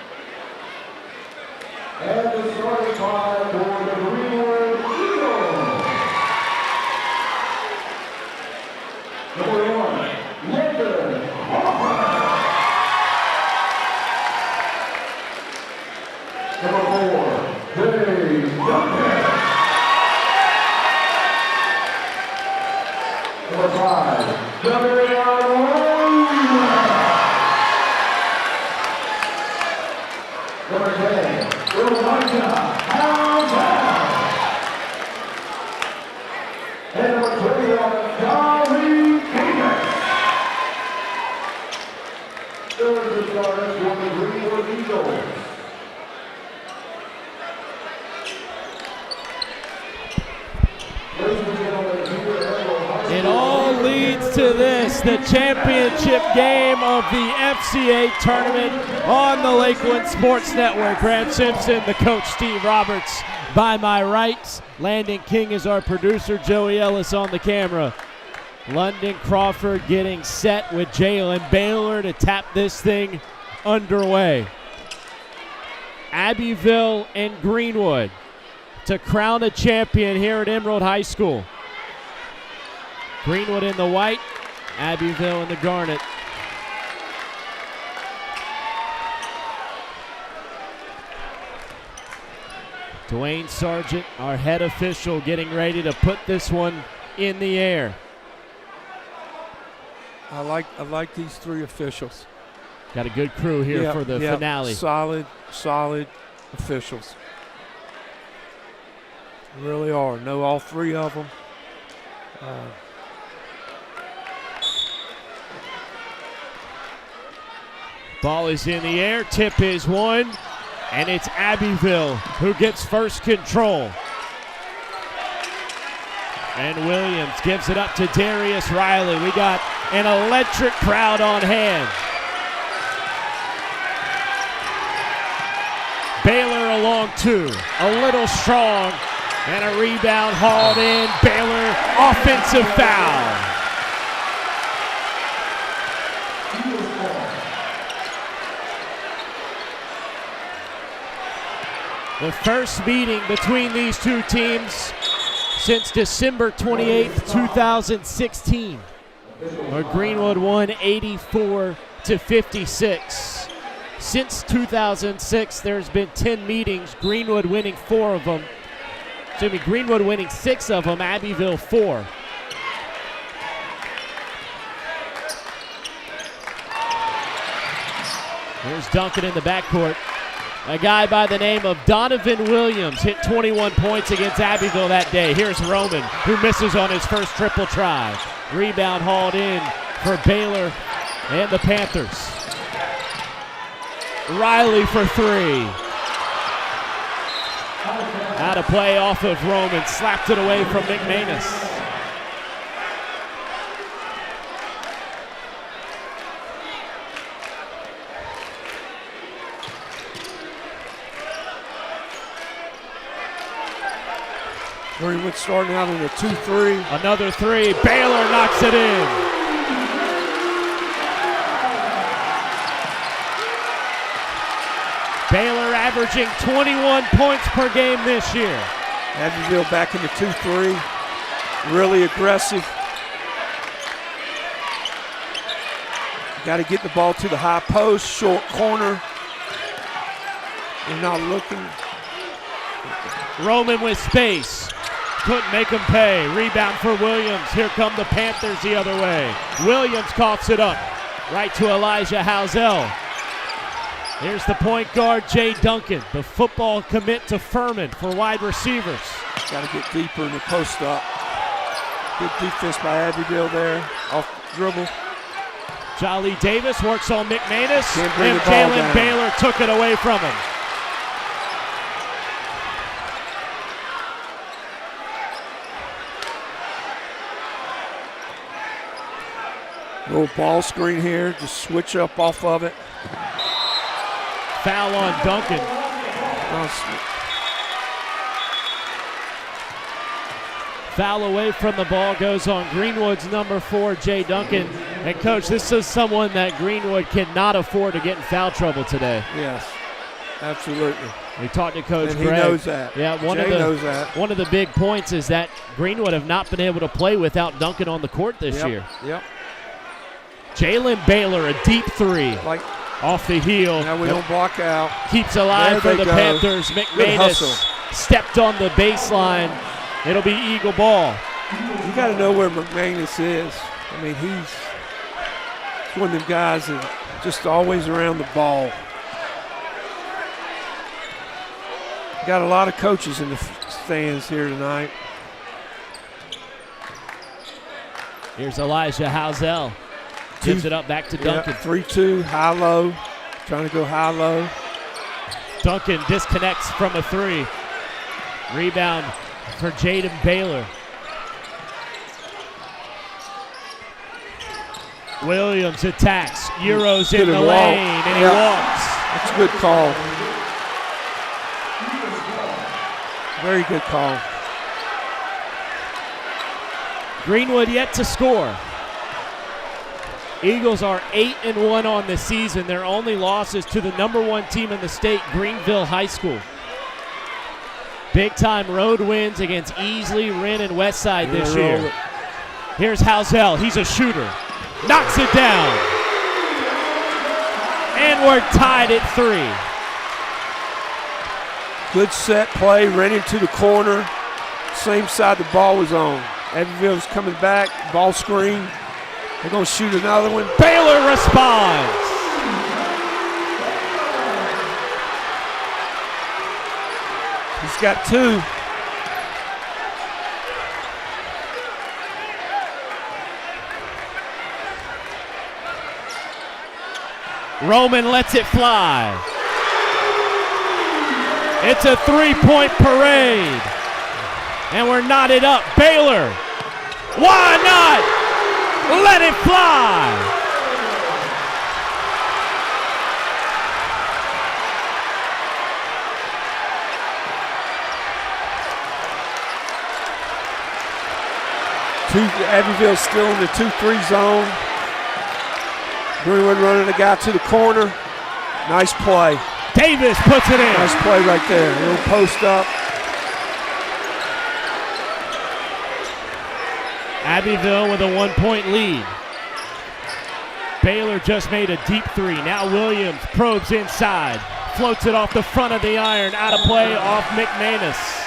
And the starting five for the Greenwood Eagles. Number 1, Lincoln Hopper. Number 4, Dave Duncan. Number 5, Number 10, Elijah Alvell. And number 21, Golly Davis. Those are the starters for the Greenwood Eagles. Ladies and gentlemen, it all leads to this, the championship game of the FCA tournament on the Lakeland Sports Network. Grant Simpson, the coach, Steve Roberts by my right. Landon King is our producer, Joey Ellis on the camera. London Crawford getting set with Jalen Baylor to tap this thing underway. Abbeville and Greenwood to crown a champion here at Emerald High School. Greenwood in the white, Abbeville in the garnet. Dwayne Sargent, our head official, getting ready to put this one in the air. I like these 3 officials. Got a good crew here for the finale. Solid officials. Really are. Know all 3 of them. Ball is in the air, tip is won, and it's Abbeville who gets first control. And Williams gives it up to Darius Riley. We got an electric crowd on hand. Baylor along 2, a little strong, and a rebound hauled in. Baylor, offensive foul. The first meeting between these 2 teams since December 28th, 2016, where Greenwood won 84-56. Since 2006, there's been 10 meetings, Greenwood winning 4 of them. Greenwood winning 6 of them, Abbeville 4. Here's Duncan in the backcourt. A guy by the name of Donovan Williams hit 21 points against Abbeville that day. Here's Roman, who misses on his first triple try. Rebound hauled in for Baylor and the Panthers. Riley for 3. Out of play off of Roman, slapped it away from McManus. Greenwood starting out in a 2-3. Another 3. Baylor knocks it in. Baylor averaging 21 points per game this year. Abbeville back in the 2-3. Really aggressive. Got to get the ball to the high post, short corner. They're not looking. Roman with space. Couldn't make him pay. Rebound for Williams. Here come the Panthers the other way. Williams coughs it up. Right to Elijah Housel. Here's the point guard, Jay Duncan. The football commit to Furman for wide receivers. Got to get deeper in the post up. Good defense by Abbeville there. Off dribble. Jolly Davis works on McManus. Can't bring And the ball Jalen down. Baylor took it away from him. Little ball screen here. Just switch up off of it. Foul on Duncan. Foul away from the ball goes on Greenwood's number 4, Jay Duncan. And Coach, this is someone that Greenwood cannot afford to get in foul trouble today. Yes, absolutely. We talked to Coach And Greg. he knows that. Yeah, Jay knows that. One of the big points is that Greenwood have not been able to play without Duncan on the court this year. Yep. Jalen Baylor, a deep 3. Like off the heel. now we don't block out. Keeps alive There for they the go. Panthers. Good McManus hustle. stepped on the baseline. It'll be Eagle ball. You got to know where McManus is. I mean, he's one of them guys that just always around the ball. Got a lot of coaches in the stands here tonight. Here's Elijah Housel. Gives it up back to Duncan. 3-2, high-low. Trying to go high-low. Duncan disconnects from a 3. Rebound for Jaden Baylor. Williams attacks. Euros in the lane, and he walks. That's a good call. Very good call. Greenwood yet to score. Eagles are 8-1 on the season. Their only losses to the number 1 team in the state, Greenville High School. Big-time road wins against Easley, Wren, and Westside this year. Here's Housel. He's a shooter. Knocks it down. And we're tied at 3. Good set play, ran into the corner. Same side the ball was on. Abbeville's coming back, ball screen. They're going to shoot another one. Baylor responds. He's got 2. Roman lets it fly. It's a 3-point parade. And we're knotted up. Baylor. Why not? Let it fly. Abbeville's still in the 2-3 zone. Greenwood running the guy to the corner. Nice play. Davis puts it in. Nice play right there. A little post up. Abbeville with a 1-point lead. Baylor just made a deep 3. Now Williams probes inside. Floats it off the front of the iron. Out of play off McManus.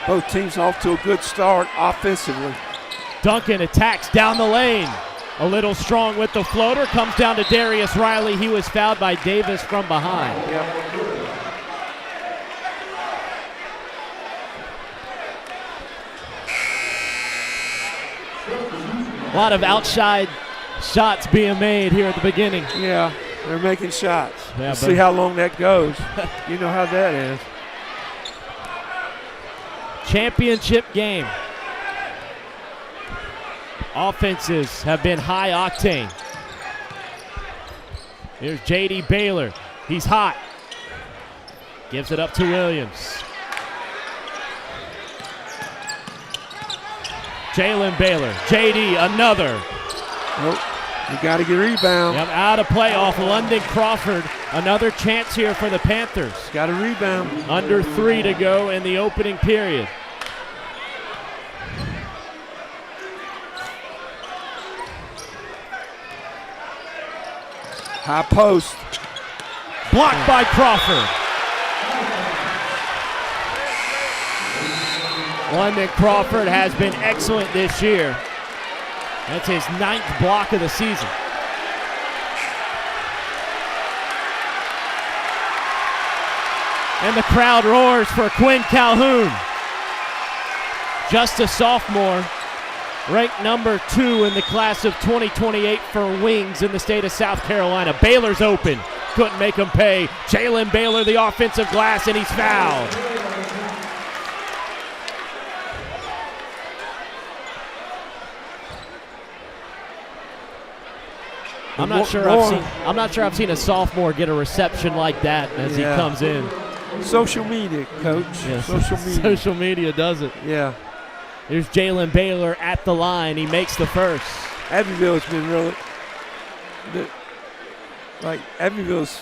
Both teams off to a good start offensively. Duncan attacks down the lane. A little strong with the floater. Comes down to Darius Riley. He was fouled by Davis from behind. A lot of outside shots being made here at the beginning. Yeah, they're making shots. Yeah, See how long that goes. You know how that is. Championship game. Offenses have been high octane. Here's J.D. Baylor. He's hot. Gives it up to Williams. Jalen Baylor. J.D. another. Oh, you got to get a rebound. Yep, out of play off London Crawford. Another chance here for the Panthers. Got a rebound. Under 3 to go in the opening period. High post. Blocked by Crawford. London Crawford has been excellent this year. That's his 9th block of the season. And the crowd roars for Quinn Calhoun. Just a sophomore, ranked number 2 in the class of 2028 for wings in the state of South Carolina. Baylor's open, couldn't make him pay. Jalen Baylor, the offensive glass, and he's fouled. I'm not sure I've seen a sophomore get a reception like that as he comes in. Social media, Coach. Yes. Social media. Social media does it. Yeah. Here's Jalen Baylor at the line. He makes the first. Abbeville has been really, Abbeville's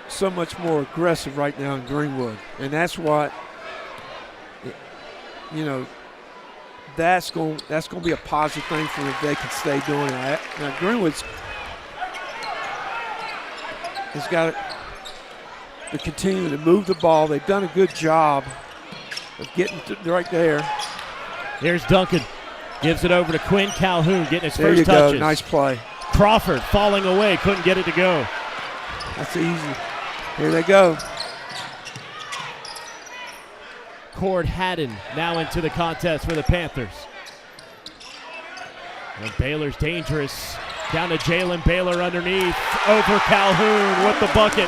so much more aggressive right now in Greenwood, and that's what, that's going to be a positive thing for them if they can stay doing it. Now Greenwood's has got to continue to move the ball. They've done a good job of getting right there. Here's Duncan. Gives it over to Quinn Calhoun, getting his there first you touches. Go. Nice play. Crawford falling away, couldn't get it to go. That's easy. Here they go. Cord Haddon now into the contest for the Panthers. And Baylor's dangerous. Down to Jalen Baylor underneath. Over Calhoun with the bucket.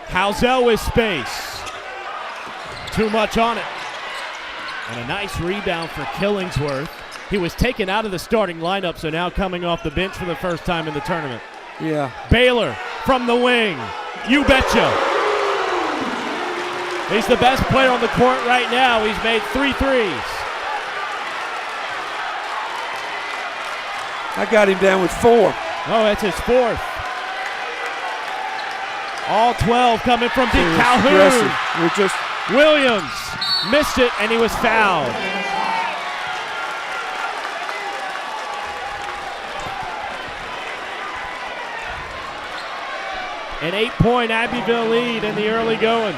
Housel with space. Too much on it. And a nice rebound for Killingsworth. He was taken out of the starting lineup, so now coming off the bench for the first time in the tournament. Yeah. Baylor from the wing. You betcha. He's the best player on the court right now. He's made 3 threes. I got him down with 4. Oh, that's his 4th. All 12 coming from deep. Calhoun. Williams missed it, and he was fouled. An 8-point Abbeville lead in the early going.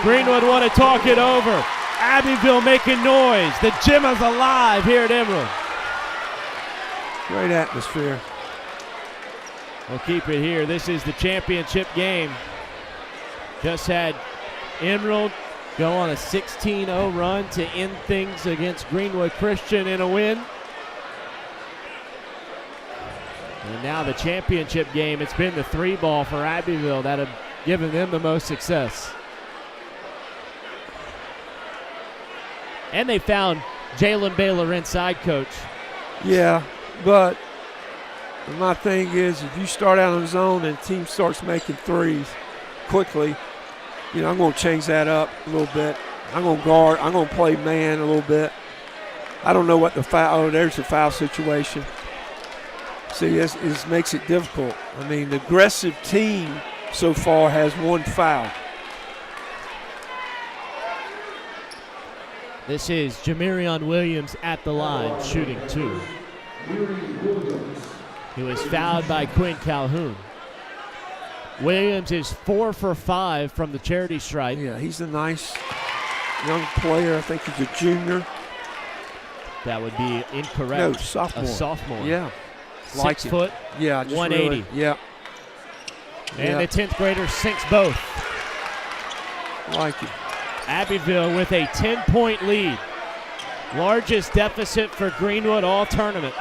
Greenwood want to talk it over. Abbeville making noise. The gym is alive here at Emerald. Great atmosphere. We'll keep it here. This is the championship game. Just had Emerald go on a 16-0 run to end things against Greenwood Christian in a win. And now the championship game, it's been the 3-ball for Abbeville that have given them the most success. And they found Jalen Baylor inside, Coach. Yeah, but my thing is if you start out on zone and the team starts making threes quickly, I'm going to change that up a little bit. I'm going to guard. I'm going to play man a little bit. I don't know what the foul. Oh, there's the foul situation. See, this makes it difficult. I mean, the aggressive team so far has 1 foul. This is Jamirion Williams at the line, shooting 2. He was fouled by Quinn Calhoun. Williams is 4 for 5 from the charity stripe. Yeah, he's a nice young player. I think he's a junior. That would be incorrect. No, sophomore. A sophomore. Yeah. 6 foot, yeah, 180. Really, yeah. And the 10th grader sinks both. Like it. Abbeville with a 10-point lead. Largest deficit for Greenwood all tournament.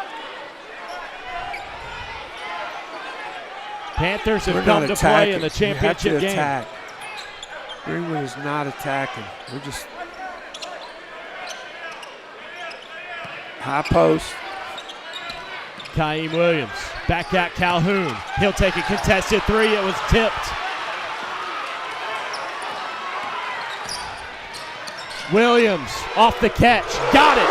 Panthers have come to play in the championship game. Attack. Greenwood is not attacking. We're just High post. Kaim Williams back at Calhoun. He'll take a contested three. It was tipped. Williams off the catch. Got it.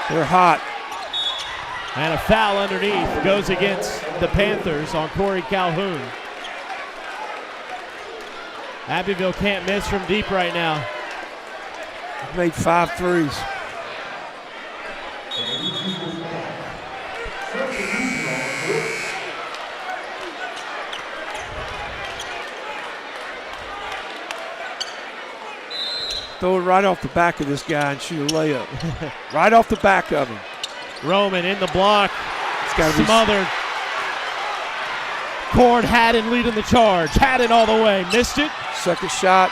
They're hot. And a foul underneath goes against the Panthers on Corey Calhoun. Abbeville can't miss from deep right now. Made 5 threes. Throw it right off the back of this guy and shoot a layup. Right off the back of him. Roman in the block. It's got to be smothered. Cord Haddon leading the charge. Haddon all the way. Missed it. Second shot.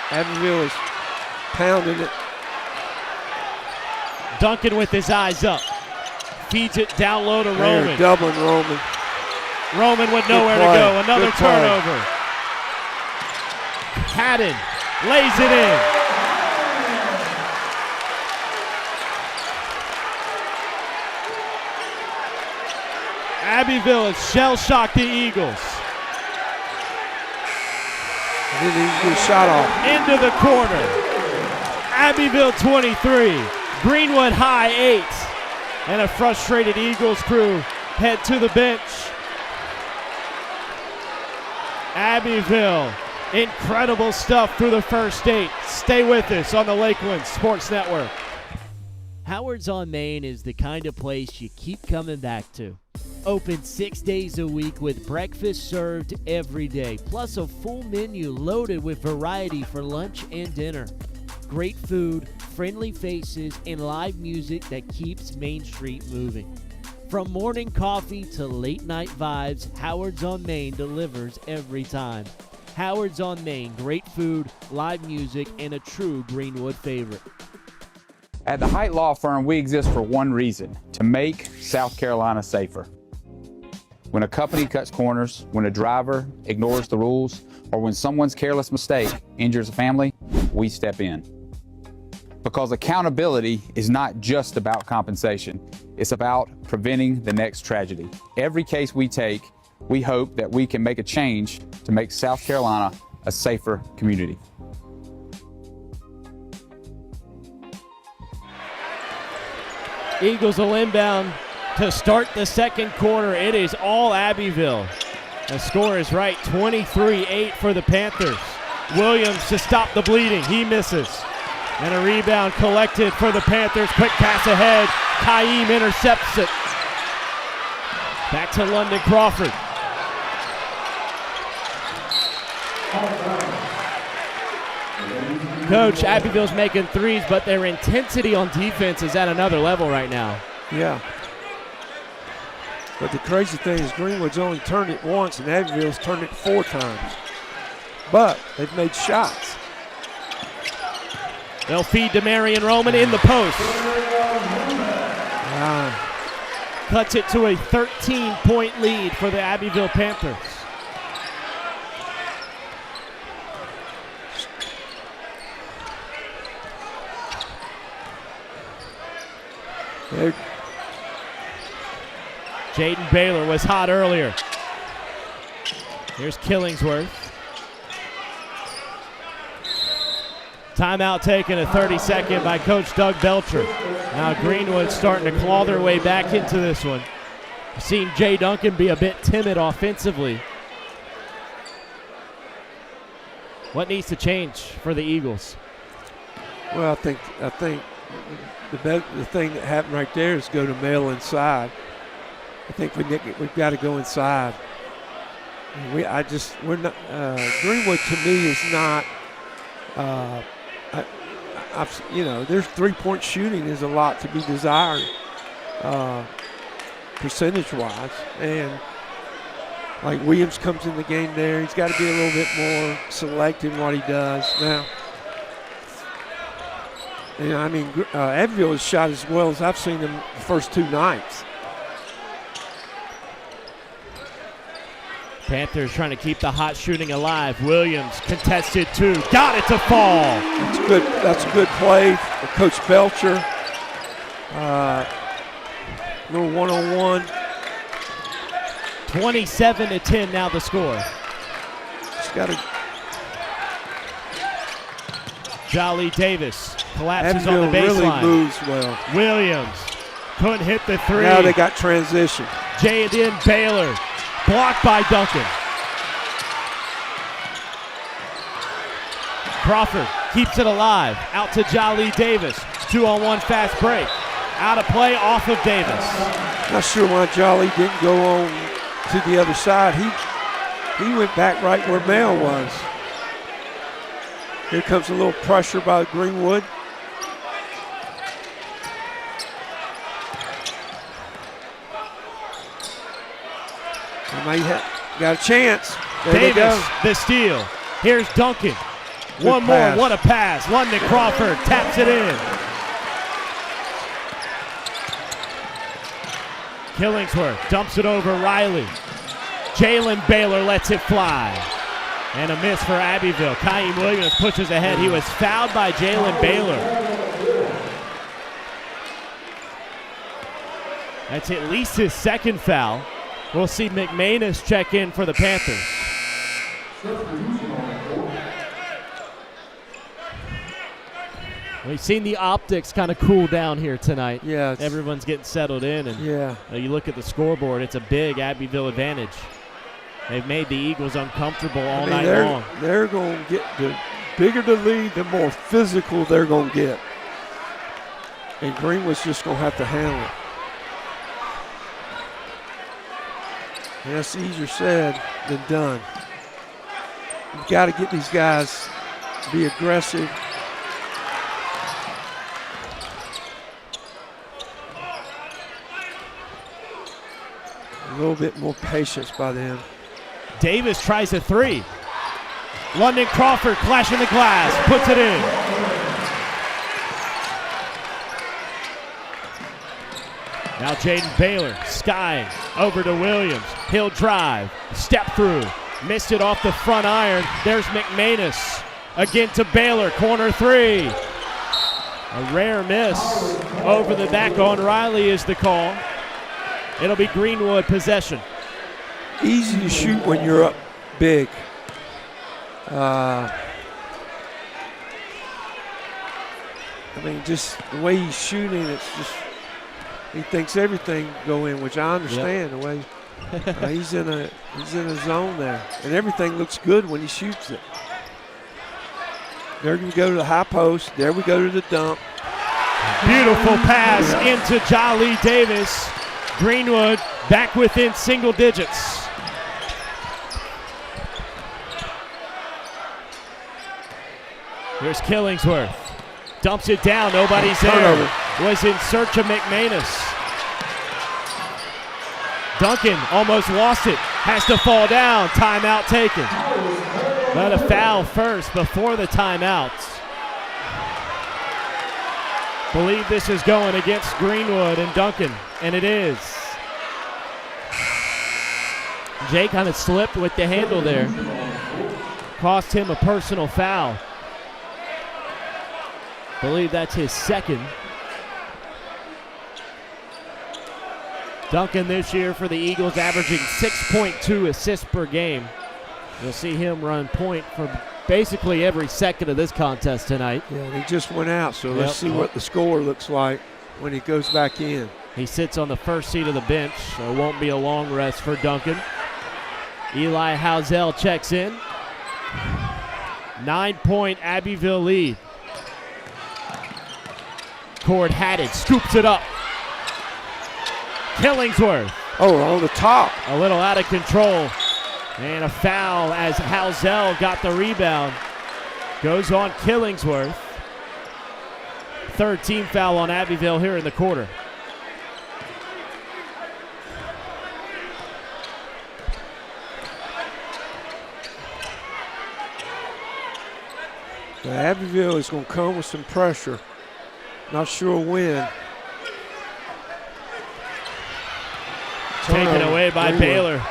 Abbeville is pounding it. Duncan with his eyes up. Feeds it down low to They're Roman. doubling Roman. Roman with nowhere to go. Another turnover. Haddon lays it in. Abbeville has shell-shocked the Eagles. And then he gets shot off. Into the corner. Abbeville 23. Greenwood high 8. And a frustrated Eagles crew head to the bench. Abbeville, incredible stuff through the first 8. Stay with us on the Lakelands Sports Network. Howard's on Main is the kind of place you keep coming back to. Open 6 days a week with breakfast served every day, plus a full menu loaded with variety for lunch and dinner. Great food, friendly faces, and live music that keeps Main Street moving. From morning coffee to late night vibes, Howard's on Main delivers every time. Howard's on Main, great food, live music, and a true Greenwood favorite. At the Height Law Firm, we exist for one reason: to make South Carolina safer. When a company cuts corners, when a driver ignores the rules, or when someone's careless mistake injures a family, we step in. Because accountability is not just about compensation. It's about preventing the next tragedy. Every case we take, we hope that we can make a change to make South Carolina a safer community. Eagles will inbound to start the second quarter. It is all Abbeville. The score is right, 23-8 for the Panthers. Williams to stop the bleeding. He misses. And a rebound collected for the Panthers. Quick pass ahead. Kaim intercepts it. Back to London Crawford. Coach, Abbeville's making threes, but their intensity on defense is at another level right now. Yeah. But the crazy thing is Greenwood's only turned it once and Abbeville's turned it 4 times. But they've made shots. They'll feed to Marion Roman in the post. Cuts it to a 13-point lead for the Abbeville Panthers. Jaden Baylor was hot earlier. Here's Killingsworth. Timeout taken, a 30-second by Coach Doug Belcher. Now Greenwood starting to claw their way back into this one. We've seen Jay Duncan be a bit timid offensively. What needs to change for the Eagles? Well, I think the thing that happened right there is go to mail inside. I think we've got to go inside. We're not. Greenwood to me is not. There's 3-point shooting is a lot to be desired, percentage-wise, and like Williams comes in the game there, he's got to be a little bit more selective in what he does now. Abbeville has shot as well as I've seen them the first 2 nights. Panthers trying to keep the hot shooting alive. Williams contested 2. Got it to fall. That's good. That's a good play for Coach Belcher. Little one-on-one. 27-10 now the score. Just got to. Jolly Davis collapses Abbeville on the really baseline. moves well. Williams couldn't hit the 3. Now they got transition. Jaden Baylor blocked by Duncan. Crawford keeps it alive. Out to Jolly Davis. 2-on-1 fast break. Out of play off of Davis. Not sure why Jolly didn't go on to the other side. He went back right where Mel was. Here comes a little pressure by Greenwood. Got a chance. There they go. Davis, the steal. Here's Duncan. Good One more, pass. what a pass. London Crawford taps it in. Killingsworth dumps it over Riley. Jalen Baylor lets it fly. And a miss for Abbeville. Kaim Williams pushes ahead. He was fouled by Jalen Baylor. That's at least his second foul. We'll see McManus check in for the Panthers. We've seen the optics kind of cool down here tonight. Yeah. Everyone's getting settled in, and you look at the scoreboard, it's a big Abbeville advantage. They've made the Eagles uncomfortable all night long. They're going to get, the bigger the lead, the more physical they're going to get. And Greenwood's just going to have to handle it. And that's easier said than done. You've got to get these guys to be aggressive. A little bit more patience by them. Davis tries a 3. London Crawford clashing the glass, puts it in. Now Jaden Baylor skying over to Williams. He'll drive, step through, missed it off the front iron. There's McManus again to Baylor, corner 3. A rare miss over the back on Riley is the call. It'll be Greenwood possession. Easy to shoot when you're up big. I mean, just the way he's shooting, it's just, he thinks everything go in, which I understand. The way he's in a zone there, and everything looks good when he shoots it. There we go to the high post. There we go to the dump. Beautiful pass into Jolly Davis. Greenwood back within single digits. Here's Killingsworth. Dumps it down. Nobody's there. Was in search of McManus. Duncan almost lost it. Has to fall down. Timeout taken. But a foul first before the timeout. Believe this is going against Greenwood and Duncan, and it is. Jay kind of slipped with the handle there. Cost him a personal foul. Believe that's his second. Duncan this year for the Eagles averaging 6.2 assists per game. You'll see him run point for basically every second of this contest tonight. Yeah, he just went out, so let's see what the score looks like when he goes back in. He sits on the first seat of the bench, so it won't be a long rest for Duncan. Eli Housel checks in. 9-point Abbeville lead. Cord Haddad scoops it up. Killingsworth. Oh, on the top. A little out of control. And a foul as Housel got the rebound. Goes on Killingsworth. Third team foul on Abbeville here in the quarter. Abbeville is going to come with some pressure. Not sure when. Taken away by Baylor.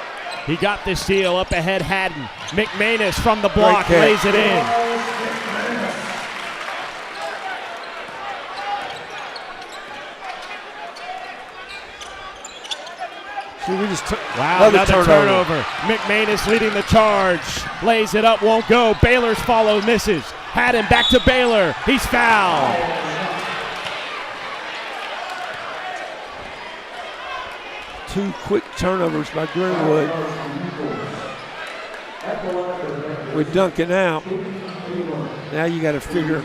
He got the steal up ahead, Haddon. McManus from the block lays it in. See, we just wow, another turnover. McManus leading the charge. Lays it up, won't go. Baylor's follow, misses. Haddon back to Baylor. He's fouled. Two quick turnovers by Greenwood. With Duncan out. Now you got to figure.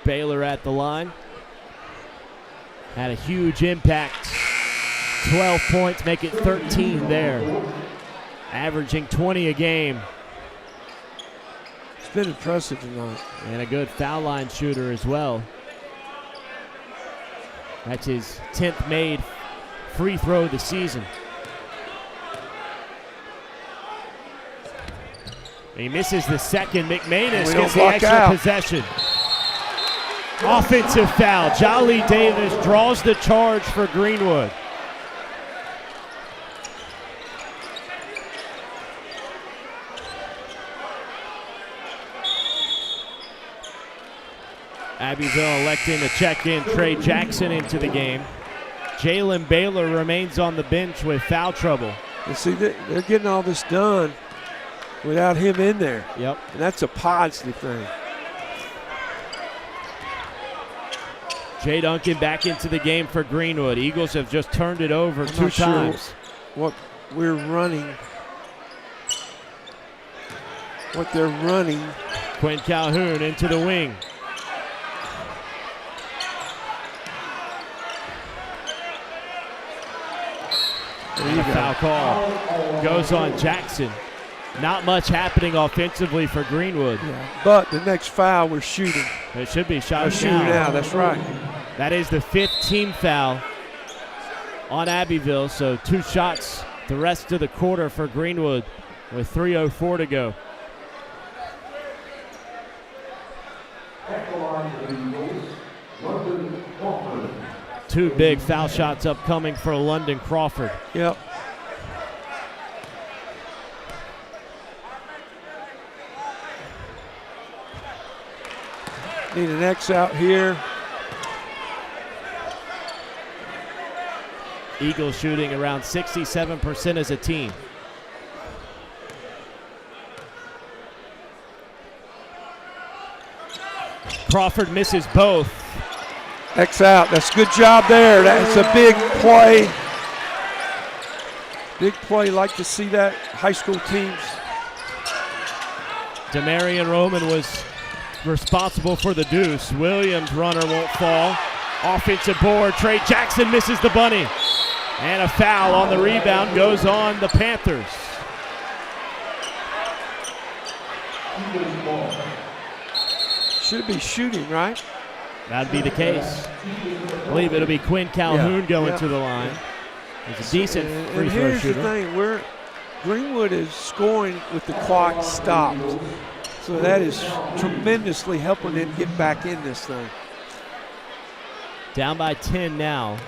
Baylor at the line. Had a huge impact. 12 points, make it 13 there. Averaging 20 a game. It's been impressive tonight. And a good foul line shooter as well. That's his 10th made free throw of the season. He misses the second. McManus gets the extra possession. Offensive foul. Jolly Davis draws the charge for Greenwood. Abbeville electing to check in Trey Jackson into the game. Jalen Baylor remains on the bench with foul trouble. And see, they're getting all this done without him in there. Yep. And that's a positive thing. Jay Duncan back into the game for Greenwood. Eagles have just turned it over two times. What we're running, what they're running. Quinn Calhoun into the wing. And a foul call goes on Jackson. Not much happening offensively for Greenwood. Yeah. But the next foul, we're shooting. It should be shot shooting now. That's right. That is the 5th team foul on Abbeville. So 2 shots the rest of the quarter for Greenwood with 3:04 to go. Two big foul shots upcoming for London Crawford. Yep. Need an X out here. Eagles shooting around 67% as a team. Crawford misses both. X out. That's a good job there. That's a big play. Big play. Like to see that. High school teams. Demarion Roman was responsible for the deuce. Williams' runner won't fall. Offensive board. Trey Jackson misses the bunny. And a foul on the rebound goes on the Panthers. Should be shooting, right? That'd be the case. I believe it'll be Quinn Calhoun going to the line. He's a decent free throw here's shooter. The thing, Greenwood is scoring with the clock stopped. So that is tremendously helping them get back in this thing. Down by 10 now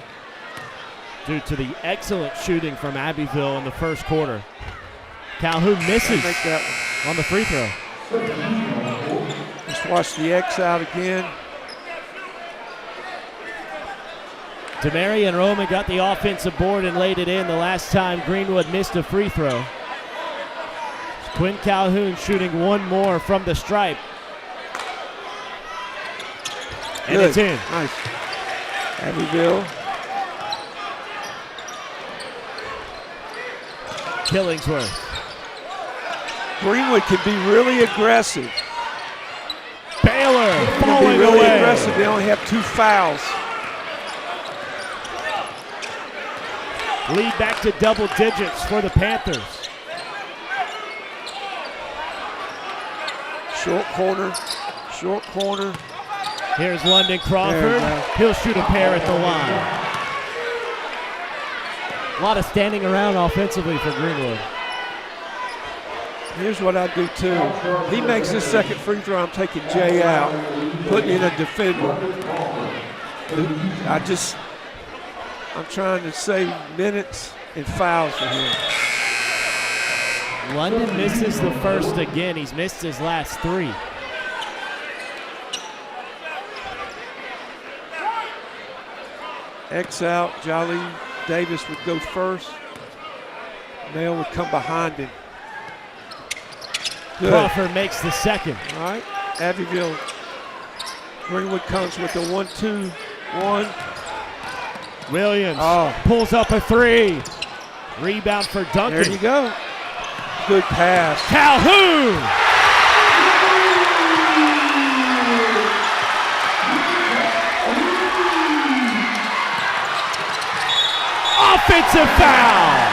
due to the excellent shooting from Abbeville in the first quarter. Calhoun misses on the free throw. Just watch the X out again. Demarion Roman got the offensive board and laid it in the last time Greenwood missed a free throw. Quinn Calhoun shooting one more from the stripe. And Good. It's in. Nice. Abbeville. Killingsworth. Greenwood can be really aggressive. Baylor falling really away. Aggressive. They only have 2 fouls. Lead back to double digits for the Panthers. Short corner. Here's London Crawford. He'll shoot a pair at the line. A lot of standing around offensively for Greenwood. Here's what I do too. He makes his second free throw, I'm taking Jay out, putting in a defender. I'm trying to save minutes and fouls for him. London misses the first again. He's missed his last 3. X out, Jolly Davis would go first. Nail would come behind him. Good. Crawford makes the second. All right, Abbeville. Greenwood comes with the 1-2-1. Williams pulls up a 3. Rebound for Duncan. There you go. Good pass. Calhoun! Offensive foul!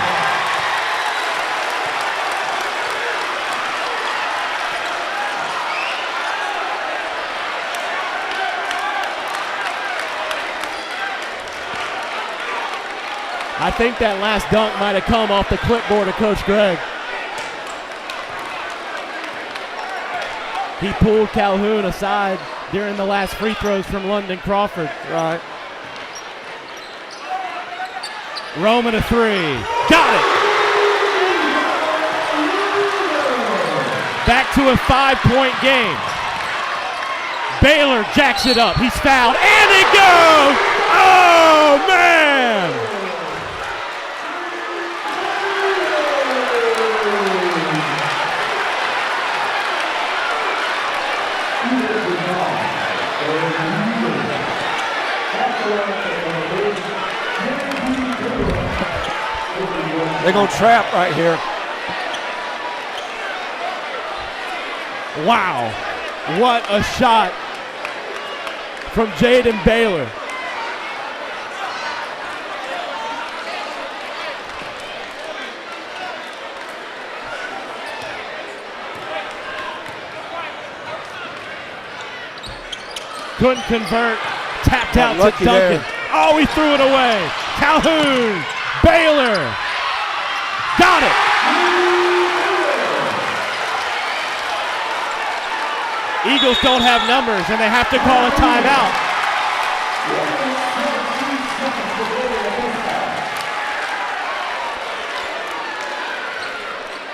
I think that last dunk might have come off the clipboard of Coach Gregg. He pulled Calhoun aside during the last free throws from London Crawford. Right. Roman a 3. Got it! Back to a 5-point game. Baylor jacks it up. He's fouled, and it goes! Oh, man! They're going to trap right here. Wow. What a shot from Jaden Baylor. Couldn't convert. Tapped out to Duncan. There. Oh, he threw it away. Calhoun. Baylor. Got it. Eagles don't have numbers, and they have to call a timeout.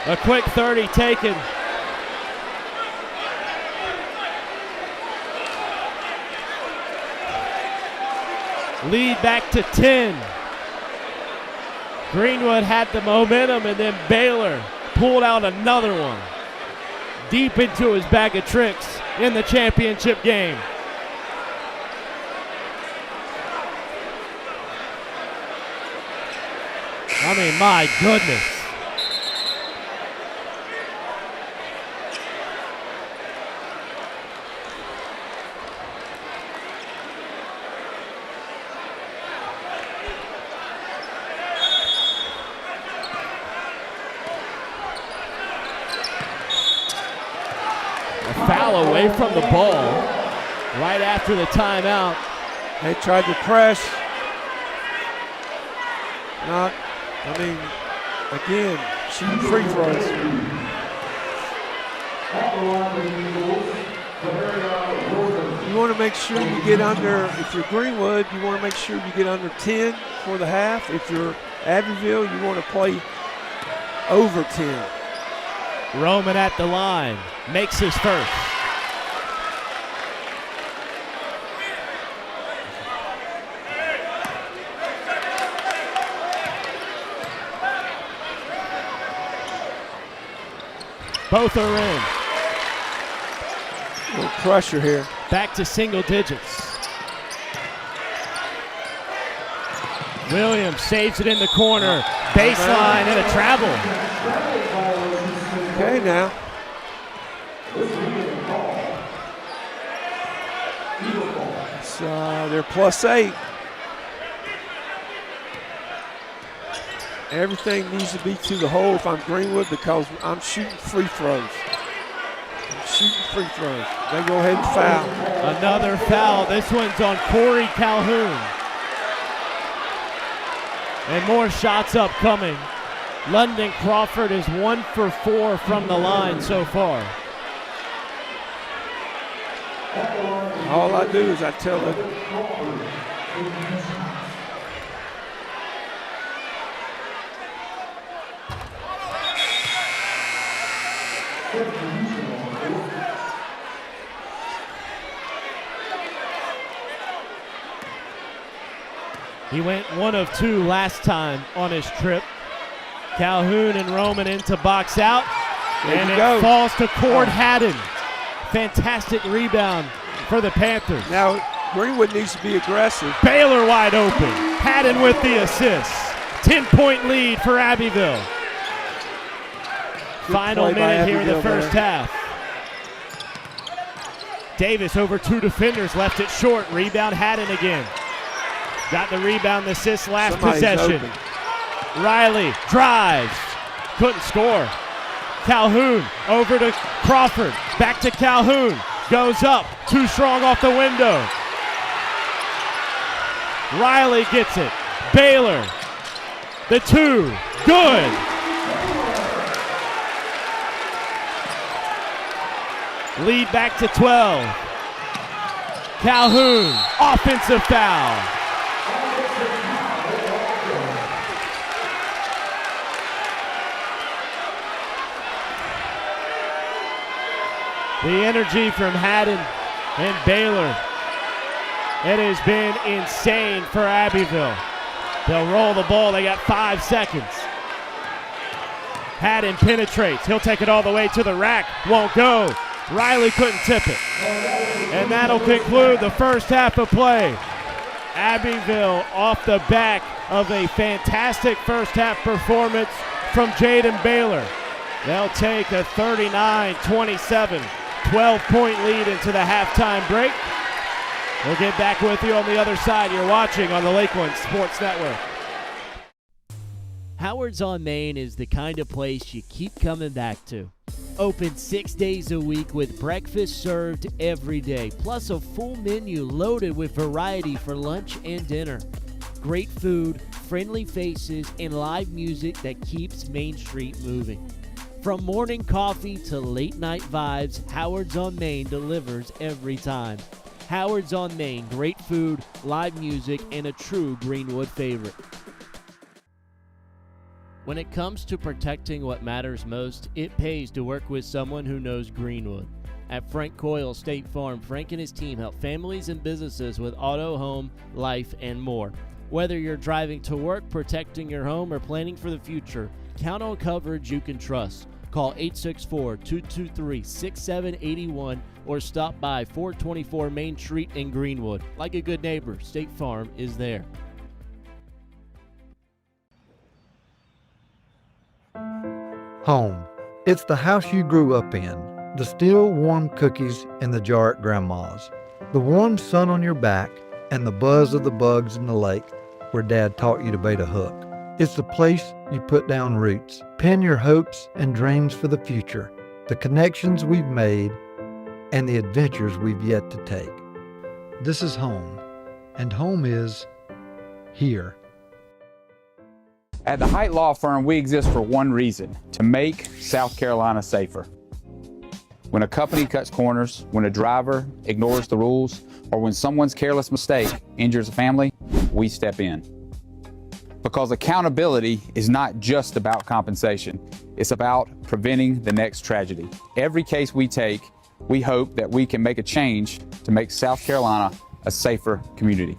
A quick 30 taken. Lead back to 10. Greenwood had the momentum, and then Baylor pulled out another one. Deep into his bag of tricks in the championship game. I mean, my goodness. Foul away from the ball right after the timeout. They tried to press. Again, shooting free throws. You want to make sure you get under, if you're Greenwood, you want to make sure you get under 10 for the half. If you're Abbeville, you want to play over 10. Roman at the line, makes his first. Both are in. A little pressure here. Back to single digits. Williams saves it in the corner. Baseline and a travel. Okay, now. They're +8. Everything needs to be to the hole if I'm Greenwood because I'm shooting free throws. They go ahead and foul. Another foul. This one's on Corey Calhoun. And more shots upcoming. London Crawford is 1 for 4 from the line so far. All I do is I tell them. He went 1 of 2 last time on his trip. Calhoun and Roman into box out. And it falls to Cord Haddon. Fantastic rebound for the Panthers. Now, Greenwood needs to be aggressive. Baylor wide open. Haddon with the assist. 10-point lead for Abbeville. Final minute here in the first half. Davis over 2 defenders, left it short. Rebound Haddon again. Got the rebound, the assist last possession. Open. Riley drives. Couldn't score. Calhoun over to Crawford. Back to Calhoun. Goes up. Too strong off the window. Riley gets it. Baylor. The 2. Good. Lead back to 12. Calhoun. Offensive foul. The energy from Haddon and Baylor. It has been insane for Abbeville. They'll roll the ball. They got 5 seconds. Haddon penetrates. He'll take it all the way to the rack. Won't go. Riley couldn't tip it. And that'll conclude the first half of play. Abbeville off the back of a fantastic first half performance from Jaden Baylor. They'll take a 39-27 12-point lead into the halftime break. We'll get back with you on the other side. You're watching on the Lakelands Sports Network. Howard's on Main is the kind of place you keep coming back to. Open 6 days a week with breakfast served every day, plus a full menu loaded with variety for lunch and dinner. Great food, friendly faces, and live music that keeps Main Street moving. From morning coffee to late night vibes, Howard's on Main delivers every time. Howard's on Main, great food, live music, and a true Greenwood favorite. When it comes to protecting what matters most, it pays to work with someone who knows Greenwood. At Frank Coyle State Farm, Frank and his team help families and businesses with auto, home, life, and more. Whether you're driving to work, protecting your home, or planning for the future, count on coverage you can trust. Call 864-223-6781 or stop by 424 Main Street in Greenwood. Like a good neighbor, State Farm is there. Home. It's the house you grew up in. The still warm cookies in the jar at Grandma's. The warm sun on your back and the buzz of the bugs in the lake where Dad taught you to bait a hook. It's the place you put down roots, pin your hopes and dreams for the future, the connections we've made, and the adventures we've yet to take. This is home, and home is here. At the Height Law Firm, we exist for one reason: to make South Carolina safer. When a company cuts corners, when a driver ignores the rules, or when someone's careless mistake injures a family, we step in. Because accountability is not just about compensation. It's about preventing the next tragedy. Every case we take, we hope that we can make a change to make South Carolina a safer community.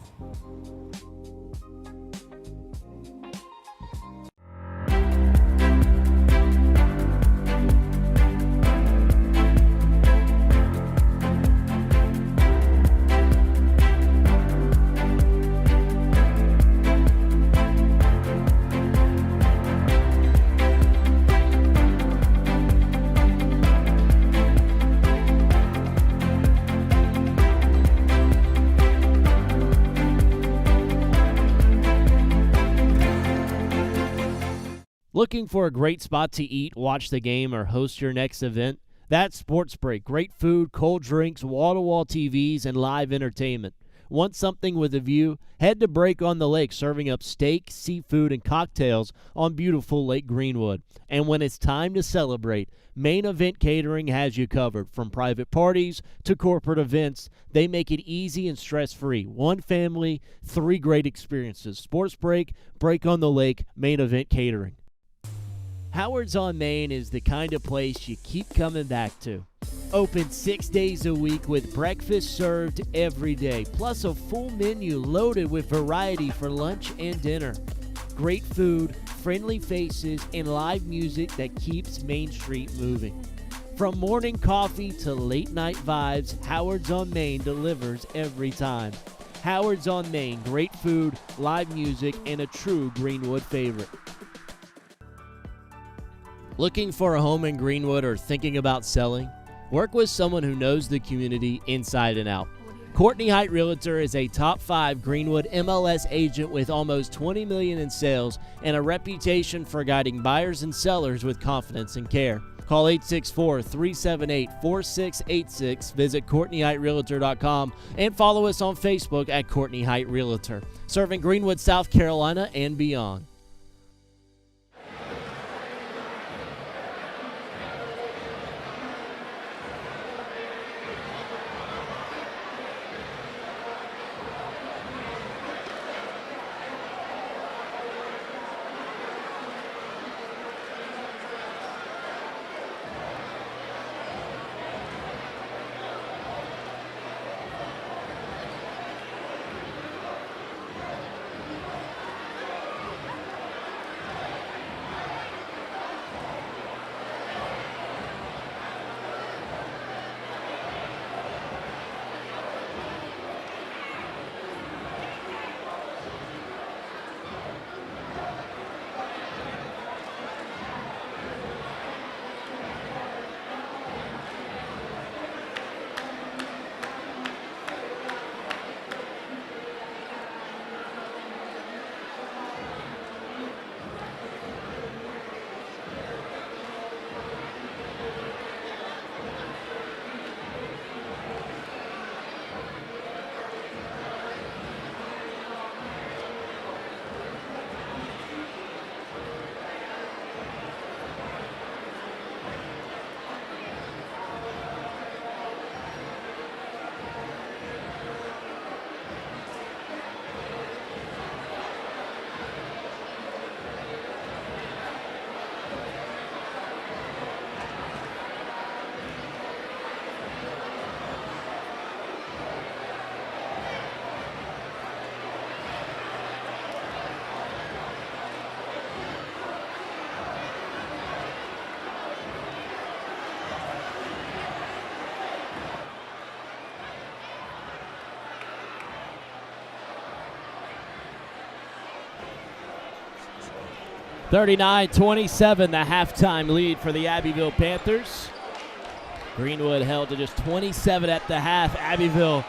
Looking for a great spot to eat, watch the game, or host your next event? That's Sports Break. Great food, cold drinks, wall-to-wall TVs, and live entertainment. Want something with a view? Head to Break on the Lake, serving up steak, seafood, and cocktails on beautiful Lake Greenwood. And when it's time to celebrate, Main Event Catering has you covered. From private parties to corporate events, they make it easy and stress-free. One family, 3 great experiences. Sports Break, Break on the Lake, Main Event Catering. Howard's on Main is the kind of place you keep coming back to. Open 6 days a week with breakfast served every day, plus a full menu loaded with variety for lunch and dinner. Great food, friendly faces, and live music that keeps Main Street moving. From morning coffee to late night vibes, Howard's on Main delivers every time. Howard's on Main, great food, live music, and a true Greenwood favorite. Looking for a home in Greenwood or thinking about selling? Work with someone who knows the community inside and out. Courtney Height Realtor is a top 5 Greenwood MLS agent with almost $20 million in sales and a reputation for guiding buyers and sellers with confidence and care. Call 864-378-4686, visit CourtneyHeightRealtor.com, and follow us on Facebook at Courtney Height Realtor, serving Greenwood, South Carolina, and beyond. (39-27), the halftime lead for the Abbeville Panthers. Greenwood held to just 27 at the half. Abbeville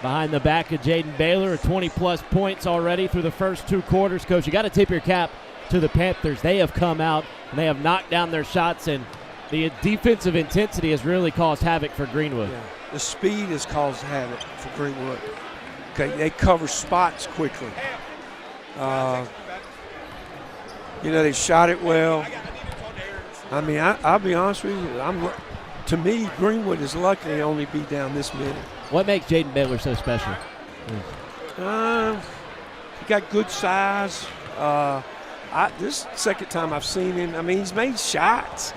behind the back of Jaden Baylor, 20-plus points already through the first 2 quarters. Coach, you got to tip your cap to the Panthers. They have come out and they have knocked down their shots, and the defensive intensity has really caused havoc for Greenwood. Yeah. The speed has caused havoc for Greenwood. Okay, they cover spots quickly. They shot it well. I mean, I'll be honest with you. To me, Greenwood is lucky to only be down this many. What makes Jaden Baylor so special? He got good size. This is the second time I've seen him. I mean, he's made shots.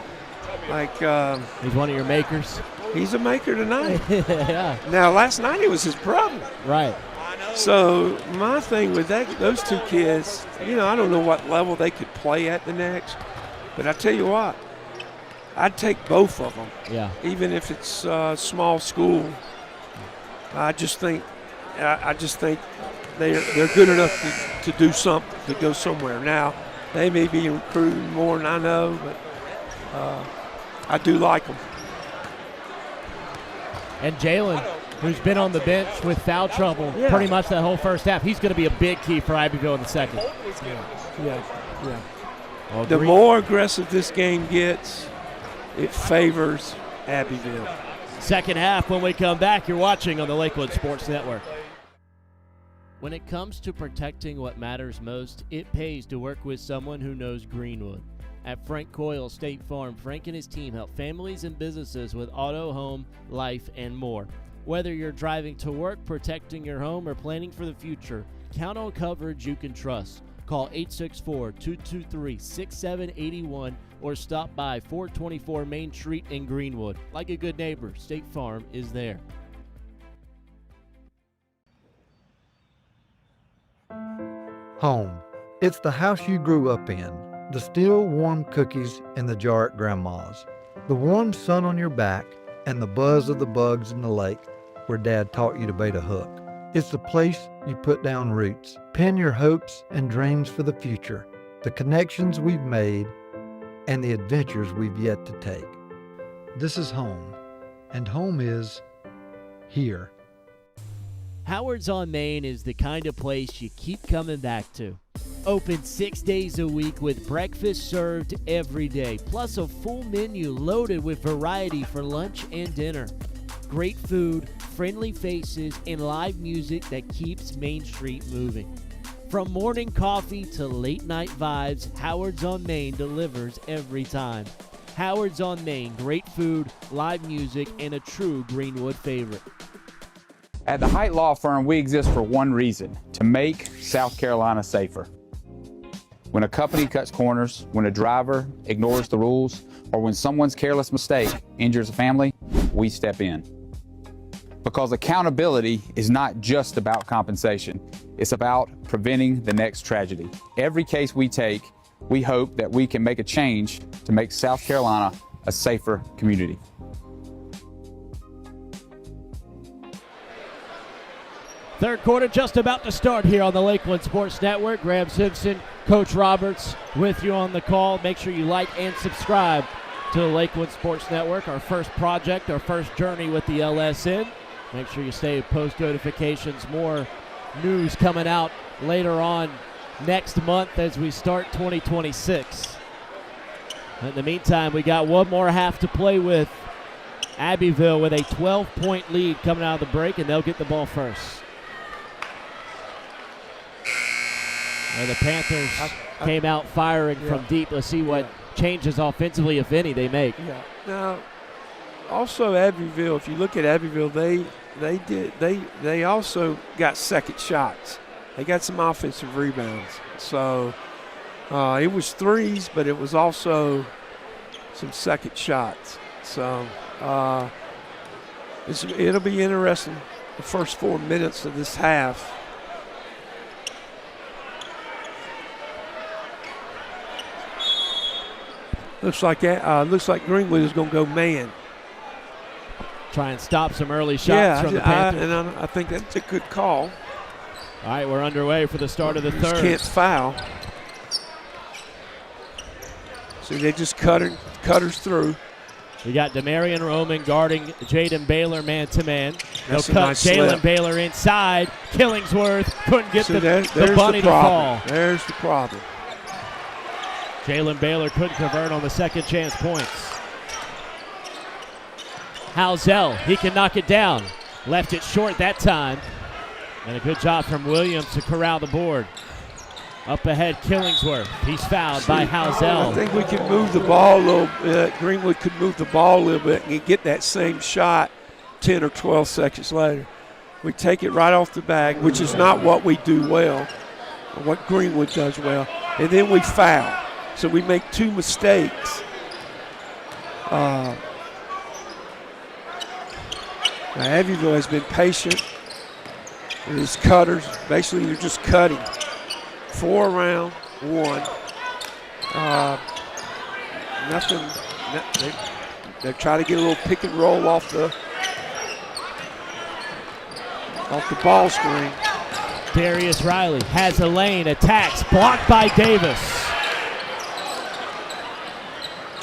He's one of your makers. He's a maker tonight. Yeah. Now, last night it was his brother. Right. So my thing with those 2 kids, I don't know what level they could play at the next, but I tell you what, I'd take both of them. Yeah. Even if it's small school, I just think they're good enough to do something, to go somewhere. Now they may be recruiting more than I know, but I do like them. And Jalen, who's been on the bench with foul trouble pretty much that whole first half, he's going to be a big key for Abbeville in the second. Yeah. Well, the more aggressive this game gets, it favors Abbeville. Second half when we come back. You're watching on the Lakeland Sports Network. When it comes to protecting what matters most, it pays to work with someone who knows Greenwood. At Frank Coyle State Farm, Frank and his team help families and businesses with auto, home, life, and more. Whether you're driving to work, protecting your home, or planning for the future, count on coverage you can trust. Call 864-223-6781 or stop by 424 Main Street in Greenwood. Like a good neighbor, State Farm is there. Home. It's the house you grew up in. The still warm cookies in the jar at Grandma's. The warm sun on your back and the buzz of the bugs in the lake where Dad taught you to bait a hook. It's the place you put down roots, pin your hopes and dreams for the future, the connections we've made, and the adventures we've yet to take. This is home, and home is here. Howard's on Main is the kind of place you keep coming back to. Open 6 days a week with breakfast served every day, plus a full menu loaded with variety for lunch and dinner. Great food, friendly faces, and live music that keeps Main Street moving. From morning coffee to late night vibes, Howard's on Main delivers every time. Howard's on Main, great food, live music, and a true Greenwood favorite. At the Height Law Firm, we exist for one reason: to make South Carolina safer. When a company cuts corners, when a driver ignores the rules, or when someone's careless mistake injures a family, we step in. Because accountability is not just about compensation, it's about preventing the next tragedy. Every case we take, we hope that we can make a change to make South Carolina a safer community. Third quarter just about to start here on the Lakeland Sports Network. Graham Simpson, Coach Roberts with you on the call. Make sure you like and subscribe to the Lakeland Sports Network, our first project, our first journey with the LSN. Make sure you stay post notifications. More news coming out later on next month as we start 2026. In the meantime, we got one more half to play with. Abbeville with a 12-point lead coming out of the break, and they'll get the ball first. And the Panthers came out firing from deep. Let's see what changes offensively, if any, they make. Yeah. Now, also Abbeville, if you look at Abbeville, they also got second shots. They got some offensive rebounds. So it was threes, but it was also some second shots. So it'll be interesting the first 4 minutes of this half. Looks like Greenwood is going to go man. Try and stop some early shots from the Panthers. I think that's a good call. All right, we're underway for the start of the third. Can't foul. So they just cutters through. We got Demarion Roman guarding Jaden Baylor man-to-man. They'll cut nice Jalen Baylor inside. Killingsworth couldn't get the bunny to fall. There's the problem. Jalen Baylor couldn't convert on the second chance points. Housel, he can knock it down. Left it short that time. And a good job from Williams to corral the board. Up ahead, Killingsworth. He's fouled by Housel. I think we can move the ball a little bit. Greenwood could move the ball a little bit and get that same shot 10 or 12 seconds later. We take it right off the bag, which is not what we do well, or what Greenwood does well. And then we foul. So we make two mistakes. Now Abbeville has been patient with his cutters. Basically, they're just cutting. 4 around, 1. Nothing. They try to get a little pick and roll off the ball screen. Darius Riley has a lane, attacks, blocked by Davis.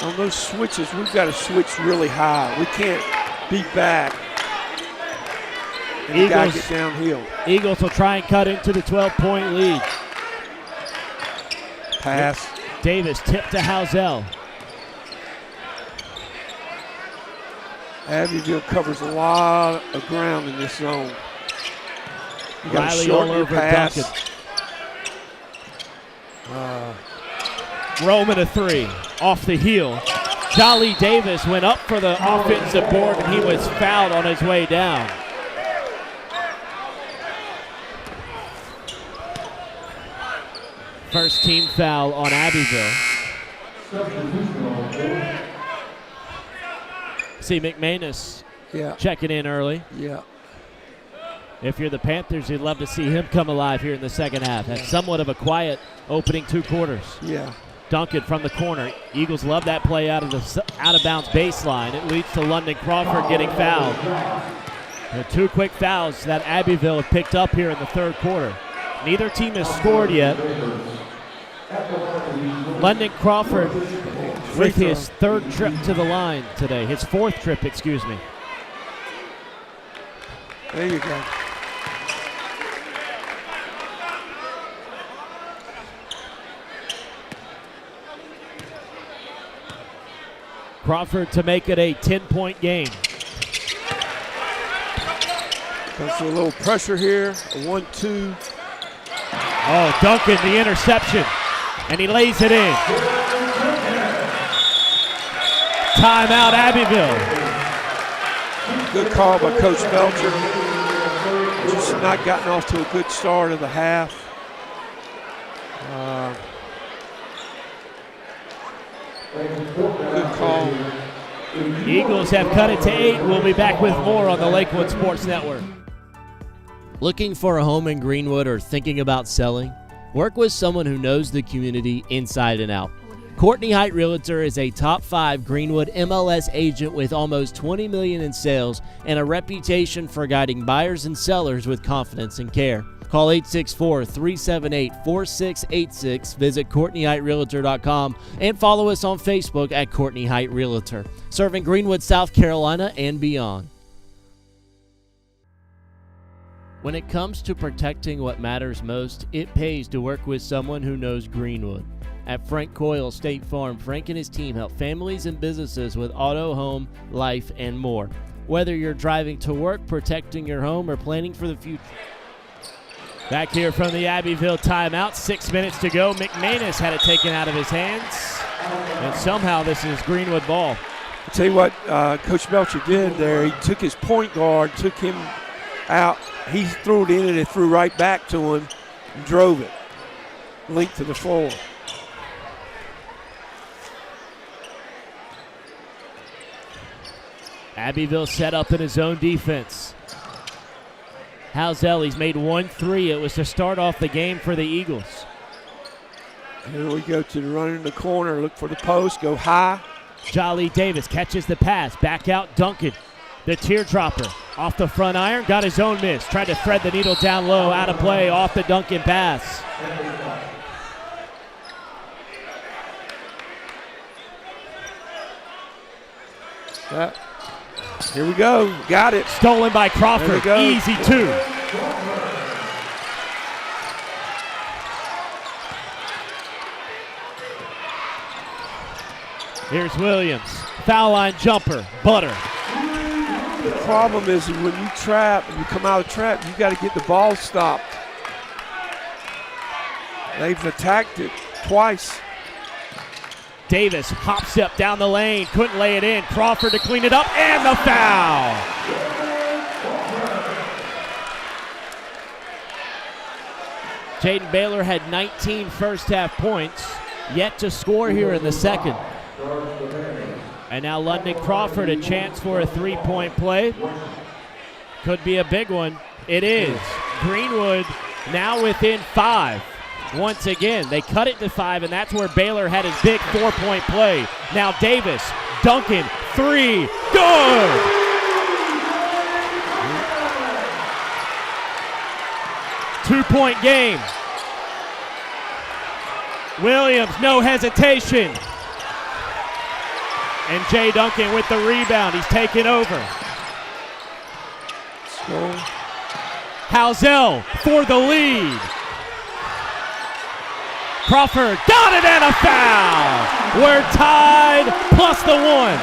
On those switches, we've got to switch really high. We can't be back and got to get downhill. Eagles will try and cut into the 12-point lead. Pass. Davis tipped to Housel. Abbeville covers a lot of ground in this zone. You got to Riley all shorten your over pass. Duncan. Roman a three off the heel. Jolly Davis went up for the offensive board, and he was fouled on his way down. First team foul on Abbeville. See McManus checking in early. Yeah. If you're the Panthers, you'd love to see him come alive here in the second half. Had somewhat of a quiet opening 2 quarters. Yeah. Duncan from the corner. Eagles love that play out of bounds baseline. It leads to London Crawford getting fouled. The 2 quick fouls that Abbeville have picked up here in the third quarter. Neither team has scored yet. London Crawford with his 3rd trip to the line today. His 4th trip, excuse me. There you go. Crawford to make it a 10-point game. Comes to a little pressure here. A 1-2. Oh, Duncan, the interception. And he lays it in. Timeout, Abbeville. Good call by Coach Belcher. Just not gotten off to a good start of the half. Good call. Eagles have cut it to 8. We'll be back with more on the Lakewood Sports Network. Looking for a home in Greenwood or thinking about selling? Work with someone who knows the community inside and out. Courtney Height Realtor is a top 5 Greenwood MLS agent with almost $20 million in sales and a reputation for guiding buyers and sellers with confidence and care. Call 864-378-4686, visit CourtneyHeightRealtor.com, and follow us on Facebook at Courtney Height Realtor, serving Greenwood, South Carolina, and beyond. When it comes to protecting what matters most, it pays to work with someone who knows Greenwood. At Frank Coyle State Farm, Frank and his team help families and businesses with auto, home, life, and more. Whether you're driving to work, protecting your home, or planning for the future. Back here from the Abbeville timeout, 6 minutes to go. McManus had it taken out of his hands, and somehow this is Greenwood ball. I'll tell you what Coach Belcher did there. He took his point guard, took him out. He threw it in and it threw right back to him and drove it. Length to the floor. Abbeville set up in his own defense. Housel, he's made 1 3. It was to start off the game for the Eagles. Here we go to the run in the corner. Look for the post. Go high. Jolly Davis catches the pass. Back out Duncan. The teardropper off the front iron. Got his own miss. Tried to thread the needle down low. Out of play off the Duncan pass. Here we go. Got it. Stolen by Crawford. Easy 2. Here's Williams. Foul line jumper. Butter. The problem is when you trap and you come out of trap, you got to get the ball stopped. They've attacked it twice. Davis hops up down the lane, couldn't lay it in. Crawford to clean it up, and the foul. Jaden Baylor had 19 first half points, yet to score here in the second. And now London Crawford, a chance for a 3-point play. Could be a big one. It is. Greenwood now within 5. Once again, they cut it to 5, and that's where Baylor had his big 4-point play. Now Davis, Duncan, 3, good! Two-point game. Williams, no hesitation. And Jay Duncan with the rebound. He's taking over. Housel for the lead. Crawford, got it, and a foul. We're tied, plus the 1.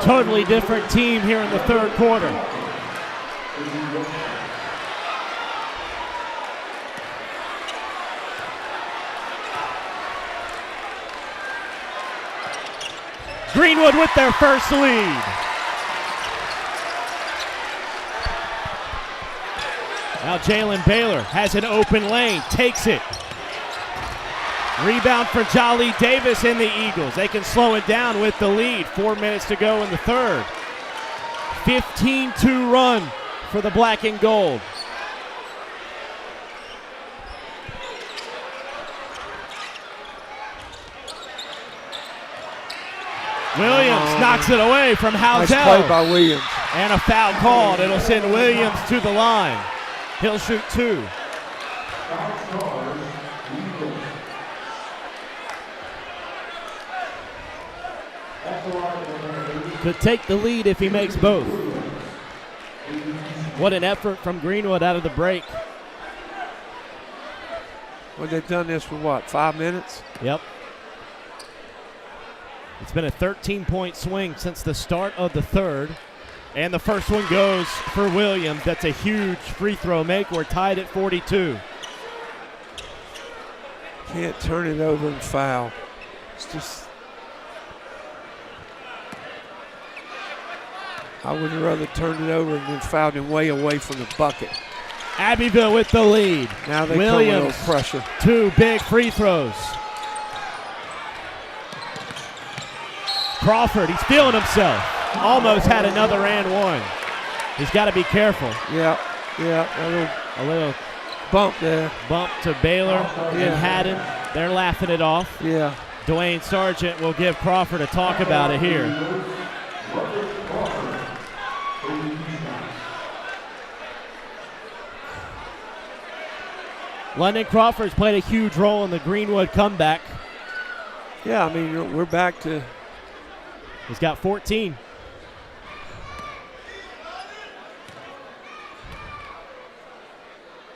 Totally different team here in the third quarter. Greenwood with their first lead. Now Jalen Baylor has an open lane, takes it. Rebound for Jolly Davis and the Eagles. They can slow it down with the lead. 4 minutes to go in the third. 15-2 run for the black and gold. Williams knocks it away from Housel. Nice play by Williams. And a foul called. It'll send Williams to the line. He'll shoot 2. Could take the lead if he makes both. What an effort from Greenwood out of the break. Well, they've done this for what, 5 minutes? Yep. It's been a 13-point swing since the start of the third. And the first one goes for Williams. That's a huge free throw make. We're tied at 42. Can't turn it over and foul. It's just, I would rather turn it over and then fouled him way away from the bucket. Abbeville with the lead. Now they Williams, come with pressure. 2 big free throws. Crawford, he's feeling himself. Almost had another and one. He's got to be careful. Yeah, A little bump there. Bump to Baylor and Haddon. They're laughing it off. Yeah. Dwayne Sargent will give Crawford a talk about it here. London Crawford's played a huge role in the Greenwood comeback. Yeah, I mean, we're back to. He's got 14.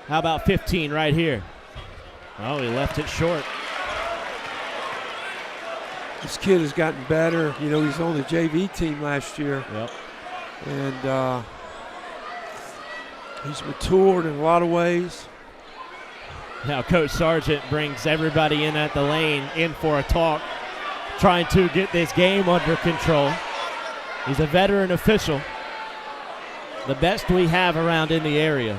How about 15 right here? Oh, he left it short. This kid has gotten better. You know, he's on the JV team last year. Yep. And he's matured in a lot of ways. Now Coach Sargent brings everybody in at the lane in for a talk, trying to get this game under control. He's a veteran official, the best we have around in the area.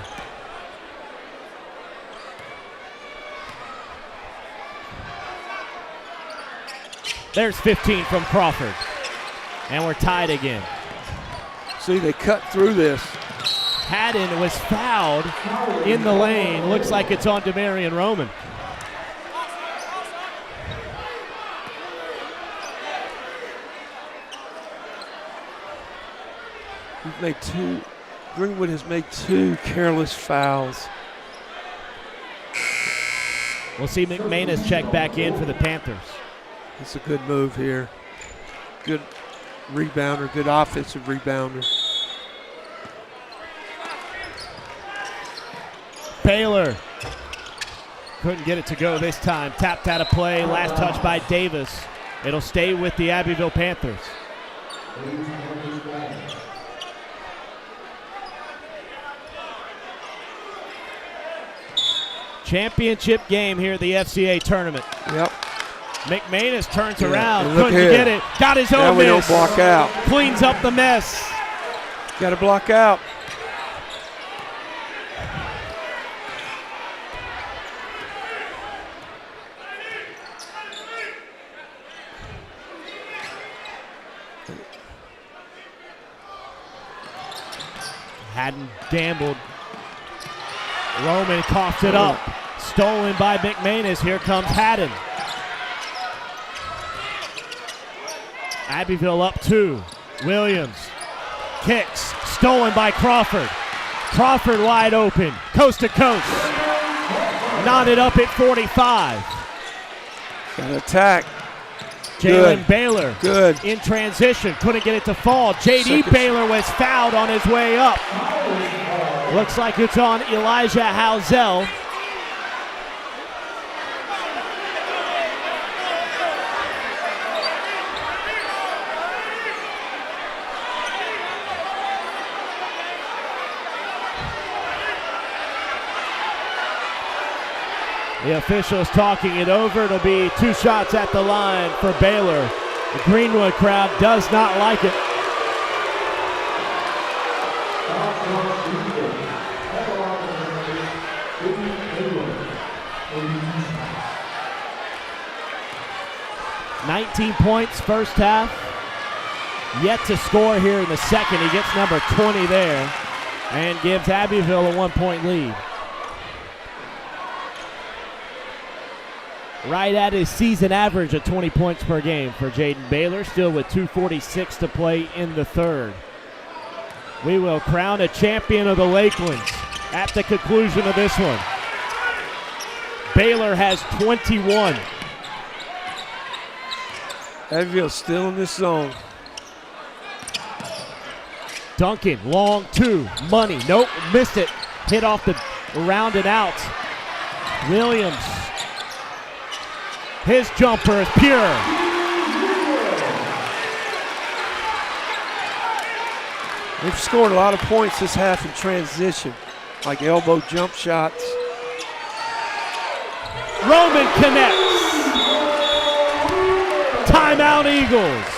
There's 15 from Crawford, and we're tied again. See, they cut through this. Haddon was fouled in the lane. Looks like it's on Demarion Roman. We've made 2. Greenwood has made 2 careless fouls. We'll see McManus check back in for the Panthers. It's a good move here. Good rebounder, good offensive rebounder. Baylor couldn't get it to go this time. Tapped out of play. Last touch by Davis. It'll stay with the Abbeville Panthers. Championship game here at the FCA tournament. Yep. McManus turns around. Couldn't here. get it. Got his own now we miss. don't block out. Cleans up the mess. Got to block out. Hadn't gambled. Roman coughs it up. Stolen by McManus. Here comes Haddon. Abbeville up 2. Williams kicks. Stolen by Crawford. Crawford wide open. Coast to coast. Knotted up at 45. Got to attack. Jalen Baylor Good. in transition. Couldn't get it to fall. J.D. Baylor was fouled on his way up. Looks like it's on Elijah Housel. The officials talking it over. It'll be 2 shots at the line for Baylor. The Greenwood crowd does not like it. "19 points first half. Yet to score here in the second. He gets number 20 there and gives Abbeville a 1-point lead. Right at his season average of 20 points per game for Jaden Baylor, still with 2:46 to play in the third. We will crown a champion of the Lakelands at the conclusion of this one. Baylor has 21. Abbeville still in this zone. Duncan, long 2, money, nope, missed it. Hit off the round and out. Williams, his jumper is pure. They've scored a lot of points this half in transition, like elbow jump shots. Roman connects. Timeout Eagles.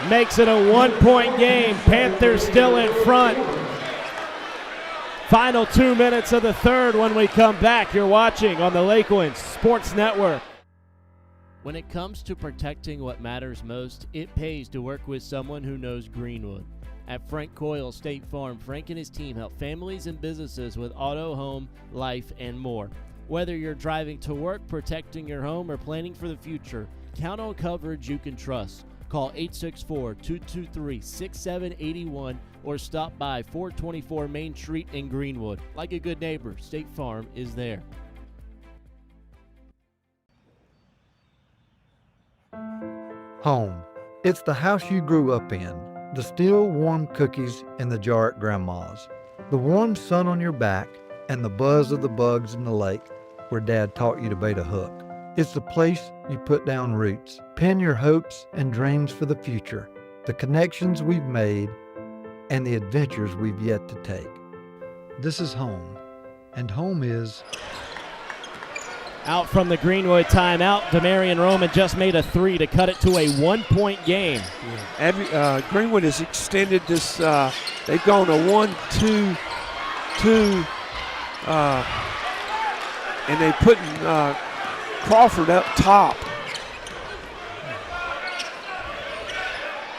Makes it a 1-point game. Panthers still in front. Final 2 minutes of the third when we come back. You're watching on the Lakelands Sports Network. When it comes to protecting what matters most, it pays to work with someone who knows Greenwood. At Frank Coyle State Farm, Frank and his team help families and businesses with auto, home, life, and more. Whether you're driving to work, protecting your home, or planning for the future, count on coverage you can trust. Call 864-223-6781 or stop by 424 Main Street in Greenwood. Like a good neighbor, State Farm is there. Home. It's the house you grew up in. The still warm cookies in the jar at Grandma's. The warm sun on your back and the buzz of the bugs in the lake where Dad taught you to bait a hook. It's the place you put down roots, pin your hopes and dreams for the future, the connections we've made, and the adventures we've yet to take. This is home, and home is... Out from the Greenwood timeout, Demarion Roman just made a 3 to cut it to a 1-point game. Yeah. Greenwood has extended this. They've gone a 1-2-2, and they put Crawford up top.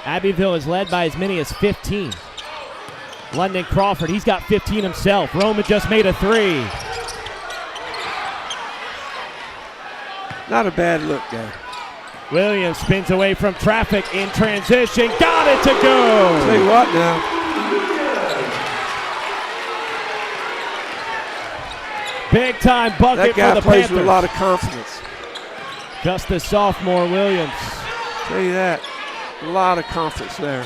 Abbeville is led by as many as 15. London Crawford, he's got 15 himself. Roman just made a 3. Not a bad look there. Williams spins away from traffic in transition. Got it to go. Tell you what now. Big time bucket that guy for the plays Panthers. with a lot of confidence. Just the sophomore Williams. Tell you that. A lot of confidence there.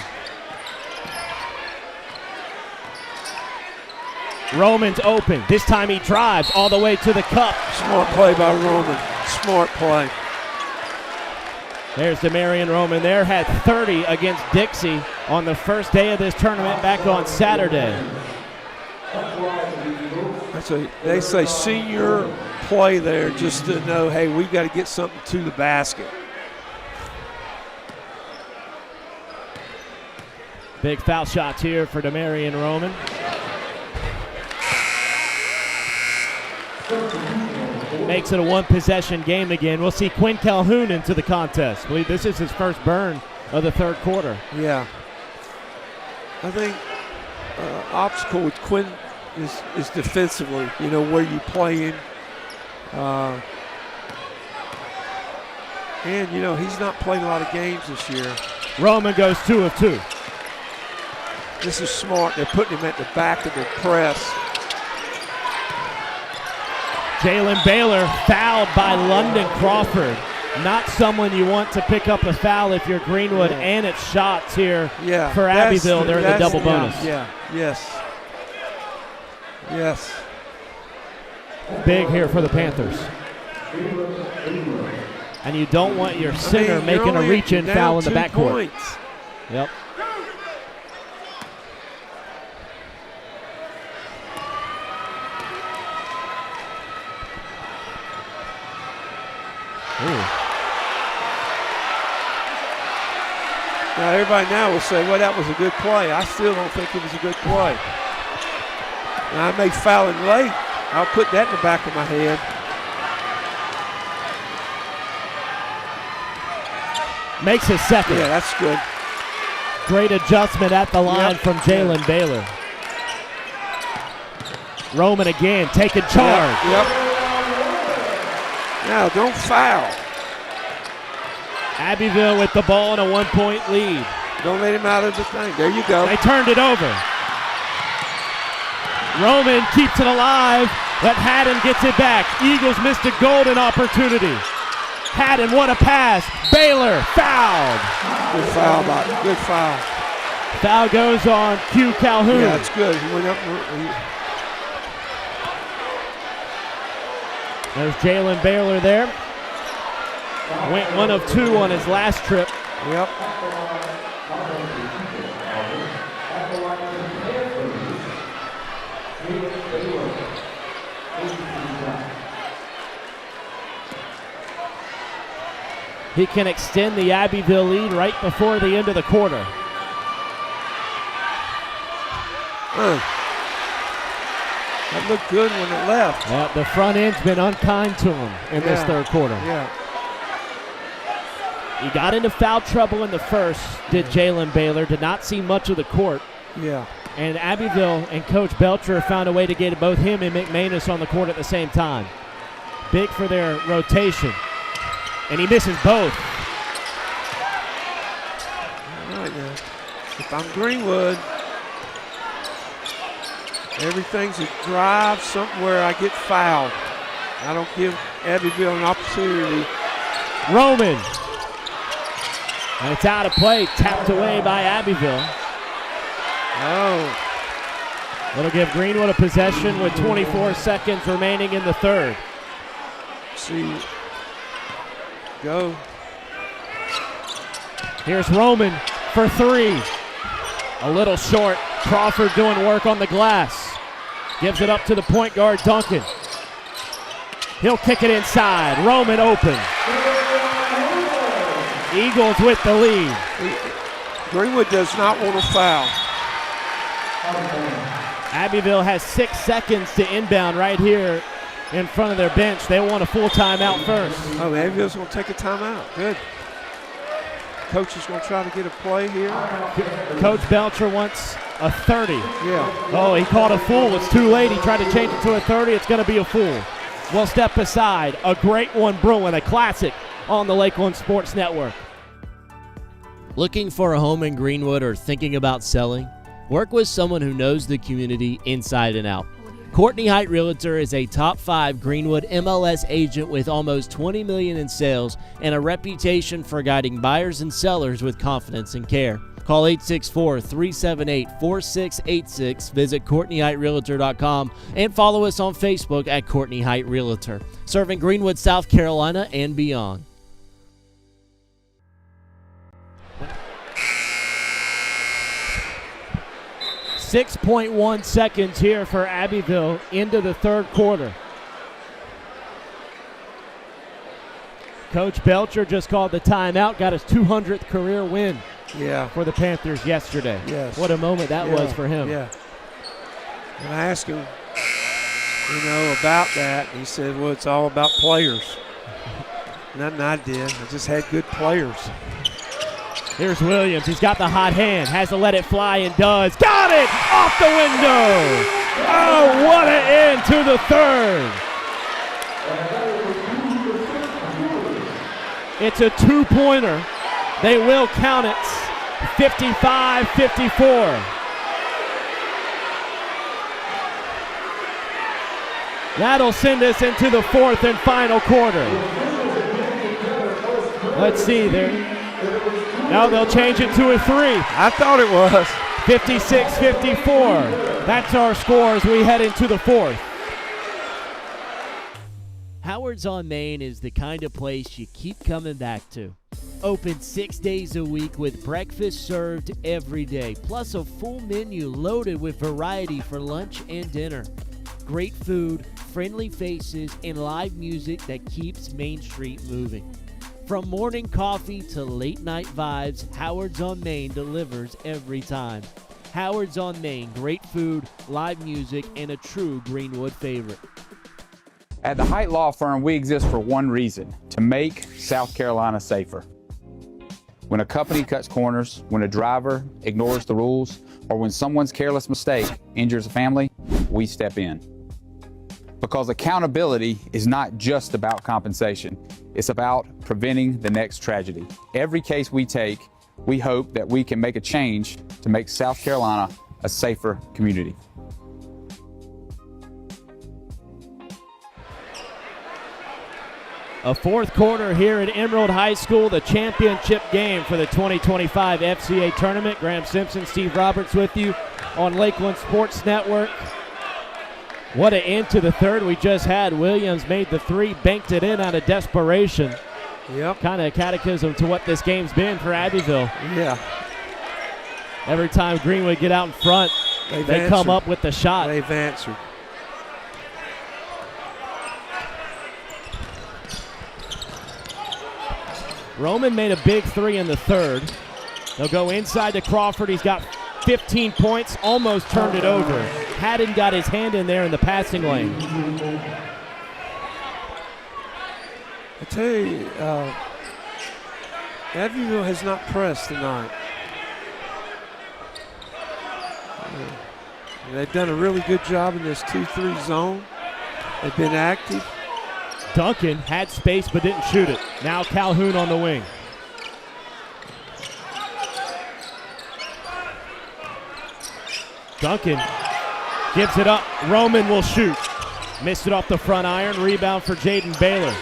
Roman's open. This time he drives all the way to the cup. Smart play by Roman. Smart play. There's Demarion Roman there. Had 30 against Dixie on the first day of this tournament back on Saturday. They say senior play there just to know, hey, we got to get something to the basket. Big foul shots here for Demarion Roman. Makes it a 1-possession game again. We'll see Quinn Calhoun into the contest. I believe this is his first burn of the third quarter. Yeah. I think obstacle with Quinn is defensively, where you play in. And, he's not played a lot of games this year. Roman goes 2 of 2. This is smart. They're putting him at the back of the press. Jalen Baylor fouled by London Crawford. Not someone you want to pick up a foul if you're Greenwood, and it's shots here for Abbeville. They're in the double bonus. Yes. Big here for the Panthers. And you don't want your center making a reach-in foul in the backcourt. Yep. Now, everybody now will say, well, that was a good play. I still don't think it was a good play. And I may foul him late. I'll put that in the back of my head. Makes his second. Yeah, that's good. Great adjustment at the line from Jalen Baylor. Roman again taking charge. Yep. Now, don't foul. Abbeville with the ball and a 1-point lead. Don't let him out of the thing. There you go. They turned it over. Roman keeps it alive, but Haddon gets it back. Eagles missed a golden opportunity. Haddon, what a pass. Baylor fouled. Good foul, Bob. Good foul. Foul goes on Q Calhoun. Yeah, that's good. He went up. There's Jalen Baylor there. Went 1 of 2 on his last trip. Yep. He can extend the Abbeville lead right before the end of the quarter. That looked good when it left. Yeah, the front end's been unkind to him in this third quarter. Yeah. He got into foul trouble in the first, did Jalen Baylor. Did not see much of the court. Yeah. And Abbeville and Coach Belcher found a way to get both him and McManus on the court at the same time. Big for their rotation. And he misses both. All right now. If I'm Greenwood, everything's a drive, something where I get fouled. I don't give Abbeville an opportunity. Roman. And it's out of play, tapped away by Abbeville. Oh. That'll give Greenwood a possession with 24 seconds remaining in the third. See. Go. Here's Roman for 3. A little short. Crawford doing work on the glass. Gives it up to the point guard, Duncan. He'll kick it inside. Roman open. Eagles with the lead. Greenwood does not want to foul. Abbeville has 6 seconds to inbound right here in front of their bench. They want a full timeout first. Oh, Abbeville's going to take a timeout. Good. Coach is going to try to get a play here. Coach Belcher wants a 30. Yeah. Oh, he called a full. It's too late. He tried to change it to a 30. It's going to be a full. We'll step aside. A great one brewing, a classic on the Lakeland Sports Network. Looking for a home in Greenwood or thinking about selling? Work with someone who knows the community inside and out. Courtney Height Realtor is a top 5 Greenwood MLS agent with almost $20 million in sales and a reputation for guiding buyers and sellers with confidence and care. Call 864-378-4686, visit CourtneyHeightRealtor.com, and follow us on Facebook at Courtney Height Realtor, serving Greenwood, South Carolina, and beyond. .1 seconds here for Abbeville into the third quarter. Coach Belcher just called the timeout, got his 200th career win for the Panthers yesterday. Yes. What a moment that was for him. Yeah. And I asked him, about that. He said, well, it's all about players. Nothing I did. I just had good players. Here's Williams. He's got the hot hand. Has to let it fly and does. Got it! Off the window! Oh, what an end to the third. It's a 2-pointer. They will count it. 55-54. That'll send us into the fourth and final quarter. Let's see there. Now they'll change it to a 3. I thought it was. 56-54. That's our score as we head into the fourth. Howard's on Main is the kind of place you keep coming back to. Open 6 days a week with breakfast served every day, plus a full menu loaded with variety for lunch and dinner. Great food, friendly faces, and live music that keeps Main Street moving. From morning coffee to late night vibes, Howard's on Main delivers every time. Howard's on Main, great food, live music, and a true Greenwood favorite. At the Height Law Firm, we exist for one reason: to make South Carolina safer. When a company cuts corners, when a driver ignores the rules, or when someone's careless mistake injures a family, we step in. Because accountability is not just about compensation, it's about preventing the next tragedy. Every case we take, we hope that we can make a change to make South Carolina a safer community. A fourth quarter here at Emerald High School, the championship game for the 2025 FCA tournament. Graham Simpson, Steve Roberts with you on Lakeland Sports Network. What an end to the third we just had. Williams made the three, banked it in out of desperation. Yep. Kind of a catechism to what this game's been for Abbeville. Yeah. Every time Greenwood get out in front, they come up with the shot. They've answered. Roman made a big three in the third. They'll go inside to Crawford. He's got 15 points, almost turned it over. Haddon got his hand in there in the passing lane. I tell you, Abbeville has not pressed tonight. They've done a really good job in this 2-3 zone. They've been active. Duncan had space but didn't shoot it. Now Calhoun on the wing. Duncan gives it up. Roman will shoot. Missed it off the front iron. Rebound for Jaden Baylor.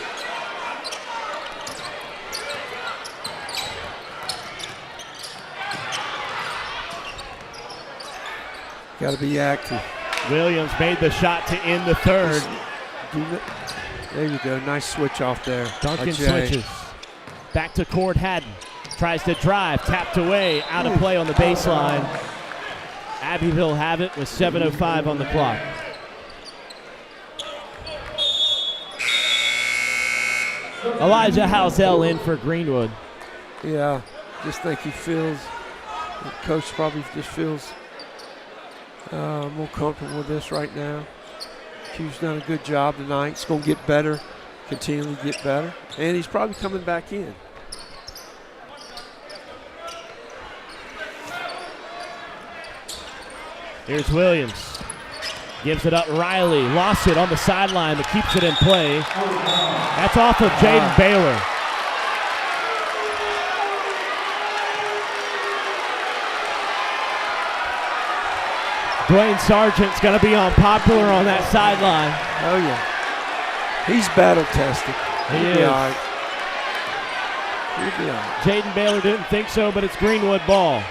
Got to be active. Williams made the shot to end the third. There you go. Nice switch off there. Duncan switches. Back to court. Haddon tries to drive. Tapped away. Out of play on the baseline. Abbeville have it with 7:05 on the clock. Elijah Housel in for Greenwood. Yeah, just think he feels, the coach probably just feels more comfortable with this right now. Q's done a good job tonight. It's going to get better, continually get better, and he's probably coming back in. Here's Williams. Gives it up. Riley lost it on the sideline, but keeps it in play. That's off of Jaden Baylor. Dwayne Sargent's going to be unpopular on that sideline. Oh, yeah. He's battle tested. He is. He'll be all right. Jaden Baylor didn't think so, but it's Greenwood ball.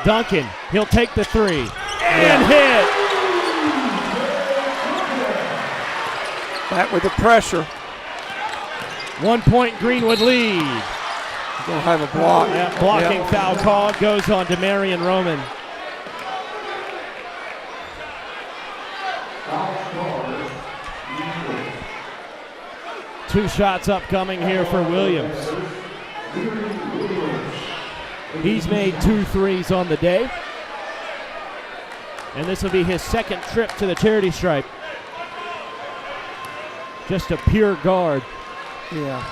Duncan, he'll take the three and hit. Back with the pressure. 1 point Greenwood lead. Going to have a block. Yeah, blocking foul call goes on to Marion Roman. Two shots upcoming here for Williams. He's made 2 threes on the day. And this will be his second trip to the charity stripe. Just a pure guard. Yeah.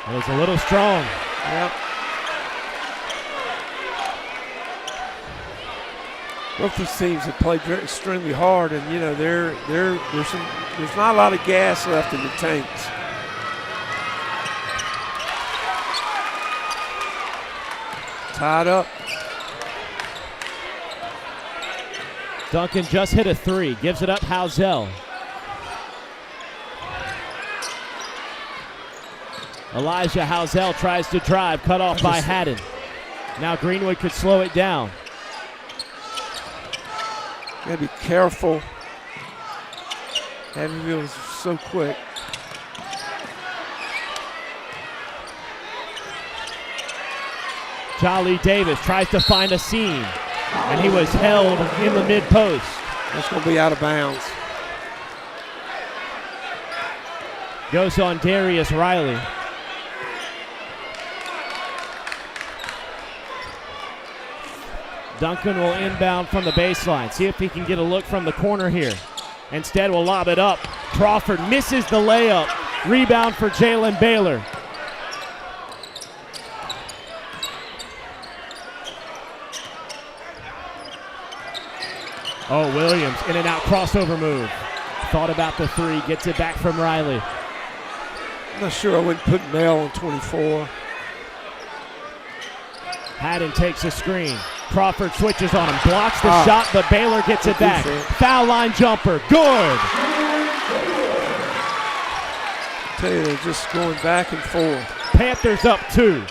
It was a little strong. Yep. Both these teams have played extremely hard, and you know there's not a lot of gas left in the tanks. Tied up. Duncan just hit a three. Gives it up. Housel. Elijah Housel tries to drive. Cut off by Haddon. Now Greenwood could slow it down. Gotta be careful. Abbeville is so quick. Jolly Davis tries to find a seam, and he was held in the mid-post. That's going to be out of bounds. Goes on Darius Riley. Duncan will inbound from the baseline. See if he can get a look from the corner here. Instead, will lob it up. Crawford misses the layup. Rebound for Jalen Baylor. Oh, Williams, in and out crossover move. Thought about the three, gets it back from Riley. I'm not sure I wouldn't put Mel on 24. Haddon takes a screen. Crawford switches on him, blocks the shot, but Baylor gets it back. Foul line jumper, good. I tell you, they're just going back and forth. Panthers up 2.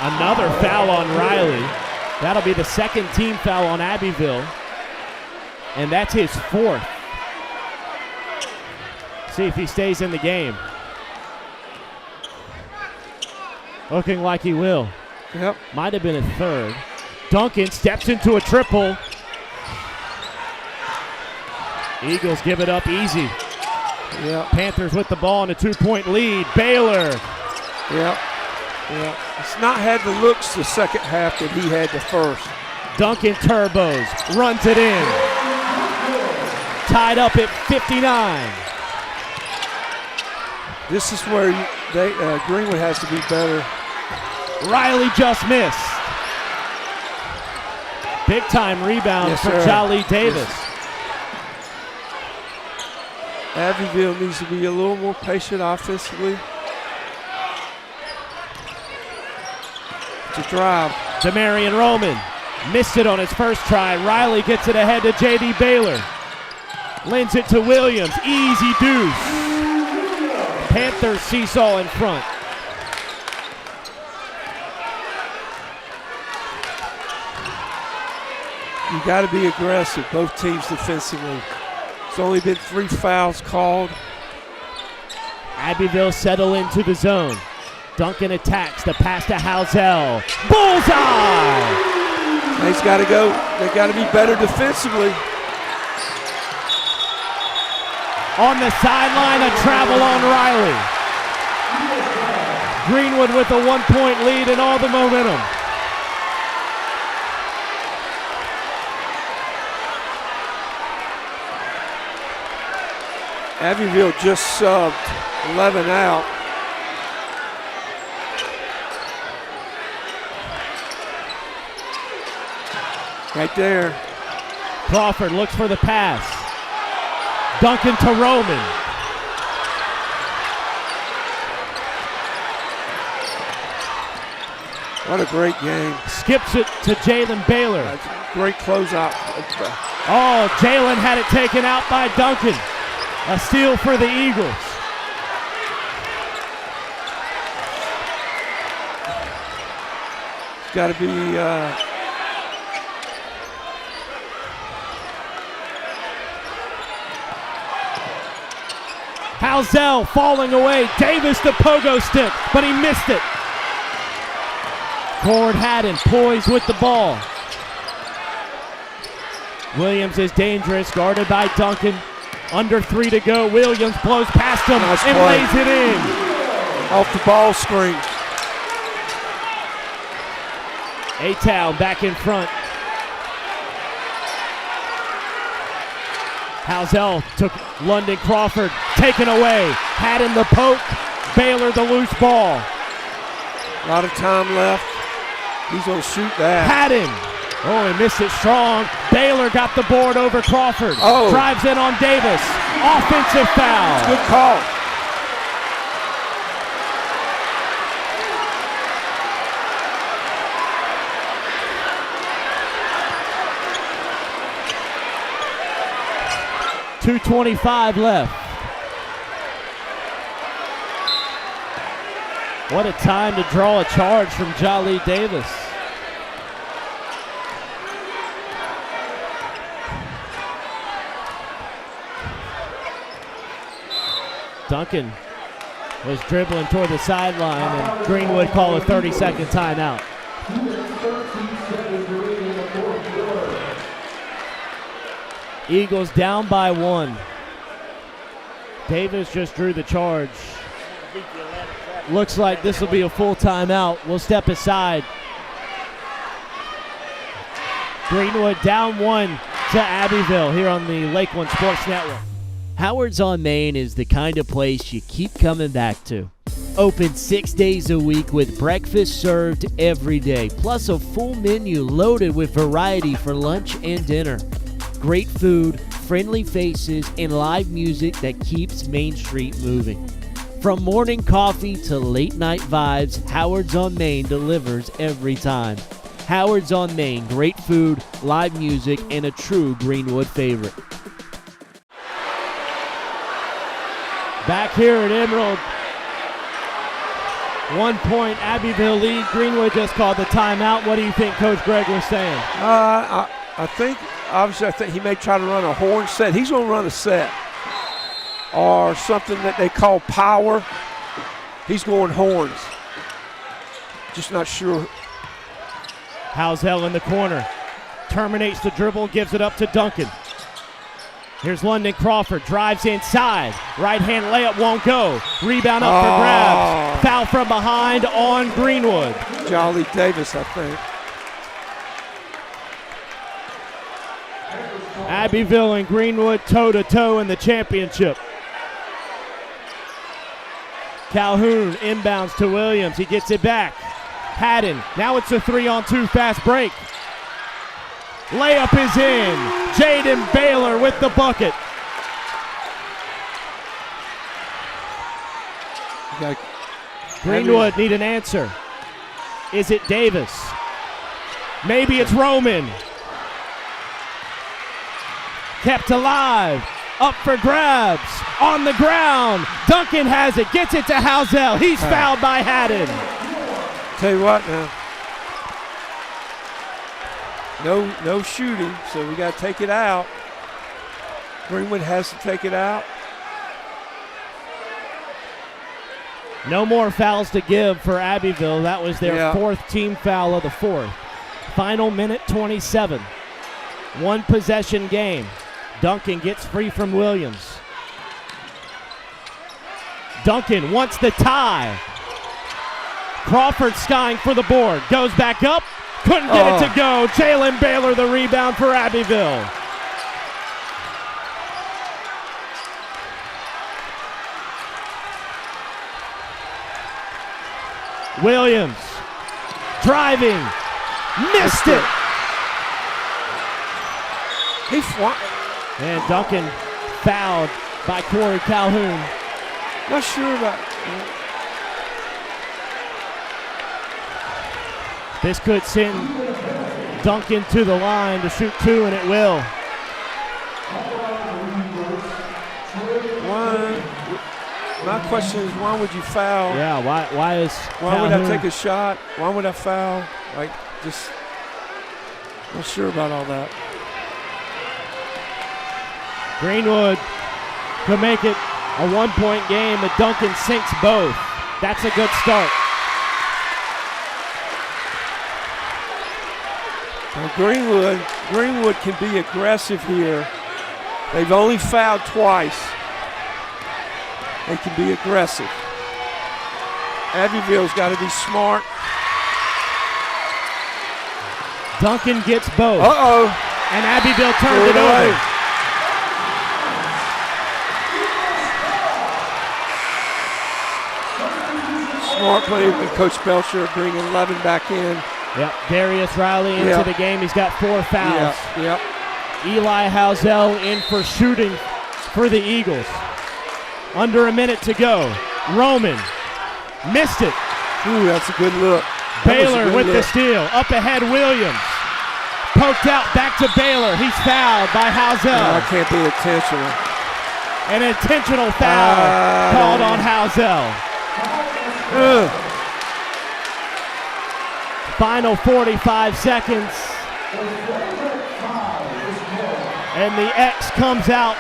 Another foul on Riley. That'll be the second team foul on Abbeville. And that's his 4th. See if he stays in the game. Looking like he will. Yep. Might have been a 3rd. Duncan steps into a triple. Eagles give it up easy. Yep. Panthers with the ball and a 2-point lead. Baylor. Yep. Yeah, it's not had the looks the second half that he had the first. Duncan turbos, runs it in. Tied up at 59. This is where Greenwood has to be better. Riley just missed. Big time rebound for Jolly Davis. Yes. Abbeville needs to be a little more patient offensively. To drive. Demarion Roman missed it on his first try. Riley gets it ahead to J.D. Baylor. Lends it to Williams. Easy deuce. Panthers seesaw in front. You got to be aggressive, both teams defensively. There's only been 3 fouls called. Abbeville settle into the zone. Duncan attacks the pass to Housel. Bullseye! They've got to go. They've got to be better defensively. On the sideline, a travel on Riley. Greenwood with a 1-point lead and all the momentum. Abbeville just subbed 11 out. Right there. Crawford looks for the pass. Duncan to Roman. What a great game. Skips it to Jalen Baylor. That's a great closeout. Oh, Jalen had it taken out by Duncan. A steal for the Eagles. It's got to be Housel falling away. Davis the pogo stick, but he missed it. Cord Haddon poised with the ball. Williams is dangerous, guarded by Duncan. Under 3 to go. Williams blows past him and lays it in. Off the ball screen. A-Town back in front. Housel took London Crawford, taken away. Haddon the poke, Baylor the loose ball. A lot of time left. He's going to shoot that. Haddon. Oh, he missed it strong. Baylor got the board over Crawford. Oh. Drives in on Davis. Offensive foul. Good call. .225 left. What a time to draw a charge from Jolly Davis. Duncan was dribbling toward the sideline, and Greenwood called a 30-second timeout. Eagles down by 1. Davis just drew the charge. Looks like this will be a full timeout. We'll step aside. Greenwood down 1 to Abbeville here on the Lakeland Sports Network. Howard's on Main is the kind of place you keep coming back to. Open 6 days a week with breakfast served every day, plus a full menu loaded with variety for lunch and dinner. Great food, friendly faces, and live music that keeps Main Street moving. From morning coffee to late night vibes, Howard's on Main delivers every time. Howard's on Main, great food, live music, and a true Greenwood favorite. Back here at Emerald, 1 point Abbeville lead. Greenwood just called the timeout. What do you think Coach Gregg was saying? I think he may try to run a horn set. He's going to run a set or something that they call power. He's going horns. Just not sure. Housel in the corner. Terminates the dribble, gives it up to Duncan. Here's London Crawford, drives inside. Right-hand layup won't go. Rebound up for grabs. Foul from behind on Greenwood. Jolly Davis, I think. Abbeville and Greenwood toe-to-toe in the championship. Calhoun inbounds to Williams. He gets it back. Haddon. Now it's a 3-on-2 fast break. Layup is in. Jaden Baylor with the bucket. Greenwood need an answer. Is it Davis? Maybe it's Roman. Kept alive. Up for grabs. On the ground. Duncan has it. Gets it to Housel. He's fouled by Haddon. Tell you what now. No shooting, so we got to take it out. Greenwood has to take it out. No more fouls to give for Abbeville. That was their fourth team foul of the fourth. Final minute 27. One possession game. Duncan gets free from Williams. Duncan wants the tie. Crawford skying for the board. Goes back up. Couldn't get it to go. Jalen Baylor the rebound for Abbeville. Williams driving. Missed it. And Duncan fouled by Corey Calhoun. Not sure about This could send Duncan to the line to shoot 2, and it will. My question is, why would you foul? Yeah, why is Why would I take a shot? Why would I foul? Just not sure about all that. Greenwood could make it a 1-point game, but Duncan sinks both. That's a good start. Greenwood can be aggressive here. They've only fouled twice. They can be aggressive. Abbeville's got to be smart. Duncan gets both. And Abbeville turned it over. Smart play with Coach Belcher bringing 11 back in. Yep, Darius Riley into the game. He's got 4 fouls. Yep. Eli Housel in for shooting for the Eagles. Under a minute to go. Roman missed it. Ooh, that's a good look. Baylor with the steal. Up ahead, Williams. Poked out, back to Baylor. He's fouled by Housel. No, that can't be intentional. An intentional foul called on Housel. Final 45 seconds. And the X comes out.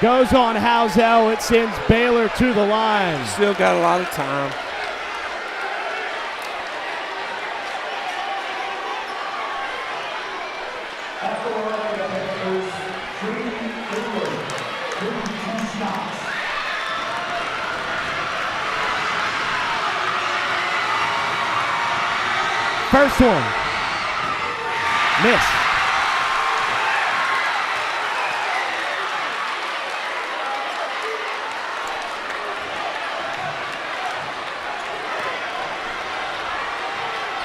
Goes on Housel. It sends Baylor to the line. Still got a lot of time. First one. Miss.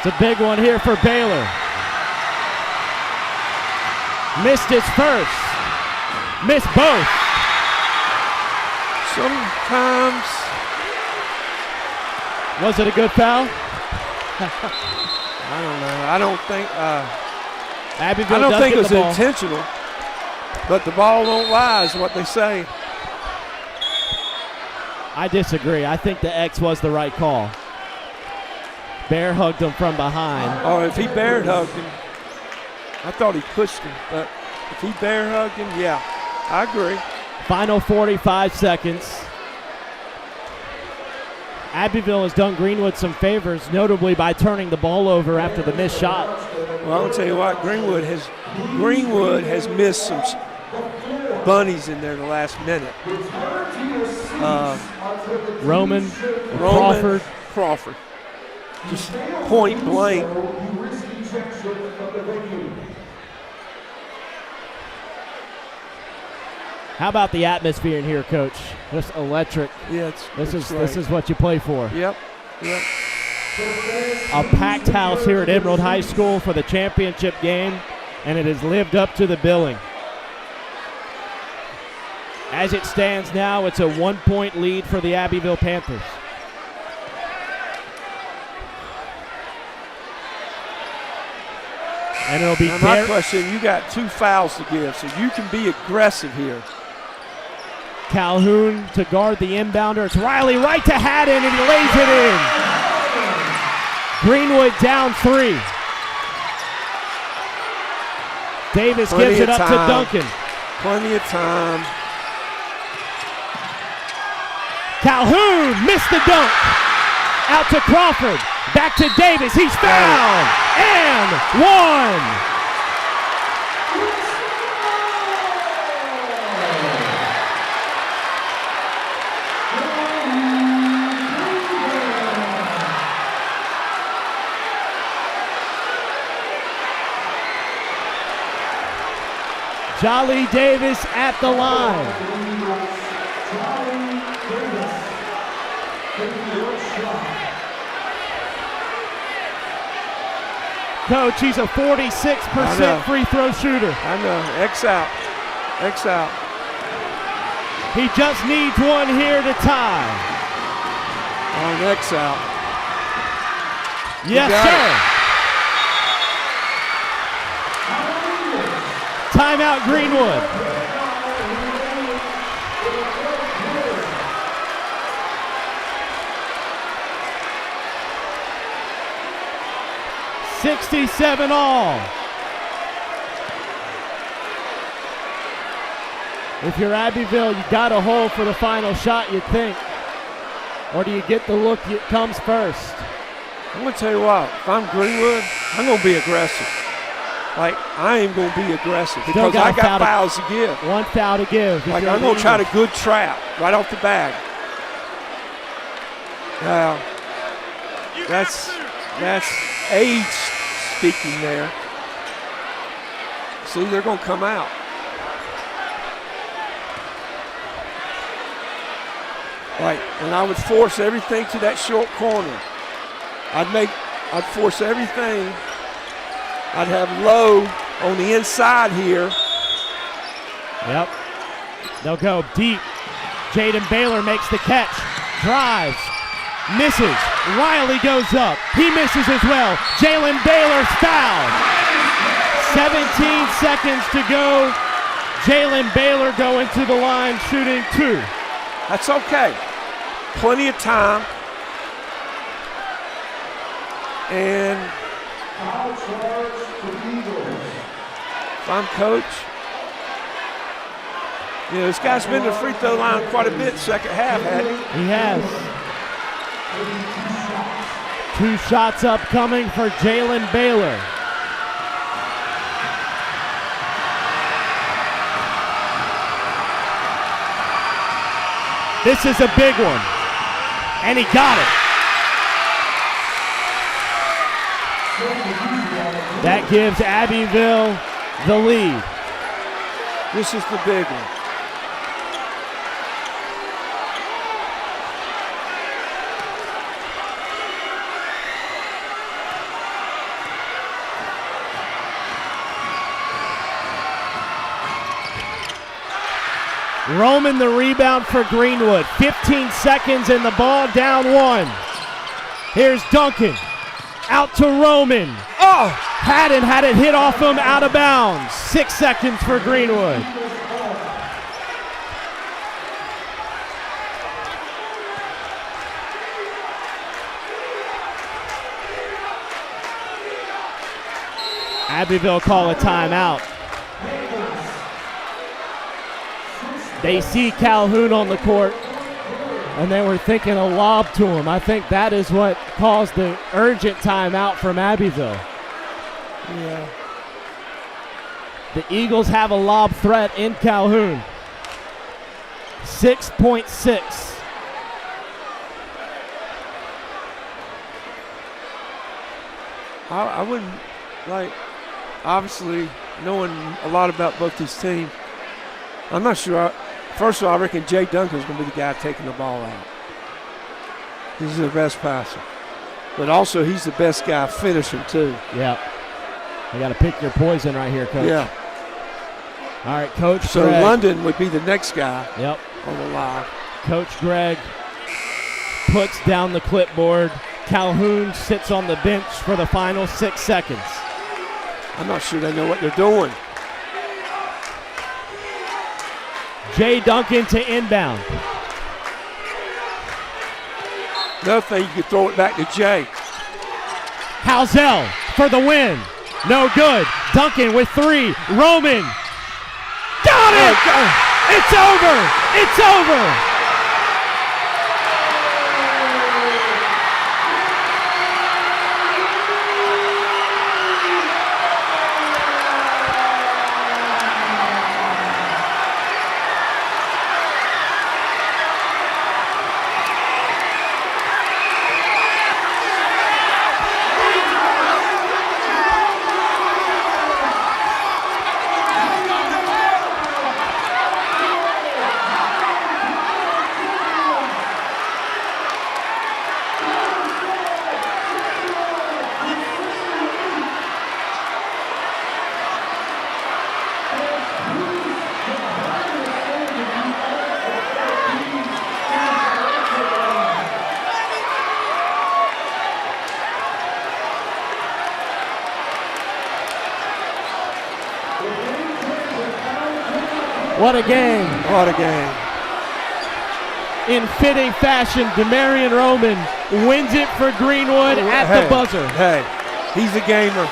It's a big one here for Baylor. Missed his first. Missed both. Sometimes. Was it a good foul? I don't know. I don't think. Abbeville I don't does think it get was the ball. intentional. But the ball don't lie, is what they say. I disagree. I think the X was the right call. Bear hugged him from behind. Oh, if he bear hugged him, I thought he pushed him. But if he bear hugged him, yeah, I agree. Final 45 seconds. Abbeville has done Greenwood some favors, notably by turning the ball over after the missed shot. Well, I'll tell you what, Greenwood has missed some bunnies in there in the last minute. Roman, Crawford. Just point blank. How about the atmosphere in here, Coach? Just electric. Yeah, this is what you play for. Yep. A packed house here at Emerald High School for the championship game, and it has lived up to the billing. As it stands now, it's a 1-point lead for the Abbeville Panthers. And it'll be now my question, you got 2 fouls to give, so you can be aggressive here. Calhoun to guard the inbounder. It's Riley right to Haddon, and he lays it in. Greenwood down 3. Davis gives it up to Duncan. Plenty of time. Calhoun missed the dunk. Out to Crawford. Back to Davis. He's fouled. And 1. Jolly Davis at the line. Coach, he's a 46% free throw shooter. I know. X out. He just needs one here to tie. On X out. Yes, sir. Timeout, Greenwood. $67 all. If you're Abbeville, you got a hole for the final shot, you'd think. Or do you get the look that comes first? I'm going to tell you what, if I'm Greenwood, I'm going to be aggressive. Like, I am going to be aggressive because I got fouls to give. One foul to give. Like, I'm going to try to good trap right off the bag. Now, that's age speaking there. See, they're going to come out. Like, and I would force everything to that short corner. I'd force everything. I'd have low on the inside here. Yep. They'll go deep. Jaden Baylor makes the catch. Drives. Misses. Riley goes up. He misses as well. Jalen Baylor's fouled. 17 seconds to go. Jalen Baylor going to the line shooting 2. That's okay. Plenty of time. And if I'm coach, this guy's been to the free throw line quite a bit second half, hasn't he? He has. 2 shots upcoming for Jalen Baylor. This is a big one. And he got it. That gives Abbeville the lead. This is the big one. Roman the rebound for Greenwood. 15 seconds and the ball down 1. Here's Duncan. Out to Roman. Oh! Had it hit off him out of bounds. 6 seconds for Greenwood. Abbeville call a timeout. They see Calhoun on the court, and they were thinking a lob to him. I think that is what caused the urgent timeout from Abbeville. Yeah. The Eagles have a lob threat in Calhoun. 6.6. I wouldn't, obviously, knowing a lot about both these teams, I'm not sure. First of all, I reckon Jay Duncan's going to be the guy taking the ball out. He's the best passer. But also, he's the best guy finishing, too. Yeah. You got to pick your poison right here, Coach. Yeah. All right, Coach So Greg. London would be the next guy on the line. Coach Greg puts down the clipboard. Calhoun sits on the bench for the final 6 seconds. I'm not sure they know what they're doing. Jay Duncan to inbound. Another thing, you can throw it back to Jay. Halzell for the win. No good. Duncan with 3. Roman. Got it! It's over! It's over! What a game. What a game. In fitting fashion, Demarion Roman wins it for Greenwood at the buzzer. Hey, he's a gamer.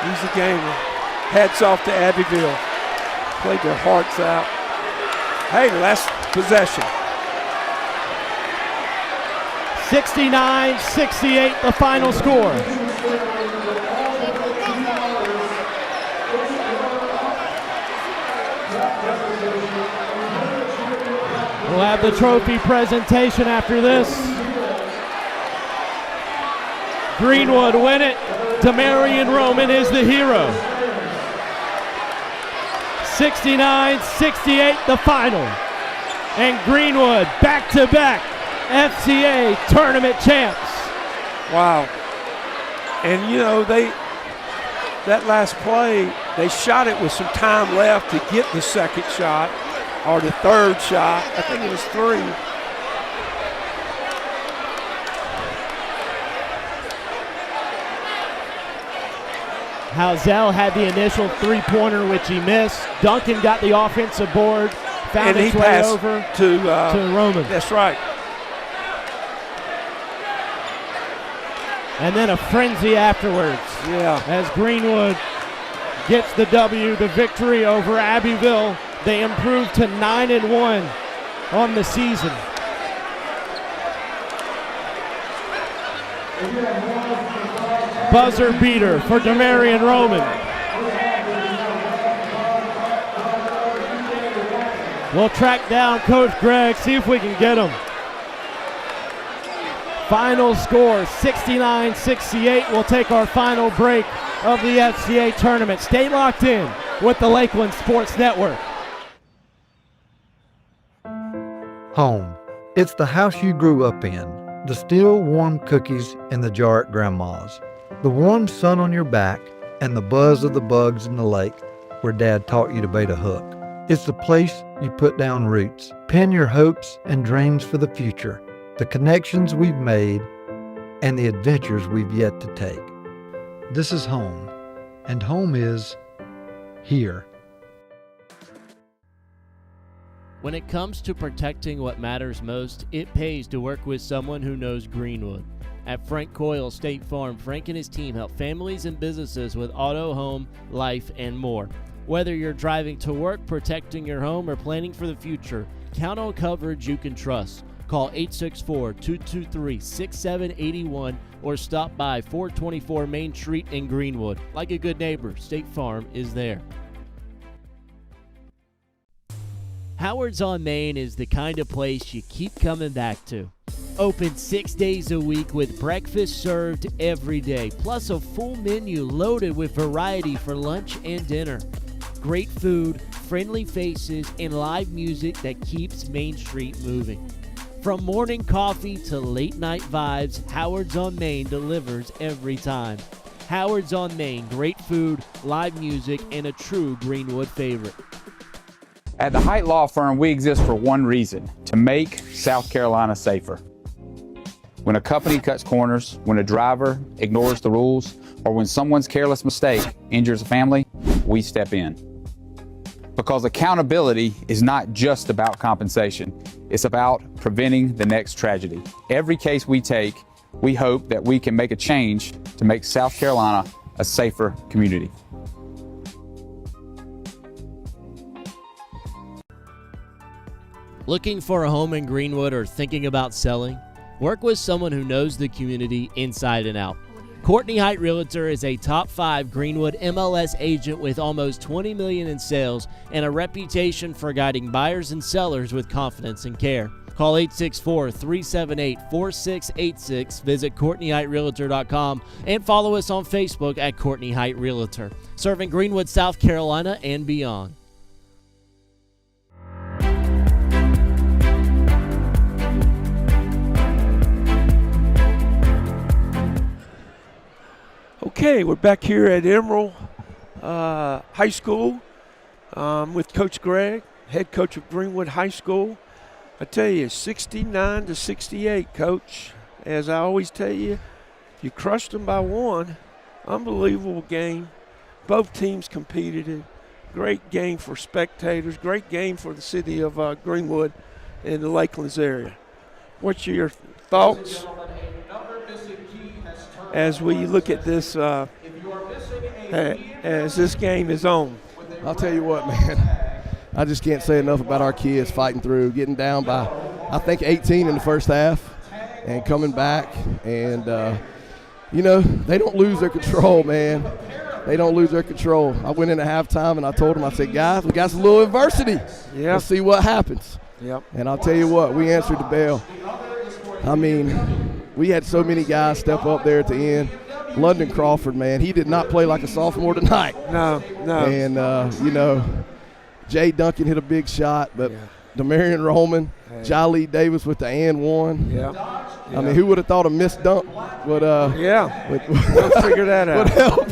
He's a gamer. Hats off to Abbeville. Played their hearts out. Hey, last possession. 69-68, the final score. We'll have the trophy presentation after this. Greenwood win it. Demarion Roman is the hero. 69-68 the final. And Greenwood back-to-back FCA tournament champs. Wow. And you know, that last play, they shot it with some time left to get the second shot or the third shot. I think it was 3. Halzell had the initial three-pointer, which he missed. Duncan got the offensive board, found and its he way passed over to Roman. That's right. And then a frenzy afterwards. Yeah. As Greenwood gets the W, the victory over Abbeville. They improved to 9-1 on the season. Buzzer beater for Demarion Roman. We'll track down Coach Greg, see if we can get him. Final score 69-68. We'll take our final break of the FCA tournament. Stay locked in with the Lakelands Sports Network. Home. It's the house you grew up in. The still warm cookies in the jar at Grandma's. The warm sun on your back and the buzz of the bugs in the lake where Dad taught you to bait a hook. It's the place you put down roots, pin your hopes and dreams for the future, the connections we've made, and the adventures we've yet to take. This is home, and home is here. When it comes to protecting what matters most, it pays to work with someone who knows Greenwood. At Frank Coyle State Farm, Frank and his team help families and businesses with auto, home, life, and more. Whether you're driving to work, protecting your home, or planning for the future, count on coverage you can trust. Call 864-223-6781 or stop by 424 Main Street in Greenwood. Like a good neighbor, State Farm is there. Howard's on Main is the kind of place you keep coming back to. Open 6 days a week with breakfast served every day, plus a full menu loaded with variety for lunch and dinner. Great food, friendly faces, and live music that keeps Main Street moving. From morning coffee to late night vibes, Howard's on Main delivers every time. Howard's on Main, great food, live music, and a true Greenwood favorite. At the Height Law Firm, we exist for one reason: to make South Carolina safer. When a company cuts corners, when a driver ignores the rules, or when someone's careless mistake injures a family, we step in. Because accountability is not just about compensation, it's about preventing the next tragedy. Every case we take, we hope that we can make a change to make South Carolina a safer community. Looking for a home in Greenwood or thinking about selling? Work with someone who knows the community inside and out. Courtney Height Realtor is a top 5 Greenwood MLS agent with almost $20 million in sales and a reputation for guiding buyers and sellers with confidence and care. Call 864-378-4686, visit CourtneyHeightRealtor.com, and follow us on Facebook at Courtney Height Realtor, serving Greenwood, South Carolina, and beyond. Okay, we're back here at Emerald High School with Coach Greg, head coach of Greenwood High School. I tell you, 69-68, Coach. As I always tell you, you crushed them by one. Unbelievable game. Both teams competed in. Great game for spectators. Great game for the city of Greenwood and the Lakelands area. What's your thoughts as we look at this as this game is on? I'll tell you what, man. I just can't say enough about our kids fighting through, getting down by, I think, 18 in the first half and coming back. And, they don't lose their control, man. They don't lose their control. I went into halftime and I told them, I said, guys, we got some little adversity. Yeah. Let's see what happens. Yep. And I'll tell you what, we answered the bell. I mean, we had so many guys step up there at the end. London Crawford, man, he did not play like a sophomore tonight. No. And, Jay Duncan hit a big shot, but Demarion Roman, Jolly Davis with the and one. Yeah. I mean, who would have thought a missed dunk would we'll figure that out. Would help.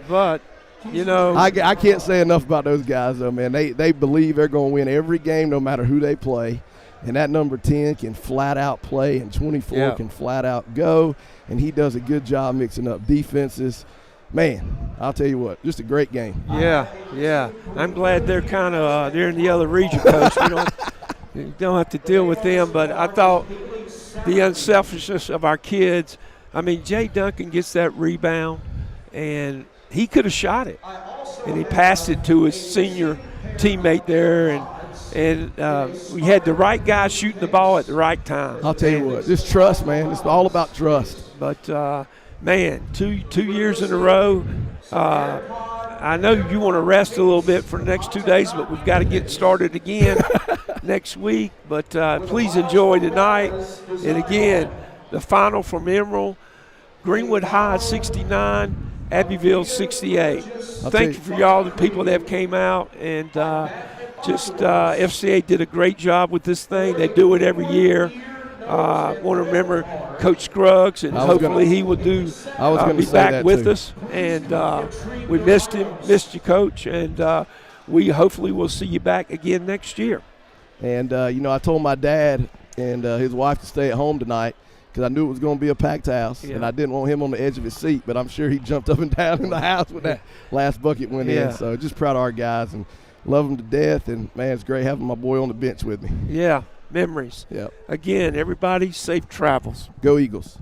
But, I can't say enough about those guys, though, man. They believe they're going to win every game no matter who they play. And that number 10 can flat out play, and 24 can flat out go. And he does a good job mixing up defenses. Man, I'll tell you what, just a great game. Yeah. I'm glad they're kind of they're in the other region, Coach. You don't have to deal with them. But I thought the unselfishness of our kids. I mean, Jay Duncan gets that rebound, and he could have shot it, and he passed it to his senior teammate there, and we had the right guy shooting the ball at the right time. I'll tell you what, just trust, man. It's all about trust. But, man, two years in a row. I know you want to rest a little bit for the next 2 days, but we've got to get started again next week. But please enjoy tonight. And, again, the final from Emerald, Greenwood High 69, Abbeville 68. Thank you for y'all, the people that have came out, and FCA did a great job with this thing. They do it every year. I want to remember Coach Scruggs, and hopefully he will be back with us. And we missed him, missed you, Coach, and we hopefully will see you back again next year. And, I told my dad and his wife to stay at home tonight because I knew it was going to be a packed house, and I didn't want him on the edge of his seat, but I'm sure he jumped up and down in the house when that last bucket went in. So just proud of our guys and love them to death, and, man, it's great having my boy on the bench with me. Yeah, memories. Yeah. Again, everybody, safe travels. Go Eagles.